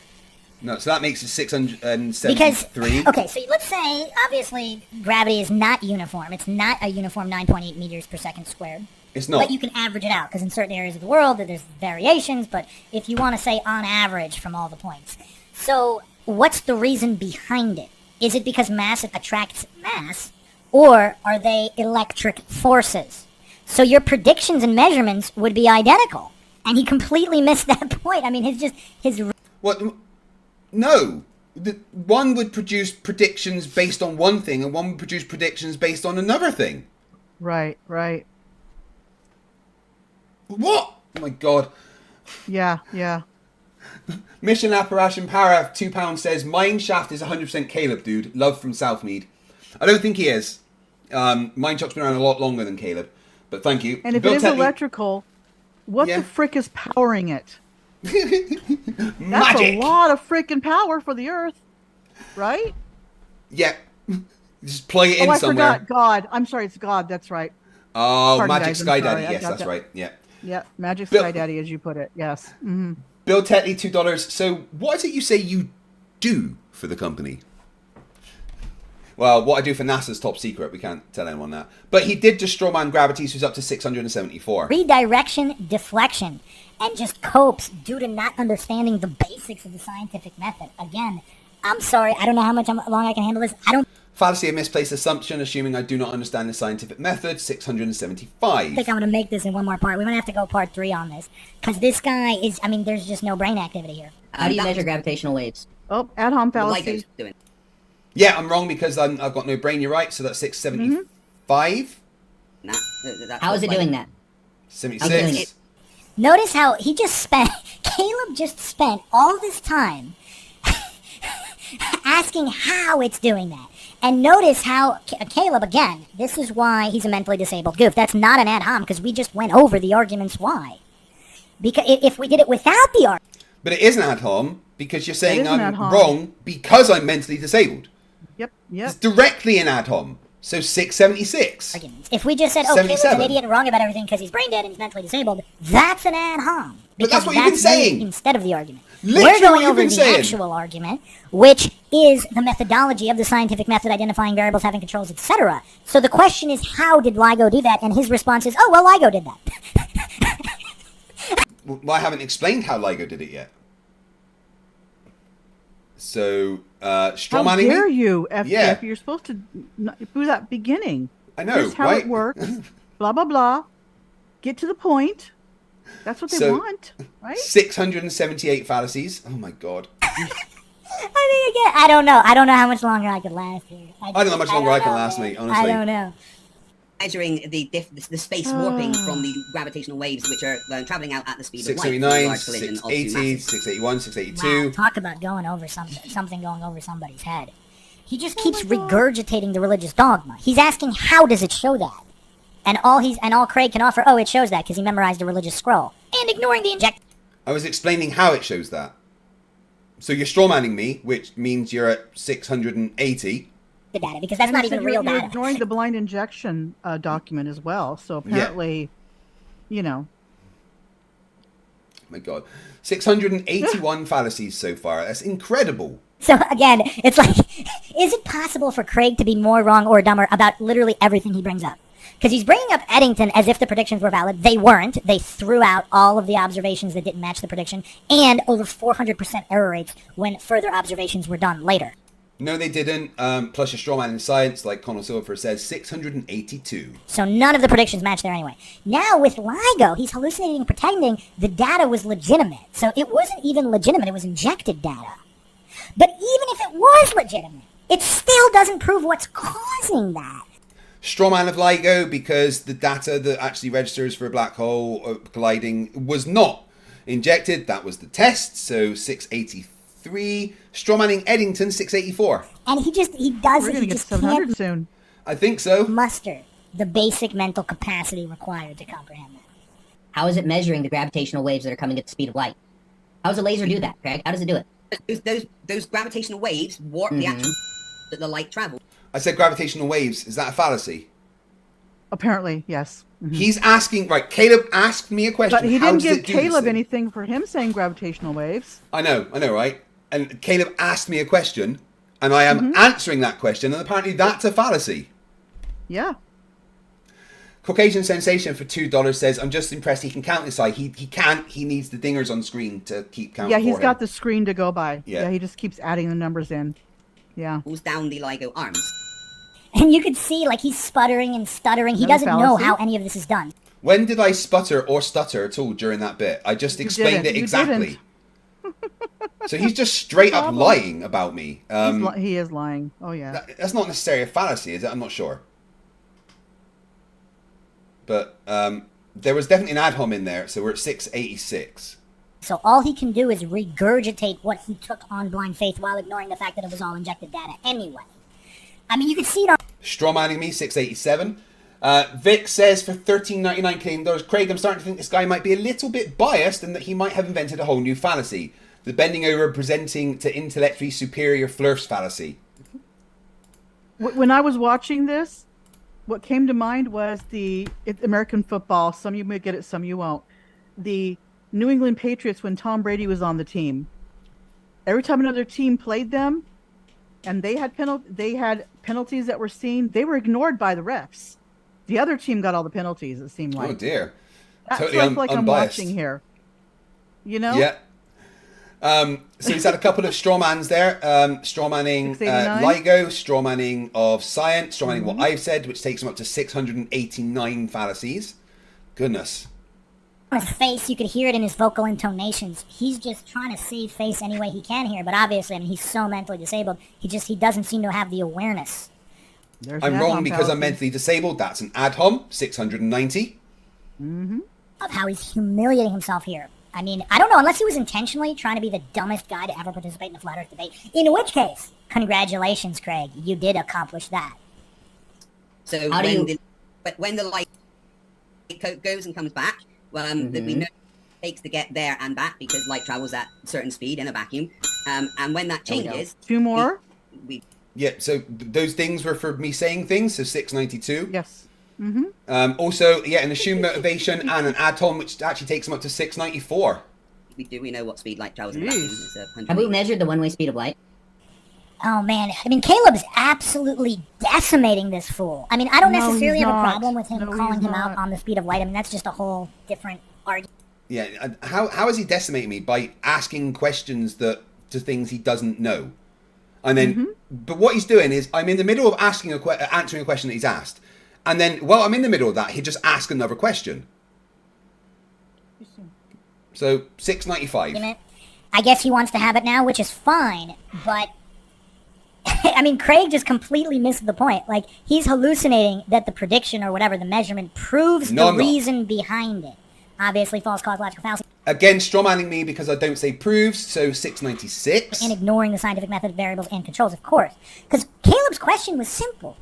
No, so that makes it 673. Because, okay, so let's say, obviously, gravity is not uniform. It's not a uniform 9.8 meters per second squared. It's not. But you can average it out, because in certain areas of the world, there's variations, but if you want to say on average from all the points. So, what's the reason behind it? Is it because mass attracts mass, or are they electric forces? So your predictions and measurements would be identical, and he completely missed that point. I mean, his... What? No. One would produce predictions based on one thing, and one would produce predictions based on another thing. Right. What? Oh my god. Yeah. Mission Apparition Para £2 says, Mineshaft is 100% Caleb, dude. Love from Southmead. I don't think he is. Mindshock's been around a lot longer than Caleb. But thank you. And if Bill it is Tetley- electrical, what the frick is powering it? That's Magic! a lot of freaking power for the Earth, right? Yeah. Just plug it in I somewhere. forgot. God. I'm sorry, it's God. That's right. Oh, Pardon, Magic guys, I'm Sky sorry. Daddy. I Yes, got that's that. right. Yeah. Yeah, Magic Bill- Sky Daddy, as you put it. Yes. Mm-hmm. Bill Tetley, $2. So, what is it you say you do for the company? Well, what I do for NASA's top secret. We can't tell anyone that. But he did just strawman gravity, so he's up to 674. Redirection, deflection, and just copes due to not understanding the basics of the scientific method. Again, I'm sorry, I don't know how long I can handle this. I don't Fallacy of misplaced assumption, assuming I do not understand the scientific method, 675. think I'm going to make this in one more part. We're going to have to go part 3 on this. Because this guy is, I mean, there's just no brain activity here. How do you measure gravitational waves? Oh, ad hom fallacy. Yeah, I'm wrong because I've got no brain, you're right, so that's 675. How is it doing that? 76. Notice how he just spent, Caleb just spent all this time asking how it's doing that. And notice how, Caleb, again, this is why he's a mentally disabled goof. That's not an ad hom, because we just went over the arguments why. Because if we did it without the argument... But it is an ad hom because you're saying It is an I'm ad hom. wrong because I'm mentally disabled. Yep. It's directly an ad hom. So 676. If we just said, oh, Caleb's an 77. idiot and wrong about everything because he's brain dead and he's mentally disabled, that's an ad hom. But that's Because what you've been used saying. Instead of the argument. Literally We're what going you've over been the saying. actual argument, which is the methodology of the scientific method identifying variables, having controls, etc. So the question is, how did LIGO do that? And his response is, oh, well, LIGO did that. Well, I haven't explained how LIGO did it yet. So, straw How manning dare me? you, FTF? Yeah. You're supposed to do that beginning. I know, Here's how right? it works. Blah, blah, blah. Get to the point. That's what they So, want, right? 678 fallacies. Oh my god. I mean, again, I don't know. I don't know how much longer I could last here. I don't know how much longer I can last, mate, honestly. I don't know. Measuring the space warping from the gravitational waves, which are traveling out at the speed of light. 679, Large collision of two 680, masses. 681, 682. Wow, talk about going over something going over somebody's head. He just keeps regurgitating the religious dogma. He's asking, how does it show that? And all Craig can offer, oh, it shows that because he memorized a religious scroll. And ignoring the inject. I was explaining how it shows that. So you're strawmanning me, which means you're at 680. The data, because that's not even real you're data. ignoring the blind injection document as well. So apparently, you know. My God. 681 fallacies so far. That's incredible. So again, it's like, is it possible for Craig to be more wrong or dumber about literally everything he brings up? Because he's bringing up Eddington as if the predictions were valid. They weren't. They threw out all of the observations that didn't match the prediction, and over 400% error rates when further observations were done later. No, they didn't. Plus your strawman in science, like Connell Silver says, 682. So none of the predictions match there anyway. Now with LIGO, he's hallucinating and pretending the data was legitimate. So it wasn't even legitimate. It was injected data. But even if it was legitimate, it still doesn't prove what's causing that. Strawman of LIGO, because the data that actually registers for a black hole colliding was not injected. That was the test. So 683. Strawmanning Eddington, 684. And he does We're it. gonna He get just 700 can't soon. I think so. muster the basic mental capacity required to comprehend that. How is it measuring the gravitational waves that are coming at the speed of light? How does a laser do that, Craig? How does it do it? Those gravitational waves warp the actual that the light travels. I said gravitational waves. Is that a fallacy? Apparently, yes. He's asking, right, Caleb asked me a question. But he How didn't does give it do this Caleb thing? anything for him saying gravitational waves. I know, right? And Caleb asked me a question, and I am answering that question, and apparently that's a fallacy. Yeah. Caucasian Sensation for $2 says, I'm just impressed he can count this eye. He can't. He needs the dingers on screen to keep counting. Yeah, he's for got him. the screen to go by. Yeah. Yeah, he just keeps adding the numbers in. Yeah. Pulls down the LIGO arms. And you could see, like, he's sputtering and stuttering. He Another doesn't know fallacy. how any of this is done. When did I sputter or stutter at all during that bit? I just explained it You exactly. So he's just straight up Problem. lying about me. He is lying. Oh, yeah. That's not necessarily a fallacy, is it? I'm not sure. But there was definitely an ad hom in there, so we're at 686. So all he can do is regurgitate what he took on blind faith while ignoring the fact that it was all injected data anyway. I mean, you can see it on... Strawmanning me, 687. Vic says for $13.99 Canadian dollars, Craig, I'm starting to think this guy might be a little bit biased and that he might have invented a whole new fallacy. The bending over presenting to intellectually superior Flerfs fallacy. When I was watching this, what came to mind was American football. Some of you may get it, some of you won't. The New England Patriots when Tom Brady was on the team. Every time another team played them, and they had penalties that were seen, they were ignored by the refs. The other team got all the penalties, it seemed like. Oh dear. That's Totally what I feel like I'm unbiased. watching here. You know? Yeah. So he's had a couple of strawmans there. Strawmanning 689. LIGO, strawmanning of science, strawmanning what I've said, which takes him up to 689 fallacies. Goodness. On his face, you could hear it in his vocal intonations. He's just trying to save face any way he can here, but obviously, I mean, he's so mentally disabled, he doesn't seem to have the awareness. I'm wrong because I'm mentally disabled. That's an ad hom, 690. Of how he's humiliating himself here. I mean, I don't know, unless he was intentionally trying to be the dumbest guy to ever participate in a flat earth debate. In which case, congratulations, Craig. You did accomplish that. So when the light coat goes and comes back, well, we know it takes to get there and back because light travels at a certain speed in a vacuum. And when that changes... Two more? Yeah, so those things were for me saying things, so 692. Yes. Also, yeah, an assumed motivation and an ad hom, which actually takes him up to 694. We know what speed light travels in a vacuum. It's 100 Have we measured the one-way speed of light? Oh, man. I mean, Caleb's absolutely decimating this fool. I mean, I don't No, necessarily he's have a not. problem with him No, calling he's him out not. on the speed of light. I mean, that's just a whole different argument. Yeah, and how is he decimating me? By asking questions to things he doesn't know. And then, but what he's doing is, I'm in the middle of answering a question that he's asked. And then, while I'm in the middle of that, he'd just ask another question. So, 695. I guess he wants to have it now, which is fine, but... I mean, Craig just completely missed the point. Like, he's hallucinating that the prediction or whatever, the measurement, proves No, the I'm not. reason behind it. Obviously, false cosmological fallacy. Again, strawmanning me because I don't say proves, so 696. And ignoring the scientific method, variables, and controls, of course. Because Caleb's question was simple.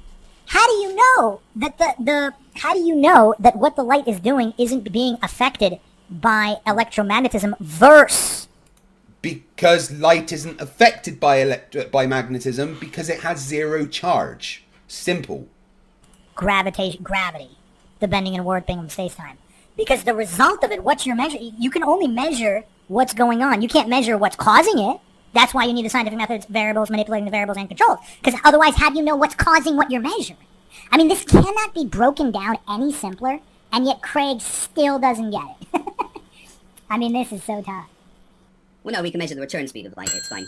How do you know that how do you know that what the light is doing isn't being affected by electromagnetism versus Because light isn't affected by magnetism because it has zero charge. Simple. Gravity, the bending and warping of space-time. Because the result of it, what you're measuring, you can only measure what's going on. You can't measure what's causing it. That's why you need the scientific methods, variables, manipulating the variables and controls. Because otherwise, how do you know what's causing what you're measuring? I mean, this cannot be broken down any simpler, and yet Craig still doesn't get it. I mean, this is so tough. Well, no, we can measure the return speed of the light. It's fine.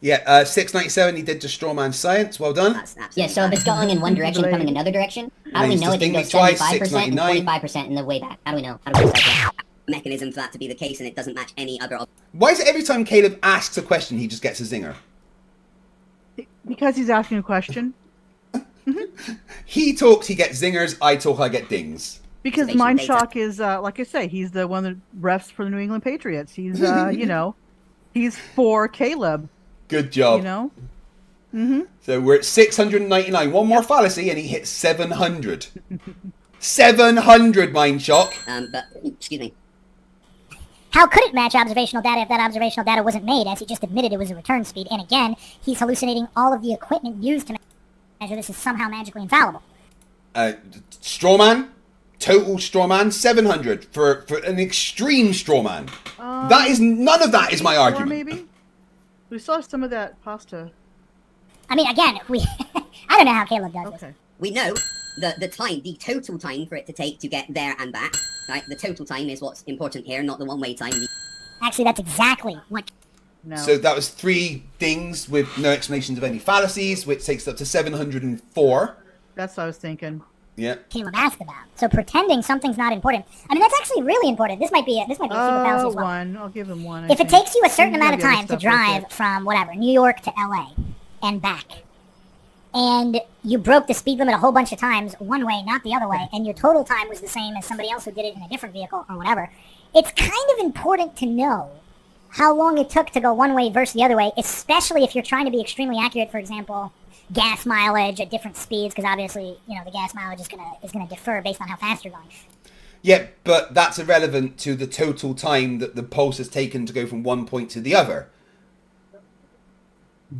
Yeah, 697, he did the strawman science. Well done. Yeah, so if it's going in one direction, coming another direction, how do we know it didn't go 75% and 45% in the way back? How do we know? How do we decide that? Mechanism for that to be the case, and it doesn't match any other. Why is it every time Caleb asks a question, he just gets a zinger? Because he's asking a question. He talks, he gets zingers. I talk, I get dings. Because Mindshock is, like I say, he's the one that refs for the New England Patriots. He's, you know, he's for Caleb. Good job. You know? Mm-hmm. So we're at 699. One more fallacy and he hits 700. 700, Mindshock. But, excuse me. How could it match observational data if that observational data wasn't made, as he just admitted it was a return speed? And again, he's hallucinating all of the equipment used to measure this is somehow magically infallible. Strawman, total strawman, 700 for an extreme strawman. That is, none of that is my argument. Maybe? We saw some of that pasta. I mean, again, I don't know how Caleb does this. We know the time, the total time for it to take to get there and back. Right, the total time is what's important here, not the one-way time. Actually, that's exactly what. No. So that was 3 dings with no explanations of any fallacies, which takes it up to 704. That's what I was thinking. Yeah. Caleb asked about. So pretending something's not important. I mean, that's actually really important. This might be a super fallacy as well. One. I'll give him one. If it takes you a certain amount of time to drive from whatever, New York to LA and back, and you broke the speed limit a whole bunch of times, one way, not the other way, and your total time was the same as somebody else who did it in a different vehicle or whatever, it's kind of important to know how long it took to go one way versus the other way, especially if you're trying to be extremely accurate, for example, gas mileage at different speeds, because obviously, you know, the gas mileage is gonna differ based on how fast you're going. Yeah, but that's irrelevant to the total time that the pulse has taken to go from one point to the other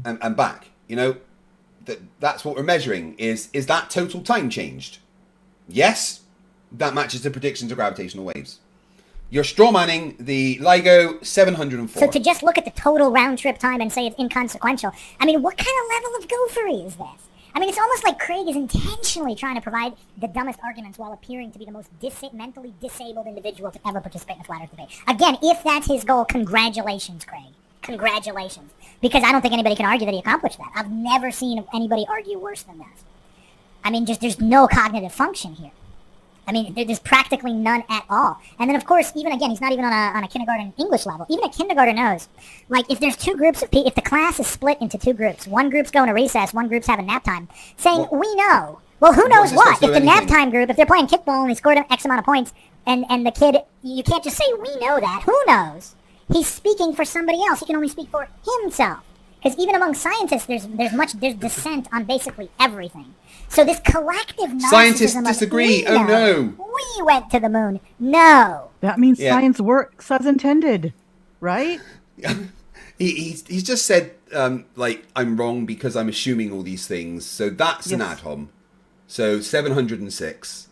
and back. You know, that's what we're measuring. Is that total time changed? Yes, that matches the predictions of gravitational waves. You're strawmanning the LIGO 704. So to just look at the total round trip time and say it's inconsequential, I mean, what kind of level of gophery is this? I mean, it's almost like Craig is intentionally trying to provide the dumbest arguments while appearing to be the most mentally disabled individual to ever participate in a flat earth debate. Again, if that's his goal, congratulations, Craig. Congratulations. Because I don't think anybody can argue that he accomplished that. I've never seen anybody argue worse than that. I mean, just there's no cognitive function here. I mean, there's practically none at all. And then, of course, even again, he's not even on a kindergarten English level. Even a kindergarten knows, like, if there's 2 groups of people, if the class is split into 2 groups, one group's going to recess, one group's having nap time, saying, we know. Well, who knows what? If the nap time group, if they're playing kickball and they scored X amount of points, and the kid, you can't just say, we know that. Who knows? He's speaking for somebody else. He can only speak for himself. Because even among scientists, there's dissent on basically everything. So this collective narcissism Scientists disagree. Oh no. We went to the moon. No. That means science works as intended, right? He's just said, like, I'm wrong because I'm assuming all these things. So that's an atom. So 706.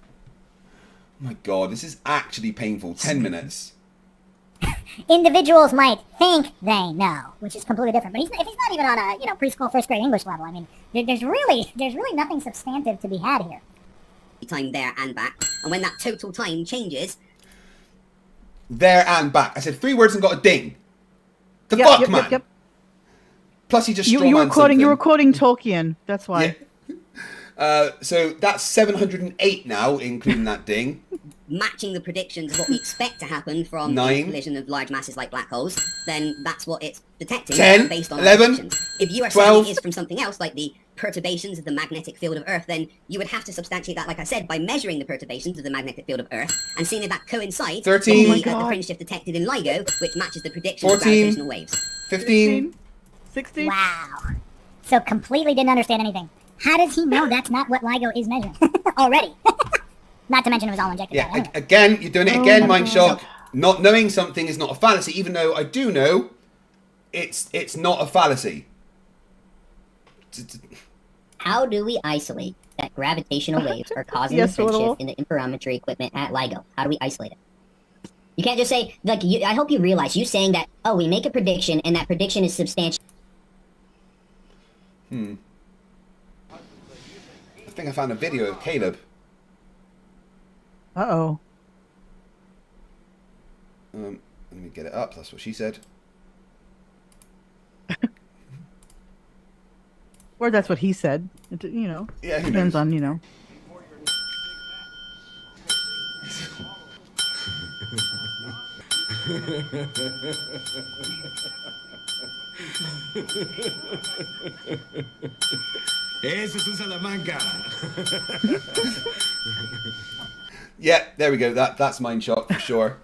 Oh my God, this is actually painful. 10 minutes. Individuals might think they know, which is completely different. But if he's not even on a preschool first grade English level, I mean, there's really nothing substantive to be had here. Time there and back, and when that total time changes, there and back. I said 3 words and got a ding. The fuck, man. Yep. Plus, he just you were quoting. You were quoting Tolkien. That's why. Yeah. So that's 708 now, including that ding. Matching the predictions of what we expect to happen from the collision of large masses like black holes, then that's what it's detecting 10, based on 11, predictions. If you are 12, saying it is from something else, like the perturbations of the magnetic field of Earth, then you would have to substantiate that, like I said, by measuring the perturbations of the magnetic field of Earth and seeing if that coincides 13, with the fringe shift detected in LIGO, which matches the predictions 14, of gravitational waves. 15, 16. Wow. So completely didn't understand anything. How does he know that's not what LIGO is measuring already? Not to mention it was all injected. Yeah, again, you're doing it again, Mindshock. Not knowing something is not a fallacy, even though I do know it's not a fallacy. How do we isolate that gravitational waves are causing Yes, the little. shift in the interferometry equipment at LIGO? How do we isolate it? You can't just say, like, I hope you realize, you saying that, oh, we make a prediction and that prediction is substantial. I think I found a video of Caleb. Uh-oh. Let me get it up. That's what she said. Or that's what he said. It, you know, Yeah, who depends knows? on, you know. Eso es un Salamanca. Yeah, there we go. That's Mindshock for sure.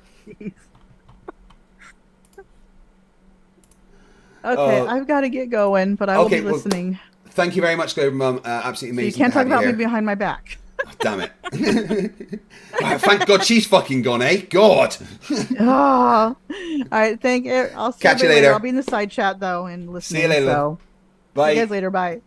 Okay, I've got to get going, but I will be well, listening. Thank you very much, Global Mum. Absolutely So amazing. you can't to talk have about you me here. behind my back. Oh, damn it. Wow, thank God she's fucking gone, eh? God. Oh. All right, I'll see Catch you everybody later. I'll be in the side chat though and listening. See you later. So. Bye. See you guys later. Bye.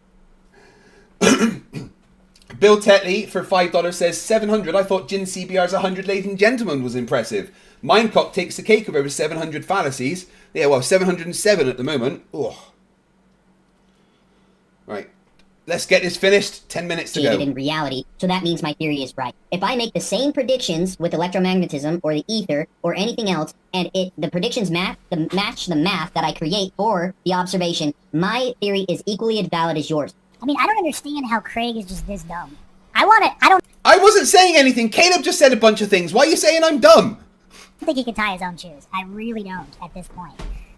Bill Tetley for $5 says 700. I thought Jin CBR's 100 ladies and gentlemen was impressive. Mindcock takes the cake over 700 fallacies. Yeah, well, 707 at the moment. Oh. Right. Let's get this finished. 10 minutes to go. In reality, so that means my theory is right. If I make the same predictions with electromagnetism or the ether or anything else, and the predictions match the math that I create for the observation, my theory is equally as valid as yours. I mean, I don't understand how Craig is just this dumb. I wasn't saying anything. Caleb just said a bunch of things. Why are you saying I'm dumb? don't think he can tie his own shoes. I really don't at this point.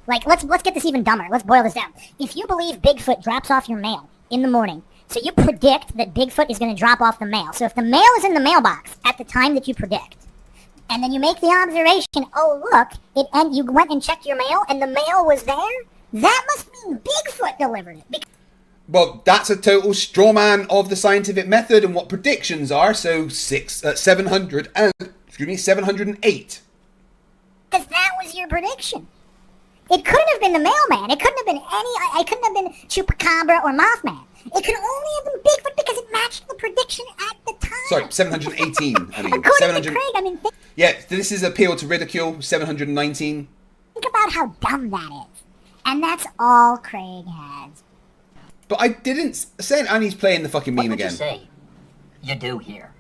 Like, let's get this even dumber. Let's boil this down. If you believe Bigfoot drops off your mail in the morning, so you predict that Bigfoot is going to drop off the mail. So if the mail is in the mailbox at the time that you predict, and then you make the observation, oh look, and you went and checked your mail, and the mail was there, that must mean Bigfoot delivered it. Well, that's a total straw man of the scientific method and what predictions are. So 708. Because that was your prediction. It couldn't have been the mailman. It couldn't have been it couldn't have been Chupacabra or Mothman. It could only have been Bigfoot because it matched the prediction at the time. Sorry, 718. I mean, According 700. to Craig, I mean, Yeah, this is appeal to ridicule. 719. think about how dumb that is. And that's all Craig has. But I didn't say it, and he's playing the fucking meme What would again. you say you do here?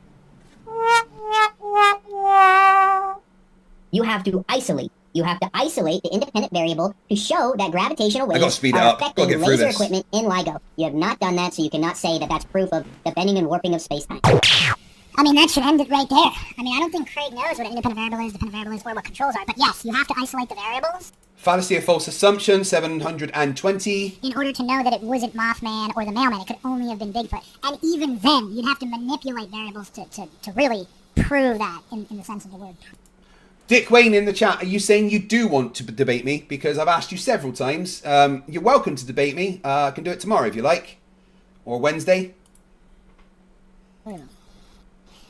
You have to isolate. You have to isolate the independent variable to show that gravitational I gotta waves speed it are up. Gotta affecting get through laser this. equipment in LIGO. You have not done that, so you cannot say that that's proof of the bending and warping of space-time. I mean, that should end it right there. I mean, I don't think Craig knows what an independent variable is, dependent variable is, or what controls are. But yes, you have to isolate the variables Fallacy of false assumption. 720. in order to know that it wasn't Mothman or the mailman. It could only have been Bigfoot. And even then, you'd have to manipulate variables to really prove that in the sense of the word. Dick Wayne in the chat, are you saying you do want to debate me? Because I've asked you several times. You're welcome to debate me. I can do it tomorrow if you like. Or Wednesday.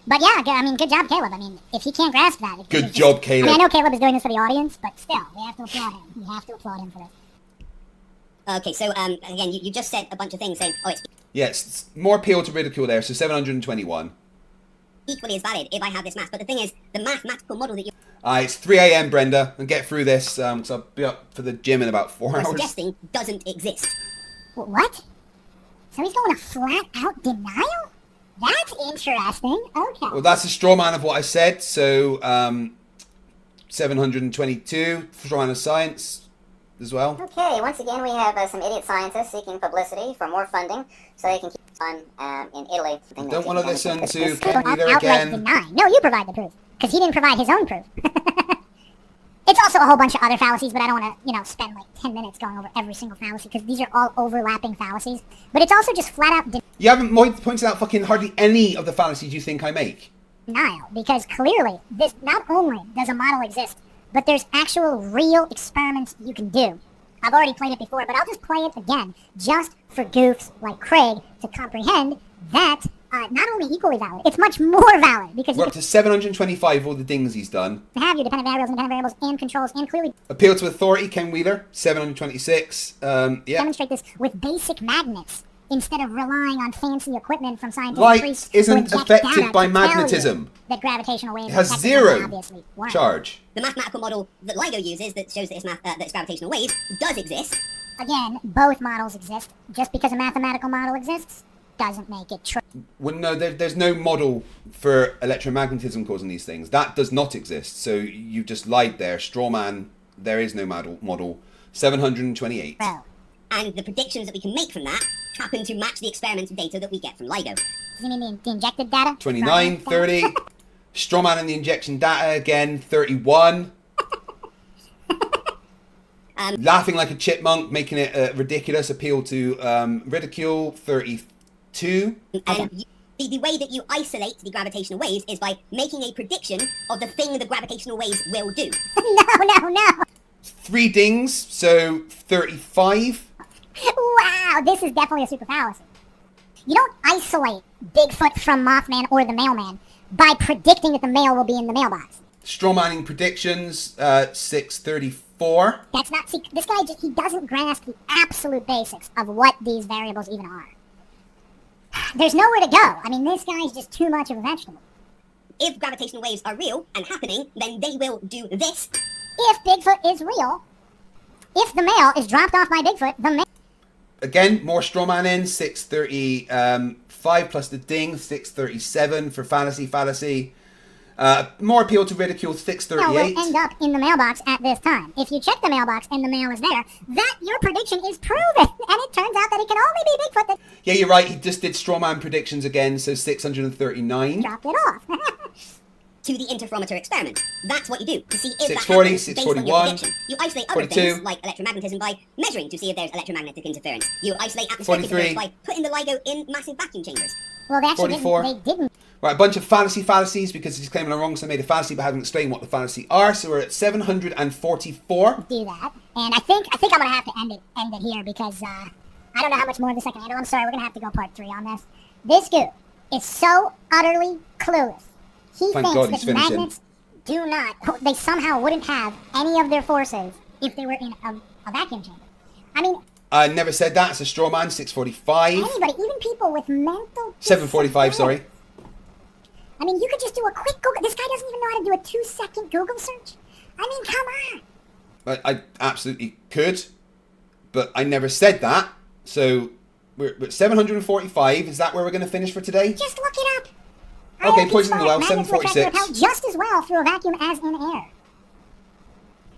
But yeah, I mean, good job, Caleb. I mean, if he can't grasp that... Good job, Caleb. I mean, I know Caleb is doing this for the audience, but still, we have to applaud him. We have to applaud him for this. Okay, so again, you just said a bunch of things saying, oh, it's Yes, more appeal to ridicule there, so 721. equally as valid if I have this math. But the thing is, the mathematical model that It's 3 a.m., Brenda, and get through this, because I'll be up for the gym in about 4 you're hours. suggesting doesn't exist. What? So he's going to flat-out denial? That's interesting. Okay. Well, that's a straw man of what I said, so 722, straw man of science as well. Okay, once again we have some idiot scientists seeking publicity for more funding so they can keep on in Italy. Don't want to listen to Ken Outright Wheeler again. deny. No, you provide the proof. Because he didn't provide his own proof. It's also a whole bunch of other fallacies, but I don't want to, spend like 10 minutes going over every single fallacy, because these are all overlapping fallacies. But it's also just flat-out You haven't pointed out fucking hardly any of the fallacies you think I make. denial, because clearly, this not only does a model exist, but there's actual real experiments you can do. I've already played it before, but I'll just play it again, just for goofs like Craig to comprehend that not only equally valid, it's much more valid because We're you up to 725 all the things he's done. can have your dependent variables, independent variables, and controls, and clearly Appeal to authority, Ken Wheeler, 726. Yeah. demonstrate this with basic magnets instead of relying on fancy equipment from scientific Light priests isn't who inject affected data by to tell you magnetism. that gravitational waves It has affect them, zero obviously weren't. charge. The mathematical model that LIGO uses that shows that it's gravitational waves does exist. Again, both models exist. Just because a mathematical model exists doesn't make it true. Well, no, there's no model for electromagnetism causing these things. That does not exist. So you just lied there. Straw man, there is no model. 728. And the predictions that we can make from that happen to match the experimental data that we get from LIGO. Does you mean the injected data? 29, 30. Straw man and the injection data again, 31. Laughing like a chipmunk, making it ridiculous. Appeal to ridicule, 32. And the way that you isolate the gravitational waves is by making a prediction of the thing the gravitational waves will do. No. 3 dings, so 35. Wow, this is definitely a super fallacy. You don't isolate Bigfoot from Mothman or the mailman by predicting that the mail will be in the mailbox. Strawmanning predictions, 634. That's not, see, this guy he doesn't grasp the absolute basics of what these variables even are. There's nowhere to go. I mean, this guy's just too much of a vegetable. If gravitational waves are real and happening, then they will do this. If Bigfoot is real, if the mail is dropped off by Bigfoot, the mail... Again, more strawman in, 635 plus the ding, 637 for fallacy. More appeal to ridicule, 638. will end up in the mailbox at this time. If you check the mailbox and the mail is there, that your prediction is proven. And it turns out that it can only be Bigfoot that... Yeah, you're right. He just did strawman predictions again, so 639. Dropped it off. To the interferometer experiment. That's what you do to see if 640, that happens based on your 641, prediction. You isolate other 42. things like electromagnetism by measuring to see if there's electromagnetic interference. You isolate atmospheric 43. interference by putting the LIGO in massive vacuum chambers. Well, they actually 44. they didn't. Right, a bunch of fallacies because he's claiming I'm wrong, so I made a fallacy but haven't explained what the fallacy are. So we're at 744. Do that. And I think I'm going to have to end it here because I don't know how much more of this I can handle. I'm sorry, we're going to have to go part 3 on this. This goof is so utterly clueless. He Thank thinks God he's that finishing. magnets do not, they somehow wouldn't have any of their forces if they were in a vacuum chamber. I mean... I never said that. It's a straw man, 645. Anybody, even people with mental... 745, sorry. I mean, you could just do a quick Google... This guy doesn't even know how to do a 2-second Google search. I mean, come on. But I absolutely could, but I never said that. So we're at 745. Is that where we're going to finish for today? Just look it up. Okay, poison the well, Magnets will attract and 746. repel just as well through a vacuum as in air.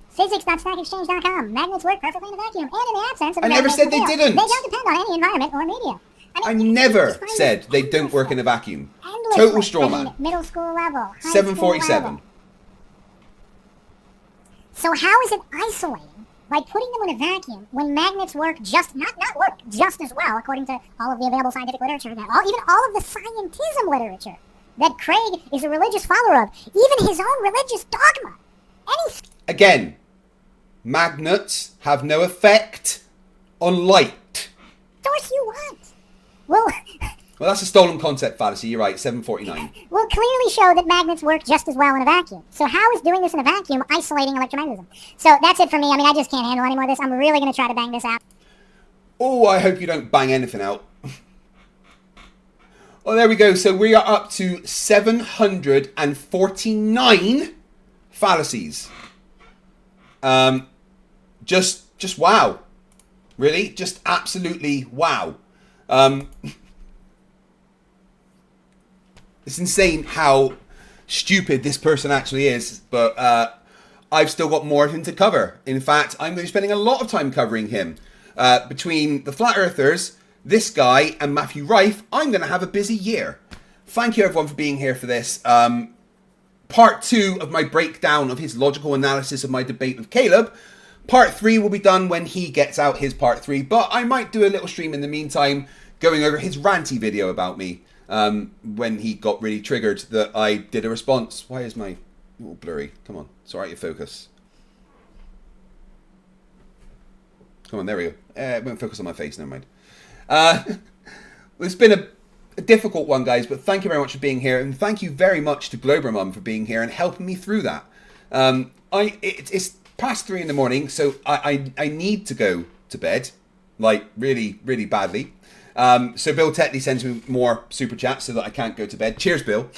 Physics.stackexchange.com. Magnets work perfectly in a vacuum and in the absence of a I never said they magnetical field. didn't. They don't depend on any environment or medium. I never said they don't work in a vacuum. Endlessly. Total straw man. Middle school level. high school 747. level. So how is it isolating by putting them in a vacuum when magnets work just, not work just as well, according to all of the available scientific literature, even all of the scientism literature that Craig is a religious follower of, even his own religious dogma. Again, magnets have no effect on light. Source you want. Well, that's a stolen concept fallacy. You're right, 749. will clearly show that magnets work just as well in a vacuum. So how is doing this in a vacuum isolating electromagnetism? So that's it for me. I mean, I just can't handle any more of this. I'm really going to try to bang this out. Oh, I hope you don't bang anything out. Well, there we go. So we are up to 749 fallacies. Just wow. Really? Just absolutely wow. It's insane how stupid this person actually is, but I've still got more of him to cover. In fact, I'm going to be spending a lot of time covering him. Between the Flat Earthers, this guy, and Matthew Rife, I'm going to have a busy year. Thank you everyone for being here for this. Part 2 of my breakdown of his logical analysis of my debate with Caleb. Part 3 will be done when he gets out his part 3, but I might do a little stream in the meantime going over his ranty video about me when he got really triggered that I did a response. Why is my all blurry? Come on, it's alright, you focus. Come on, there we go. It won't focus on my face, never mind. It's been a difficult one, guys, but thank you very much for being here, and thank you very much to Globermum for being here and helping me through that. It's past 3 in the morning, so I need to go to bed, like really, really badly. So Bill Tetley sends me more super chats so that I can't go to bed. Cheers, Bill.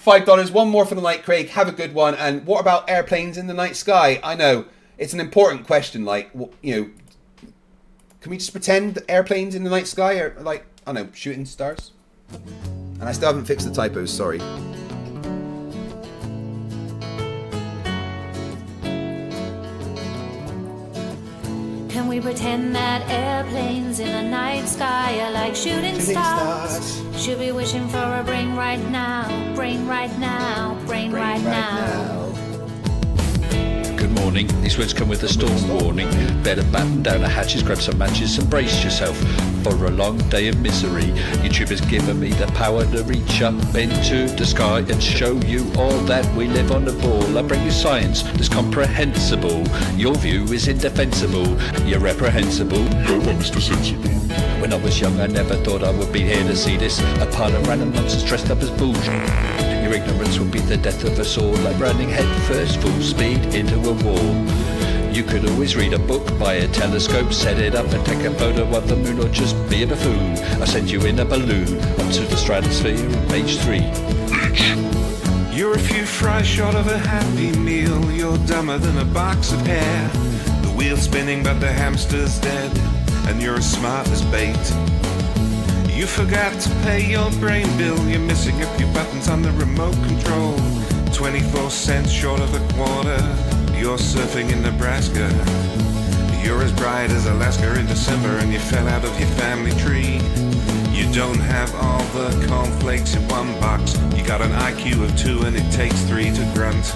$5. One more for the night, Craig. Have a good one. And what about airplanes in the night sky? I know it's an important question. Like, you know, can we just pretend airplanes in the night sky are like, I don't know, shooting stars? And I still haven't fixed the typos. Sorry. Can we pretend that airplanes in the night sky are like shooting stars? Should be wishing for a brain right now, brain right now, brain right now. Good morning. These words come with a storm warning. Better batten down the hatches, grab some matches and brace yourself for a long day of misery. YouTube has given me the power to reach up into the sky and show you all that we live on the ball. I bring you science that's comprehensible. Your view is indefensible. You're reprehensible. Go on, Mr. Sensible. When I was young, I never thought I would be here to see this. A pile of random nonsense dressed up as bullshit. Your ignorance will be the death of us all, like running head first full speed into a wall. You could always read a book, buy a telescope, set it up and take a photo of the moon, or just be a buffoon. I send you in a balloon up to the stratosphere on page 3. You're a few fries short of a happy meal. You're dumber than a box of hair. The wheel's spinning but the hamster's dead, and you're as smart as bait. You forgot to pay your brain bill. You're missing a few buttons on the remote control. 24 cents short of a quarter. You're surfing in Nebraska. You're as bright as Alaska in December, and you fell out of your family tree. You don't have all the cornflakes in one box. You got an IQ of 2 and it takes 3 to grunt.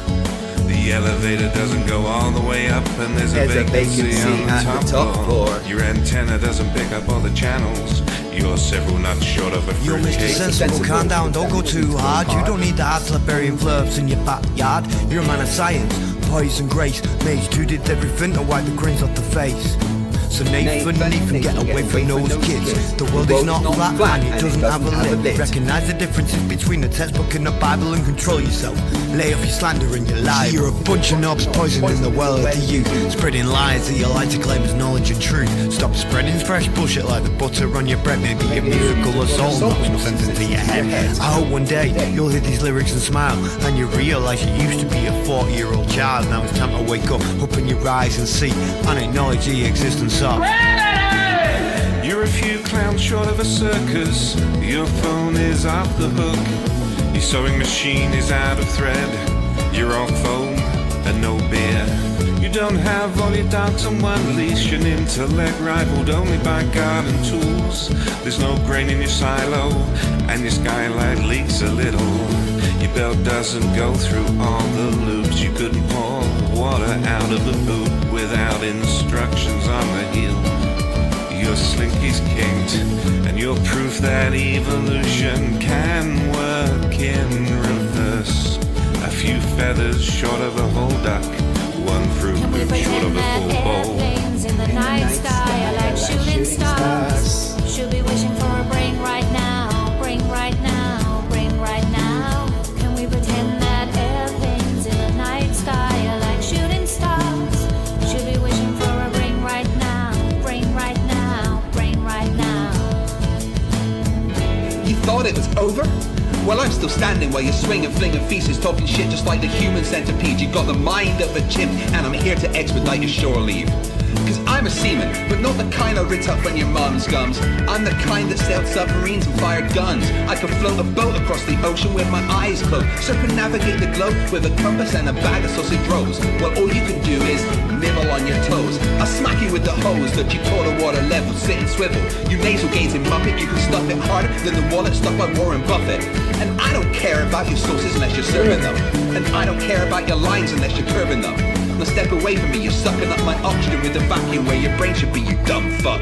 The elevator doesn't go all the way up, and there's a vacancy on the top floor. Your antenna doesn't pick up all the channels. You're several nuts short of a fruitcake. Yo, Mr. Sensible, calm down, don't go too hard. You don't need the hard Liberian Flerfs in your backyard. You're a man of science, poise and grace. Mage 2 did everything to wipe the grins off the face. So Nathan, get away from those kids. The world is not flat and it doesn't have a lid. Recognize the differences between the textbook and the Bible and control yourself. Lay off your slander and your lies. You're a bunch of knobs poisoning the world to you. Spreading lies that you like to claim as knowledge and truth. Stop spreading fresh bullshit like the butter on your bread. Maybe a miracle of soul knocks some sense into your head. I hope one day you'll hear these lyrics and smile, and you realise you used to be a 40-year-old child. Now it's time to wake up, open your eyes and see, and acknowledge the existence of. You're a few clowns short of a circus. Your phone is off the hook. Your sewing machine is out of thread. You're all foam and no beer. You don't have all your dogs on one leash. An intellect rivaled only by garden tools. There's no grain in your silo, and your skylight leaks a little. Your belt doesn't go through all the loops. You couldn't pour water out of a boot without instructions on the heel. Your slinky's kinked, and you're proof that evolution can work in reverse. A few feathers short of a whole duck, one fruit loop short of a full bowl. Airplanes in the night sky are like shooting stars. Should be wishing for a brain right now, brain right now, brain right now. Can we pretend that airplanes in the night sky are like shooting stars? Should be wishing for a brain right now, brain right now, brain right now. You thought it was over? Well, I'm still standing while you're swinging, flinging feces, talking shit just like the human centipede. You got the mind of a chimp, and I'm here to expedite your shore leave. Cause I'm a seaman, but not the kind I writ up on your mum's gums. I'm the kind that sailed submarines and fired guns. I could float a boat across the ocean with my eyes closed, circumnavigate the globe with a compass and a bag of sausage rolls. Well, all you can do is nibble on your toes. I'll smack you with the hose that you taught a water level, sit and swivel. You nasal gazing muppet, you can stuff it harder than the wallet stuffed by Warren Buffett. And I don't care about your sauces unless you're serving them. And I don't care about your lines unless you're curving them. Now step away from me, you're sucking up my oxygen with the vacuum where your brain should be, you dumb fuck.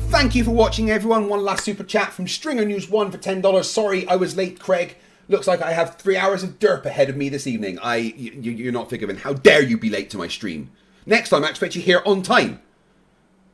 Thank you for watching, everyone. One last super chat from Stringer News 1 for $10. Sorry I was late, Craig. Looks like I have 3 hours of derp ahead of me this evening. You're not forgiven. How dare you be late to my stream? Next time I expect you here on time.